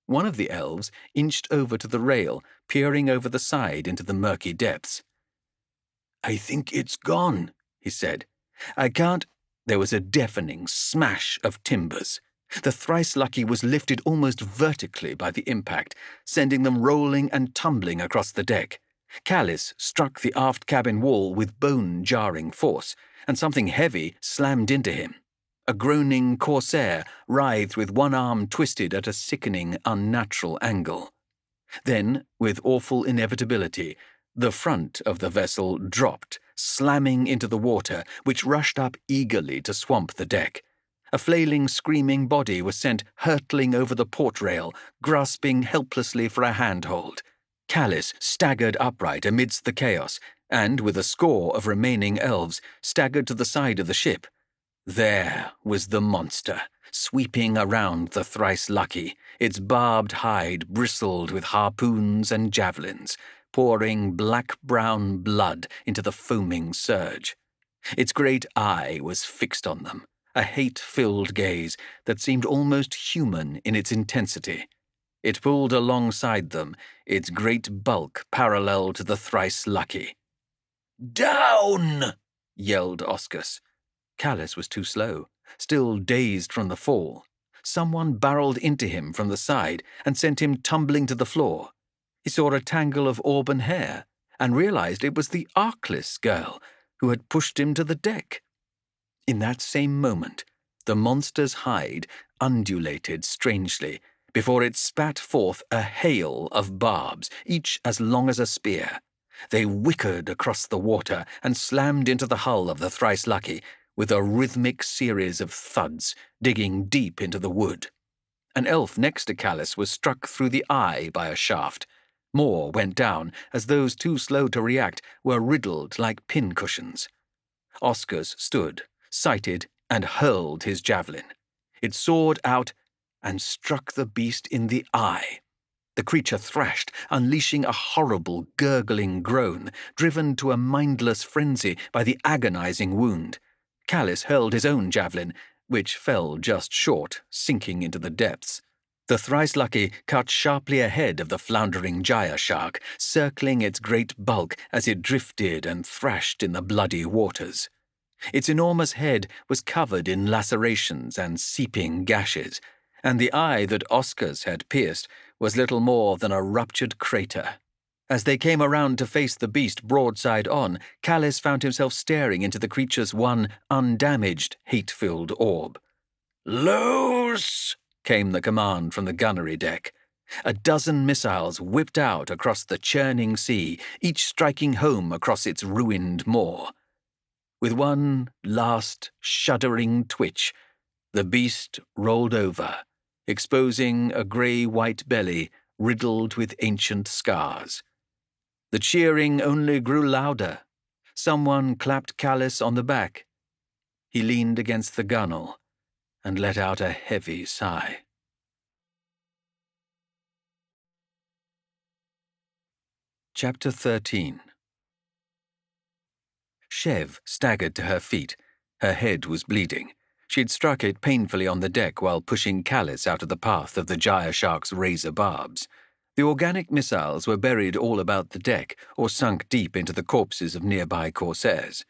[SPEAKER 2] One of the elves inched over to the rail, peering over the side into the murky depths.
[SPEAKER 3] "I think it's gone," he said.
[SPEAKER 2] "I can't—" There was a deafening smash of timbers. The thrice-lucky was lifted almost vertically by the impact, sending them rolling and tumbling across the deck. Callis struck the aft cabin wall with bone-jarring force, and something heavy slammed into him. A groaning corsair writhed with one arm twisted at a sickening, unnatural angle. Then, with awful inevitability, the front of the vessel dropped, slamming into the water, which rushed up eagerly to swamp the deck. A flailing, screaming body was sent hurtling over the port rail, grasping helplessly for a handhold. Callis staggered upright amidst the chaos, and, with a score of remaining elves, staggered to the side of the ship. There was the monster, sweeping around the thrice-lucky, its barbed hide bristled with harpoons and javelins, pouring black-brown blood into the foaming surge. Its great eye was fixed on them, a hate-filled gaze that seemed almost human in its intensity. It pulled alongside them, its great bulk parallel to the thrice-lucky.
[SPEAKER 3] "Down!"
[SPEAKER 2] yelled Oscars. Callis was too slow, still dazed from the fall. Someone barreled into him from the side and sent him tumbling to the floor. He saw a tangle of auburn hair and realized it was the Arkless girl who had pushed him to the deck. In that same moment, the monster's hide undulated strangely before it spat forth a hail of barbs, each as long as a spear. They whickered across the water and slammed into the hull of the thrice-lucky with a rhythmic series of thuds, digging deep into the wood. An elf next to Callis was struck through the eye by a shaft. More went down, as those too slow to react were riddled like pincushions. Oscars stood, sighted, and hurled his javelin. It soared out and struck the beast in the eye. The creature thrashed, unleashing a horrible, gurgling groan, driven to a mindless frenzy by the agonizing wound. Callis hurled his own javelin, which fell just short, sinking into the depths. The thrice-lucky cut sharply ahead of the floundering Jaya shark, circling its great bulk as it drifted and thrashed in the bloody waters. Its enormous head was covered in lacerations and seeping gashes, and the eye that Oscar's had pierced was little more than a ruptured crater. As they came around to face the beast broadside on, Callis found himself staring into the creature's one undamaged, hate-filled orb. "Loose!" came the command from the gunnery deck. A dozen missiles whipped out across the churning sea, each striking home across its ruined moor. With one last shuddering twitch, the beast rolled over, exposing a grey-white belly riddled with ancient scars. The cheering only grew louder. Someone clapped Callis on the back. He leaned against the gunwale and let out a heavy sigh. Chapter 13. Chev staggered to her feet. Her head was bleeding. She'd struck it painfully on the deck while pushing Callis out of the path of the gyre shark's razor barbs. The organic missiles were buried all about the deck or sunk deep into the corpses of nearby corsairs.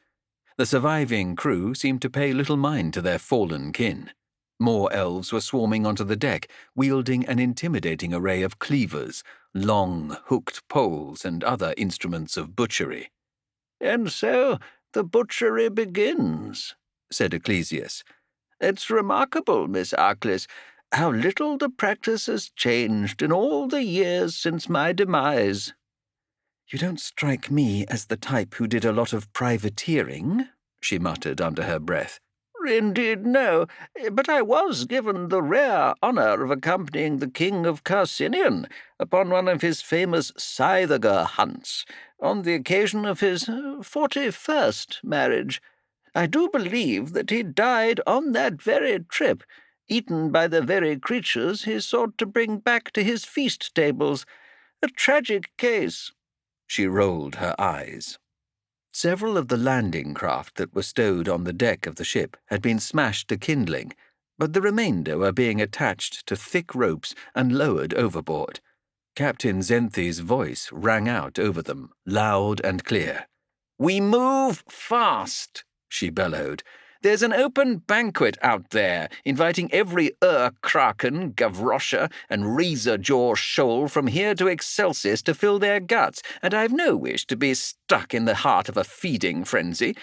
[SPEAKER 2] The surviving crew seemed to pay little mind to their fallen kin. More elves were swarming onto the deck, wielding an intimidating array of cleavers, long, hooked poles, and other instruments of butchery.
[SPEAKER 1] "And so the butchery begins," said Ecclesias. "It's remarkable, Miss Arkless, how little the practice has changed in all the years since my demise."
[SPEAKER 2] "You don't strike me as the type who did a lot of privateering," she muttered under her breath.
[SPEAKER 1] "Indeed, no, but I was given the rare honour of accompanying the King of Carcinian upon one of his famous Scythiger hunts, on the occasion of his 41st marriage. I do believe that he died on that very trip, eaten by the very creatures he sought to bring back to his feast tables. A tragic case."
[SPEAKER 2] She rolled her eyes. Several of the landing craft that were stowed on the deck of the ship had been smashed to kindling, but the remainder were being attached to thick ropes and lowered overboard. Captain Zenthi's voice rang out over them, loud and clear. "We move fast," she bellowed. "There's an open banquet out there, inviting every Kraken, Gavrosha, and razor-jaw shoal from here to Excelsis to fill their guts, and I've no wish to be stuck in the heart of a feeding frenzy.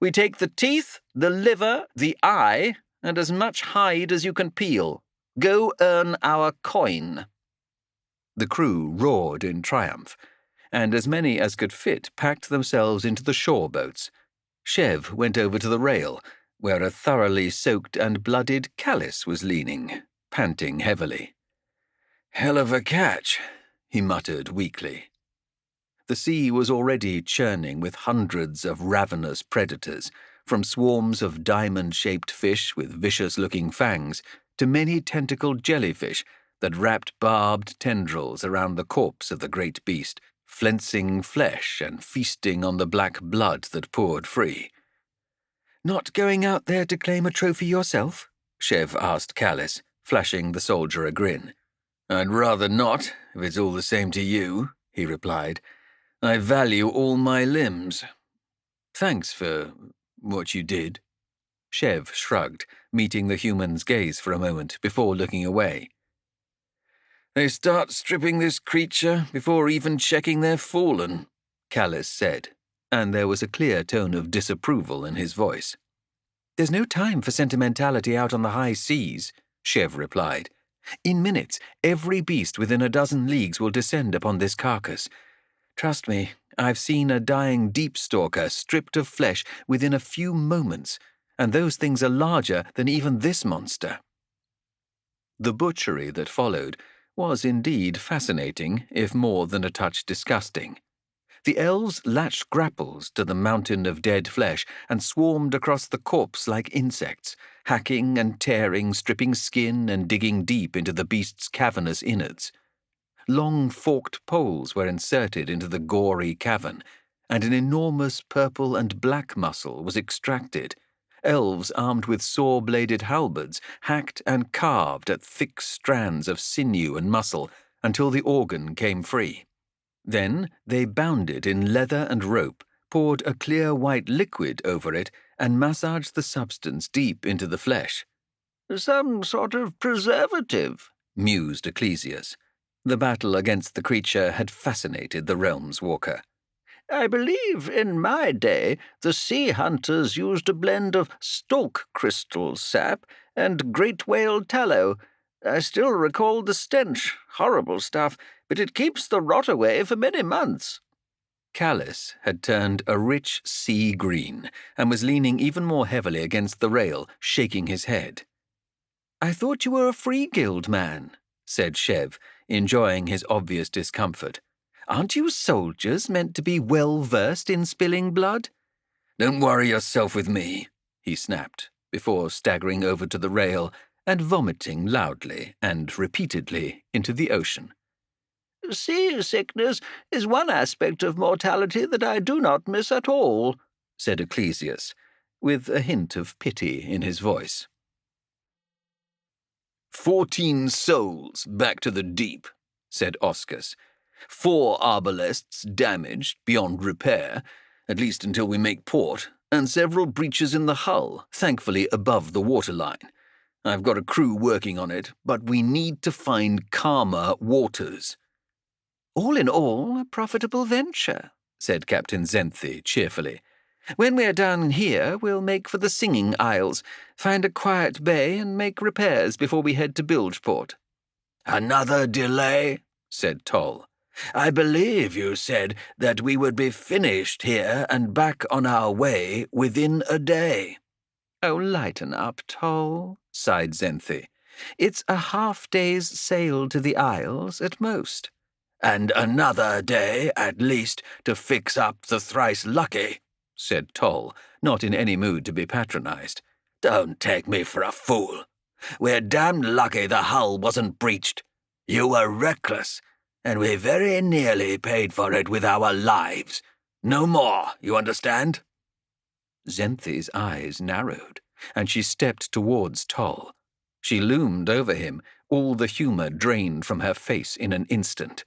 [SPEAKER 2] We take the teeth, the liver, the eye, and as much hide as you can peel. Go earn our coin." The crew roared in triumph, and as many as could fit packed themselves into the shore boats. Chev went over to the rail, where a thoroughly soaked and blooded Callis was leaning, panting heavily. "Hell of a catch," he muttered weakly. The sea was already churning with hundreds of ravenous predators, from swarms of diamond-shaped fish with vicious-looking fangs to many tentacled jellyfish that wrapped barbed tendrils around the corpse of the great beast, flensing flesh and feasting on the black blood that poured free. "Not going out there to claim a trophy yourself?" Chev asked Callis, flashing the soldier a grin. "I'd rather not, if it's all the same to you," he replied. "I value all my limbs." "Thanks for what you did." Chev shrugged, meeting the human's gaze for a moment before looking away. "They start stripping this creature before even checking they're fallen," Callis said, and there was a clear tone of disapproval in his voice. "There's no time for sentimentality out on the high seas," Chev replied. "In minutes, every beast within a dozen leagues will descend upon this carcass. Trust me, I've seen a dying deep stalker stripped of flesh within a few moments, and those things are larger than even this monster." The butchery that followed was indeed fascinating, if more than a touch disgusting. The elves latched grapples to the mountain of dead flesh and swarmed across the corpse like insects, hacking and tearing, stripping skin and digging deep into the beast's cavernous innards. Long forked poles were inserted into the gory cavern, and an enormous purple and black muscle was extracted. Elves armed with saw-bladed halberds hacked and carved at thick strands of sinew and muscle until the organ came free. Then they bound it in leather and rope, poured a clear white liquid over it, and massaged the substance deep into the flesh.
[SPEAKER 1] Some sort of preservative,
[SPEAKER 2] mused Ecclesias. The battle against the creature had fascinated the realm's walker.
[SPEAKER 1] I believe in my day the sea hunters used a blend of stalk crystal sap and great whale tallow. I still recall the stench. Horrible stuff, but it keeps the rot away for many months.
[SPEAKER 2] Callis had turned a rich sea green and was leaning even more heavily against the rail, shaking his head.
[SPEAKER 4] I thought you were a free guild man, said Chev, enjoying his obvious discomfort. Aren't you soldiers meant to be well-versed in spilling blood?
[SPEAKER 3] Don't worry yourself with me,
[SPEAKER 2] he snapped, before staggering over to the rail and vomiting loudly and repeatedly into the ocean.
[SPEAKER 1] Sea sickness is one aspect of mortality that I do not miss at all,
[SPEAKER 2] said Ecclesias, with a hint of pity in his voice. 14 souls back to the deep, said Oscus. 4 arbalests damaged beyond repair, at least until we make port, and several breaches in the hull, thankfully above the waterline. I've got a crew working on it, but we need to find calmer waters.
[SPEAKER 4] All in all, a profitable venture, said Captain Zenthi cheerfully. When we're down here, we'll make for the Singing Isles, find a quiet bay and make repairs before we head to Bilgeport.
[SPEAKER 3] Another delay, said Toll. I believe you said that we would be finished here and back on our way within a day.
[SPEAKER 4] Oh, lighten up, Toll, sighed Zenthi. It's a half-day's sail to the Isles at most.
[SPEAKER 3] And another day, at least, to fix up the thrice lucky, said Toll, not in any mood to be patronized. Don't take me for a fool. We're damned lucky the hull wasn't breached. You were reckless, and we very nearly paid for it with our lives. No more, you understand?
[SPEAKER 2] Zenthi's eyes narrowed, and she stepped towards Toll. She loomed over him, all the humour drained from her face in an instant.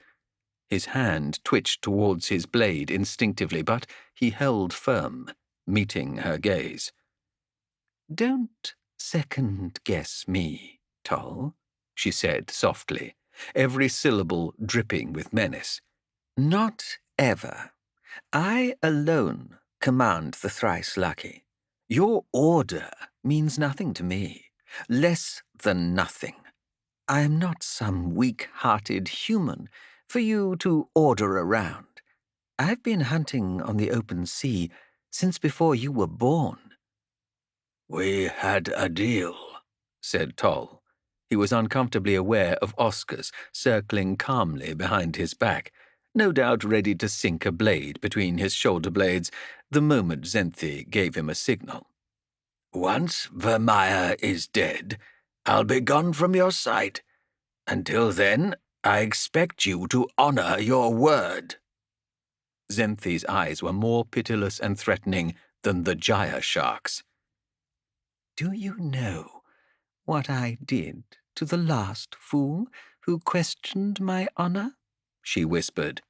[SPEAKER 2] His hand twitched towards his blade instinctively, but he held firm, meeting her gaze.
[SPEAKER 4] Don't second-guess me, Toll,
[SPEAKER 2] she said softly, every syllable dripping with menace.
[SPEAKER 4] Not ever. I alone command the thrice lucky. Your order means nothing to me, less than nothing. I am not some weak-hearted human for you to order around. I've been hunting on the open sea since before you were born.
[SPEAKER 3] We had a deal,
[SPEAKER 2] said Toll. He was uncomfortably aware of Oscars circling calmly behind his back, no doubt ready to sink a blade between his shoulder blades the moment Zenthi gave him a signal.
[SPEAKER 3] Once Vermeer is dead, I'll be gone from your sight. Until then, I expect you to honor your word.
[SPEAKER 2] Zenthi's eyes were more pitiless and threatening than the Jaya shark's.
[SPEAKER 4] Do you know what I did to the last fool who questioned my honor? She whispered.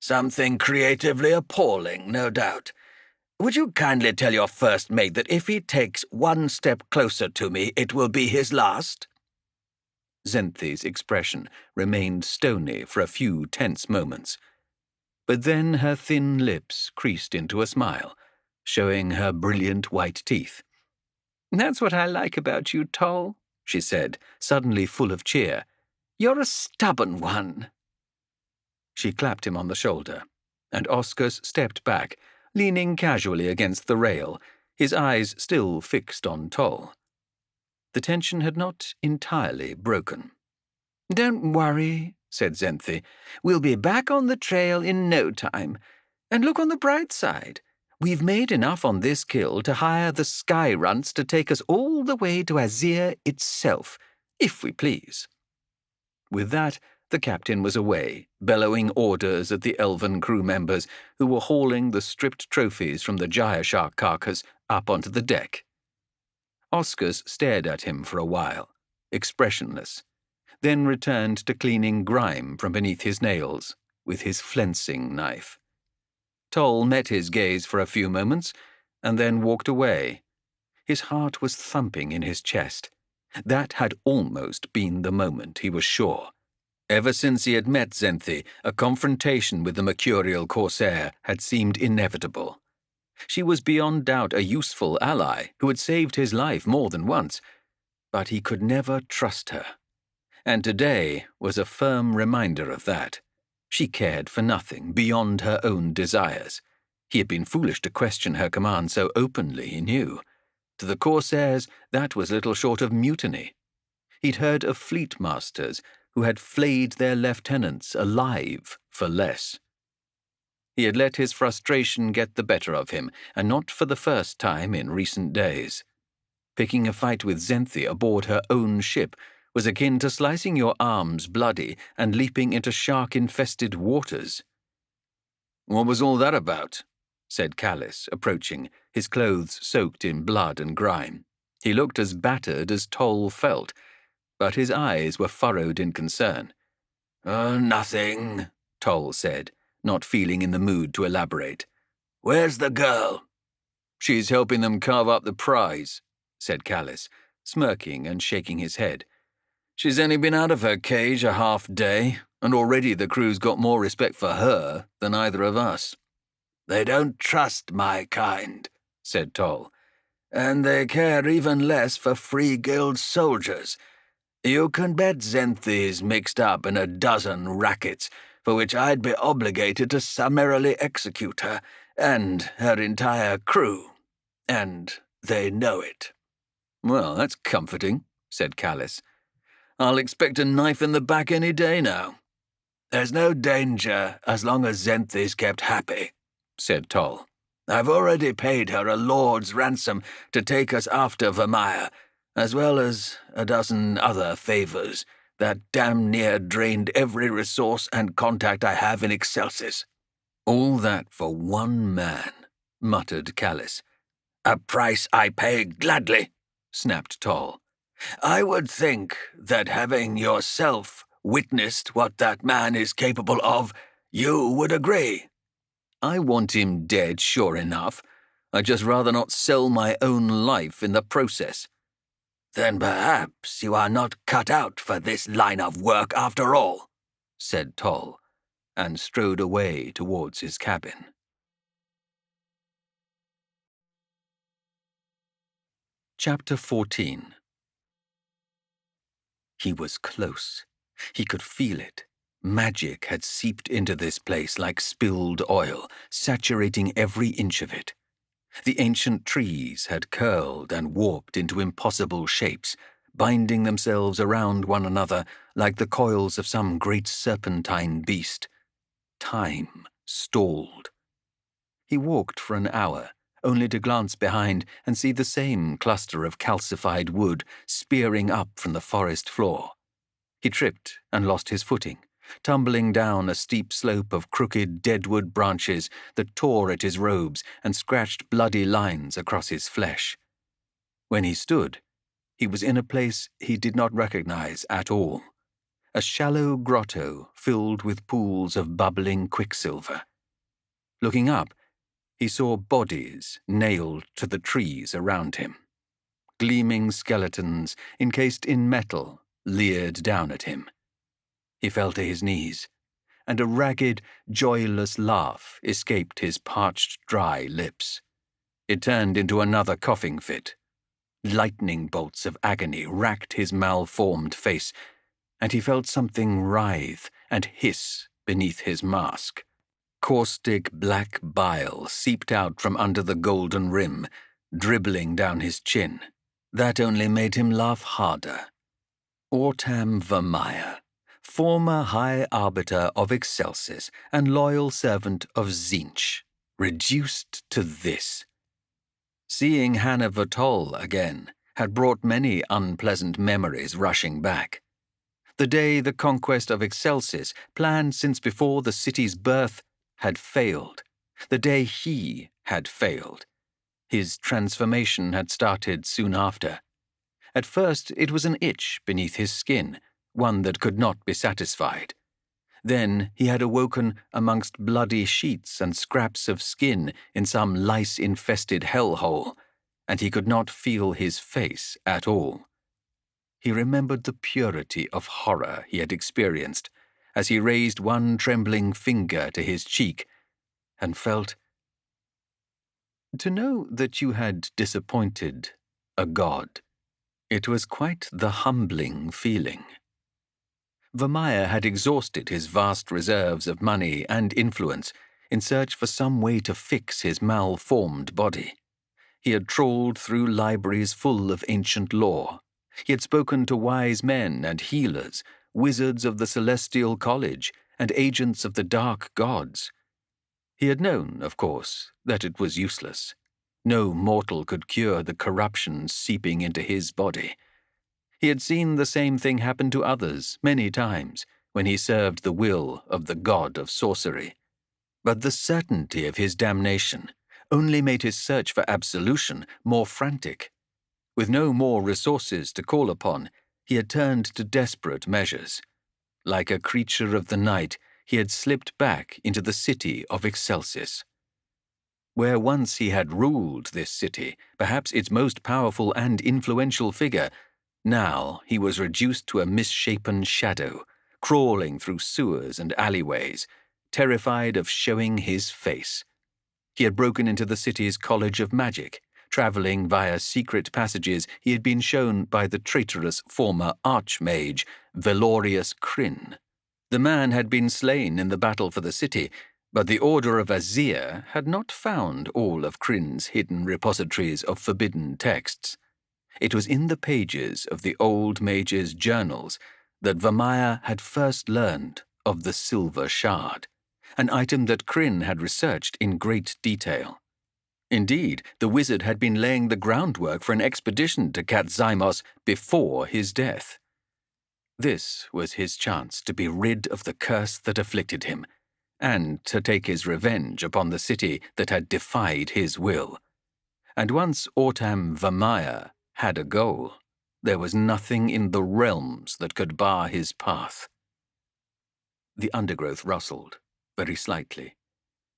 [SPEAKER 3] Something creatively appalling, no doubt. Would you kindly tell your first mate that if he takes one step closer to me, it will be his last?
[SPEAKER 2] Zenthi's expression remained stony for a few tense moments. But then her thin lips creased into a smile, showing her brilliant white teeth.
[SPEAKER 4] That's what I like about you, Toll, she said, suddenly full of cheer. You're a stubborn one.
[SPEAKER 2] She clapped him on the shoulder, and Oscars stepped back, leaning casually against the rail, his eyes still fixed on Toll. The tension had not entirely broken.
[SPEAKER 4] Don't worry, said Zenthi. We'll be back on the trail in no time. And look on the bright side. We've made enough on this kill to hire the sky runts to take us all the way to Azir itself, if we please.
[SPEAKER 2] With that, the captain was away, bellowing orders at the elven crew members who were hauling the stripped trophies from the Jaya shark carcass up onto the deck. Oscars stared at him for a while, expressionless, then returned to cleaning grime from beneath his nails with his flensing knife. Toll met his gaze for a few moments, and then walked away. His heart was thumping in his chest. That had almost been the moment, he was sure. Ever since he had met Xenthi, a confrontation with the mercurial corsair had seemed inevitable. She was beyond doubt a useful ally who had saved his life more than once, but he could never trust her. And today was a firm reminder of that. She cared for nothing beyond her own desires. He had been foolish to question her command so openly, he knew. To the corsairs, that was little short of mutiny. He'd heard of fleet masters who had flayed their lieutenants alive for less. He had let his frustration get the better of him, and not for the first time in recent days. Picking a fight with Xenthi aboard her own ship was akin to slicing your arms bloody and leaping into shark-infested waters. "What was all that about?" said Callis, approaching, his clothes soaked in blood and grime. He looked as battered as Toll felt, but his eyes were furrowed in concern.
[SPEAKER 3] Nothing," Toll said,
[SPEAKER 2] not feeling in the mood to elaborate.
[SPEAKER 3] "Where's the girl?"
[SPEAKER 2] "She's helping them carve up the prize," said Callis, smirking and shaking his head. "She's only been out of her cage a half day, and already the crew's got more respect for her than either of us."
[SPEAKER 3] "They don't trust my kind,"
[SPEAKER 2] said Toll.
[SPEAKER 3] "and they care even less for Free Guild soldiers. You can bet Xenthi's mixed up in a dozen rackets for which I'd be obligated to summarily execute her and her entire crew, and they know it."
[SPEAKER 2] "Well, that's comforting," said Callis. "I'll expect a knife in the back any day now."
[SPEAKER 3] "There's no danger as long as Xenthi's kept happy," said Toll. "I've already paid her a lord's ransom to take us after Vermeer, as well as a dozen other favours that damn near drained every resource and contact I have in Excelsis."
[SPEAKER 2] "All that for one man," muttered Callis.
[SPEAKER 3] "A price I pay gladly," snapped Toll. "I would think that having yourself witnessed what that man is capable of, you would agree."
[SPEAKER 2] "I want him dead, sure enough. I'd just rather not sell my own life in the process."
[SPEAKER 3] "Then perhaps you are not cut out for this line of work after all," said Toll,
[SPEAKER 2] and strode away towards his cabin. Chapter 14. He was close. He could feel it. Magic had seeped into this place like spilled oil, saturating every inch of it. The ancient trees had curled and warped into impossible shapes, binding themselves around one another like the coils of some great serpentine beast. Time stalled. He walked for an hour, only to glance behind and see the same cluster of calcified wood spearing up from the forest floor. He tripped and lost his footing, tumbling down a steep slope of crooked deadwood branches that tore at his robes and scratched bloody lines across his flesh. When he stood, he was in a place he did not recognize at all. A shallow grotto filled with pools of bubbling quicksilver. Looking up, he saw bodies nailed to the trees around him. Gleaming skeletons, encased in metal, leered down at him. He fell to his knees, and a ragged, joyless laugh escaped his parched, dry lips. It turned into another coughing fit. Lightning bolts of agony racked his malformed face, and he felt something writhe and hiss beneath his mask. Caustic black bile seeped out from under the golden rim, dribbling down his chin. That only made him laugh harder. Ortam Vermeer, former High Arbiter of Excelsis and loyal servant of Tzeentch, reduced to this. Seeing Hannah Vertoll again had brought many unpleasant memories rushing back. The day the conquest of Excelsis, planned since before the city's birth, had failed. The day he had failed. His transformation had started soon after. At first it was an itch beneath his skin, one that could not be satisfied. Then he had awoken amongst bloody sheets and scraps of skin in some lice-infested hellhole, and he could not feel his face at all. He remembered the purity of horror he had experienced as he raised one trembling finger to his cheek and felt. To know that you had disappointed a god, it was quite the humbling feeling. Vermeer had exhausted his vast reserves of money and influence in search for some way to fix his malformed body. He had trawled through libraries full of ancient lore. He had spoken to wise men and healers, wizards of the Celestial College, and agents of the dark gods. He had known, of course, that it was useless. No mortal could cure the corruption seeping into his body. He had seen the same thing happen to others many times when he served the will of the god of sorcery. But the certainty of his damnation only made his search for absolution more frantic. With no more resources to call upon, he had turned to desperate measures. Like a creature of the night, he had slipped back into the city of Excelsis. Where once he had ruled this city, perhaps its most powerful and influential figure, now he was reduced to a misshapen shadow, crawling through sewers and alleyways, terrified of showing his face. He had broken into the city's College of Magic, traveling via secret passages he had been shown by the traitorous former archmage, Velorius Kryn. The man had been slain in the battle for the city, but the Order of Azir had not found all of Kryn's hidden repositories of forbidden texts. It was in the pages of the old mage's journals that Vermeer had first learned of the Silver Shard, an item that Kryn had researched in great detail. Indeed, the wizard had been laying the groundwork for an expedition to Katzimos before his death. This was his chance to be rid of the curse that afflicted him, and to take his revenge upon the city that had defied his will. And once Autam Vermeer had a goal, there was nothing in the realms that could bar his path. The undergrowth rustled, very slightly.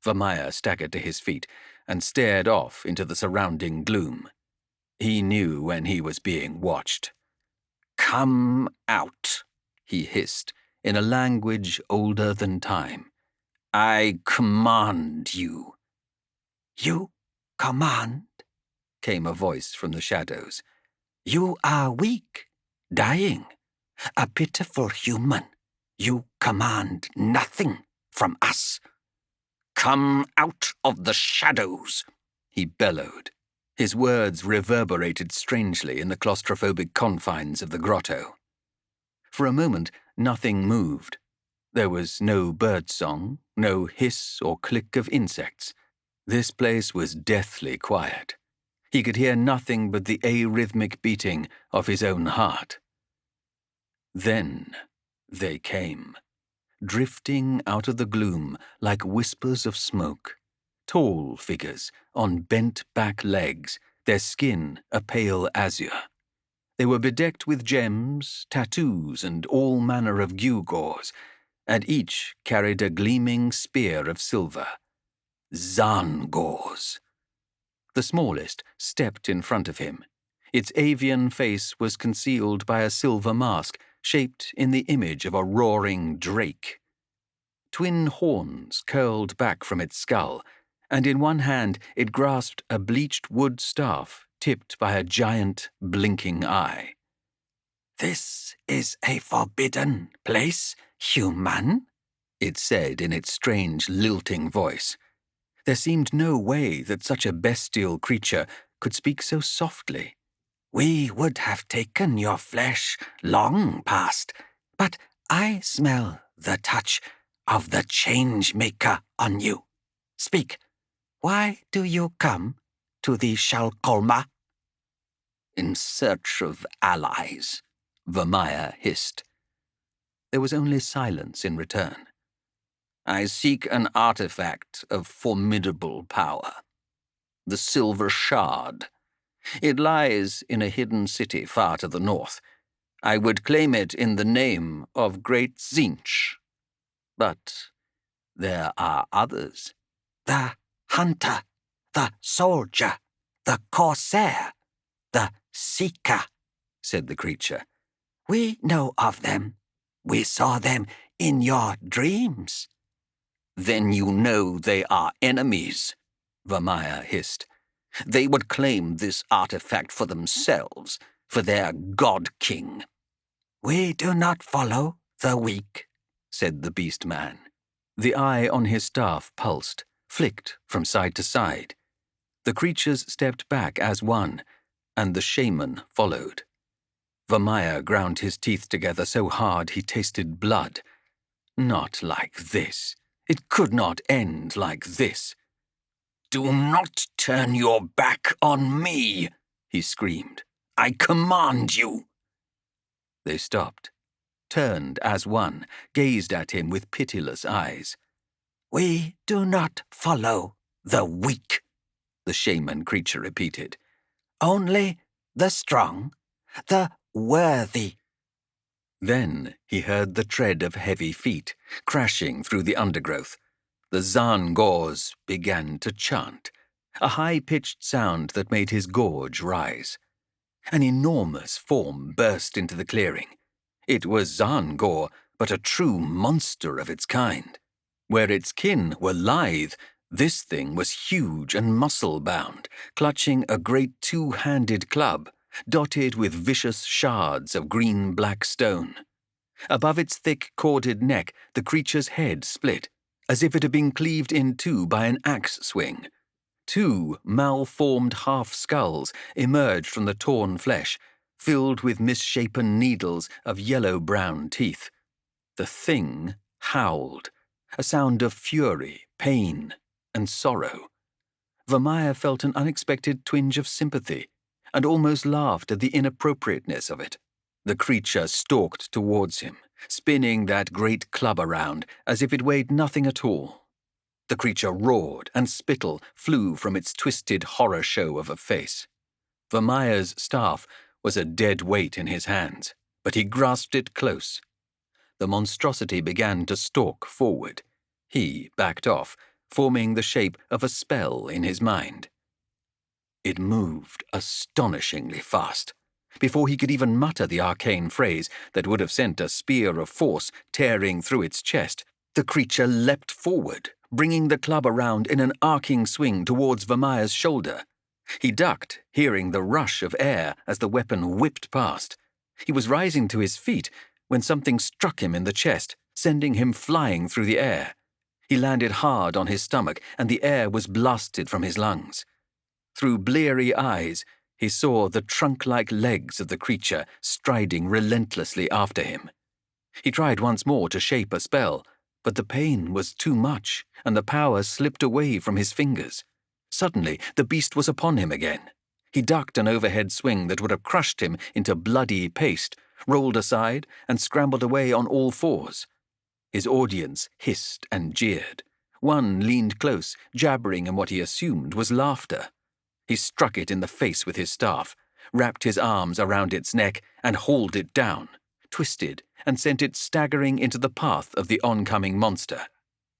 [SPEAKER 2] Vermeer staggered to his feet and stared off into the surrounding gloom. He knew when he was being watched. "Come out," he hissed, in a language older than time. "I command you." "You command?" came a voice from the shadows. "You are weak, dying, a pitiful human. You command nothing from us." "Come out of the shadows," he bellowed. His words reverberated strangely in the claustrophobic confines of the grotto. For a moment, nothing moved. There was no birdsong, no hiss or click of insects. This place was deathly quiet. He could hear nothing but the arrhythmic beating of his own heart. Then they came, drifting out of the gloom like whispers of smoke. Tall figures on bent-back legs, their skin a pale azure. They were bedecked with gems, tattoos, and all manner of gewgaws, and each carried a gleaming spear of silver. Zangors. The smallest stepped in front of him. Its avian face was concealed by a silver mask shaped in the image of a roaring drake. Twin horns curled back from its skull, and in one hand it grasped a bleached wood staff tipped by a giant, blinking eye. "This is a forbidden place, human," it said in its strange, lilting voice. There seemed no way that such a bestial creature could speak so softly. "We would have taken your flesh long past, but I smell the touch of the Changemaker on you. Speak, why do you come to the Shalkolma?" "In search of allies," Vermeer hissed. There was only silence in return. "I seek an artifact of formidable power. The Silver Shard. It lies in a hidden city far to the north. I would claim it in the name of Great Zinch.
[SPEAKER 3] But there are others. The hunter, the soldier, the corsair, the seeker, said the creature. We know of them. We saw them in your dreams. Then you know they are enemies, Vermeer hissed. They would claim this artifact for themselves, for their god-king. We do not follow the weak, said the beast man.
[SPEAKER 2] The eye on his staff pulsed, flicked from side to side. The creatures stepped back as one, and the shaman followed. Vermeer ground his teeth together so hard he tasted blood. Not like this. It could not end like this.
[SPEAKER 3] Do not turn your back on me, he screamed. I command you.
[SPEAKER 2] They stopped, turned as one, gazed at him with pitiless eyes.
[SPEAKER 3] We do not follow the weak, the shaman creature repeated. Only the strong, the worthy.
[SPEAKER 2] Then he heard the tread of heavy feet, crashing through the undergrowth. The Zan-Gors began to chant, a high-pitched sound that made his gorge rise. An enormous form burst into the clearing. It was Zan-Gor, but a true monster of its kind. Where its kin were lithe, this thing was huge and muscle-bound, clutching a great two-handed club, dotted with vicious shards of green-black stone. Above its thick, corded neck, the creature's head split, as if it had been cleaved in two by an axe swing. Two malformed half-skulls emerged from the torn flesh, filled with misshapen needles of yellow-brown teeth. The thing howled, a sound of fury, pain, and sorrow. Vermeer felt an unexpected twinge of sympathy, and almost laughed at the inappropriateness of it. The creature stalked towards him, spinning that great club around as if it weighed nothing at all. The creature roared, and spittle flew from its twisted horror show of a face. Vermeer's staff was a dead weight in his hands, but he grasped it close. The monstrosity began to stalk forward. He backed off, forming the shape of a spell in his mind. It moved astonishingly fast. Before he could even mutter the arcane phrase that would have sent a spear of force tearing through its chest, the creature leapt forward, bringing the club around in an arcing swing towards Vermeer's shoulder. He ducked, hearing the rush of air as the weapon whipped past. He was rising to his feet when something struck him in the chest, sending him flying through the air. He landed hard on his stomach, and the air was blasted from his lungs. Through bleary eyes, he saw the trunk-like legs of the creature striding relentlessly after him. He tried once more to shape a spell, but the pain was too much, and the power slipped away from his fingers. Suddenly, the beast was upon him again. He ducked an overhead swing that would have crushed him into bloody paste, rolled aside, and scrambled away on all fours. His audience hissed and jeered. One leaned close, jabbering in what he assumed was laughter. He struck it in the face with his staff, wrapped his arms around its neck, and hauled it down, twisted, and sent it staggering into the path of the oncoming monster.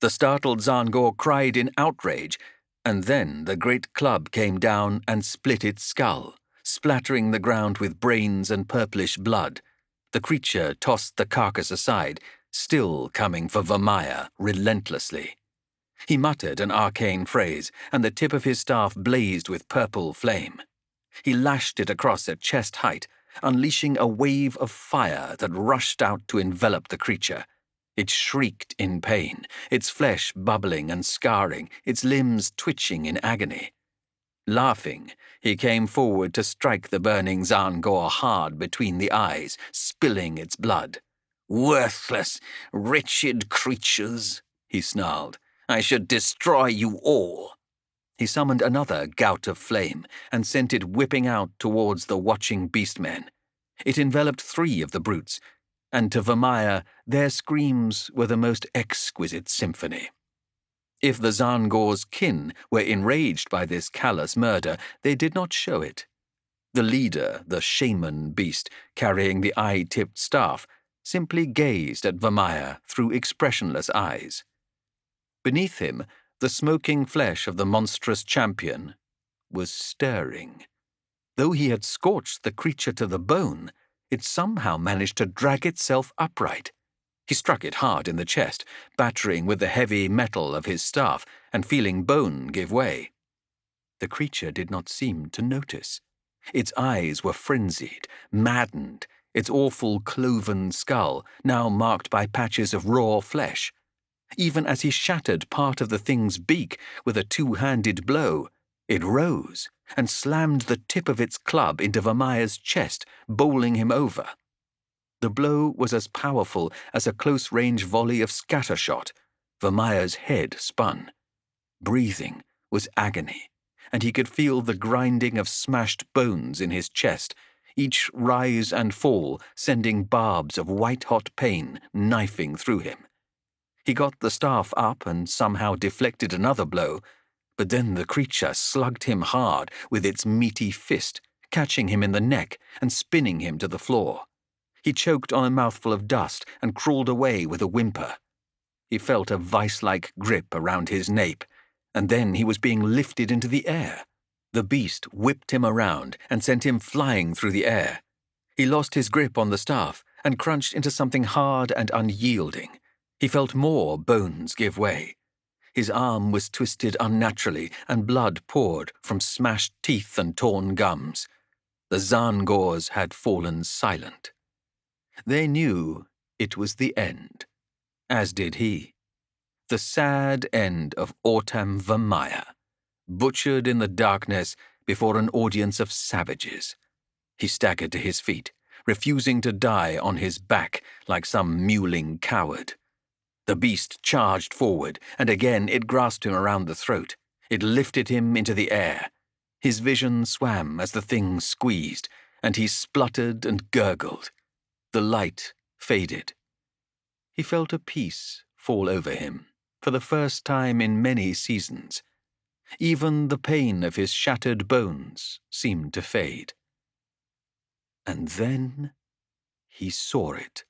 [SPEAKER 2] The startled Zan-Gor cried in outrage, and then the great club came down and split its skull, splattering the ground with brains and purplish blood. The creature tossed the carcass aside, still coming for Vermeer relentlessly. He muttered an arcane phrase, and the tip of his staff blazed with purple flame. He lashed it across at chest height, unleashing a wave of fire that rushed out to envelop the creature. It shrieked in pain, its flesh bubbling and scarring, its limbs twitching in agony. Laughing, he came forward to strike the burning Zan-Gor hard between the eyes, spilling its blood. "Worthless, wretched creatures," he snarled. "I should destroy you all." He summoned another gout of flame and sent it whipping out towards the watching beastmen. It enveloped 3 of the brutes, and to Vermeer their screams were the most exquisite symphony. If the Zan-Gor's kin were enraged by this callous murder, they did not show it. The leader, the shaman beast, carrying the eye-tipped staff, simply gazed at Vermeer through expressionless eyes. Beneath him, the smoking flesh of the monstrous champion was stirring. Though he had scorched the creature to the bone, it somehow managed to drag itself upright. He struck it hard in the chest, battering with the heavy metal of his staff and feeling bone give way. The creature did not seem to notice. Its eyes were frenzied, maddened, its awful cloven skull now marked by patches of raw flesh. Even as he shattered part of the thing's beak with a two-handed blow, it rose and slammed the tip of its club into Vermeer's chest, bowling him over. The blow was as powerful as a close-range volley of scattershot. Vermeer's head spun. Breathing was agony, and he could feel the grinding of smashed bones in his chest, each rise and fall sending barbs of white-hot pain knifing through him. He got the staff up and somehow deflected another blow, but then the creature slugged him hard with its meaty fist, catching him in the neck and spinning him to the floor. He choked on a mouthful of dust and crawled away with a whimper. He felt a vice-like grip around his nape, and then he was being lifted into the air. The beast whipped him around and sent him flying through the air. He lost his grip on the staff and crunched into something hard and unyielding. He felt more bones give way. His arm was twisted unnaturally, and blood poured from smashed teeth and torn gums. The Zangors had fallen silent. They knew it was the end, as did he. The sad end of Autumn Vermeer, butchered in the darkness before an audience of savages. He staggered to his feet, refusing to die on his back like some mewling coward. The beast charged forward, and again it grasped him around the throat. It lifted him into the air. His vision swam as the thing squeezed, and he spluttered and gurgled. The light faded. He felt a peace fall over him, for the first time in many seasons. Even the pain of his shattered bones seemed to fade. And then he saw it.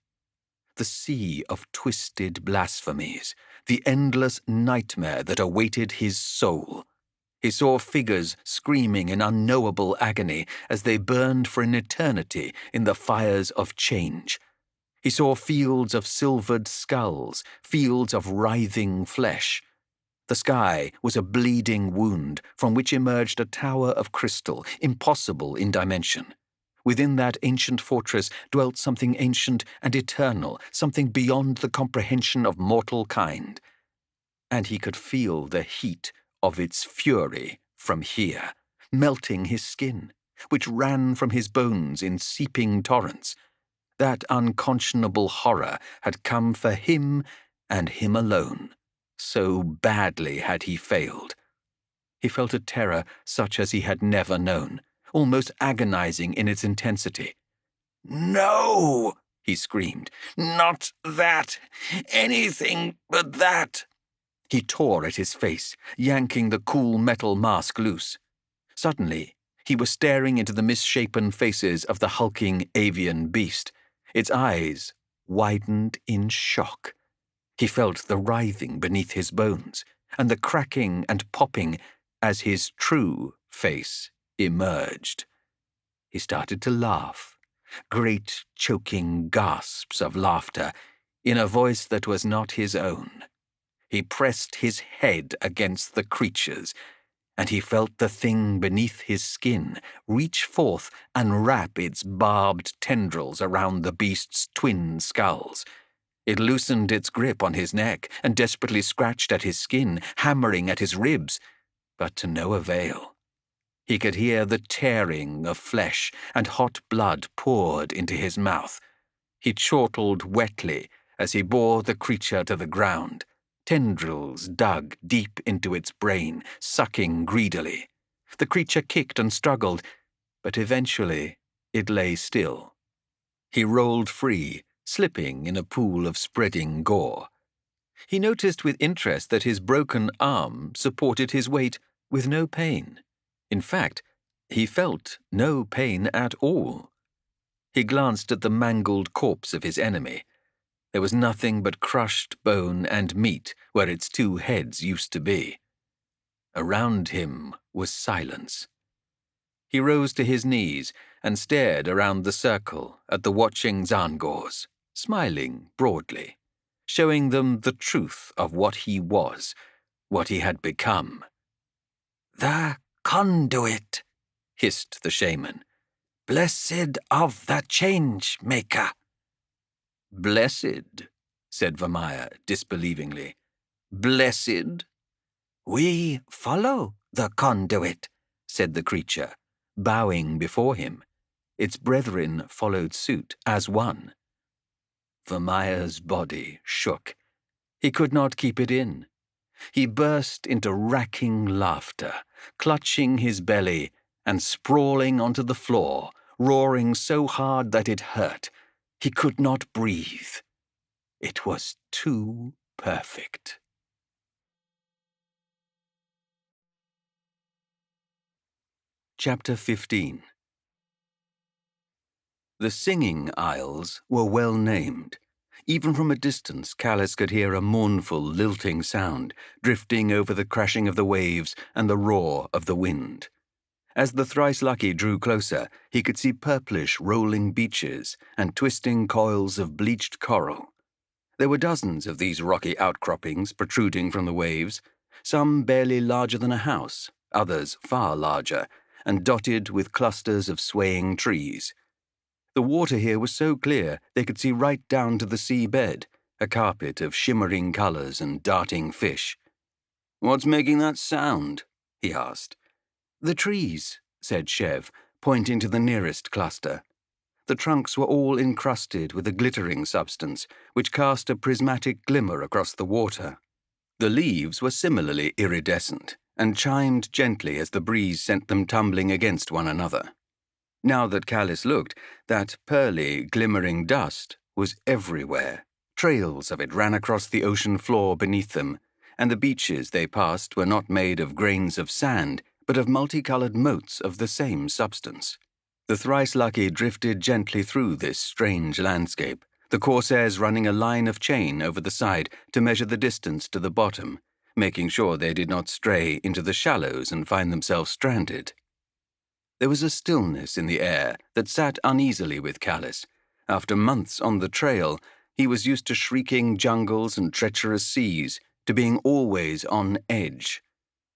[SPEAKER 2] The sea of twisted blasphemies, the endless nightmare that awaited his soul. He saw figures screaming in unknowable agony as they burned for an eternity in the fires of change. He saw fields of silvered skulls, fields of writhing flesh. The sky was a bleeding wound from which emerged a tower of crystal, impossible in dimension. Within that ancient fortress dwelt something ancient and eternal, something beyond the comprehension of mortal kind. And he could feel the heat of its fury from here, melting his skin, which ran from his bones in seeping torrents. That unconscionable horror had come for him and him alone. So badly had he failed. He felt a terror such as he had never known, almost agonizing in its intensity.
[SPEAKER 1] "No!" he screamed. "Not that! Anything but that!"
[SPEAKER 2] He tore at his face, yanking the cool metal mask loose. Suddenly, he was staring into the misshapen faces of the hulking avian beast. Its eyes widened in shock. He felt the writhing beneath his bones, and the cracking and popping as his true face emerged. He started to laugh, great choking gasps of laughter, in a voice that was not his own. He pressed his head against the creature's, and he felt the thing beneath his skin reach forth and wrap its barbed tendrils around the beast's twin skulls. It loosened its grip on his neck and desperately scratched at his skin, hammering at his ribs, but to no avail. He could hear the tearing of flesh, and hot blood poured into his mouth. He chortled wetly as he bore the creature to the ground. Tendrils dug deep into its brain, sucking greedily. The creature kicked and struggled, but eventually it lay still. He rolled free, slipping in a pool of spreading gore. He noticed with interest that his broken arm supported his weight with no pain. In fact, he felt no pain at all.
[SPEAKER 4] He glanced at the mangled corpse of his enemy. There was nothing but crushed bone and meat where its two heads used to be. Around him was silence. He rose to his knees and stared around the circle at the watching Zangors, smiling broadly, showing them the truth of what he was, what he had become.
[SPEAKER 3] "The conduit,"
[SPEAKER 4] hissed the shaman.
[SPEAKER 3] "Blessed of the change-maker."
[SPEAKER 1] "Blessed," said Vermeer disbelievingly. "Blessed?"
[SPEAKER 3] "We follow the conduit," said the creature,
[SPEAKER 4] bowing before him. Its brethren followed suit as one. Vermeer's body shook. He could not keep it in. He burst into racking laughter, clutching his belly and sprawling onto the floor, roaring so hard that it hurt. He could not breathe. It was too perfect. Chapter 15. The singing isles were well named. Even from a distance, Callis could hear a mournful, lilting sound, drifting over the crashing of the waves and the roar of the wind. As the thrice-lucky drew closer, he could see purplish, rolling beaches and twisting coils of bleached coral. There were dozens of these rocky outcroppings protruding from the waves, some barely larger than a house, others far larger, and dotted with clusters of swaying trees. The water here was so clear they could see right down to the seabed, a carpet of shimmering colors and darting fish.
[SPEAKER 1] "What's making that sound?" he asked.
[SPEAKER 4] "The trees," said Chev, pointing to the nearest cluster. The trunks were all encrusted with a glittering substance, which cast a prismatic glimmer across the water. The leaves were similarly iridescent, and chimed gently as the breeze sent them tumbling against one another. Now that Callis looked, that pearly, glimmering dust was everywhere. Trails of it ran across the ocean floor beneath them, and the beaches they passed were not made of grains of sand, but of multicolored motes of the same substance. The thrice-lucky drifted gently through this strange landscape, the corsairs running a line of chain over the side to measure the distance to the bottom, making sure they did not stray into the shallows and find themselves stranded. There was a stillness in the air that sat uneasily with Callis. After months on the trail, he was used to shrieking jungles and treacherous seas, to being always on edge.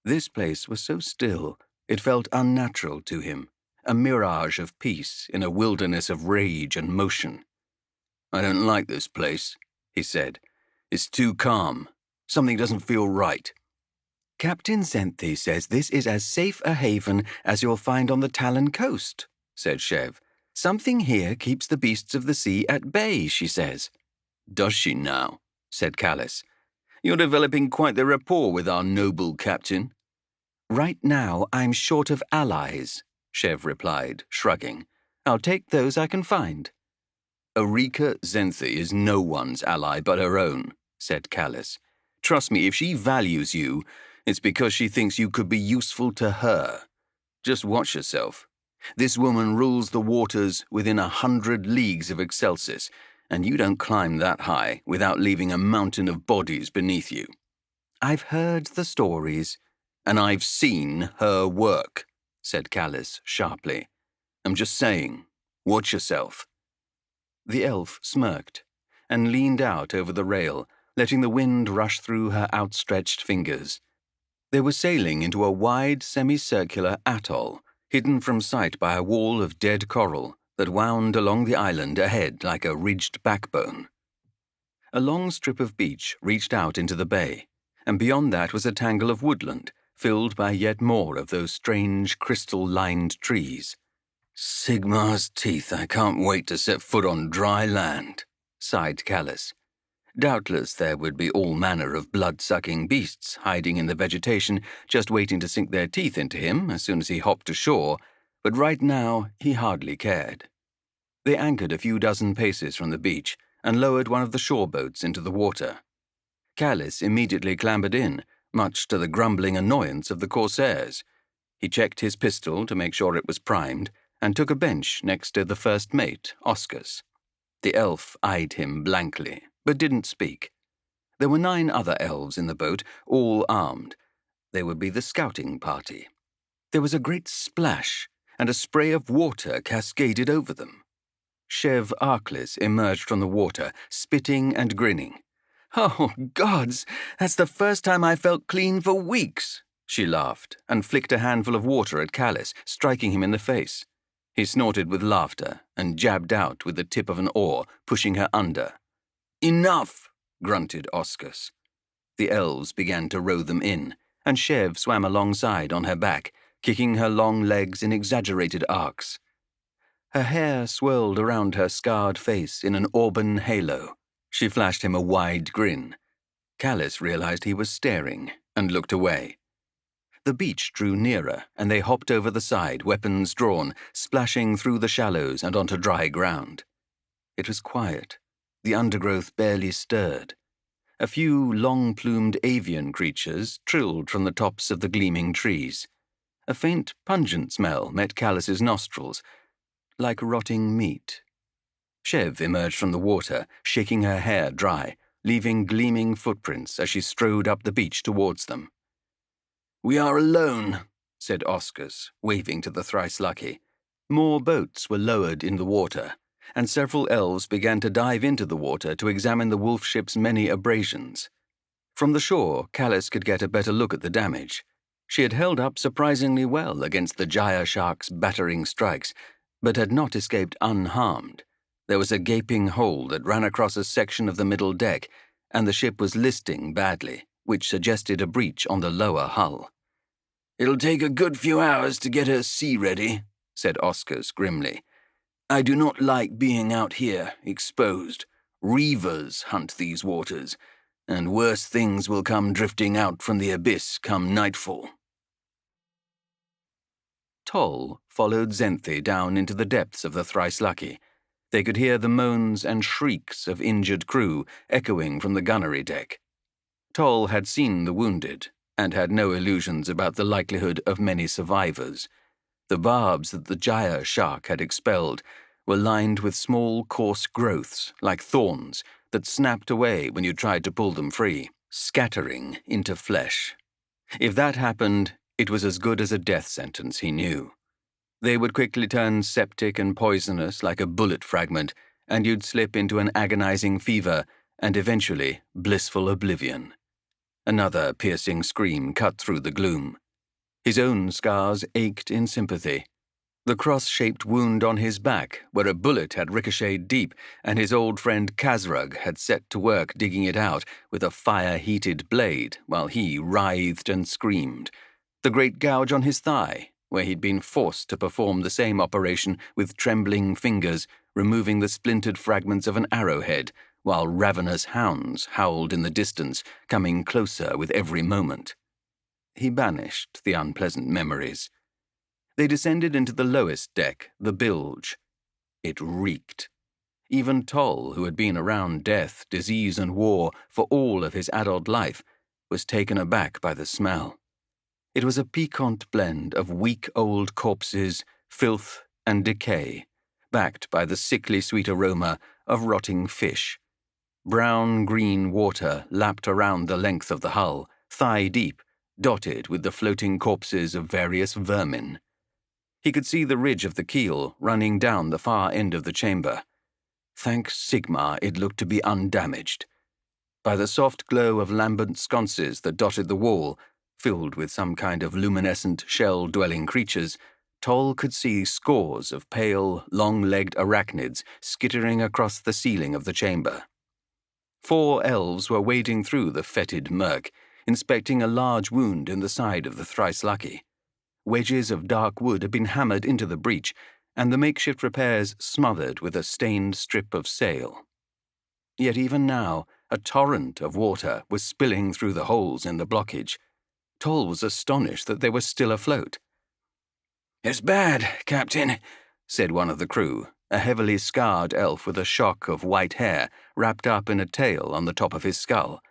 [SPEAKER 4] This place was so still, it felt unnatural to him, a mirage of peace in a wilderness of rage and motion.
[SPEAKER 1] "I don't like this place," he said. "It's too calm. Something doesn't feel right."
[SPEAKER 4] "Captain Zenthi says this is as safe a haven as you'll find on the Talon coast," said Chev. "Something here keeps the beasts of the sea at bay, she says."
[SPEAKER 1] "Does she now?" said Callis. "You're developing quite the rapport with our noble captain."
[SPEAKER 4] "Right now I'm short of allies," Chev replied, shrugging. "I'll take those I can find."
[SPEAKER 1] "Erika Zenthi is no one's ally but her own," said Callis. "Trust me, if she values you, it's because she thinks you could be useful to her. Just watch yourself. This woman rules the waters within 100 leagues of Excelsis, and you don't climb that high without leaving a mountain of bodies beneath you."
[SPEAKER 4] "I've heard the stories."
[SPEAKER 1] "And I've seen her work," said Callis sharply. "I'm just saying, watch yourself."
[SPEAKER 4] The elf smirked and leaned out over the rail, letting the wind rush through her outstretched fingers. They were sailing into a wide, semicircular atoll, hidden from sight by a wall of dead coral that wound along the island ahead like a ridged backbone. A long strip of beach reached out into the bay, and beyond that was a tangle of woodland, filled by yet more of those strange crystal-lined trees.
[SPEAKER 1] "Sigmar's teeth, I can't wait to set foot on dry land," sighed Callis.
[SPEAKER 4] Doubtless there would be all manner of blood-sucking beasts hiding in the vegetation, just waiting to sink their teeth into him as soon as he hopped ashore, but right now he hardly cared. They anchored a few dozen paces from the beach and lowered one of the shore boats into the water. Callis immediately clambered in, much to the grumbling annoyance of the corsairs. He checked his pistol to make sure it was primed,
[SPEAKER 2] and took a bench next to the first mate, Oscar's. The elf eyed him blankly, but didn't speak. There were 9 other elves in the boat, all armed. They would be the scouting party. There was a great splash, and a spray of water cascaded over them. Chev Arclis emerged from the water, spitting and grinning. "Oh, gods, that's the first time I felt clean for weeks," she laughed, and flicked a handful of water at Callis, striking him in the face. He snorted with laughter and jabbed out with the tip of an oar, pushing her under. "Enough," grunted Oscus. The elves began to row them in, and Chev swam alongside on her back, kicking her long legs in exaggerated arcs. Her hair swirled around her scarred face in an auburn halo. She flashed him a wide grin. Callis realized he was staring, and looked away. The beach drew nearer, and they hopped over the side, weapons drawn, splashing through the shallows and onto dry ground. It was quiet. The undergrowth barely stirred. A few long-plumed avian creatures trilled from the tops of the gleaming trees. A faint, pungent smell met Callis's nostrils, like rotting meat. Chev emerged from the water, shaking her hair dry, leaving gleaming footprints as she strode up the beach towards them. "We are alone," said Oscars, waving to the thrice-lucky. More boats were lowered in the water, and several elves began to dive into the water to examine the wolf ship's many abrasions. From the shore, Callis could get a better look at the damage. She had held up surprisingly well against the gyre shark's battering strikes, but had not escaped unharmed. There was a gaping hole that ran across a section of the middle deck, and the ship was listing badly, which suggested a breach on the lower hull. "It'll take a good few hours to get her sea-ready," said Oscars grimly. "I do not like being out here, exposed. Reavers hunt these waters, and worse things will come drifting out from the abyss come nightfall." Toll followed Xenthi down into the depths of the thrice-lucky. They could hear the moans and shrieks of injured crew echoing from the gunnery deck. Toll had seen the wounded, and had no illusions about the likelihood of many survivors. The barbs that the gyre shark had expelled were lined with small, coarse growths, like thorns, that snapped away when you tried to pull them free, scattering into flesh. If that happened, it was as good as a death sentence, he knew. They would quickly turn septic and poisonous like a bullet fragment, and you'd slip into an agonizing fever and eventually blissful oblivion. Another piercing scream cut through the gloom. His own scars ached in sympathy. The cross-shaped wound on his back, where a bullet had ricocheted deep, and his old friend Kazrug had set to work digging it out with a fire-heated blade while he writhed and screamed. The great gouge on his thigh, where he'd been forced to perform the same operation with trembling fingers, removing the splintered fragments of an arrowhead, while ravenous hounds howled in the distance, coming closer with every moment. He banished the unpleasant memories. They descended into the lowest deck, the bilge. It reeked. Even Toll, who had been around death, disease, and war for all of his adult life, was taken aback by the smell. It was a piquant blend of weak old corpses, filth, and decay, backed by the sickly sweet aroma of rotting fish. Brown-green water lapped around the length of the hull, thigh-deep, dotted with the floating corpses of various vermin. He could see the ridge of the keel running down the far end of the chamber. Thank Sigmar, it looked to be undamaged. By the soft glow of lambent sconces that dotted the wall, filled with some kind of luminescent shell-dwelling creatures, Toll could see scores of pale, long-legged arachnids skittering across the ceiling of the chamber. 4 elves were wading through the fetid murk, inspecting a large wound in the side of the thrice-lucky. Wedges of dark wood had been hammered into the breach, and the makeshift repairs smothered with a stained strip of sail. Yet even now, a torrent of water was spilling through the holes in the blockage. Toll was astonished that they were still afloat. "It's bad, Captain," said one of the crew, a heavily scarred elf with a shock of white hair wrapped up in a tail on the top of his skull.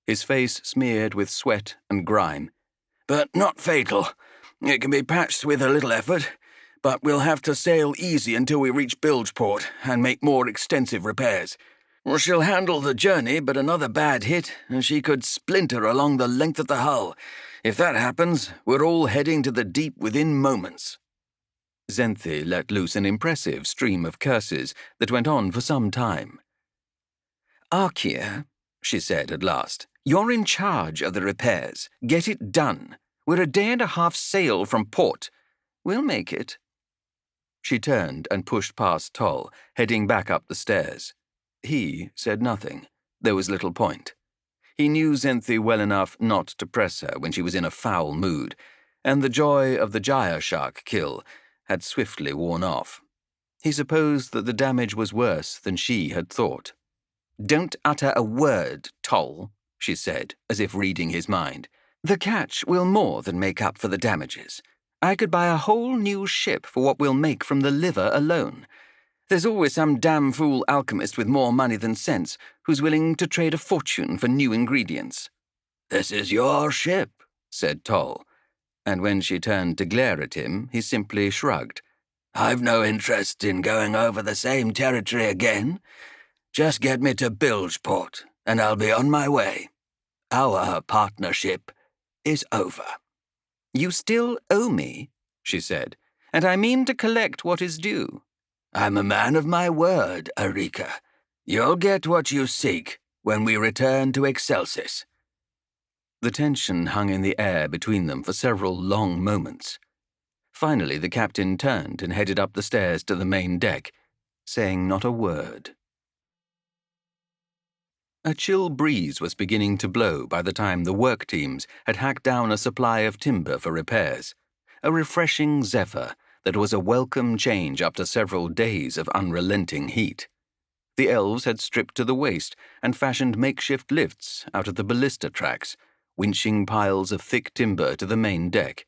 [SPEAKER 2] His face smeared with sweat and grime. "But not fatal. It can be patched with a little effort.
[SPEAKER 3] but we'll have to sail easy until we reach Bilgeport and make more extensive repairs. Well, she'll handle the journey, but another bad hit, and she could splinter along the length of the hull. If that happens, we're all heading to the deep within moments."
[SPEAKER 2] Xanthi let loose an impressive stream of curses that went on for some time. "Arkia," she said at last, "you're in charge of the repairs. Get it done. We're a day and a half sail from port. We'll make it." She turned and pushed past Toll, heading back up the stairs. He said nothing. There was little point. He knew Xanthi well enough not to press her when she was in a foul mood, and the joy of the gyre shark kill had swiftly worn off. He supposed that the damage was worse than she had thought. "Don't utter a word, Toll," she said, as if reading his mind. "The catch will more than make up for the damages. I could buy a whole new ship for what we'll make from the liver alone. There's always some damn fool alchemist with more money than sense who's willing to trade a fortune for new ingredients."
[SPEAKER 3] "This is your ship,"
[SPEAKER 2] said Toll, and when she turned to glare at him, he simply shrugged.
[SPEAKER 3] "I've no interest in going over the same territory again. Just get me to Bilgeport, and I'll be on my way. Our partnership is over."
[SPEAKER 2] "You still owe me," she said, "and I mean to collect what is due."
[SPEAKER 3] "I'm a man of my word, Arika. You'll get what you seek when we return to Excelsis."
[SPEAKER 2] The tension hung in the air between them for several long moments. Finally, the captain turned and headed up the stairs to the main deck, saying not a word. A chill breeze was beginning to blow by the time the work teams had hacked down a supply of timber for repairs, a refreshing zephyr that was a welcome change after several days of unrelenting heat. The elves had stripped to the waist and fashioned makeshift lifts out of the ballista tracks, winching piles of thick timber to the main deck.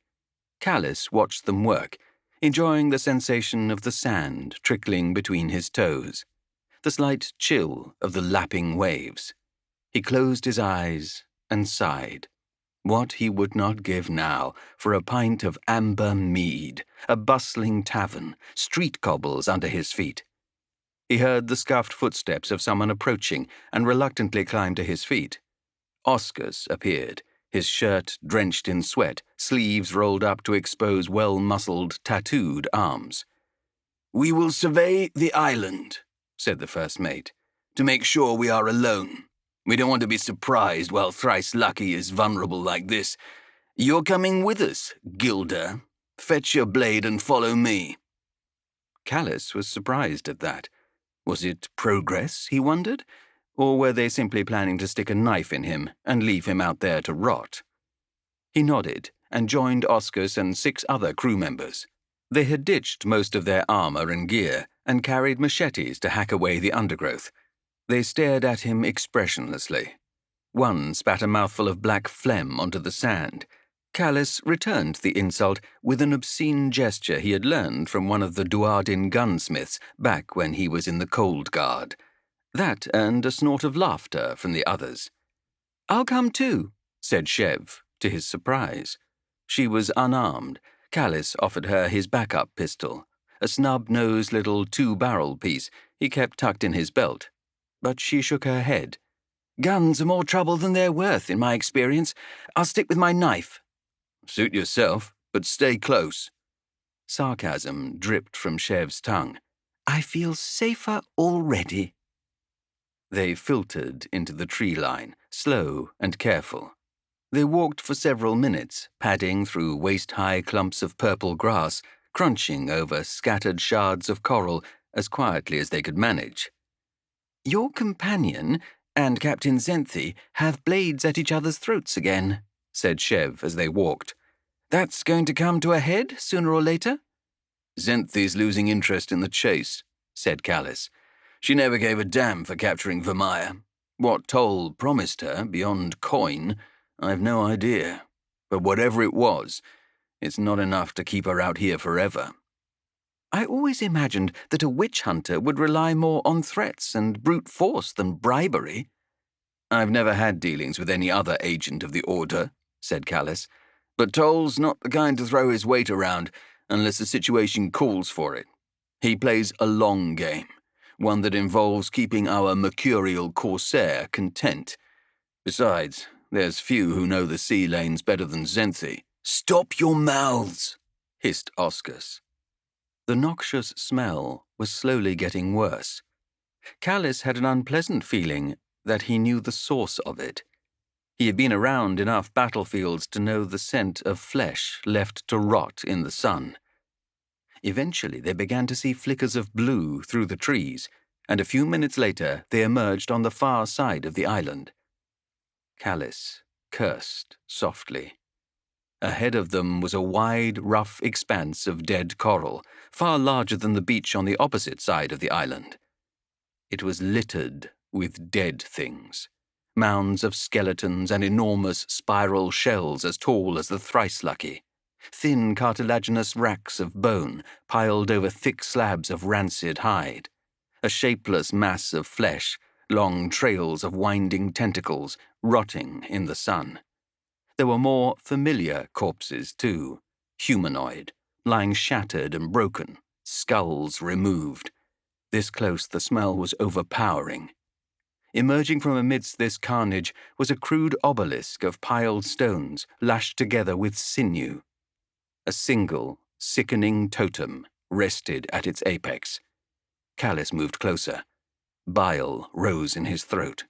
[SPEAKER 2] Callis watched them work, enjoying the sensation of the sand trickling between his toes, the slight chill of the lapping waves. He closed his eyes and sighed. What he would not give now for a pint of amber mead, a bustling tavern, street cobbles under his feet. He heard the scuffed footsteps of someone approaching and reluctantly climbed to his feet. Oscars appeared, his shirt drenched in sweat, sleeves rolled up to expose well-muscled, tattooed arms.
[SPEAKER 3] "We will survey the island," said the first mate, "to make sure we are alone. We don't want to be surprised while Thrice Lucky is vulnerable like this. You're coming with us, Gilder. Fetch your blade and follow me."
[SPEAKER 2] Callis was surprised at that. Was it progress, he wondered? Or were they simply planning to stick a knife in him and leave him out there to rot? He nodded and joined Oscars and 6 other crew members. They had ditched most of their armor and gear and carried machetes to hack away the undergrowth. They stared at him expressionlessly. One spat a mouthful of black phlegm onto the sand. Callis returned the insult with an obscene gesture he had learned from one of the Duardin gunsmiths back when he was in the Cold Guard. That earned a snort of laughter from the others. "I'll come too," said Chev, to his surprise. She was unarmed. Callis offered her his backup pistol, a snub-nosed little 2-barrel piece he kept tucked in his belt. But she shook her head. "Guns are more trouble than they're worth, in my experience. I'll stick with my knife."
[SPEAKER 3] "Suit yourself, but stay close."
[SPEAKER 2] Sarcasm dripped from Chev's tongue.
[SPEAKER 4] "I feel safer already."
[SPEAKER 2] They filtered into the tree line, slow and careful. They walked for several minutes, padding through waist-high clumps of purple grass, crunching over scattered shards of coral as quietly as they could manage.
[SPEAKER 4] "Your companion and Captain Xanthi have blades at each other's throats again," said Chev as they walked. "That's going to come to a head sooner or later?"
[SPEAKER 3] "Xanthi's losing interest in the chase," said Callis. "She never gave a damn for capturing Vermeer. What Toll promised her, beyond coin, I've no idea. But whatever it was, it's not enough to keep her out here forever."
[SPEAKER 4] "I always imagined that a witch hunter would rely more on threats and brute force than bribery."
[SPEAKER 3] "I've never had dealings with any other agent of the Order," said Callis. "But Toll's not the kind to throw his weight around.
[SPEAKER 2] unless the situation calls for it. He plays a long game, one that involves keeping our mercurial corsair content. Besides, there's few who know the sea lanes better than Zenthi.
[SPEAKER 3] Stop your mouths,
[SPEAKER 2] hissed Oscus. The noxious smell was slowly getting worse. Callis had an unpleasant feeling that he knew the source of it. He had been around enough battlefields to know the scent of flesh left to rot in the sun. Eventually they began to see flickers of blue through the trees, and a few minutes later they emerged on the far side of the island. Callis cursed softly. Ahead of them was a wide, rough expanse of dead coral, far larger than the beach on the opposite side of the island. It was littered with dead things, mounds of skeletons and enormous spiral shells as tall as the thrice lucky, thin cartilaginous racks of bone piled over thick slabs of rancid hide, a shapeless mass of flesh, long trails of winding tentacles rotting in the sun. There were more familiar corpses, too, humanoid, lying shattered and broken, skulls removed. This close, the smell was overpowering. Emerging from amidst this carnage was a crude obelisk of piled stones lashed together with sinew. A single, sickening totem rested at its apex. Callis moved closer. Bile rose in his throat.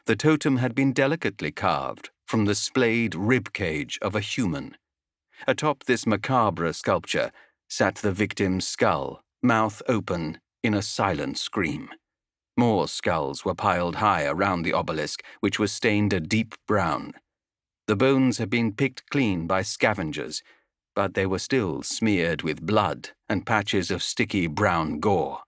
[SPEAKER 2] The totem had been delicately carved from the splayed rib cage of a human. Atop this macabre sculpture sat the victim's skull, mouth open in a silent scream. More skulls were piled high around the obelisk, which was stained a deep brown. The bones had been picked clean by scavengers, but they were still smeared with blood and patches of sticky brown gore.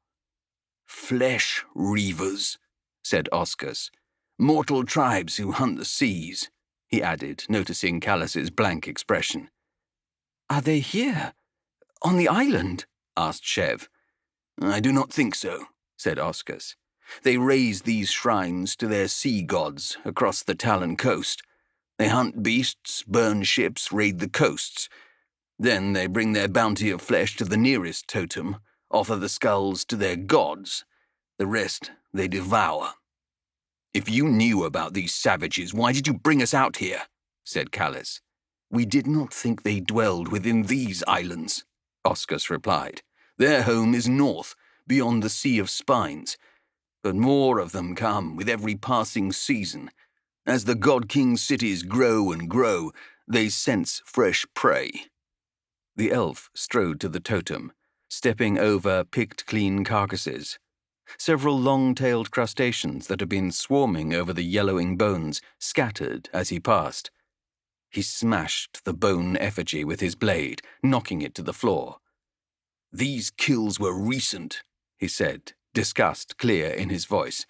[SPEAKER 3] "Flesh reavers," said Oscus. "Mortal tribes who hunt the seas," he added, noticing Callis's blank expression.
[SPEAKER 4] "Are they here? On the island?"
[SPEAKER 3] asked Chev. "I do not think so," said Oscus. "They raise these shrines to their sea gods across the Talon coast. They hunt beasts, burn ships, raid the coasts. Then they bring their bounty of flesh to the nearest totem, offer the skulls to their gods. The rest they devour." "If you knew about these savages, why did you bring us out here?" said Callis. "We did not think they dwelled within these islands," Oscus replied. "Their home is north, beyond the Sea of Spines. But more of them come with every passing season. As the God King cities grow and grow, they sense fresh prey."
[SPEAKER 2] The elf strode to the totem, stepping over picked clean carcasses. Several long-tailed crustaceans that had been swarming over the yellowing bones scattered as he passed. He smashed the bone effigy with his blade, knocking it to the floor.
[SPEAKER 3] "These kills were recent," he said, disgust clear in his voice.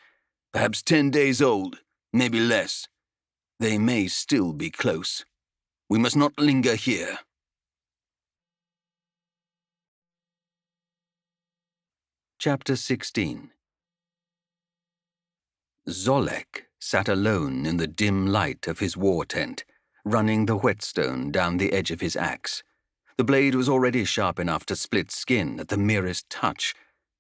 [SPEAKER 3] "Perhaps 10 days old, maybe less. They may still be close. We must not linger here."
[SPEAKER 2] Chapter 16. Zolek sat alone in the dim light of his war tent, running the whetstone down the edge of his axe. The blade was already sharp enough to split skin at the merest touch,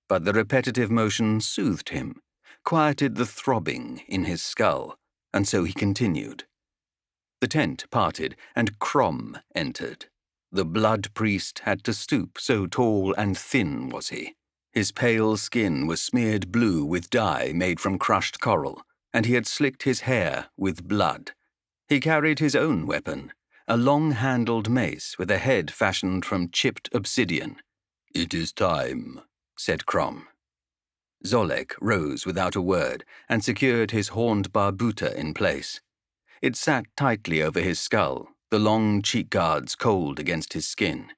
[SPEAKER 2] but the repetitive motion soothed him, quieted the throbbing in his skull, and so he continued. The tent parted, and Crom entered. The blood priest had to stoop, so tall and thin was he. His pale skin was smeared blue with dye made from crushed coral, and he had slicked his hair with blood. He carried his own weapon, a long-handled mace with a head fashioned from chipped obsidian.
[SPEAKER 3] "It is time," said Crom.
[SPEAKER 2] Zolek rose without a word and secured his horned barbuta in place. It sat tightly over his skull, the long cheek guards cold against his skin.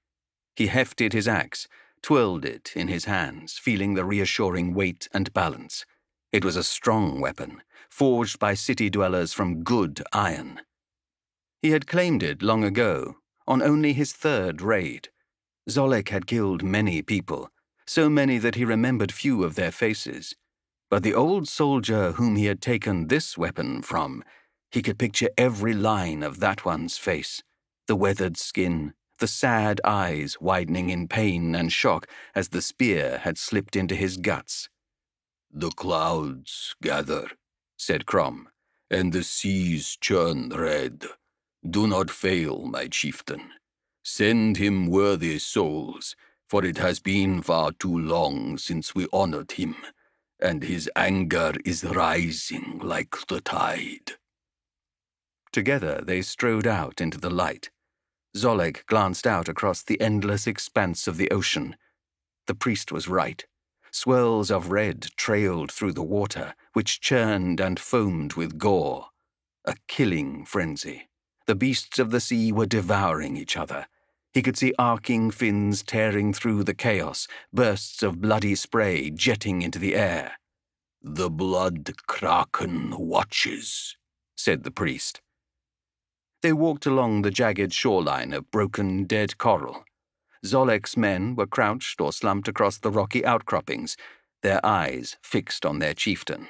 [SPEAKER 2] He hefted his axe, twirled it in his hands, feeling the reassuring weight and balance. It was a strong weapon, forged by city dwellers from good iron. He had claimed it long ago, on only his third raid. Zolek had killed many people, so many that he remembered few of their faces. But the old soldier whom he had taken this weapon from, he could picture every line of that one's face, the weathered skin the sad eyes widening in pain and shock as the spear had slipped into his guts.
[SPEAKER 3] "The clouds gather," said Crom, "and the seas churn red. Do not fail, my chieftain. Send him worthy souls, for it has been far too long since we honored him, and his anger is rising like the tide."
[SPEAKER 2] Together they strode out into the light. Zolek glanced out across the endless expanse of the ocean. The priest was right. Swirls of red trailed through the water, which churned and foamed with gore. A killing frenzy. The beasts of the sea were devouring each other. He could see arcing fins tearing through the chaos, bursts of bloody spray jetting into the air.
[SPEAKER 3] "The blood kraken watches,"
[SPEAKER 2] said the priest. They walked along the jagged shoreline of broken, dead coral. Zolek's men were crouched or slumped across the rocky outcroppings, their eyes fixed on their chieftain.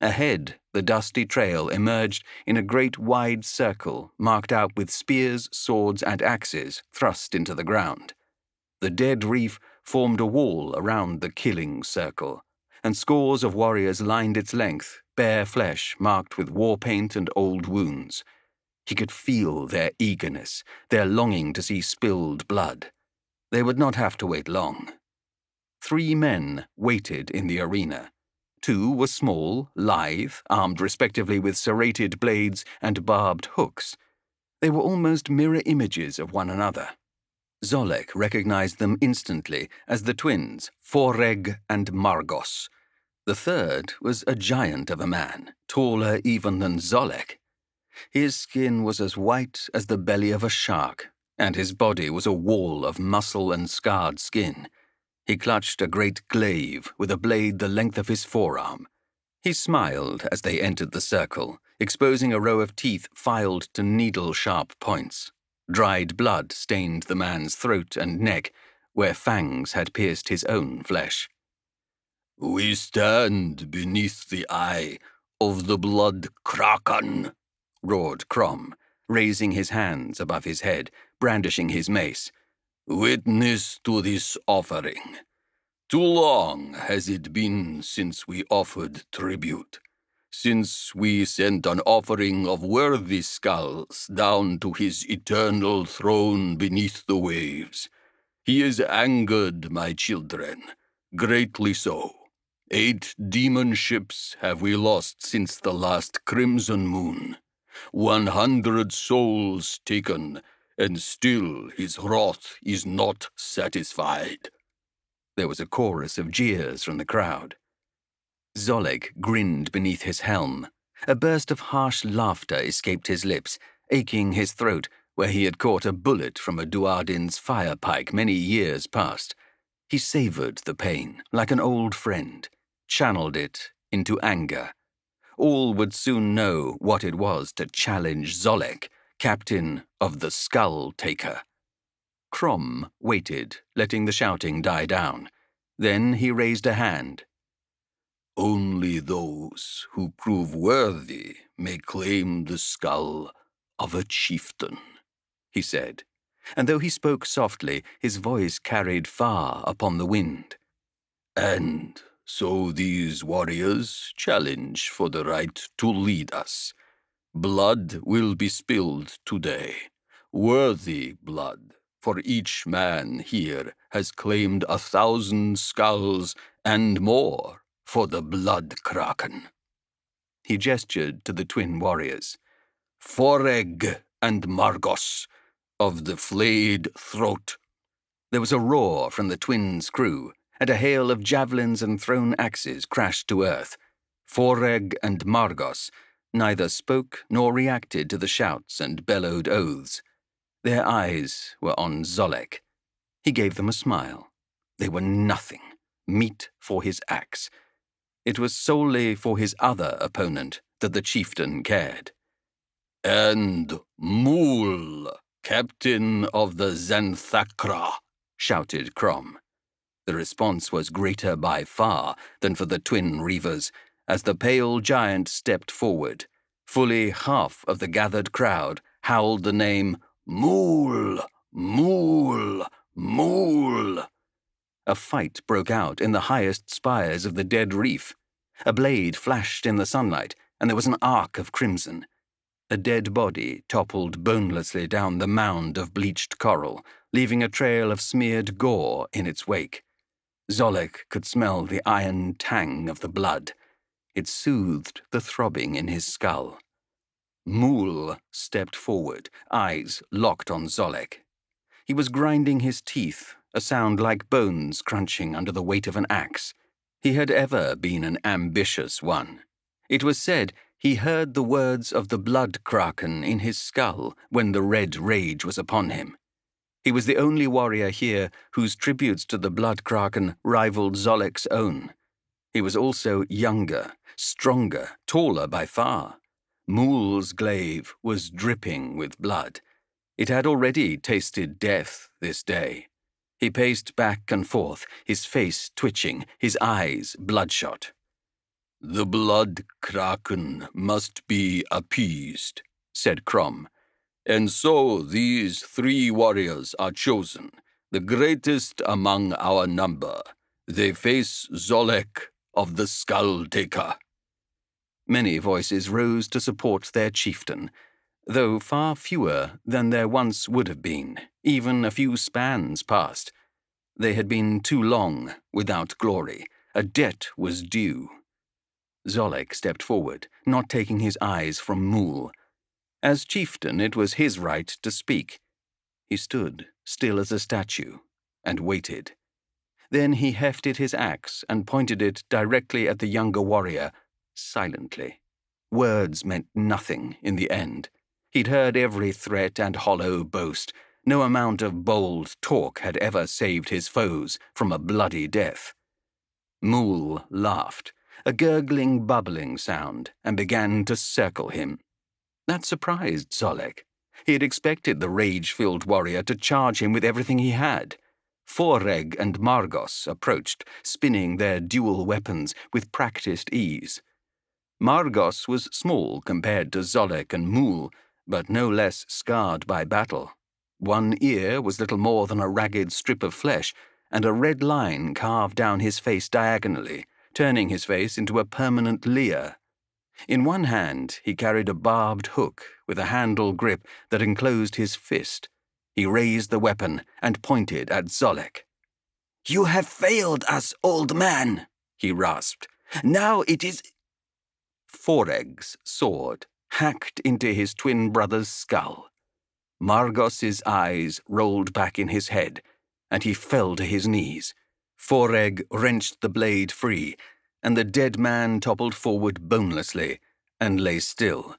[SPEAKER 2] Ahead, the dusty trail emerged in a great wide circle marked out with spears, swords, and axes thrust into the ground. The dead reef formed a wall around the killing circle, and scores of warriors lined its length, bare flesh marked with war paint and old wounds. He could feel their eagerness, their longing to see spilled blood. They would not have to wait long. 3 men waited in the arena. 2 were small, lithe, armed respectively with serrated blades and barbed hooks. They were almost mirror images of one another. Zolek recognized them instantly as the twins, Foreg and Margos. The third was a giant of a man, taller even than Zolek. His skin was as white as the belly of a shark, and his body was a wall of muscle and scarred skin. He clutched a great glaive with a blade the length of his forearm. He smiled as they entered the circle, exposing a row of teeth filed to needle-sharp points. Dried blood stained the man's throat and neck, where fangs had pierced his own flesh.
[SPEAKER 3] "We stand beneath the eye of the blood kraken,"
[SPEAKER 2] roared Crom, raising his hands above his head, brandishing his mace.
[SPEAKER 3] "Witness to this offering. Too long has it been since we offered tribute, since we sent an offering of worthy skulls down to his eternal throne beneath the waves. He is angered, my children, greatly so. 8 demon ships have we lost since the last crimson moon. 100 souls taken, and still his wrath is not satisfied."
[SPEAKER 2] There was a chorus of jeers from the crowd. Zolek grinned beneath his helm. A burst of harsh laughter escaped his lips, aching his throat where he had caught a bullet from a Duardin's fire pike many years past. He savored the pain like an old friend, channeled it into anger. All would soon know what it was to challenge Zolek, captain of the Skull Taker. Crom waited, letting the shouting die down. Then he raised a hand.
[SPEAKER 3] "Only those who prove worthy may claim the skull of a chieftain,"
[SPEAKER 2] he said, and though he spoke softly, his voice carried far upon the wind.
[SPEAKER 3] "And so these warriors challenge for the right to lead us. Blood will be spilled today, worthy blood, for each man here has claimed 1,000 skulls and more for the blood kraken."
[SPEAKER 2] He gestured to the twin warriors.
[SPEAKER 3] "Foreg and Margos, of the flayed throat."
[SPEAKER 2] There was a roar from the twins' crew, and a hail of javelins and thrown axes crashed to earth. Foreg and Margos neither spoke nor reacted to the shouts and bellowed oaths. Their eyes were on Zolek. He gave them a smile. They were nothing, meat for his axe. It was solely for his other opponent that the chieftain cared.
[SPEAKER 3] "And Mool, captain of the Xanthakra,"
[SPEAKER 2] shouted Crom. The response was greater by far than for the twin reavers, as the pale giant stepped forward. Fully half of the gathered crowd howled the name Mool,
[SPEAKER 3] Mool! Mool!
[SPEAKER 2] A fight broke out in the highest spires of the dead reef. A blade flashed in the sunlight, and there was an arc of crimson. A dead body toppled bonelessly down the mound of bleached coral, leaving a trail of smeared gore in its wake. Zolek could smell the iron tang of the blood. It soothed the throbbing in his skull. Mool stepped forward, eyes locked on Zolek. He was grinding his teeth, a sound like bones crunching under the weight of an axe. He had ever been an ambitious one. It was said he heard the words of the blood kraken in his skull when the red rage was upon him. He was the only warrior here whose tributes to the blood kraken rivaled Zolek's own. He was also younger, stronger, taller by far. Mool's glaive was dripping with blood. It had already tasted death this day. He paced back and forth, his face twitching, his eyes bloodshot.
[SPEAKER 3] The blood kraken must be appeased, said Crom. And so these 3 warriors are chosen, the greatest among our number. They face Zolek of the Skull Taker.
[SPEAKER 2] Many voices rose to support their chieftain, though far fewer than there once would have been, even a few spans past. They had been too long without glory. A debt was due. Zolek stepped forward, not taking his eyes from Mool. As chieftain, it was his right to speak. He stood, still as a statue, and waited. Then he hefted his axe and pointed it directly at the younger warrior, silently. Words meant nothing in the end. He'd heard every threat and hollow boast. No amount of bold talk had ever saved his foes from a bloody death. Mool laughed, a gurgling, bubbling sound, and began to circle him. That surprised Zolek. He had expected the rage-filled warrior to charge him with everything he had. Foreg and Margos approached, spinning their dual weapons with practiced ease. Margos was small compared to Zolek and Mool, but no less scarred by battle. One ear was little more than a ragged strip of flesh, and a red line carved down his face diagonally, turning his face into a permanent leer. In one hand he carried a barbed hook with a handle grip that enclosed his fist. He raised the weapon and pointed at Zolek.
[SPEAKER 3] "You have failed us, old man," he rasped. "Now it is—"
[SPEAKER 2] Foreg's sword hacked into his twin brother's skull. Margos's eyes rolled back in his head, and he fell to his knees. Foreg wrenched the blade free, and the dead man toppled forward bonelessly and lay still.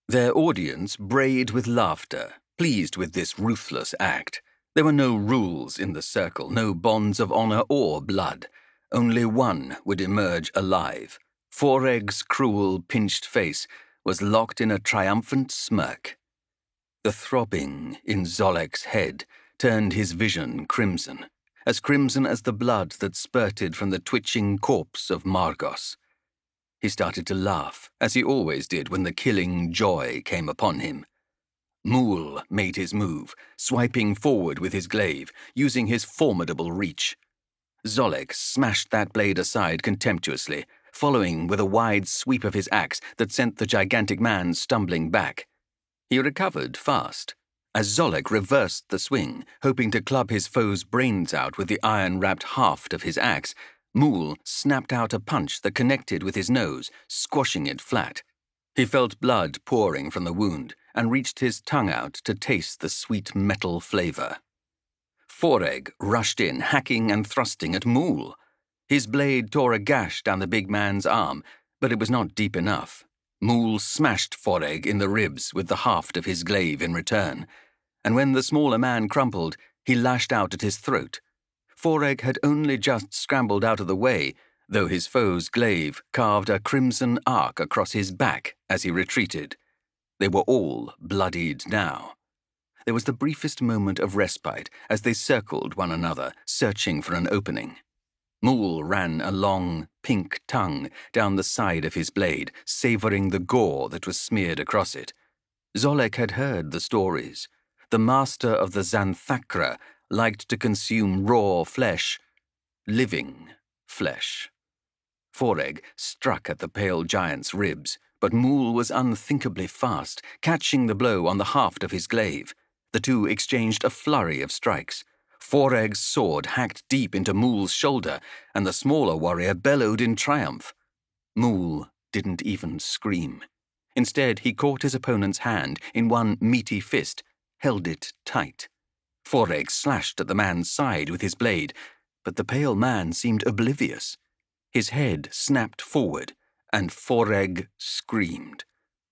[SPEAKER 2] Their audience brayed with laughter, pleased with this ruthless act. There were no rules in the circle, no bonds of honor or blood. Only one would emerge alive. Foreg's cruel, pinched face was locked in a triumphant smirk. The throbbing in Zolek's head turned his vision crimson as the blood that spurted from the twitching corpse of Margos. He started to laugh, as he always did when the killing joy came upon him. Mool made his move, swiping forward with his glaive, using his formidable reach. Zolek smashed that blade aside contemptuously, following with a wide sweep of his axe that sent the gigantic man stumbling back. He recovered fast, as Zolek reversed the swing, hoping to club his foe's brains out with the iron-wrapped haft of his axe. Mool snapped out a punch that connected with his nose, squashing it flat. He felt blood pouring from the wound and reached his tongue out to taste the sweet metal flavor. Foreg rushed in, hacking and thrusting at Mool. His blade tore a gash down the big man's arm, but it was not deep enough. Mool smashed Foreg in the ribs with the haft of his glaive in return, and when the smaller man crumpled, he lashed out at his throat. Foreg had only just scrambled out of the way, though his foe's glaive carved a crimson arc across his back as he retreated. They were all bloodied now. There was the briefest moment of respite as they circled one another, searching for an opening. Mool ran a long, pink tongue down the side of his blade, savoring the gore that was smeared across it. Zolek had heard the stories. The master of the Xanthacra liked to consume raw flesh, living flesh. Foreg struck at the pale giant's ribs, but Mool was unthinkably fast, catching the blow on the haft of his glaive. The two exchanged a flurry of strikes. Foreg's sword hacked deep into Mool's shoulder, and the smaller warrior bellowed in triumph. Mool didn't even scream. Instead, he caught his opponent's hand in one meaty fist, held it tight. Foreg slashed at the man's side with his blade, but the pale man seemed oblivious. His head snapped forward, and Foreg screamed.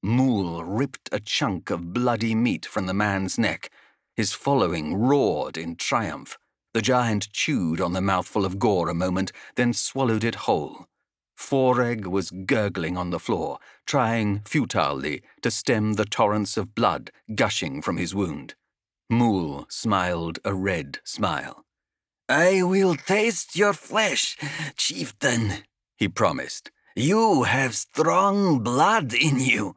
[SPEAKER 2] Mool ripped a chunk of bloody meat from the man's neck. His following roared in triumph. The giant chewed on the mouthful of gore a moment, then swallowed it whole. Foreg was gurgling on the floor, trying futilely to stem the torrents of blood gushing from his wound. Mool smiled a red smile.
[SPEAKER 3] "I will taste your flesh, chieftain," he promised. "You have strong blood in you."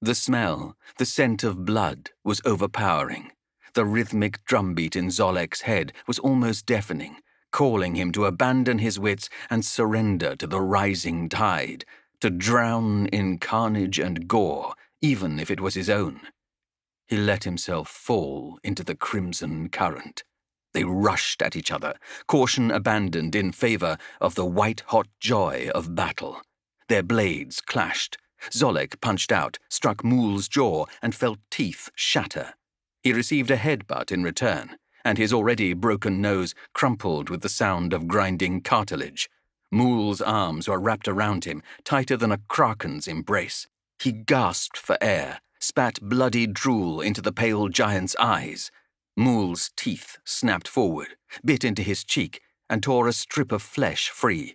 [SPEAKER 2] The smell, the scent of blood, was overpowering. The rhythmic drumbeat in Zolek's head was almost deafening, calling him to abandon his wits and surrender to the rising tide, to drown in carnage and gore, even if it was his own. He let himself fall into the crimson current. They rushed at each other, caution abandoned in favor of the white-hot joy of battle. Their blades clashed. Zolek punched out, struck Mool's jaw, and felt teeth shatter. He received a headbutt in return, and his already broken nose crumpled with the sound of grinding cartilage. Mool's arms were wrapped around him, tighter than a kraken's embrace. He gasped for air, spat bloody drool into the pale giant's eyes. Mool's teeth snapped forward, bit into his cheek, and tore a strip of flesh free.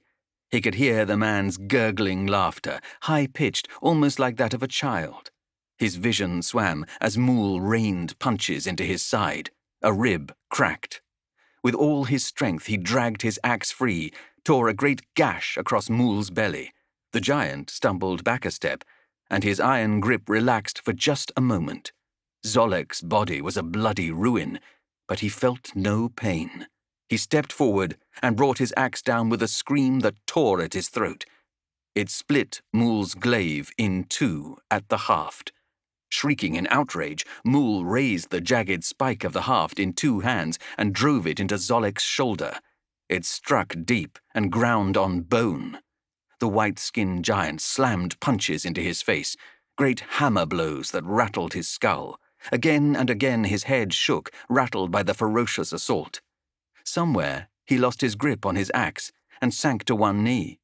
[SPEAKER 2] He could hear the man's gurgling laughter, high-pitched, almost like that of a child. His vision swam as Mool rained punches into his side. A rib cracked. With all his strength, he dragged his axe free, tore a great gash across Mool's belly. The giant stumbled back a step, and his iron grip relaxed for just a moment. Zolek's body was a bloody ruin, but he felt no pain. He stepped forward and brought his axe down with a scream that tore at his throat. It split Mool's glaive in two at the haft. Shrieking in outrage, Mool raised the jagged spike of the haft in two hands and drove it into Zolek's shoulder. It struck deep and ground on bone. The white-skinned giant slammed punches into his face, great hammer blows that rattled his skull. Again and again his head shook, rattled by the ferocious assault. Somewhere he lost his grip on his axe and sank to one knee.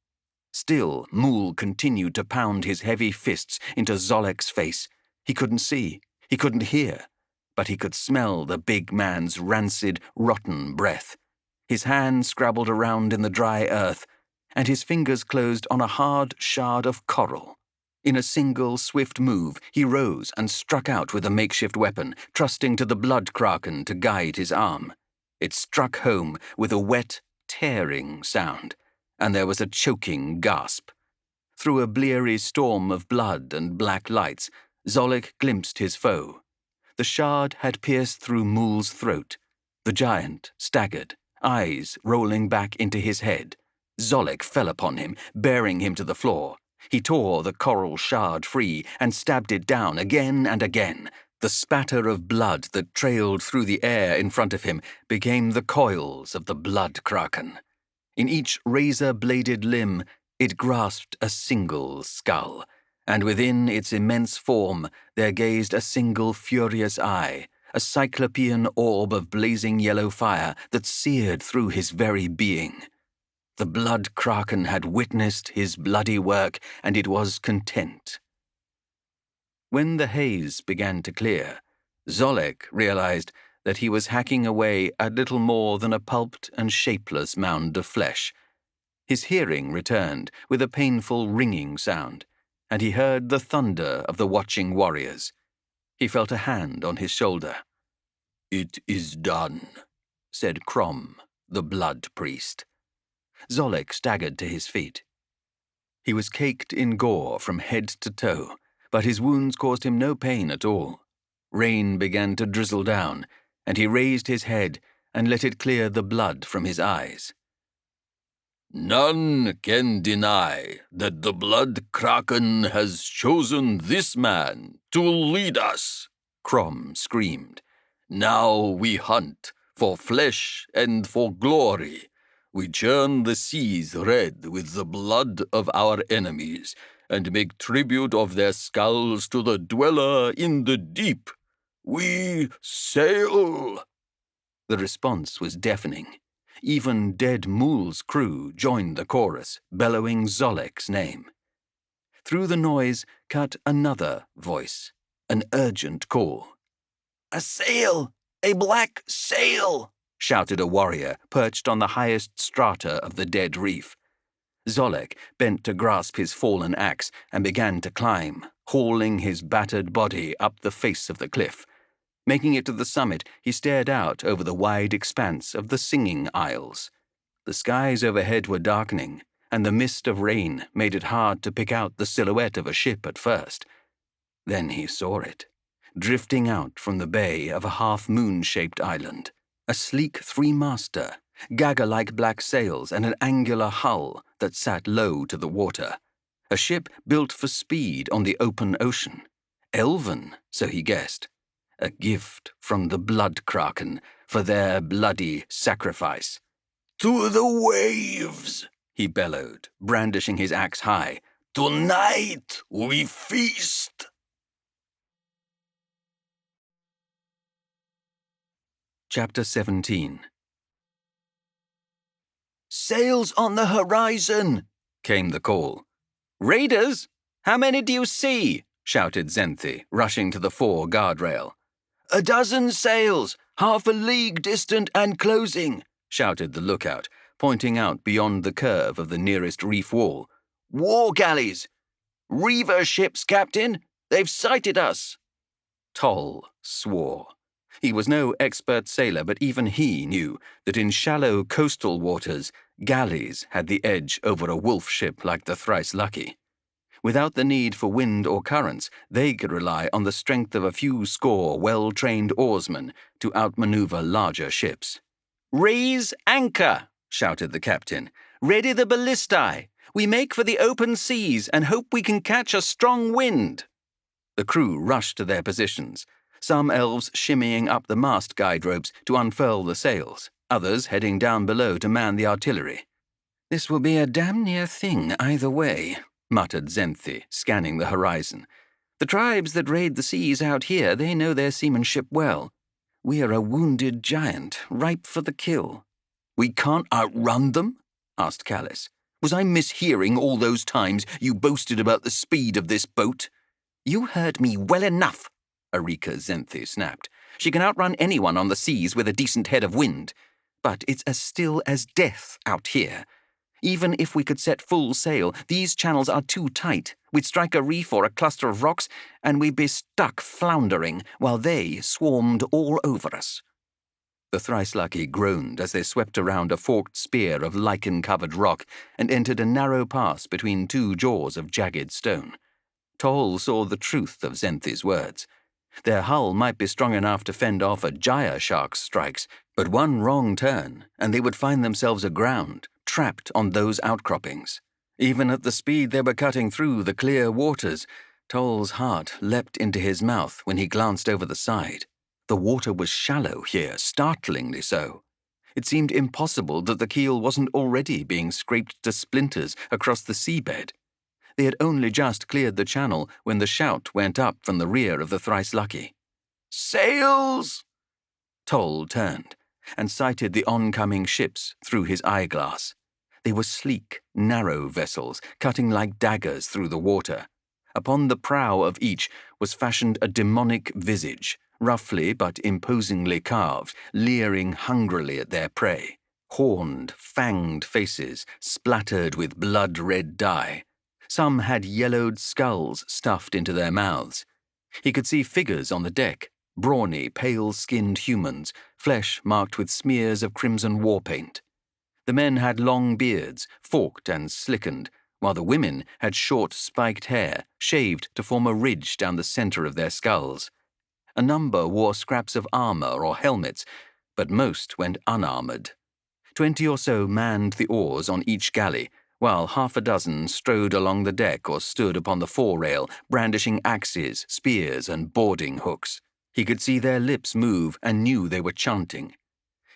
[SPEAKER 2] Still, Mool continued to pound his heavy fists into Zolek's face. He couldn't see, he couldn't hear, but he could smell the big man's rancid, rotten breath. His hand scrabbled around in the dry earth, and his fingers closed on a hard shard of coral. In a single swift move, he rose and struck out with a makeshift weapon, trusting to the blood kraken to guide his arm. It struck home with a wet, tearing sound, and there was a choking gasp. Through a bleary storm of blood and black lights, Zolek glimpsed his foe. The shard had pierced through Mool's throat. The giant staggered, eyes rolling back into his head. Zolek fell upon him, bearing him to the floor. He tore the coral shard free and stabbed it down again and again. The spatter of blood that trailed through the air in front of him became the coils of the blood kraken. In each razor-bladed limb, it grasped a single skull, and within its immense form there gazed a single furious eye, a cyclopean orb of blazing yellow fire that seared through his very being. The blood kraken had witnessed his bloody work, and it was content. When the haze began to clear, Zolek realized that he was hacking away at little more than a pulped and shapeless mound of flesh. His hearing returned with a painful ringing sound, and he heard the thunder of the watching warriors. He felt a hand on his shoulder. "It is done," said Crom, the blood priest. Zolek staggered to his feet. He was caked in gore from head to toe, but his wounds caused him no pain at all. rain began to drizzle down, and he raised his head and let it clear the blood from his eyes.
[SPEAKER 5] None can deny that the Blood Kraken has chosen this man to lead us,
[SPEAKER 2] Crom screamed.
[SPEAKER 5] Now we hunt for flesh and for glory. We churn the seas red with the blood of our enemies, and make tribute of their skulls to the dweller in the deep. We sail!
[SPEAKER 2] The response was deafening. Even Dead Mool's crew joined the chorus, bellowing Zolek's name. Through the noise cut another voice, an urgent call.
[SPEAKER 3] "A sail! A black sail!"
[SPEAKER 2] shouted a warrior perched on the highest strata of the dead reef. Zolek bent to grasp his fallen axe and began to climb, hauling his battered body up the face of the cliff. Making it to the summit, he stared out over the wide expanse of the Singing Isles. The skies overhead were darkening, and the mist of rain made it hard to pick out the silhouette of a ship at first. Then he saw it, drifting out from the bay of a half-moon-shaped island. A sleek three-master, Gagger-like black sails and an angular hull that sat low to the water. A ship built for speed on the open ocean. Elven, so he guessed. A gift from the Blood Kraken for their bloody sacrifice.
[SPEAKER 3] "To the waves!"
[SPEAKER 2] he bellowed, brandishing his axe high.
[SPEAKER 3] "Tonight we feast!"
[SPEAKER 2] Chapter 17.
[SPEAKER 3] "Sails on the horizon!"
[SPEAKER 2] came the call. "Raiders? How many do you see?" shouted Zenthi, rushing to the fore guardrail.
[SPEAKER 3] "A dozen sails, half a league distant and closing,"
[SPEAKER 2] shouted the lookout, pointing out beyond the curve of the nearest reef wall.
[SPEAKER 3] "War galleys! Reaver ships, Captain! They've sighted us!"
[SPEAKER 2] Toll swore. He was no expert sailor, but even he knew that in shallow coastal waters, galleys had the edge over a wolf ship like the Thrice Lucky. Without the need for wind or currents, they could rely on the strength of a few score well-trained oarsmen to outmaneuver larger ships. "Raise anchor!" shouted the captain. "Ready the ballistae! We make for the open seas and hope we can catch a strong wind." The crew rushed to their positions, some elves shimmying up the mast guide ropes to unfurl the sails, others heading down below to man the artillery. "This will be a damn near thing either way," muttered Zenthi, scanning the horizon. "The tribes that raid the seas out here, they know their seamanship well. We are a wounded giant, ripe for the kill."
[SPEAKER 3] "We can't outrun them?" asked Callis. "Was I mishearing all those times you boasted about the speed of this boat?"
[SPEAKER 2] "You heard me well enough," Arika Zenthi snapped. "She can outrun anyone on the seas with a decent head of wind. But it's as still as death out here. Even if we could set full sail, these channels are too tight. We'd strike a reef or a cluster of rocks, and we'd be stuck floundering while they swarmed all over us." The Thrice Lucky groaned as they swept around a forked spear of lichen-covered rock and entered a narrow pass between two jaws of jagged stone. Toll saw the truth of Zenthi's words. Their hull might be strong enough to fend off a gyre shark's strikes, but one wrong turn, and they would find themselves aground, trapped on those outcroppings. Even at the speed they were cutting through the clear waters, Toll's heart leapt into his mouth when he glanced over the side. The water was shallow here, startlingly so. It seemed impossible that the keel wasn't already being scraped to splinters across the seabed. They had only just cleared the channel when the shout went up from the rear of the Thrice Lucky.
[SPEAKER 3] "Sails!"
[SPEAKER 2] Toll turned and sighted the oncoming ships through his eyeglass. They were sleek, narrow vessels, cutting like daggers through the water. Upon the prow of each was fashioned a demonic visage, roughly but imposingly carved, leering hungrily at their prey. Horned, fanged faces, splattered with blood-red dye. Some had yellowed skulls stuffed into their mouths. He could see figures on the deck, brawny, pale-skinned humans, flesh marked with smears of crimson war paint. The men had long beards, forked and slickened, while the women had short, spiked hair, shaved to form a ridge down the center of their skulls. A number wore scraps of armor or helmets, but most went unarmored. 20 or so manned the oars on each galley, while half a dozen strode along the deck or stood upon the forerail, brandishing axes, spears, and boarding hooks. He could see their lips move and knew they were chanting.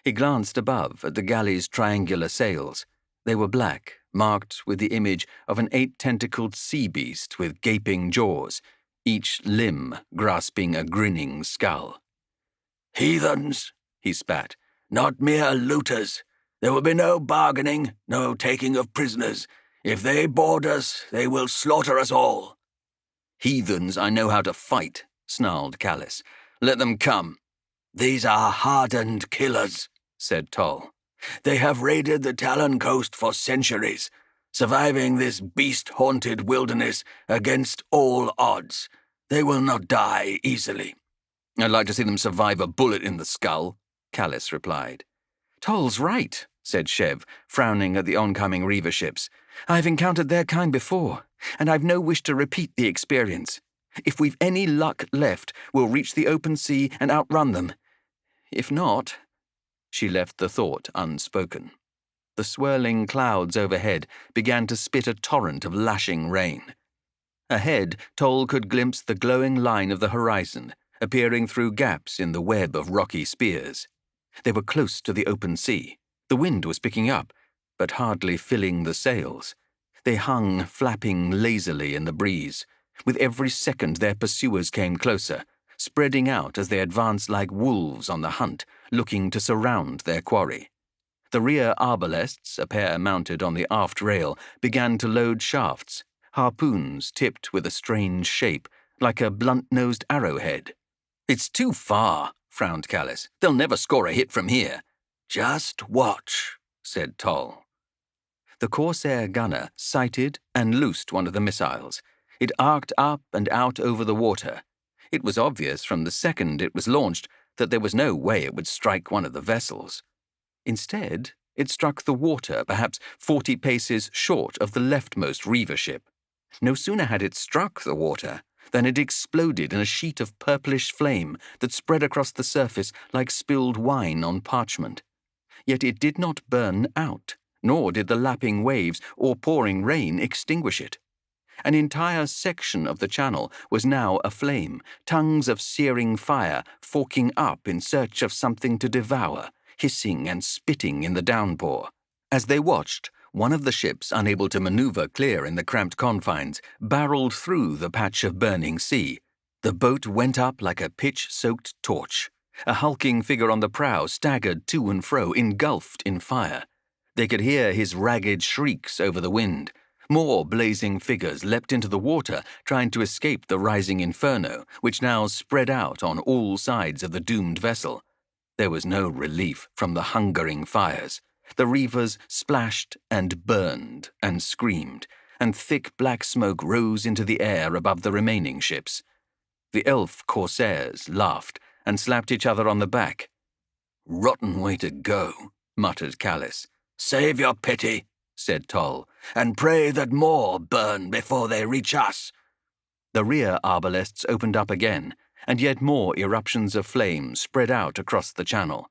[SPEAKER 2] He glanced above at the galley's triangular sails. They were black, marked with the image of an 8-tentacled sea beast with gaping jaws, each limb grasping a grinning skull.
[SPEAKER 3] "Heathens," he spat, "not mere looters. There will be no bargaining, no taking of prisoners. If they board us, they will slaughter us all."
[SPEAKER 2] "Heathens I know how to fight," snarled Callis. "Let them come."
[SPEAKER 3] "These are hardened killers," said Toll. "They have raided the Talon coast for centuries, surviving this beast-haunted wilderness against all odds. They will not die easily."
[SPEAKER 2] "I'd like to see them survive a bullet in the skull," Callis replied.
[SPEAKER 4] "Toll's right," said Chev, frowning at the oncoming Reaver ships. "I've encountered their kind before, and I've no wish to repeat the experience. If we've any luck left, we'll reach the open sea and outrun them. If not—" She left the thought unspoken. The swirling clouds overhead began to spit a torrent of lashing rain. Ahead, Toll could glimpse the glowing line of the horizon, appearing through gaps in the web of rocky spears. They were close to the open sea. The wind was picking up, but hardly filling the sails. They hung, flapping lazily in the breeze. With every second their pursuers came closer, spreading out as they advanced like wolves on the hunt, looking to surround their quarry. The rear arbalests, a pair mounted on the aft rail, began to load shafts, harpoons tipped with a strange shape, like a blunt-nosed arrowhead.
[SPEAKER 2] "It's too far," frowned Callis. "They'll never score a hit from here."
[SPEAKER 3] "Just watch," said Toll.
[SPEAKER 2] The Corsair gunner sighted and loosed one of the missiles. It arced up and out over the water. It was obvious from the second it was launched that there was no way it would strike one of the vessels. Instead, it struck the water perhaps 40 paces short of the leftmost Reaver ship. No sooner had it struck the water than it exploded in a sheet of purplish flame that spread across the surface like spilled wine on parchment. Yet it did not burn out, nor did the lapping waves or pouring rain extinguish it. An entire section of the channel was now aflame, tongues of searing fire forking up in search of something to devour, hissing and spitting in the downpour. As they watched, one of the ships, unable to maneuver clear in the cramped confines, barreled through the patch of burning sea. The boat went up like a pitch-soaked torch. A hulking figure on the prow staggered to and fro, engulfed in fire. They could hear his ragged shrieks over the wind. More blazing figures leapt into the water, trying to escape the rising inferno, which now spread out on all sides of the doomed vessel. There was no relief from the hungering fires. The reavers splashed and burned and screamed, and thick black smoke rose into the air above the remaining ships. The elf corsairs laughed and slapped each other on the back.
[SPEAKER 3] "Rotten way to go," muttered Callis. "Save your pity," said Toll, "and pray that more burn before they reach us."
[SPEAKER 2] The rear arbalests opened up again, and yet more eruptions of flame spread out across the channel.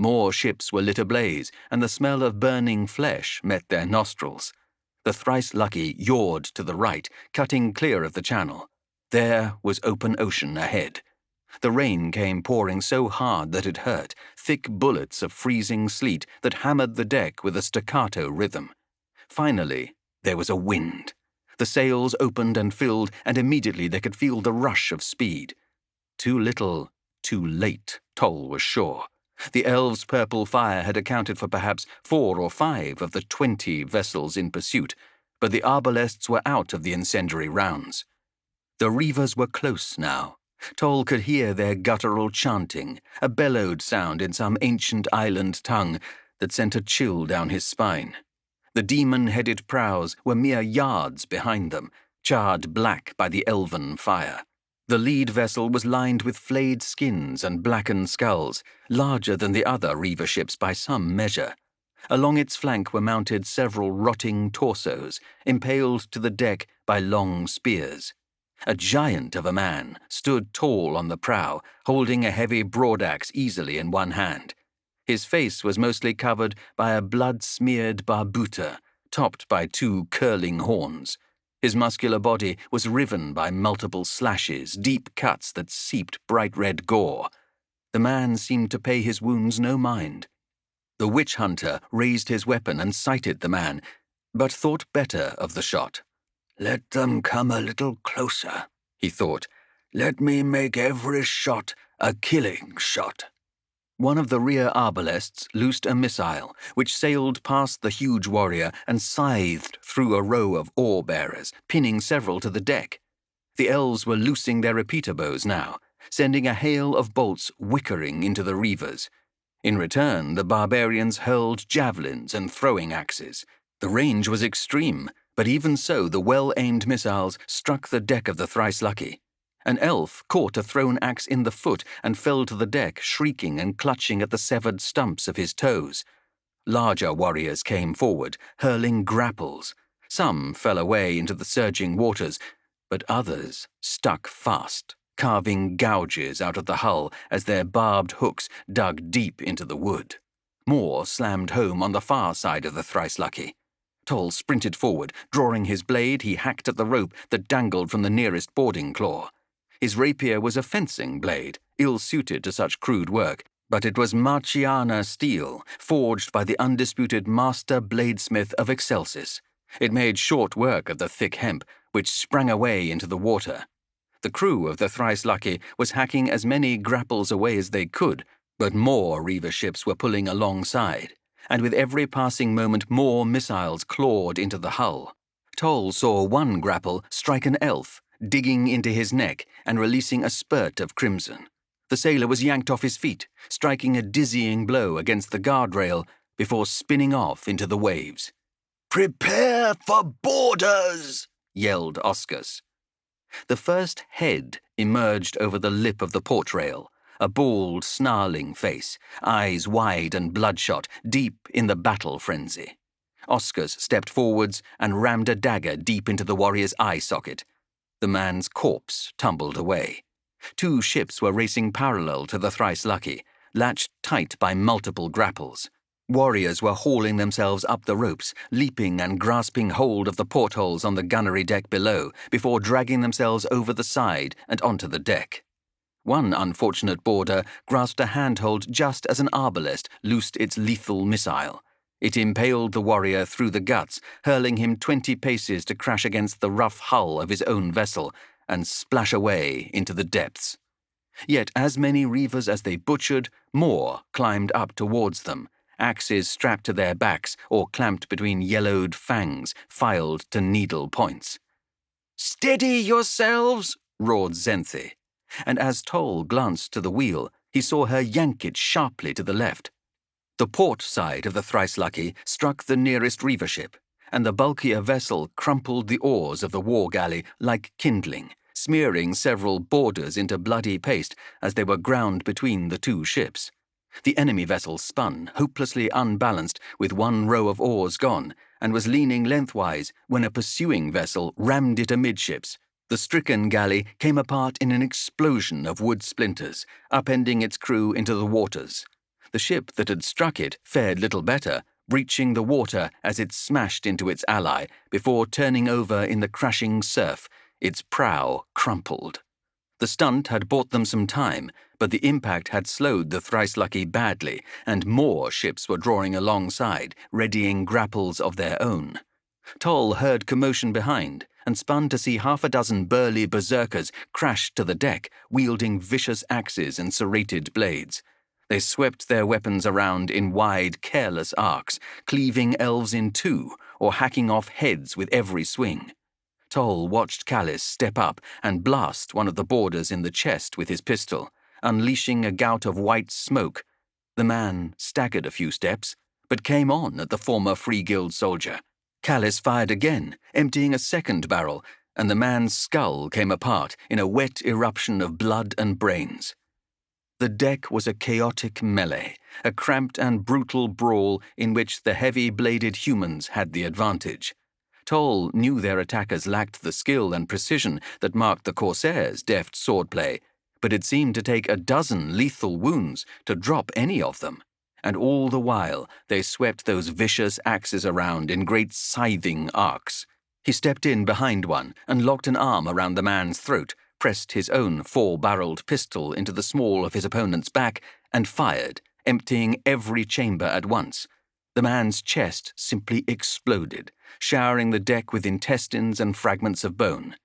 [SPEAKER 2] More ships were lit ablaze, and the smell of burning flesh met their nostrils. The thrice lucky yawed to the right, cutting clear of the channel. There was open ocean ahead. The rain came pouring so hard that it hurt, thick bullets of freezing sleet that hammered the deck with a staccato rhythm. Finally, there was a wind. The sails opened and filled, and immediately they could feel the rush of speed. Too little, too late, Toll was sure. The elves' purple fire had accounted for perhaps 4 or 5 of the 20 vessels in pursuit, but the arbalests were out of the incendiary rounds. The reavers were close now. Toll could hear their guttural chanting, a bellowed sound in some ancient island tongue that sent a chill down his spine. The demon-headed prows were mere yards behind them, charred black by the elven fire. The lead vessel was lined with flayed skins and blackened skulls, larger than the other reaver ships by some measure. Along its flank were mounted several rotting torsos, impaled to the deck by long spears. A giant of a man stood tall on the prow, holding a heavy broadaxe easily in one hand. His face was mostly covered by a blood-smeared barbuta, topped by 2 curling horns. His muscular body was riven by multiple slashes, deep cuts that seeped bright red gore. The man seemed to pay his wounds no mind. The witch hunter raised his weapon and sighted the man, but thought better of the shot.
[SPEAKER 3] Let them come a little closer, he thought. Let me make every shot a killing shot.
[SPEAKER 2] One of the rear arbalests loosed a missile, which sailed past the huge warrior and scythed through a row of oar-bearers, pinning several to the deck. The elves were loosing their repeater bows now, sending a hail of bolts whickering into the reavers. In return, the barbarians hurled javelins and throwing axes. The range was extreme, but even so the well-aimed missiles struck the deck of the Thrice-Lucky. An elf caught a thrown axe in the foot and fell to the deck, shrieking and clutching at the severed stumps of his toes. Larger warriors came forward, hurling grapples. Some fell away into the surging waters, but others stuck fast, carving gouges out of the hull as their barbed hooks dug deep into the wood. More slammed home on the far side of the Thrice-Lucky. Toll sprinted forward. Drawing his blade, he hacked at the rope that dangled from the nearest boarding claw. His rapier was a fencing blade, ill-suited to such crude work, but it was Marciana steel, forged by the undisputed master bladesmith of Excelsis. It made short work of the thick hemp, which sprang away into the water. The crew of the Thrice-Lucky was hacking as many grapples away as they could, but more reaver ships were pulling alongside, and with every passing moment more missiles clawed into the hull. Toll saw one grapple strike an elf, digging into his neck and releasing a spurt of crimson. The sailor was yanked off his feet, striking a dizzying blow against the guardrail before spinning off into the waves.
[SPEAKER 3] "Prepare for boarders!"
[SPEAKER 2] yelled Oscus. The first head emerged over the lip of the port rail, a bald, snarling face, eyes wide and bloodshot, deep in the battle frenzy. Oscus stepped forwards and rammed a dagger deep into the warrior's eye socket. The man's corpse tumbled away. 2 ships were racing parallel to the Thrice-Lucky, latched tight by multiple grapples. Warriors were hauling themselves up the ropes, leaping and grasping hold of the portholes on the gunnery deck below before dragging themselves over the side and onto the deck. One unfortunate boarder grasped a handhold just as an arbalest loosed its lethal missile. It impaled the warrior through the guts, hurling him 20 paces to crash against the rough hull of his own vessel and splash away into the depths. Yet as many reavers as they butchered, more climbed up towards them, axes strapped to their backs or clamped between yellowed fangs, filed to needle points. "Steady yourselves!" roared Xenthi, and as Toll glanced to the wheel, he saw her yank it sharply to the left. The port side of the Thrice-Lucky struck the nearest reaver ship, and the bulkier vessel crumpled the oars of the war galley like kindling, smearing several boarders into bloody paste as they were ground between the 2 ships. The enemy vessel spun, hopelessly unbalanced, with one row of oars gone, and was leaning lengthwise when a pursuing vessel rammed it amidships. The stricken galley came apart in an explosion of wood splinters, upending its crew into the waters. The ship that had struck it fared little better, breaching the water as it smashed into its ally before turning over in the crashing surf, its prow crumpled. The stunt had bought them some time, but the impact had slowed the Thrice-Lucky badly, and more ships were drawing alongside, readying grapples of their own. Toll heard commotion behind, and spun to see 6 burly berserkers crash to the deck, wielding vicious axes and serrated blades. They swept their weapons around in wide, careless arcs, cleaving elves in 2, or hacking off heads with every swing. Toll watched Callis step up and blast one of the boarders in the chest with his pistol, unleashing a gout of white smoke. The man staggered a few steps, but came on at the former Free Guild soldier. Callis fired again, emptying a second barrel, and the man's skull came apart in a wet eruption of blood and brains. The deck was a chaotic melee, a cramped and brutal brawl in which the heavy-bladed humans had the advantage. Toll knew their attackers lacked the skill and precision that marked the Corsairs' deft swordplay, but it seemed to take a dozen lethal wounds to drop any of them, and all the while they swept those vicious axes around in great scything arcs. He stepped in behind one and locked an arm around the man's throat, pressed his own 4-barreled pistol into the small of his opponent's back, and fired, emptying every chamber at once. The man's chest simply exploded, showering the deck with intestines and fragments of bone.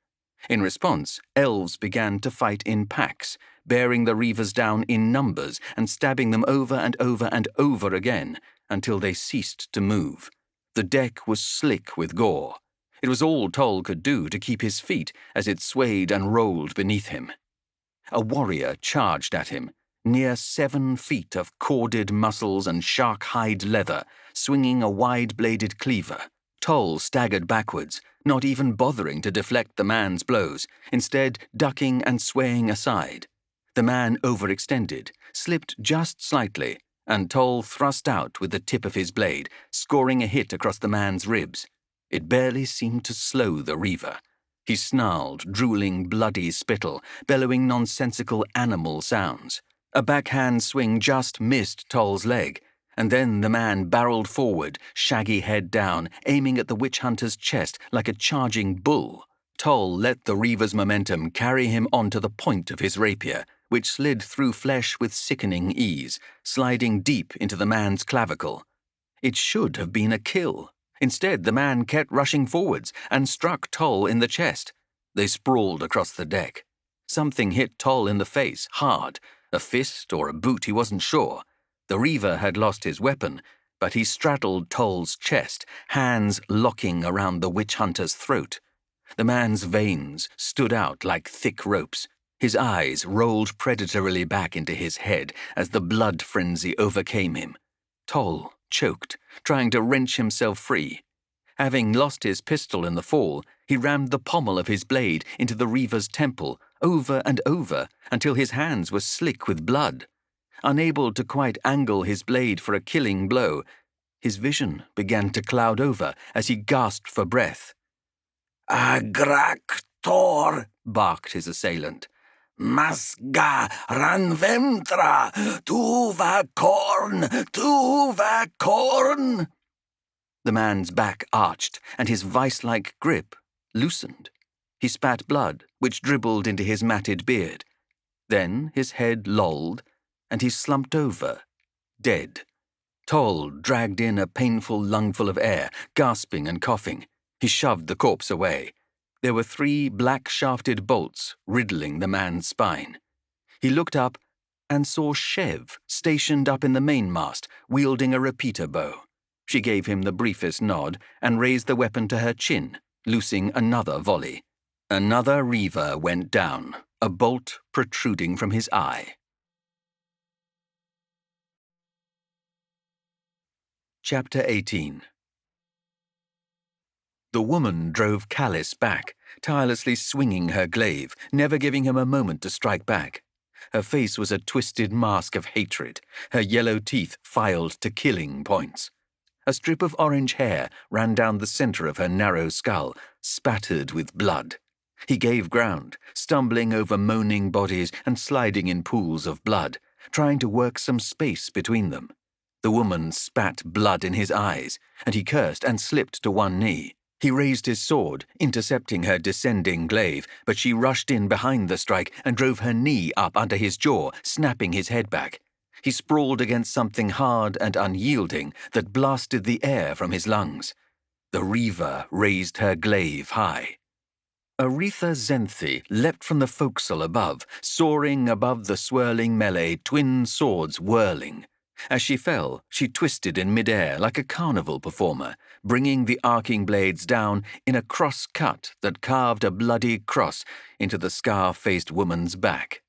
[SPEAKER 2] In response, elves began to fight in packs, bearing the reavers down in numbers and stabbing them over and over and over again until they ceased to move. The deck was slick with gore. It was all Toll could do to keep his feet as it swayed and rolled beneath him. A warrior charged at him, near 7 feet of corded muscles and shark-hide leather, swinging a wide-bladed cleaver. Toll staggered backwards, not even bothering to deflect the man's blows, instead ducking and swaying aside. The man overextended, slipped just slightly, and Toll thrust out with the tip of his blade, scoring a hit across the man's ribs. It barely seemed to slow the reaver. He snarled, drooling bloody spittle, bellowing nonsensical animal sounds. A backhand swing just missed Toll's leg, and then the man barreled forward, shaggy head down, aiming at the witch hunter's chest like a charging bull. Toll let the reaver's momentum carry him onto the point of his rapier, which slid through flesh with sickening ease, sliding deep into the man's clavicle. It should have been a kill. Instead, the man kept rushing forwards and struck Toll in the chest. They sprawled across the deck. Something hit Toll in the face, hard. A fist or a boot, he wasn't sure. The reaver had lost his weapon, but he straddled Toll's chest, hands locking around the witch hunter's throat. The man's veins stood out like thick ropes. His eyes rolled predatorily back into his head as the blood frenzy overcame him. Toll choked, trying to wrench himself free. Having lost his pistol in the fall, he rammed the pommel of his blade into the reaver's temple, over and over, until his hands were slick with blood. Unable to quite angle his blade for a killing blow, his vision began to cloud over as he gasped for breath.
[SPEAKER 3] Agraktor,
[SPEAKER 2] barked his assailant.
[SPEAKER 3] Masga ranventra, tuva korn.
[SPEAKER 2] The man's back arched, and his vice-like grip loosened. He spat blood, which dribbled into his matted beard. Then his head lolled, and he slumped over, dead. Toll dragged in a painful lungful of air, gasping and coughing. He shoved the corpse away. There were 3 black-shafted bolts riddling the man's spine. He looked up and saw Chev stationed up in the mainmast, wielding a repeater bow. She gave him the briefest nod and raised the weapon to her chin, loosing another volley. Another reaver went down, a bolt protruding from his eye. Chapter 18. The woman drove Callis back, tirelessly swinging her glaive, never giving him a moment to strike back. Her face was a twisted mask of hatred, her yellow teeth filed to killing points. A strip of orange hair ran down the center of her narrow skull, spattered with blood. He gave ground, stumbling over moaning bodies and sliding in pools of blood, trying to work some space between them. The woman spat blood in his eyes, and he cursed and slipped to one knee. He raised his sword, intercepting her descending glaive, but she rushed in behind the strike and drove her knee up under his jaw, snapping his head back. He sprawled against something hard and unyielding that blasted the air from his lungs. The reaver raised her glaive high. Aretha Zenthi leapt from the forecastle above, soaring above the swirling melee, twin swords whirling. As she fell, she twisted in midair like a carnival performer, bringing the arcing blades down in a cross-cut that carved a bloody cross into the scar-faced woman's back.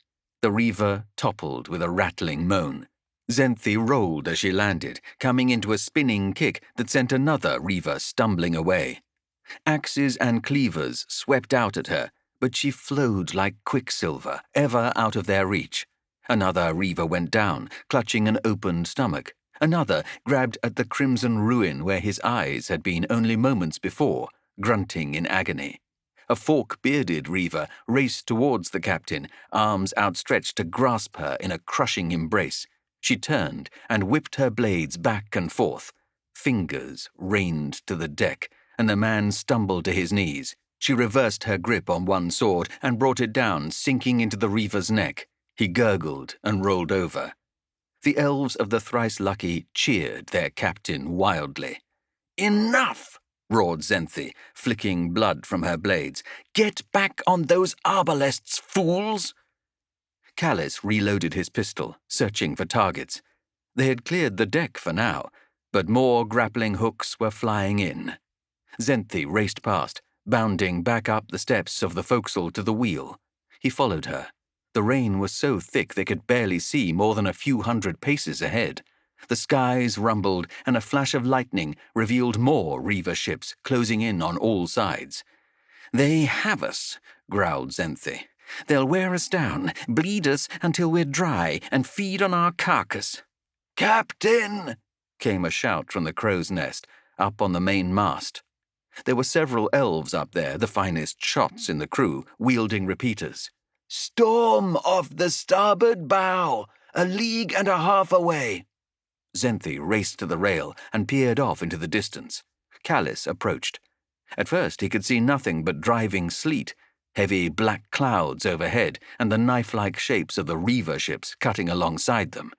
[SPEAKER 2] The reaver toppled with a rattling moan. Zenthi rolled as she landed, coming into a spinning kick that sent another reaver stumbling away. Axes and cleavers swept out at her, but she flowed like quicksilver, ever out of their reach. Another reaver went down, clutching an opened stomach. Another grabbed at the crimson ruin where his eyes had been only moments before, grunting in agony. A fork-bearded Reaver raced towards the captain, arms outstretched to grasp her in a crushing embrace. She turned and whipped her blades back and forth. Fingers rained to the deck, and the man stumbled to his knees. She reversed her grip on one sword and brought it down, sinking into the Reaver's neck. He gurgled and rolled over. The elves of the Thrice Lucky cheered their captain wildly. "Enough!" roared Zenthi, flicking blood from her blades. "Get back on those arbalests, fools!" Callis reloaded his pistol, searching for targets. They had cleared the deck for now, but more grappling hooks were flying in. Zenthi raced past, bounding back up the steps of the forecastle to the wheel. He followed her. The rain was so thick they could barely see more than a few hundred paces ahead. The skies rumbled, and a flash of lightning revealed more Reaver ships closing in on all sides. "They have us," growled Zenthi. "They'll wear us down, bleed us until we're dry, and feed on our carcass." "Captain!" came a shout from the crow's nest, up on the main mast. There were several elves up there, the finest shots in the crew, wielding repeaters. "Storm off the starboard bow, 1.5 leagues away." Zenthi raced to the rail and peered off into the distance. Callis approached. At first he could see nothing but driving sleet, heavy black clouds overhead, and the knife-like shapes of the Reaver ships cutting alongside them.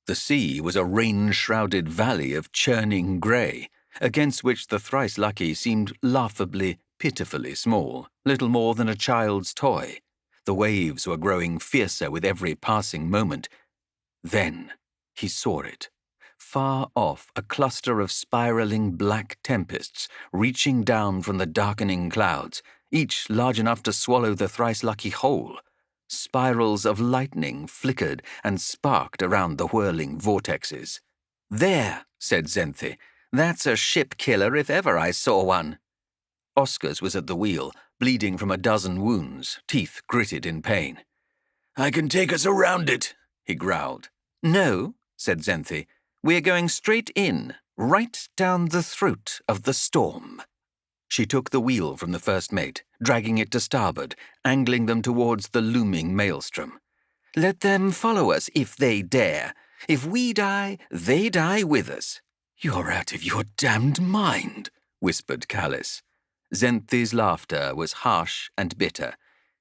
[SPEAKER 2] The sea was a rain-shrouded valley of churning grey, against which the Thrice Lucky seemed laughably, pitifully small, little more than a child's toy. The waves were growing fiercer with every passing moment. Then he saw it. Far off, a cluster of spiraling black tempests reaching down from the darkening clouds, each large enough to swallow the Thrice Lucky whole. Spirals of lightning flickered and sparked around the whirling vortexes. "There," said Zenthi. "That's a ship killer if ever I saw one." Oscars was at the wheel, bleeding from a dozen wounds, teeth gritted in pain. "I can take us around it," he growled. "No," said Zenthi. "We're going straight in, right down the throat of the storm." She took the wheel from the first mate, dragging it to starboard, angling them towards the looming maelstrom. "Let them follow us if they dare. If we die, they die with us." "You're out of your damned mind," whispered Callis. Zenthi's laughter was harsh and bitter.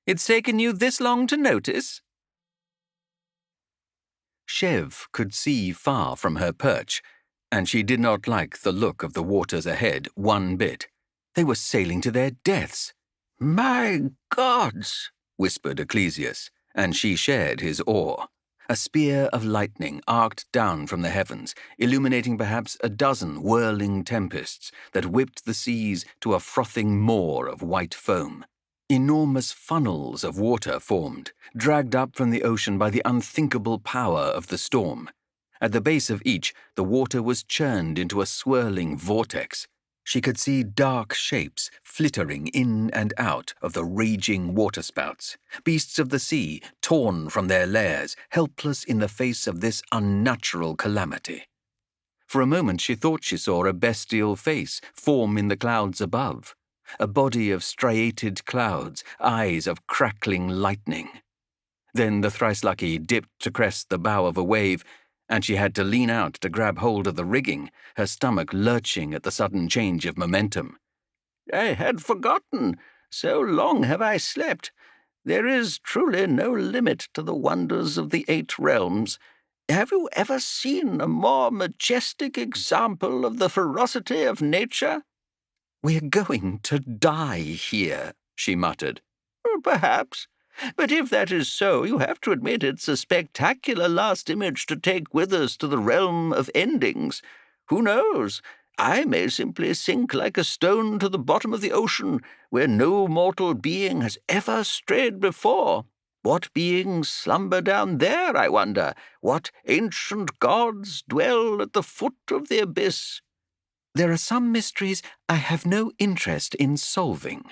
[SPEAKER 2] "It's taken you this long to notice?" Chev could see far from her perch, and she did not like the look of the waters ahead one bit. They were sailing to their deaths. "My gods!" whispered Ecclesias, and she shared his awe. A spear of lightning arced down from the heavens, illuminating perhaps a dozen whirling tempests that whipped the seas to a frothing maw of white foam. Enormous funnels of water formed, dragged up from the ocean by the unthinkable power of the storm. At the base of each, the water was churned into a swirling vortex. She could see dark shapes flittering in and out of the raging waterspouts, beasts of the sea torn from their lairs, helpless in the face of this unnatural calamity. For a moment she thought she saw a bestial face form in the clouds above, a body of striated clouds, eyes of crackling lightning. Then the Thrice Lucky dipped to crest the bow of a wave, and she had to lean out to grab hold of the rigging, her stomach lurching at the sudden change of momentum.
[SPEAKER 1] "I had forgotten. So long have I slept. There is truly no limit to the wonders of the 8 realms. Have you ever seen a more majestic example of the ferocity of nature?"
[SPEAKER 2] "We're going to die here," she muttered.
[SPEAKER 1] "Perhaps. But if that is so, you have to admit it's a spectacular last image to take with us to the realm of endings. Who knows? I may simply sink like a stone to the bottom of the ocean, where no mortal being has ever strayed before. What beings slumber down there, I wonder? What ancient gods dwell at the foot of the abyss?"
[SPEAKER 2] "There are some mysteries I have no interest in solving."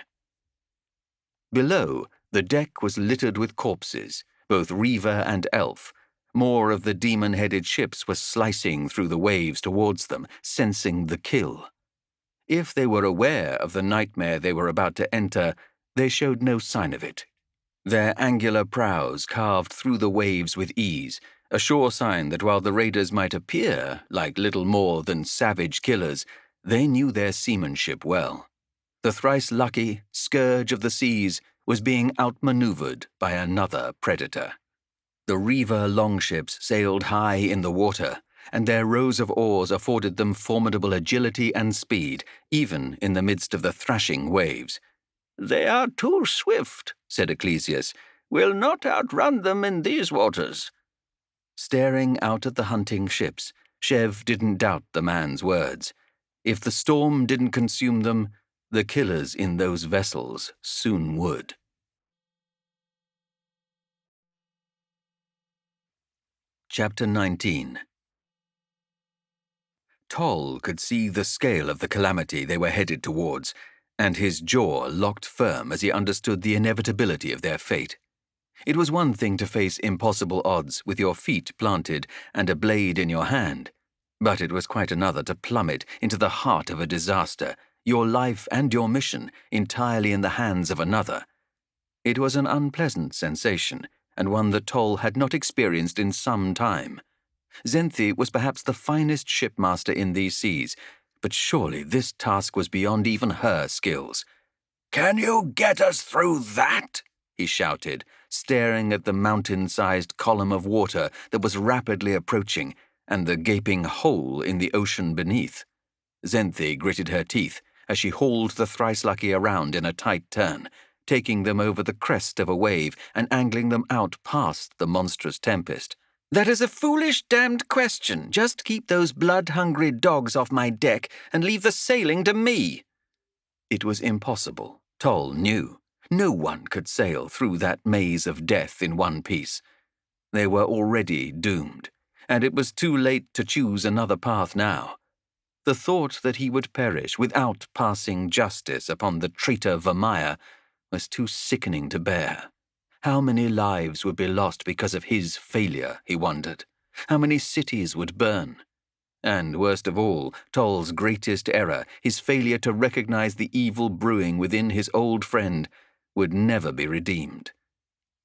[SPEAKER 2] Below, the deck was littered with corpses, both Reaver and Elf. More of the demon-headed ships were slicing through the waves towards them, sensing the kill. If they were aware of the nightmare they were about to enter, they showed no sign of it. Their angular prows carved through the waves with ease, a sure sign that while the raiders might appear like little more than savage killers, they knew their seamanship well. The thrice lucky scourge of the seas was being outmaneuvered by another predator. The Reaver longships sailed high in the water, and their rows of oars afforded them formidable agility and speed, even in the midst of the thrashing waves.
[SPEAKER 1] "They are too swift," said Ecclesias. "We'll not outrun them in these waters."
[SPEAKER 2] Staring out at the hunting ships, Chev didn't doubt the man's words. If the storm didn't consume them, the killers in those vessels soon would. Chapter 19. Toll could see the scale of the calamity they were headed towards, and his jaw locked firm as he understood the inevitability of their fate. It was one thing to face impossible odds with your feet planted and a blade in your hand, but it was quite another to plummet into the heart of a disaster, your life and your mission entirely in the hands of another. It was an unpleasant sensation, and one that Toll had not experienced in some time. Zenthi was perhaps the finest shipmaster in these seas, but surely this task was beyond even her skills.
[SPEAKER 3] "Can you get us through that?"
[SPEAKER 2] he shouted, staring at the mountain-sized column of water that was rapidly approaching and the gaping hole in the ocean beneath. Zenthi gritted her teeth as she hauled the thrice-lucky around in a tight turn, taking them over the crest of a wave and angling them out past the monstrous tempest.
[SPEAKER 4] "That is a foolish damned question. Just keep those blood-hungry dogs off my deck and leave the sailing to me."
[SPEAKER 2] It was impossible, Toll knew. No one could sail through that maze of death in one piece. They were already doomed, and it was too late to choose another path now. The thought that he would perish without passing justice upon the traitor Vermeer was too sickening to bear. How many lives would be lost because of his failure, he wondered. How many cities would burn? And, worst of all, Toll's greatest error, his failure to recognize the evil brewing within his old friend, would never be redeemed.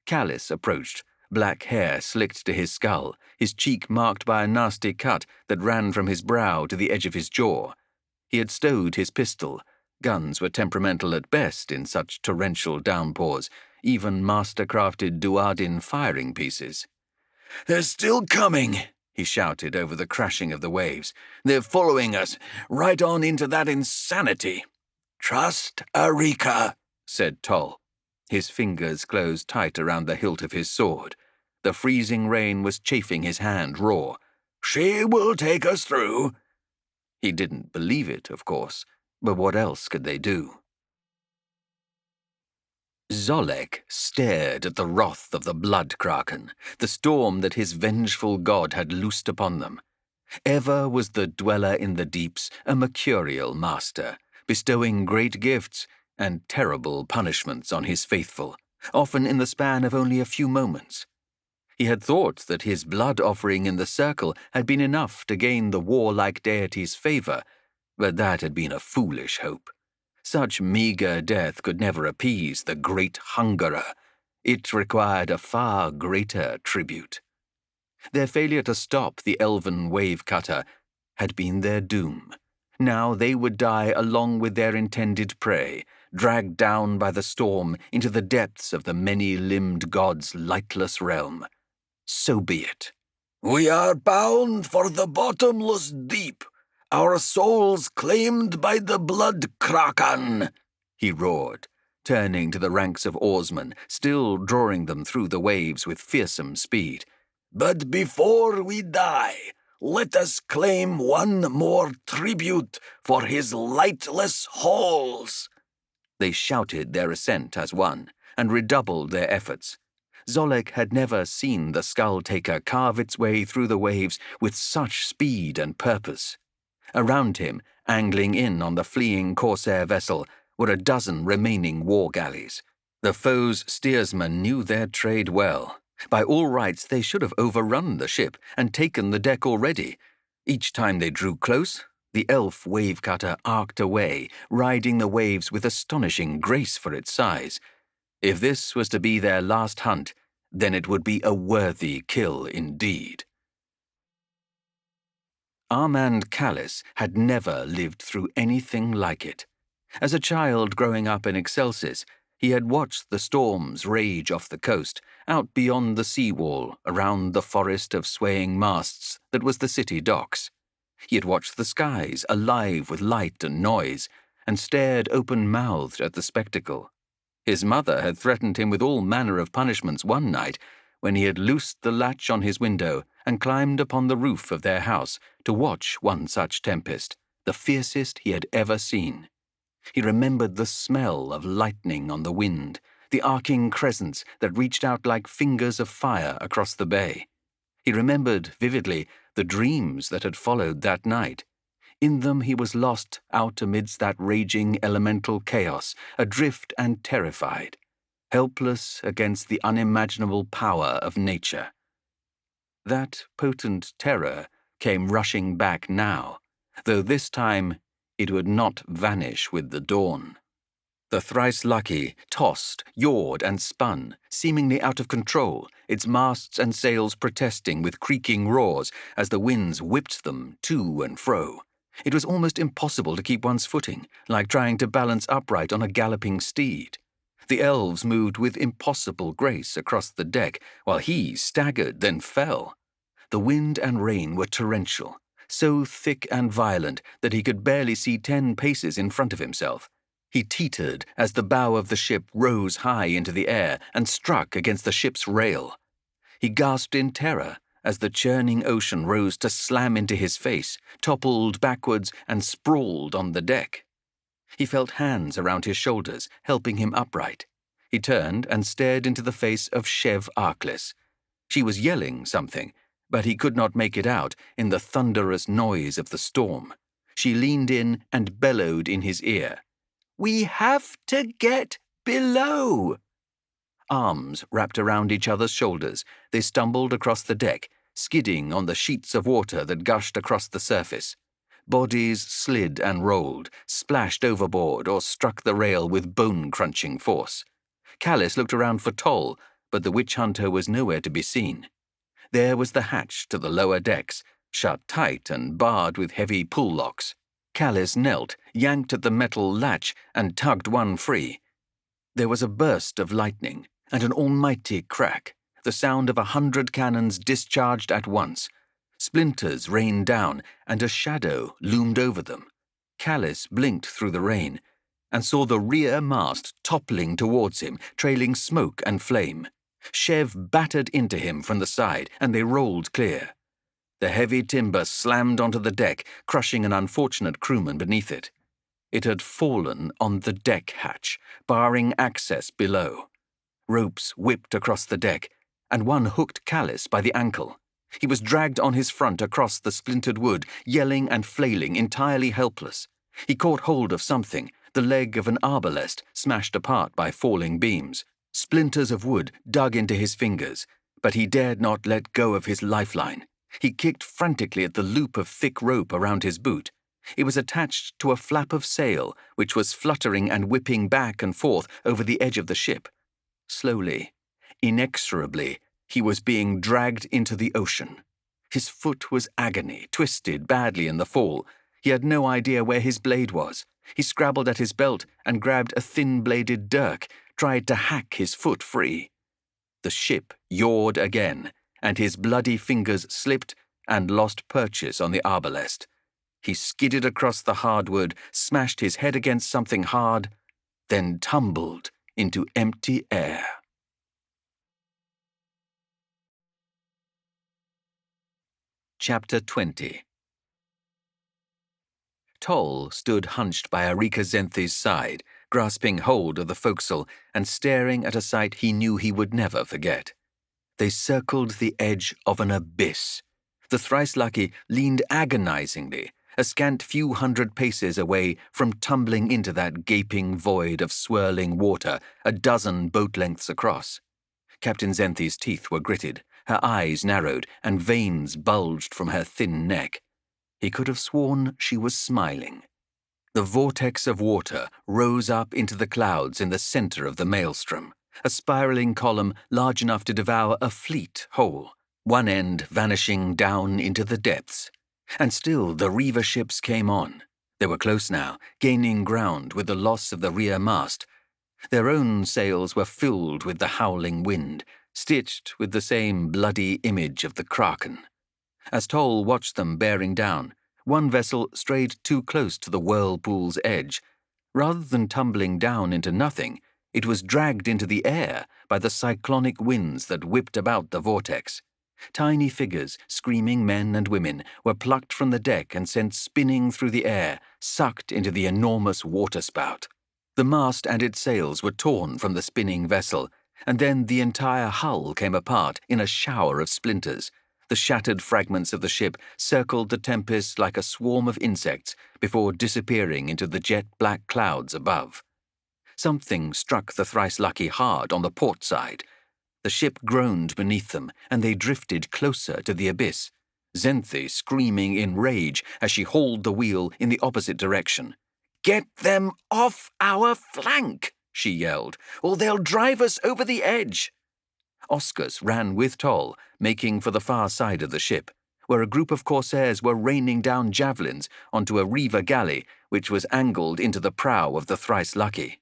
[SPEAKER 2] Callis approached, black hair slicked to his skull, his cheek marked by a nasty cut that ran from his brow to the edge of his jaw. He had stowed his pistol. Guns were temperamental at best in such torrential downpours, even master-crafted Duardin firing pieces.
[SPEAKER 3] "They're still coming," he shouted over the crashing of the waves. "They're following us, right on into that insanity." "Trust Arika," said Toll.
[SPEAKER 2] His fingers closed tight around the hilt of his sword. The freezing rain was chafing his hand raw.
[SPEAKER 3] "She will take us through."
[SPEAKER 2] He didn't believe it, of course, but what else could they do? Zolek stared at the wrath of the blood kraken, the storm that his vengeful god had loosed upon them. Ever was the dweller in the deeps a mercurial master, bestowing great gifts and terrible punishments on his faithful, often in the span of only a few moments. He had thought that his blood offering in the circle had been enough to gain the warlike deity's favor, but that had been a foolish hope. Such meager death could never appease the great hungerer. It required a far greater tribute. Their failure to stop the elven wave cutter had been their doom. Now they would die along with their intended prey, dragged down by the storm into the depths of the many-limbed god's lightless realm. So be it.
[SPEAKER 3] "We are bound for the bottomless deep, our souls claimed by the blood kraken,"
[SPEAKER 2] he roared, turning to the ranks of oarsmen, still drawing them through the waves with fearsome speed.
[SPEAKER 3] "But before we die, let us claim one more tribute for his lightless halls."
[SPEAKER 2] They shouted their assent as one, and redoubled their efforts. Zolek had never seen the Skull-Taker carve its way through the waves with such speed and purpose. Around him, angling in on the fleeing corsair vessel, were a dozen remaining war galleys. The foe's steersmen knew their trade well. By all rights, they should have overrun the ship and taken the deck already. Each time they drew close, The elf wave-cutter arced away, riding the waves with astonishing grace for its size. If this was to be their last hunt, then it would be a worthy kill indeed. Armand Callis had never lived through anything like it. As a child growing up in Excelsis, he had watched the storms rage off the coast, out beyond the seawall, around the forest of swaying masts that was the city docks. He had watched the skies alive with light and noise, and stared open-mouthed at the spectacle. His mother had threatened him with all manner of punishments one night when he had loosed the latch on his window and climbed upon the roof of their house to watch one such tempest, the fiercest he had ever seen. He remembered the smell of lightning on the wind, the arcing crescents that reached out like fingers of fire across the bay. He remembered vividly the dreams that had followed that night. In them he was lost out amidst that raging elemental chaos, adrift and terrified, helpless against the unimaginable power of nature. That potent terror came rushing back now, though this time it would not vanish with the dawn. The thrice lucky tossed, yawed, and spun, seemingly out of control, its masts and sails protesting with creaking roars as the winds whipped them to and fro. It was almost impossible to keep one's footing, like trying to balance upright on a galloping steed. The elves moved with impossible grace across the deck, while he staggered, then fell. The wind and rain were torrential, so thick and violent that he could barely see 10 paces in front of himself. He teetered as the bow of the ship rose high into the air and struck against the ship's rail. He gasped in terror as the churning ocean rose to slam into his face, toppled backwards, and sprawled on the deck. He felt hands around his shoulders, helping him upright. He turned and stared into the face of Chev Arclis. She was yelling something, but he could not make it out in the thunderous noise of the storm. She leaned in and bellowed in his ear. "We have to get below." Arms wrapped around each other's shoulders, they stumbled across the deck, skidding on the sheets of water that gushed across the surface. Bodies slid and rolled, splashed overboard or struck the rail with bone-crunching force. Callis looked around for Toll, but the witch hunter was nowhere to be seen. There was the hatch to the lower decks, shut tight and barred with heavy pull-locks. Callis knelt, yanked at the metal latch, and tugged one free. There was a burst of lightning, and an almighty crack, the sound of 100 cannons discharged at once. Splinters rained down, and a shadow loomed over them. Callis blinked through the rain, and saw the rear mast toppling towards him, trailing smoke and flame. Chev battered into him from the side, and they rolled clear. The heavy timber slammed onto the deck, crushing an unfortunate crewman beneath it. It had fallen on the deck hatch, barring access below. Ropes whipped across the deck, and one hooked Callis by the ankle. He was dragged on his front across the splintered wood, yelling and flailing, entirely helpless. He caught hold of something, the leg of an arbalest smashed apart by falling beams. Splinters of wood dug into his fingers, but he dared not let go of his lifeline. He kicked frantically at the loop of thick rope around his boot. It was attached to a flap of sail, which was fluttering and whipping back and forth over the edge of the ship. Slowly, inexorably, he was being dragged into the ocean. His foot was agony, twisted badly in the fall. He had no idea where his blade was. He scrabbled at his belt and grabbed a thin-bladed dirk, tried to hack his foot free. The ship yawed again, and his bloody fingers slipped and lost purchase on the arbalest. He skidded across the hardwood, smashed his head against something hard, then tumbled into empty air. Chapter 20. Toll stood hunched by Arika Zenthi's side, grasping hold of the forecastle and staring at a sight he knew he would never forget. They circled the edge of an abyss. The thrice-lucky leaned agonizingly, a scant few hundred paces away from tumbling into that gaping void of swirling water a dozen boat lengths across. Captain Zenthi's teeth were gritted, her eyes narrowed, and veins bulged from her thin neck. He could have sworn she was smiling. The vortex of water rose up into the clouds in the center of the maelstrom, a spiraling column large enough to devour a fleet whole, one end vanishing down into the depths. And still the Reaver ships came on. They were close now, gaining ground with the loss of the rear mast. Their own sails were filled with the howling wind, stitched with the same bloody image of the Kraken. As Toll watched them bearing down, one vessel strayed too close to the whirlpool's edge. Rather than tumbling down into nothing, it was dragged into the air by the cyclonic winds that whipped about the vortex. Tiny figures, screaming men and women, were plucked from the deck and sent spinning through the air, sucked into the enormous waterspout. The mast and its sails were torn from the spinning vessel, and then the entire hull came apart in a shower of splinters. The shattered fragments of the ship circled the tempest like a swarm of insects before disappearing into the jet-black clouds above. Something struck the thrice lucky hard on the port side. The ship groaned beneath them, and they drifted closer to the abyss, Xenthi screaming in rage as she hauled the wheel in the opposite direction. "Get them off our flank," she yelled, "or they'll drive us over the edge." Oscus ran with Toll, making for the far side of the ship, where a group of corsairs were raining down javelins onto a Reaver galley which was angled into the prow of the thrice lucky.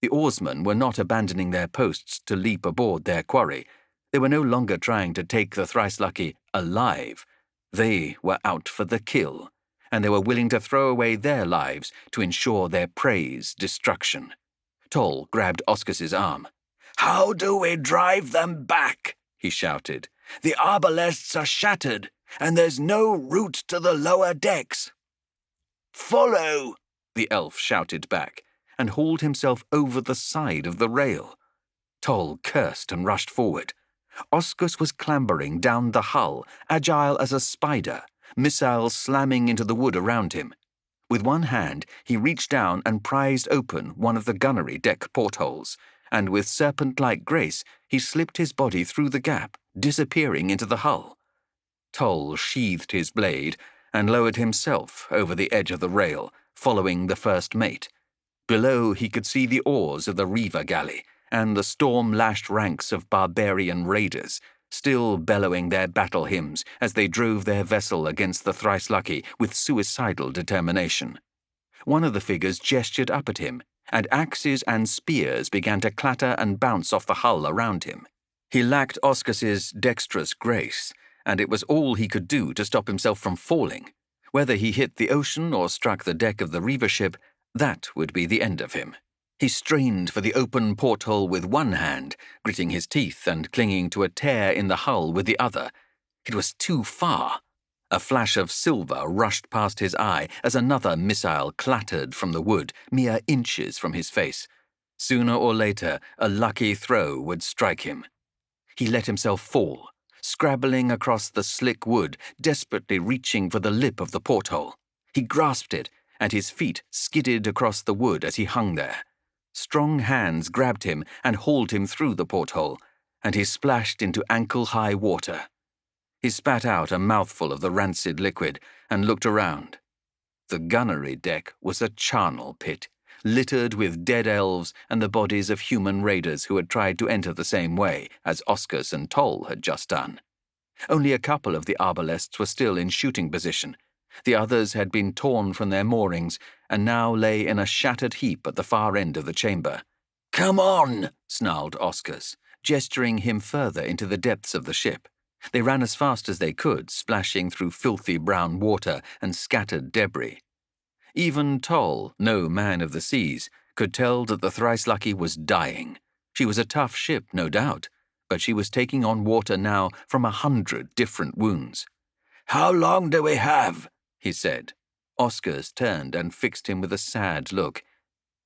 [SPEAKER 2] The oarsmen were not abandoning their posts to leap aboard their quarry. They were no longer trying to take the thrice lucky alive. They were out for the kill, and they were willing to throw away their lives to ensure their prey's destruction. Toll grabbed Oscus's arm. "How do we drive them back?" he shouted. "The arbalests are shattered, and there's no route to the lower decks." "Follow!" the elf shouted back, and hauled himself over the side of the rail. Toll cursed and rushed forward. Oscus was clambering down the hull, agile as a spider, missiles slamming into the wood around him. With one hand, he reached down and prized open one of the gunnery deck portholes, and with serpent-like grace, he slipped his body through the gap, disappearing into the hull. Toll sheathed his blade and lowered himself over the edge of the rail, following the first mate. Below he could see the oars of the Reaver galley and the storm-lashed ranks of barbarian raiders, still bellowing their battle hymns as they drove their vessel against the thrice lucky with suicidal determination. One of the figures gestured up at him, and axes and spears began to clatter and bounce off the hull around him. He lacked Oscus's dexterous grace, and it was all he could do to stop himself from falling. Whether he hit the ocean or struck the deck of the Reaver ship, that would be the end of him. He strained for the open porthole with one hand, gritting his teeth and clinging to a tear in the hull with the other. It was too far. A flash of silver rushed past his eye as another missile clattered from the wood, mere inches from his face. Sooner or later, a lucky throw would strike him. He let himself fall, scrabbling across the slick wood, desperately reaching for the lip of the porthole. He grasped it, and his feet skidded across the wood as he hung there. Strong hands grabbed him and hauled him through the porthole, and he splashed into ankle-high water. He spat out a mouthful of the rancid liquid and looked around. The gunnery deck was a charnel pit, littered with dead elves and the bodies of human raiders who had tried to enter the same way as Oscus and Toll had just done. Only a couple of the arbalests were still in shooting position. The others had been torn from their moorings and now lay in a shattered heap at the far end of the chamber. "Come on!" snarled Oscus, gesturing him further into the depths of the ship. They ran as fast as they could, splashing through filthy brown water and scattered debris. Even Toll, no man of the seas, could tell that the thrice lucky was dying. She was a tough ship, no doubt, but she was taking on water now from 100 different wounds. "How long do we have?" he said. Oscus turned and fixed him with a sad look.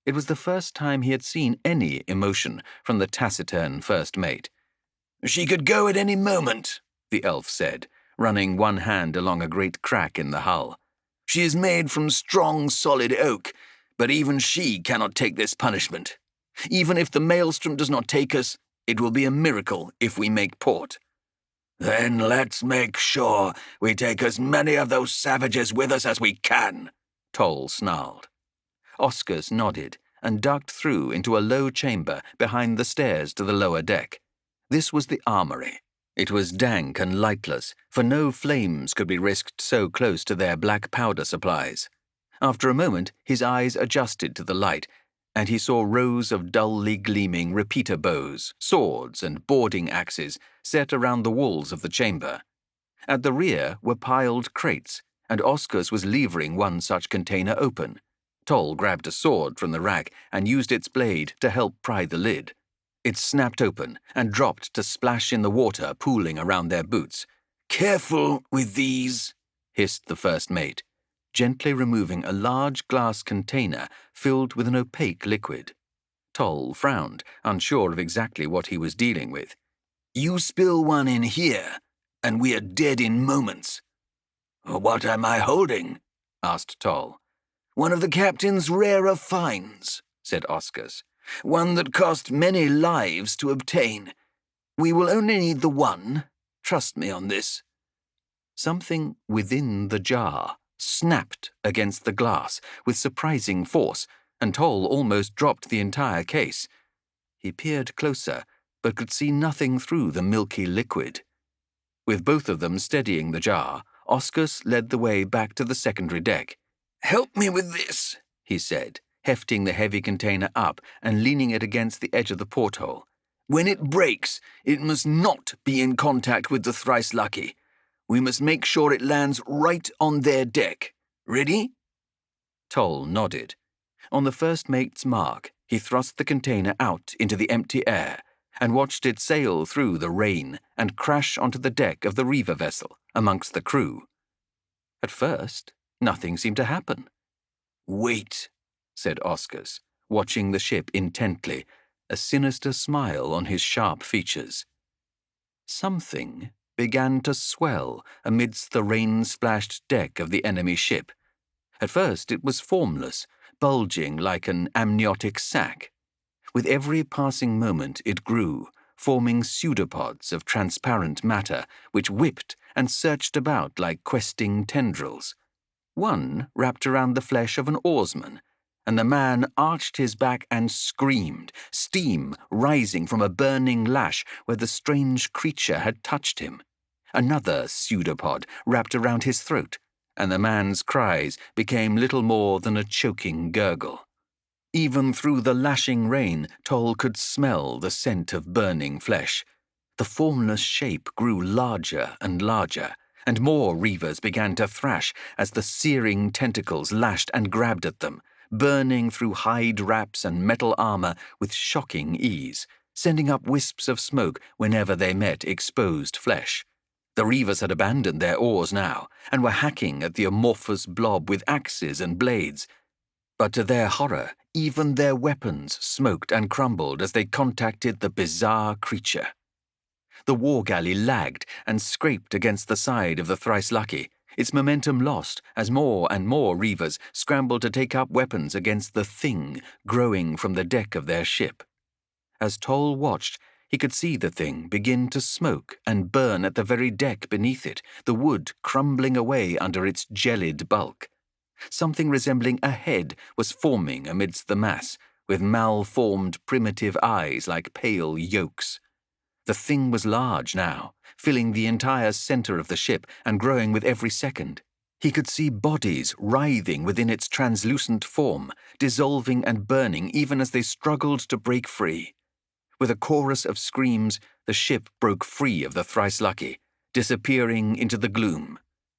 [SPEAKER 2] It was the first time he had seen any emotion from the taciturn first mate. "She could go at any moment," the elf said, running one hand along a great crack in the hull. "She is made from strong, solid oak, but even she cannot take this punishment. Even if the maelstrom does not take us, it will be a miracle if we make port."
[SPEAKER 3] Then let's make sure we take as many of those savages with us as we can, Toll snarled.
[SPEAKER 2] Oscars nodded and ducked through into a low chamber behind the stairs to the lower deck. This was the armory. It was dank and lightless, for no flames could be risked so close to their black powder supplies. After a moment, his eyes adjusted to the light, and he saw rows of dully gleaming repeater bows, swords, and boarding axes set around the walls of the chamber. At the rear were piled crates, and Oscars was levering one such container open. Toll grabbed a sword from the rack and used its blade to help pry the lid. It snapped open and dropped to splash in the water pooling around their boots.
[SPEAKER 3] "Careful with these,"
[SPEAKER 2] hissed the first mate, gently removing a large glass container filled with an opaque liquid. Toll frowned, unsure of exactly what he was dealing with.
[SPEAKER 3] "You spill one in here, and we are dead in moments." "What am I holding?" asked Toll. "One of the captain's rarer finds," said Oscars. "One that cost many lives to obtain. We will only need the one. Trust me on this."
[SPEAKER 2] Something within the jar snapped against the glass with surprising force, and Toll almost dropped the entire case. He peered closer, but could see nothing through the milky liquid. With both of them steadying the jar, Oscars led the way back to the secondary deck.
[SPEAKER 3] "Help me with this," he said, hefting the heavy container up and leaning it against the edge of the porthole. "When it breaks, it must not be in contact with the thrice lucky. We must make sure it lands right on their deck. Ready?"
[SPEAKER 2] Toll nodded. On the first mate's mark, he thrust the container out into the empty air and watched it sail through the rain and crash onto the deck of the Reaver vessel amongst the crew. At first, nothing seemed to happen.
[SPEAKER 3] "Wait,"
[SPEAKER 2] said Oscars, watching the ship intently, a sinister smile on his sharp features. Something began to swell amidst the rain-splashed deck of the enemy ship. At first it was formless, bulging like an amniotic sac. With every passing moment it grew, forming pseudopods of transparent matter, which whipped and searched about like questing tendrils. One wrapped around the flesh of an oarsman, and the man arched his back and screamed, steam rising from a burning lash where the strange creature had touched him. Another pseudopod wrapped around his throat, and the man's cries became little more than a choking gurgle. Even through the lashing rain, Toll could smell the scent of burning flesh. The formless shape grew larger and larger, and more reavers began to thrash as the searing tentacles lashed and grabbed at them, burning through hide wraps and metal armor with shocking ease, sending up wisps of smoke whenever they met exposed flesh. The reavers had abandoned their oars now, and were hacking at the amorphous blob with axes and blades. But to their horror, even their weapons smoked and crumbled as they contacted the bizarre creature. The war galley lagged and scraped against the side of the thrice lucky, its momentum lost as more and more reavers scrambled to take up weapons against the thing growing from the deck of their ship. As Toll watched, he could see the thing begin to smoke and burn at the very deck beneath it, the wood crumbling away under its gelid bulk. Something resembling a head was forming amidst the mass, with malformed primitive eyes like pale yolks. The thing was large now, filling the entire center of the ship and growing with every second. He could see bodies writhing within its translucent form, dissolving and burning even as they struggled to break free. With a chorus of screams, the ship broke free of the thrice lucky, disappearing into the gloom.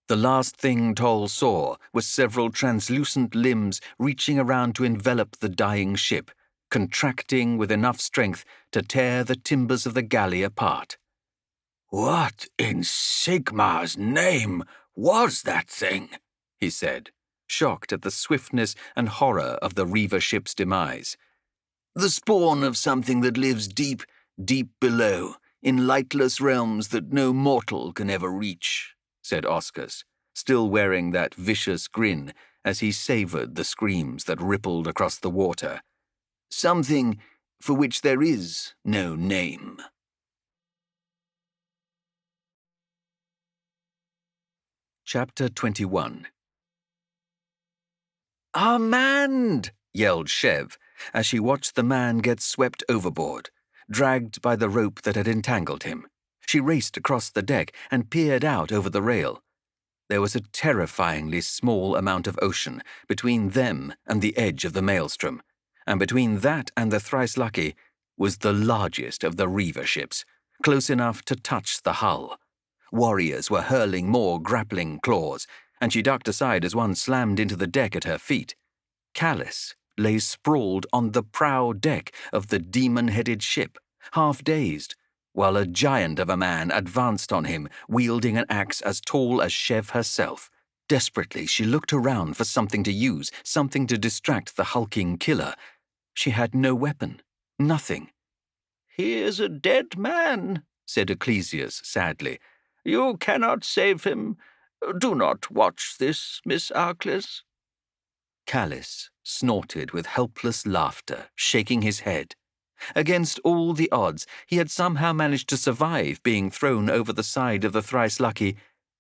[SPEAKER 2] The last thing Toll saw was several translucent limbs reaching around to envelop the dying ship, contracting with enough strength to tear the timbers of the galley apart.
[SPEAKER 3] "What in Sigmar's name was that thing?"
[SPEAKER 2] he said, shocked at the swiftness and horror of the Reaver ship's demise.
[SPEAKER 3] "The spawn of something that lives deep, deep below, in lightless realms that no mortal can ever reach,"
[SPEAKER 2] said Oscars, still wearing that vicious grin as he savored the screams that rippled across the water.
[SPEAKER 3] "Something for which there is no name."
[SPEAKER 2] Chapter 21. "Armand!" yelled Chev as she watched the man get swept overboard, dragged by the rope that had entangled him. She raced across the deck and peered out over the rail. There was a terrifyingly small amount of ocean between them and the edge of the maelstrom, and between that and the Thrice Lucky was the largest of the Reaver ships, close enough to touch the hull. Warriors were hurling more grappling claws, and she ducked aside as one slammed into the deck at her feet. Callis lay sprawled on the prow deck of the demon-headed ship, half-dazed, while a giant of a man advanced on him, wielding an axe as tall as Chev herself. Desperately, she looked around for something to use, something to distract the hulking killer. She had no weapon, nothing.
[SPEAKER 1] "He is a dead man," said Ecclesias sadly. "You cannot save him. Do not watch this, Miss Arclis."
[SPEAKER 2] Callis snorted with helpless laughter, shaking his head. Against all the odds, he had somehow managed to survive being thrown over the side of the Thrice Lucky,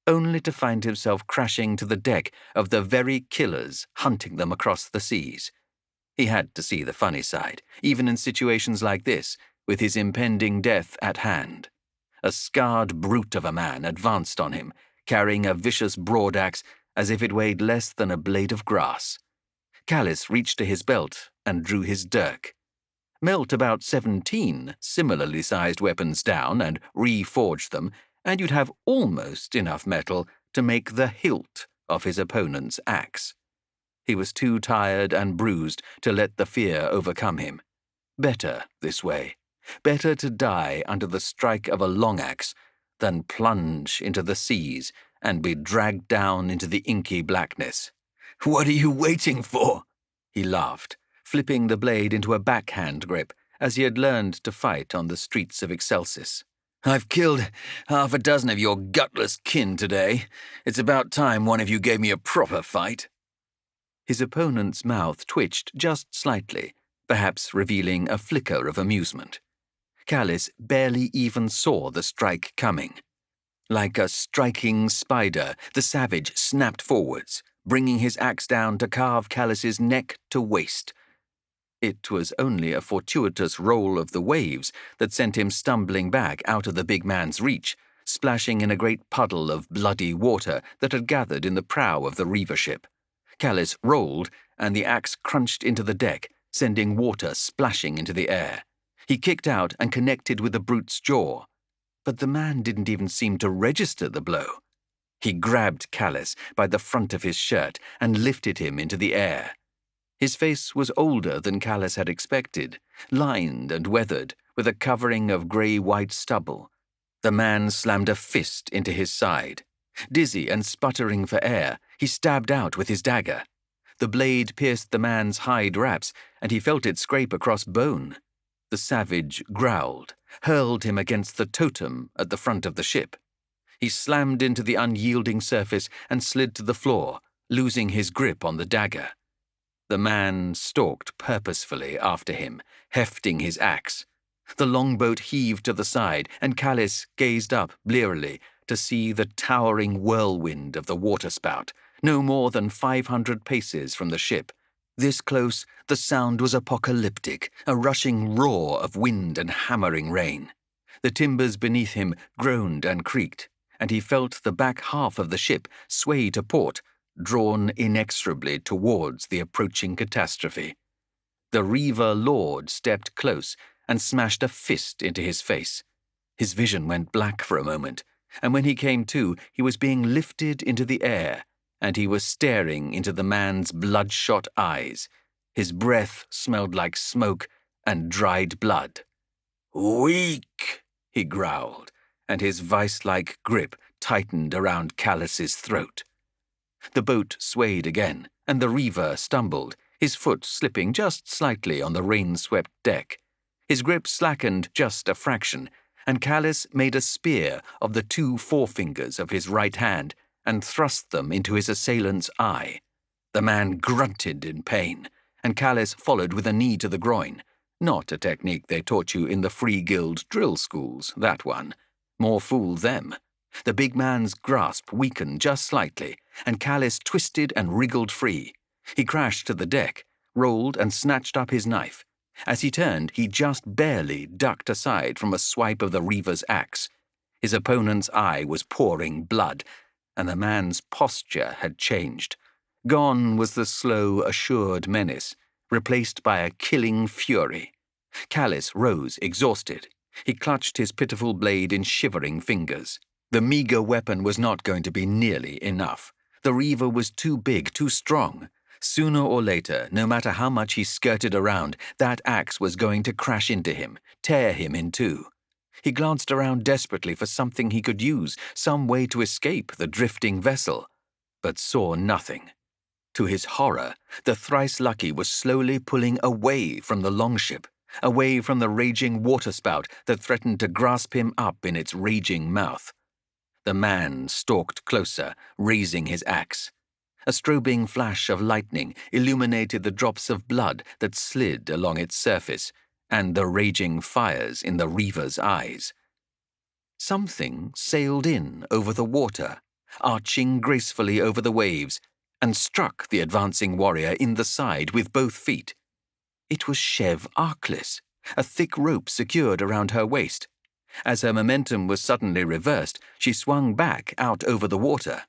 [SPEAKER 2] only to find himself crashing to the deck of the very killers hunting them across the seas. He had to see the funny side, even in situations like this, with his impending death at hand. A scarred brute of a man advanced on him, carrying a vicious broadaxe as if it weighed less than a blade of grass. Callis reached to his belt and drew his dirk. Melt about 17 similarly sized weapons down and reforge them, and you'd have almost enough metal to make the hilt of his opponent's axe. He was too tired and bruised to let the fear overcome him. Better this way. Better to die under the strike of a long axe than plunge into the seas and be dragged down into the inky blackness.
[SPEAKER 3] "What are you waiting for?"
[SPEAKER 2] He laughed, flipping the blade into a backhand grip, as he had learned to fight on the streets of Excelsis.
[SPEAKER 3] "I've killed half a dozen of your gutless kin today. It's about time one of you gave me a proper fight."
[SPEAKER 2] His opponent's mouth twitched just slightly, perhaps revealing a flicker of amusement. Callis barely even saw the strike coming. Like a striking spider, the savage snapped forwards, bringing his axe down to carve Callis's neck to waist. It was only a fortuitous roll of the waves that sent him stumbling back out of the big man's reach, splashing in a great puddle of bloody water that had gathered in the prow of the Reaver ship. Callis rolled, and the axe crunched into the deck, sending water splashing into the air. He kicked out and connected with the brute's jaw, but the man didn't even seem to register the blow. He grabbed Callis by the front of his shirt and lifted him into the air. His face was older than Callis had expected, lined and weathered, with a covering of grey-white stubble. The man slammed a fist into his side. Dizzy and sputtering for air, he stabbed out with his dagger. The blade pierced the man's hide wraps, and he felt it scrape across bone. The savage growled, hurled him against the totem at the front of the ship. He slammed into the unyielding surface and slid to the floor, losing his grip on the dagger. The man stalked purposefully after him, hefting his axe. The longboat heaved to the side, and Callis gazed up blearily to see the towering whirlwind of the waterspout, no more than 500 paces from the ship. This close, the sound was apocalyptic, a rushing roar of wind and hammering rain. The timbers beneath him groaned and creaked, and he felt the back half of the ship sway to port, drawn inexorably towards the approaching catastrophe. The Reaver Lord stepped close and smashed a fist into his face. His vision went black for a moment, and when he came to, he was being lifted into the air, and he was staring into the man's bloodshot eyes. His breath smelled like smoke and dried blood.
[SPEAKER 3] "Weak,"
[SPEAKER 2] he growled, and his vice-like grip tightened around Callis's throat. The boat swayed again, and the Reaver stumbled, his foot slipping just slightly on the rain-swept deck. His grip slackened just a fraction, and Callis made a spear of the 2 forefingers of his right hand and thrust them into his assailant's eye. The man grunted in pain, and Callis followed with a knee to the groin. Not a technique they taught you in the Free Guild drill schools, that one. More fool them. The big man's grasp weakened just slightly, and Callis twisted and wriggled free. He crashed to the deck, rolled and snatched up his knife. As he turned, he just barely ducked aside from a swipe of the Reaver's axe. His opponent's eye was pouring blood, and the man's posture had changed. Gone was the slow, assured menace, replaced by a killing fury. Callis rose, exhausted. He clutched his pitiful blade in shivering fingers. The meager weapon was not going to be nearly enough. The Reaver was too big, too strong. Sooner or later, no matter how much he skirted around, that axe was going to crash into him, tear him in two. He glanced around desperately for something he could use, some way to escape the drifting vessel, but saw nothing. To his horror, the thrice-lucky was slowly pulling away from the longship, away from the raging waterspout that threatened to grasp him up in its raging mouth. The man stalked closer, raising his axe. A strobing flash of lightning illuminated the drops of blood that slid along its surface, and the raging fires in the Reaver's eyes. Something sailed in over the water, arching gracefully over the waves, and struck the advancing warrior in the side with both feet. It was Chev Arclis, a thick rope secured around her waist. As her momentum was suddenly reversed, she swung back out over the water.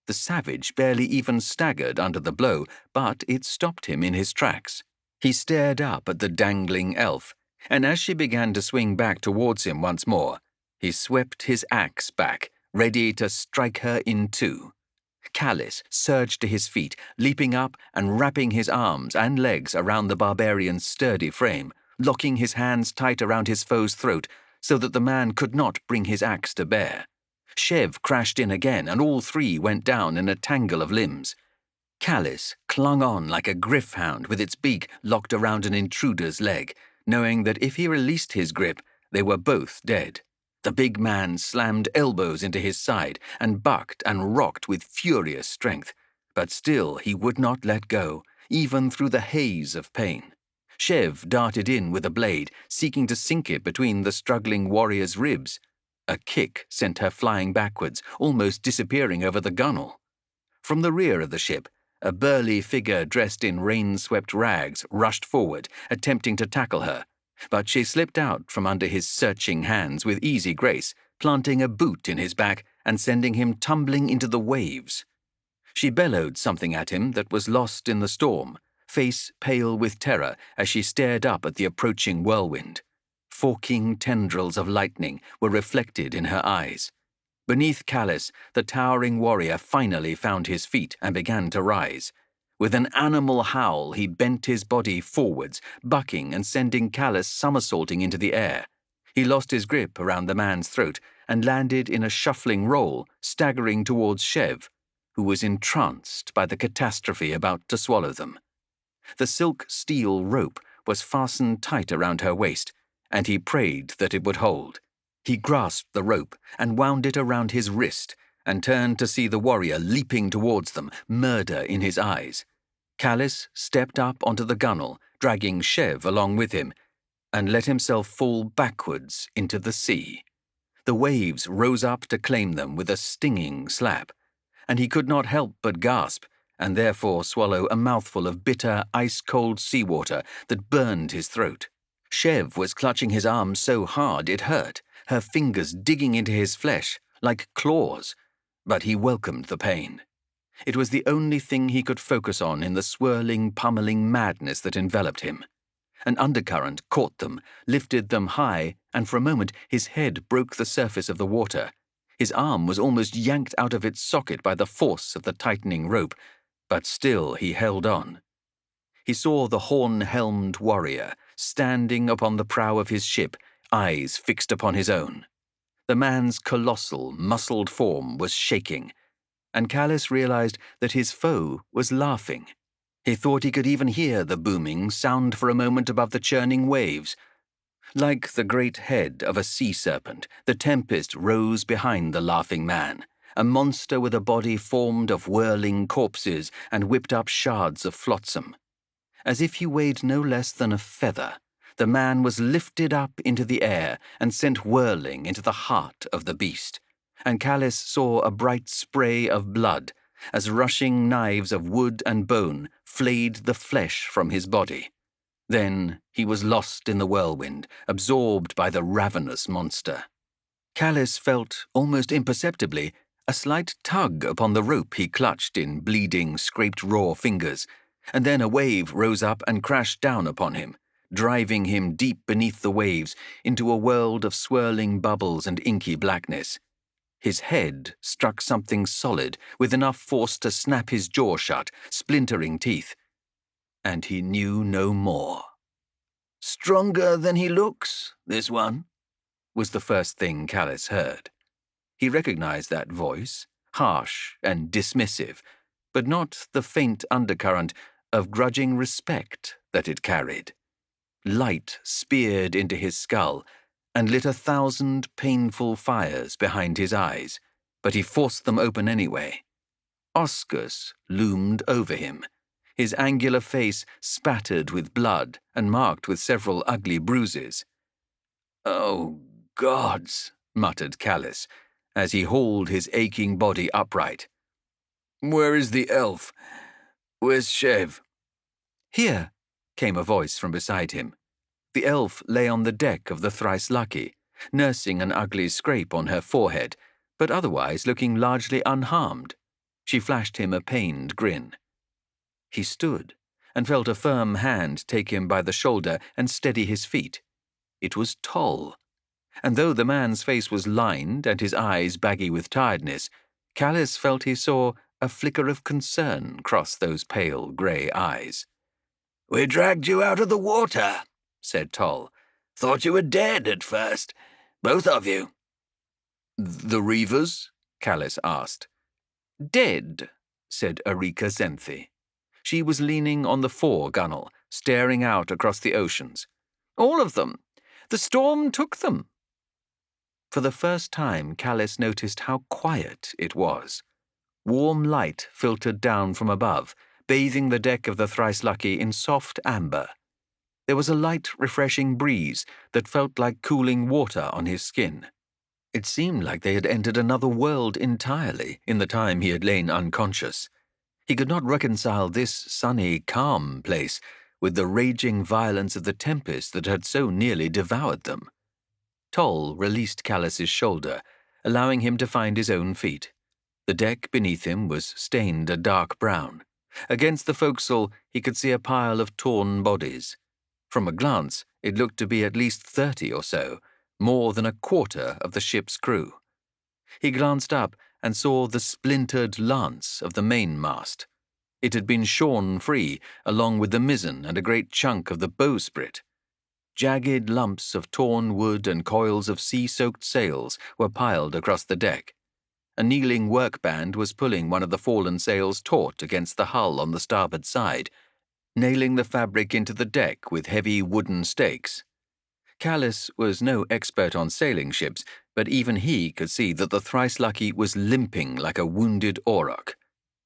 [SPEAKER 2] The savage barely even staggered under the blow, but it stopped him in his tracks. He stared up at the dangling elf, and as she began to swing back towards him once more, he swept his axe back, ready to strike her in two. Callis surged to his feet, leaping up and wrapping his arms and legs around the barbarian's sturdy frame, locking his hands tight around his foe's throat so that the man could not bring his axe to bear. Chev crashed in again, and all three went down in a tangle of limbs. Callis clung on like a griffhound with its beak locked around an intruder's leg, knowing that if he released his grip, they were both dead. The big man slammed elbows into his side and bucked and rocked with furious strength, but still he would not let go, even through the haze of pain. Chev darted in with a blade, seeking to sink it between the struggling warrior's ribs. A kick sent her flying backwards, almost disappearing over the gunwale. From the rear of the ship, a burly figure dressed in rain-swept rags rushed forward, attempting to tackle her, but she slipped out from under his searching hands with easy grace, planting a boot in his back and sending him tumbling into the waves. She bellowed something at him that was lost in the storm, face pale with terror as she stared up at the approaching whirlwind. Forking tendrils of lightning were reflected in her eyes. Beneath Callis, the towering warrior finally found his feet and began to rise. With an animal howl, he bent his body forwards, bucking and sending Callis somersaulting into the air. He lost his grip around the man's throat and landed in a shuffling roll, staggering towards Chev, who was entranced by the catastrophe about to swallow them. The silk steel rope was fastened tight around her waist, and he prayed that it would hold. He grasped the rope and wound it around his wrist, and turned to see the warrior leaping towards them, murder in his eyes. Callis stepped up onto the gunwale, dragging Chev along with him, and let himself fall backwards into the sea. The waves rose up to claim them with a stinging slap, and he could not help but gasp, and therefore swallow a mouthful of bitter, ice-cold seawater that burned his throat. Chev was clutching his arm so hard it hurt, her fingers digging into his flesh like claws, but he welcomed the pain. It was the only thing he could focus on in the swirling, pummeling madness that enveloped him. An undercurrent caught them, lifted them high, and for a moment his head broke the surface of the water. His arm was almost yanked out of its socket by the force of the tightening rope, but still he held on. He saw the horn-helmed warrior standing upon the prow of his ship, eyes fixed upon his own. The man's colossal, muscled form was shaking, and Callis realized that his foe was laughing. He thought he could even hear the booming sound for a moment above the churning waves. Like the great head of a sea serpent, the tempest rose behind the laughing man, a monster with a body formed of whirling corpses and whipped-up shards of flotsam. As if he weighed no less than a feather, the man was lifted up into the air and sent whirling into the heart of the beast. and Callis saw a bright spray of blood as rushing knives of wood and bone flayed the flesh from his body. Then he was lost in the whirlwind, absorbed by the ravenous monster. Callis felt, almost imperceptibly, a slight tug upon the rope he clutched in bleeding, scraped raw fingers, and then a wave rose up and crashed down upon him, driving him deep beneath the waves into a world of swirling bubbles and inky blackness. His head struck something solid with enough force to snap his jaw shut, splintering teeth. And he knew no more.
[SPEAKER 3] "Stronger than he looks, this one,"
[SPEAKER 2] was the first thing Callis heard. He recognized that voice, harsh and dismissive, but not the faint undercurrent of grudging respect that it carried. Light speared into his skull and lit 1,000 painful fires behind his eyes, but he forced them open anyway. Oscus loomed over him, his angular face spattered with blood and marked with several ugly bruises.
[SPEAKER 3] "Oh, gods,"
[SPEAKER 2] muttered Callis, as he hauled his aching body upright.
[SPEAKER 3] "Where is the elf? Where's Chev?"
[SPEAKER 2] "Here," came a voice from beside him. The elf lay on the deck of the Thrice Lucky, nursing an ugly scrape on her forehead, but otherwise looking largely unharmed. She flashed him a pained grin. He stood and felt a firm hand take him by the shoulder and steady his feet. It was Toll, and though the man's face was lined and his eyes baggy with tiredness, Callis felt he saw a flicker of concern cross those pale grey eyes.
[SPEAKER 3] "We dragged you out of the water," said Toll. "Thought you were dead at first. Both of you."
[SPEAKER 2] "The Reavers?" Callis asked. "Dead," said Erika Zenthi. She was leaning on the fore-gunwale, staring out across the oceans. "All of them. The storm took them." For the first time, Callis noticed how quiet it was. Warm light filtered down from above, bathing the deck of the Thrice Lucky in soft amber. There was a light, refreshing breeze that felt like cooling water on his skin. It seemed like they had entered another world entirely in the time he had lain unconscious. He could not reconcile this sunny, calm place with the raging violence of the tempest that had so nearly devoured them. Toll released Callis's shoulder, allowing him to find his own feet. The deck beneath him was stained a dark brown. Against the forecastle he could see a pile of torn bodies. From a glance, it looked to be at least 30 or so, more than a quarter of the ship's crew. He glanced up and saw the splintered lance of the mainmast. It had been shorn free, along with the mizzen and a great chunk of the bowsprit. Jagged lumps of torn wood and coils of sea-soaked sails were piled across the deck. A kneeling workband was pulling one of the fallen sails taut against the hull on the starboard side, nailing the fabric into the deck with heavy wooden stakes. Callis was no expert on sailing ships, but even he could see that the Thrice Lucky was limping like a wounded auroch.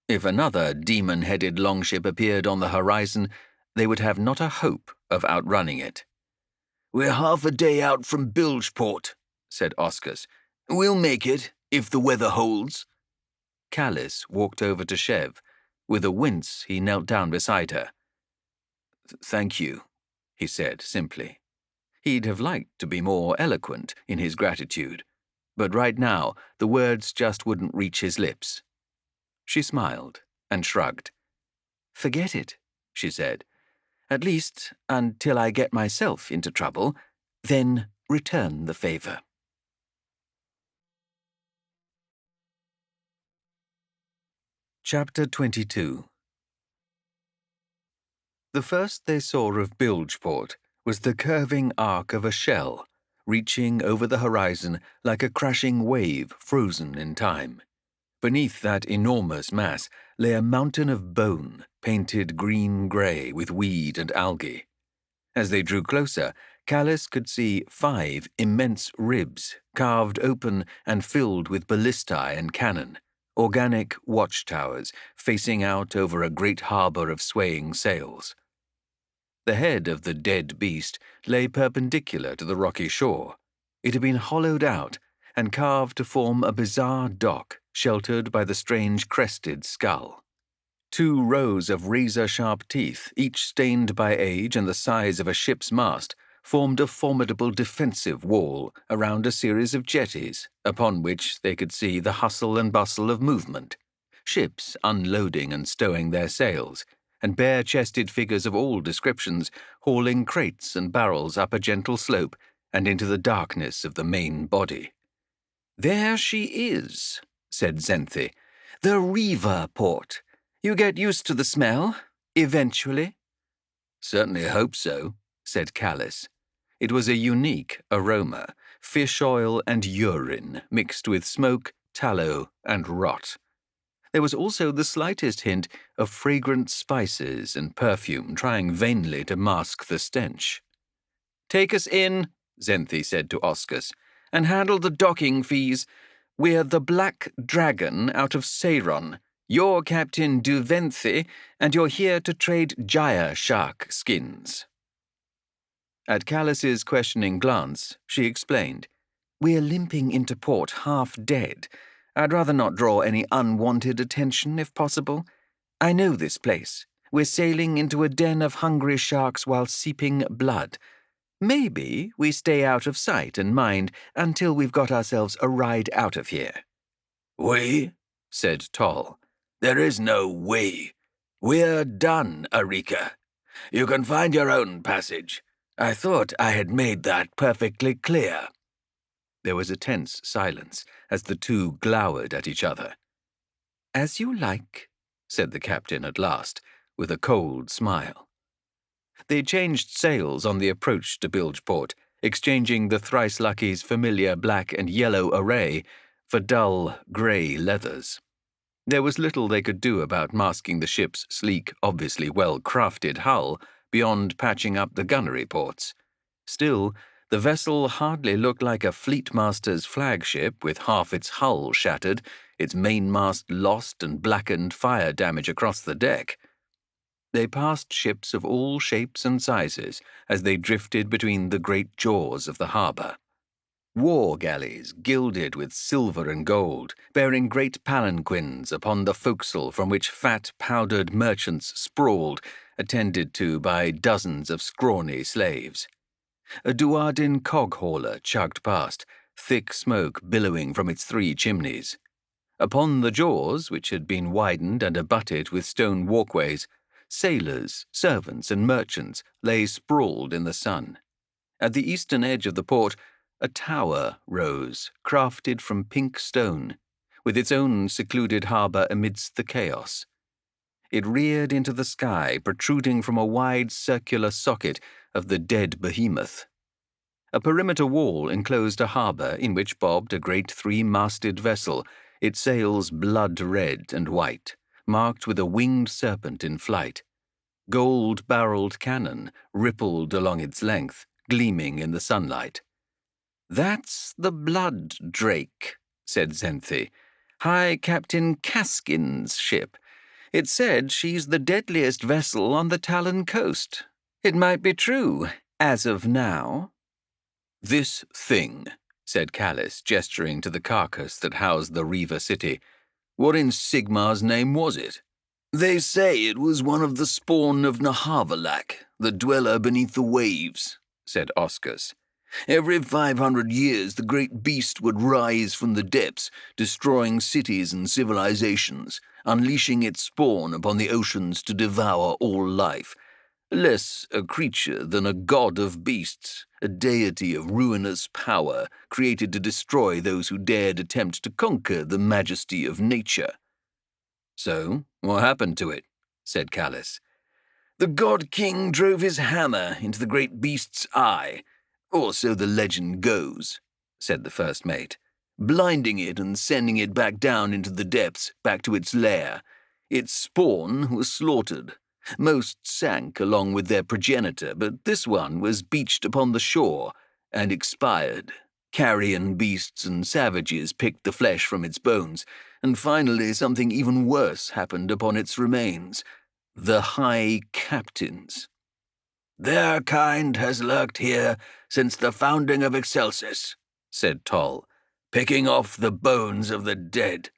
[SPEAKER 2] If another demon-headed longship appeared on the horizon, they would have not a hope of outrunning it.
[SPEAKER 3] "We're half a day out from Bilgeport," said Oscus. "We'll make it, if the weather holds."
[SPEAKER 2] Callis walked over to Chev. With a wince, he knelt down beside her. "Thank you," he said simply. He'd have liked to be more eloquent in his gratitude, but right now the words just wouldn't reach his lips. She smiled and shrugged. "Forget it," she said. "At least until I get myself into trouble, then return the favor." Chapter 22. The first they saw of Bilgeport was the curving arc of a shell, reaching over the horizon like a crashing wave frozen in time. Beneath that enormous mass lay a mountain of bone, painted green-grey with weed and algae. As they drew closer, Callis could see 5 immense ribs, carved open and filled with ballistae and cannon, organic watchtowers facing out over a great harbour of swaying sails. The head of the dead beast lay perpendicular to the rocky shore. It had been hollowed out, and carved to form a bizarre dock sheltered by the strange crested skull. 2 rows of razor-sharp teeth, each stained by age and the size of a ship's mast, formed a formidable defensive wall around a series of jetties, upon which they could see the hustle and bustle of movement, ships unloading and stowing their sails, and bare-chested figures of all descriptions hauling crates and barrels up a gentle slope and into the darkness of the main body. "There she is," said Xanthi, "the Reaver port. You get used to the smell, eventually."
[SPEAKER 5] "Certainly hope so,"
[SPEAKER 2] said Callis. It was a unique aroma, fish oil and urine mixed with smoke, tallow, and rot. There was also the slightest hint of fragrant spices and perfume trying vainly to mask the stench. "Take us in," Xanthi said to Oscus, "and handle the docking fees. We're the Black Dragon out of Seiron. You're Captain Duventhi, and you're here to trade Jaya shark skins." At Callis's questioning glance, she explained, "We're limping into port half dead. I'd rather not draw any unwanted attention, if possible. I know this place. We're sailing into a den of hungry sharks while seeping blood. Maybe we stay out of sight and mind until we've got ourselves a ride out of here."
[SPEAKER 3] "We?" said Toll. "There is no we. We're done, Arika. You can find your own passage. I thought I had made that perfectly clear."
[SPEAKER 2] There was a tense silence as the 2 glowered at each other. "As you like," said the captain at last, with a cold smile. They changed sails on the approach to Bilgeport, exchanging the Thrice-Lucky's familiar black and yellow array for dull grey leathers. There was little they could do about masking the ship's sleek, obviously well-crafted hull beyond patching up the gunnery ports. Still, the vessel hardly looked like a fleetmaster's flagship with half its hull shattered, its mainmast lost and blackened fire damage across the deck. They passed ships of all shapes and sizes as they drifted between the great jaws of the harbour. War galleys gilded with silver and gold, bearing great palanquins upon the forecastle from which fat, powdered merchants sprawled, attended to by dozens of scrawny slaves. A Duardin cog hauler chugged past, thick smoke billowing from its 3 chimneys. Upon the jaws, which had been widened and abutted with stone walkways, sailors, servants, and merchants lay sprawled in the sun. At the eastern edge of the port, a tower rose, crafted from pink stone, with its own secluded harbour amidst the chaos. It reared into the sky, protruding from a wide circular socket of the dead behemoth. A perimeter wall enclosed a harbour in which bobbed a great 3-masted vessel, its sails blood-red and white, marked with a winged serpent in flight. Gold-barreled cannon rippled along its length, gleaming in the sunlight. "That's the Blood Drake," said Xanthi. "High Captain Caskin's ship. It said she's the deadliest vessel on the Talon coast. It might be true, as of now." "This thing," said Callis, gesturing to the carcass that housed the Reaver city. "What in Sigmar's name was it?"
[SPEAKER 3] "They say it was one of the spawn of Nahavalak, the dweller beneath the waves," said Oscus. "Every 500 years the great beast would rise from the depths, destroying cities and civilizations, unleashing its spawn upon the oceans to devour all life. Less a creature than a god of beasts, a deity of ruinous power, created to destroy those who dared attempt to conquer the majesty of nature."
[SPEAKER 2] "So, what happened to it?" said Callis.
[SPEAKER 3] "The god-king drove his hammer into the great beast's eye, or so the legend goes," said the first mate, "blinding it and sending it back down into the depths, back to its lair. Its spawn was slaughtered. Most sank along with their progenitor, but this one was beached upon the shore and expired. Carrion beasts and savages picked the flesh from its bones, and finally something even worse happened upon its remains. The High Captains. Their kind has lurked here since the founding of Excelsis," said Toll.
[SPEAKER 5] picking off the bones of the dead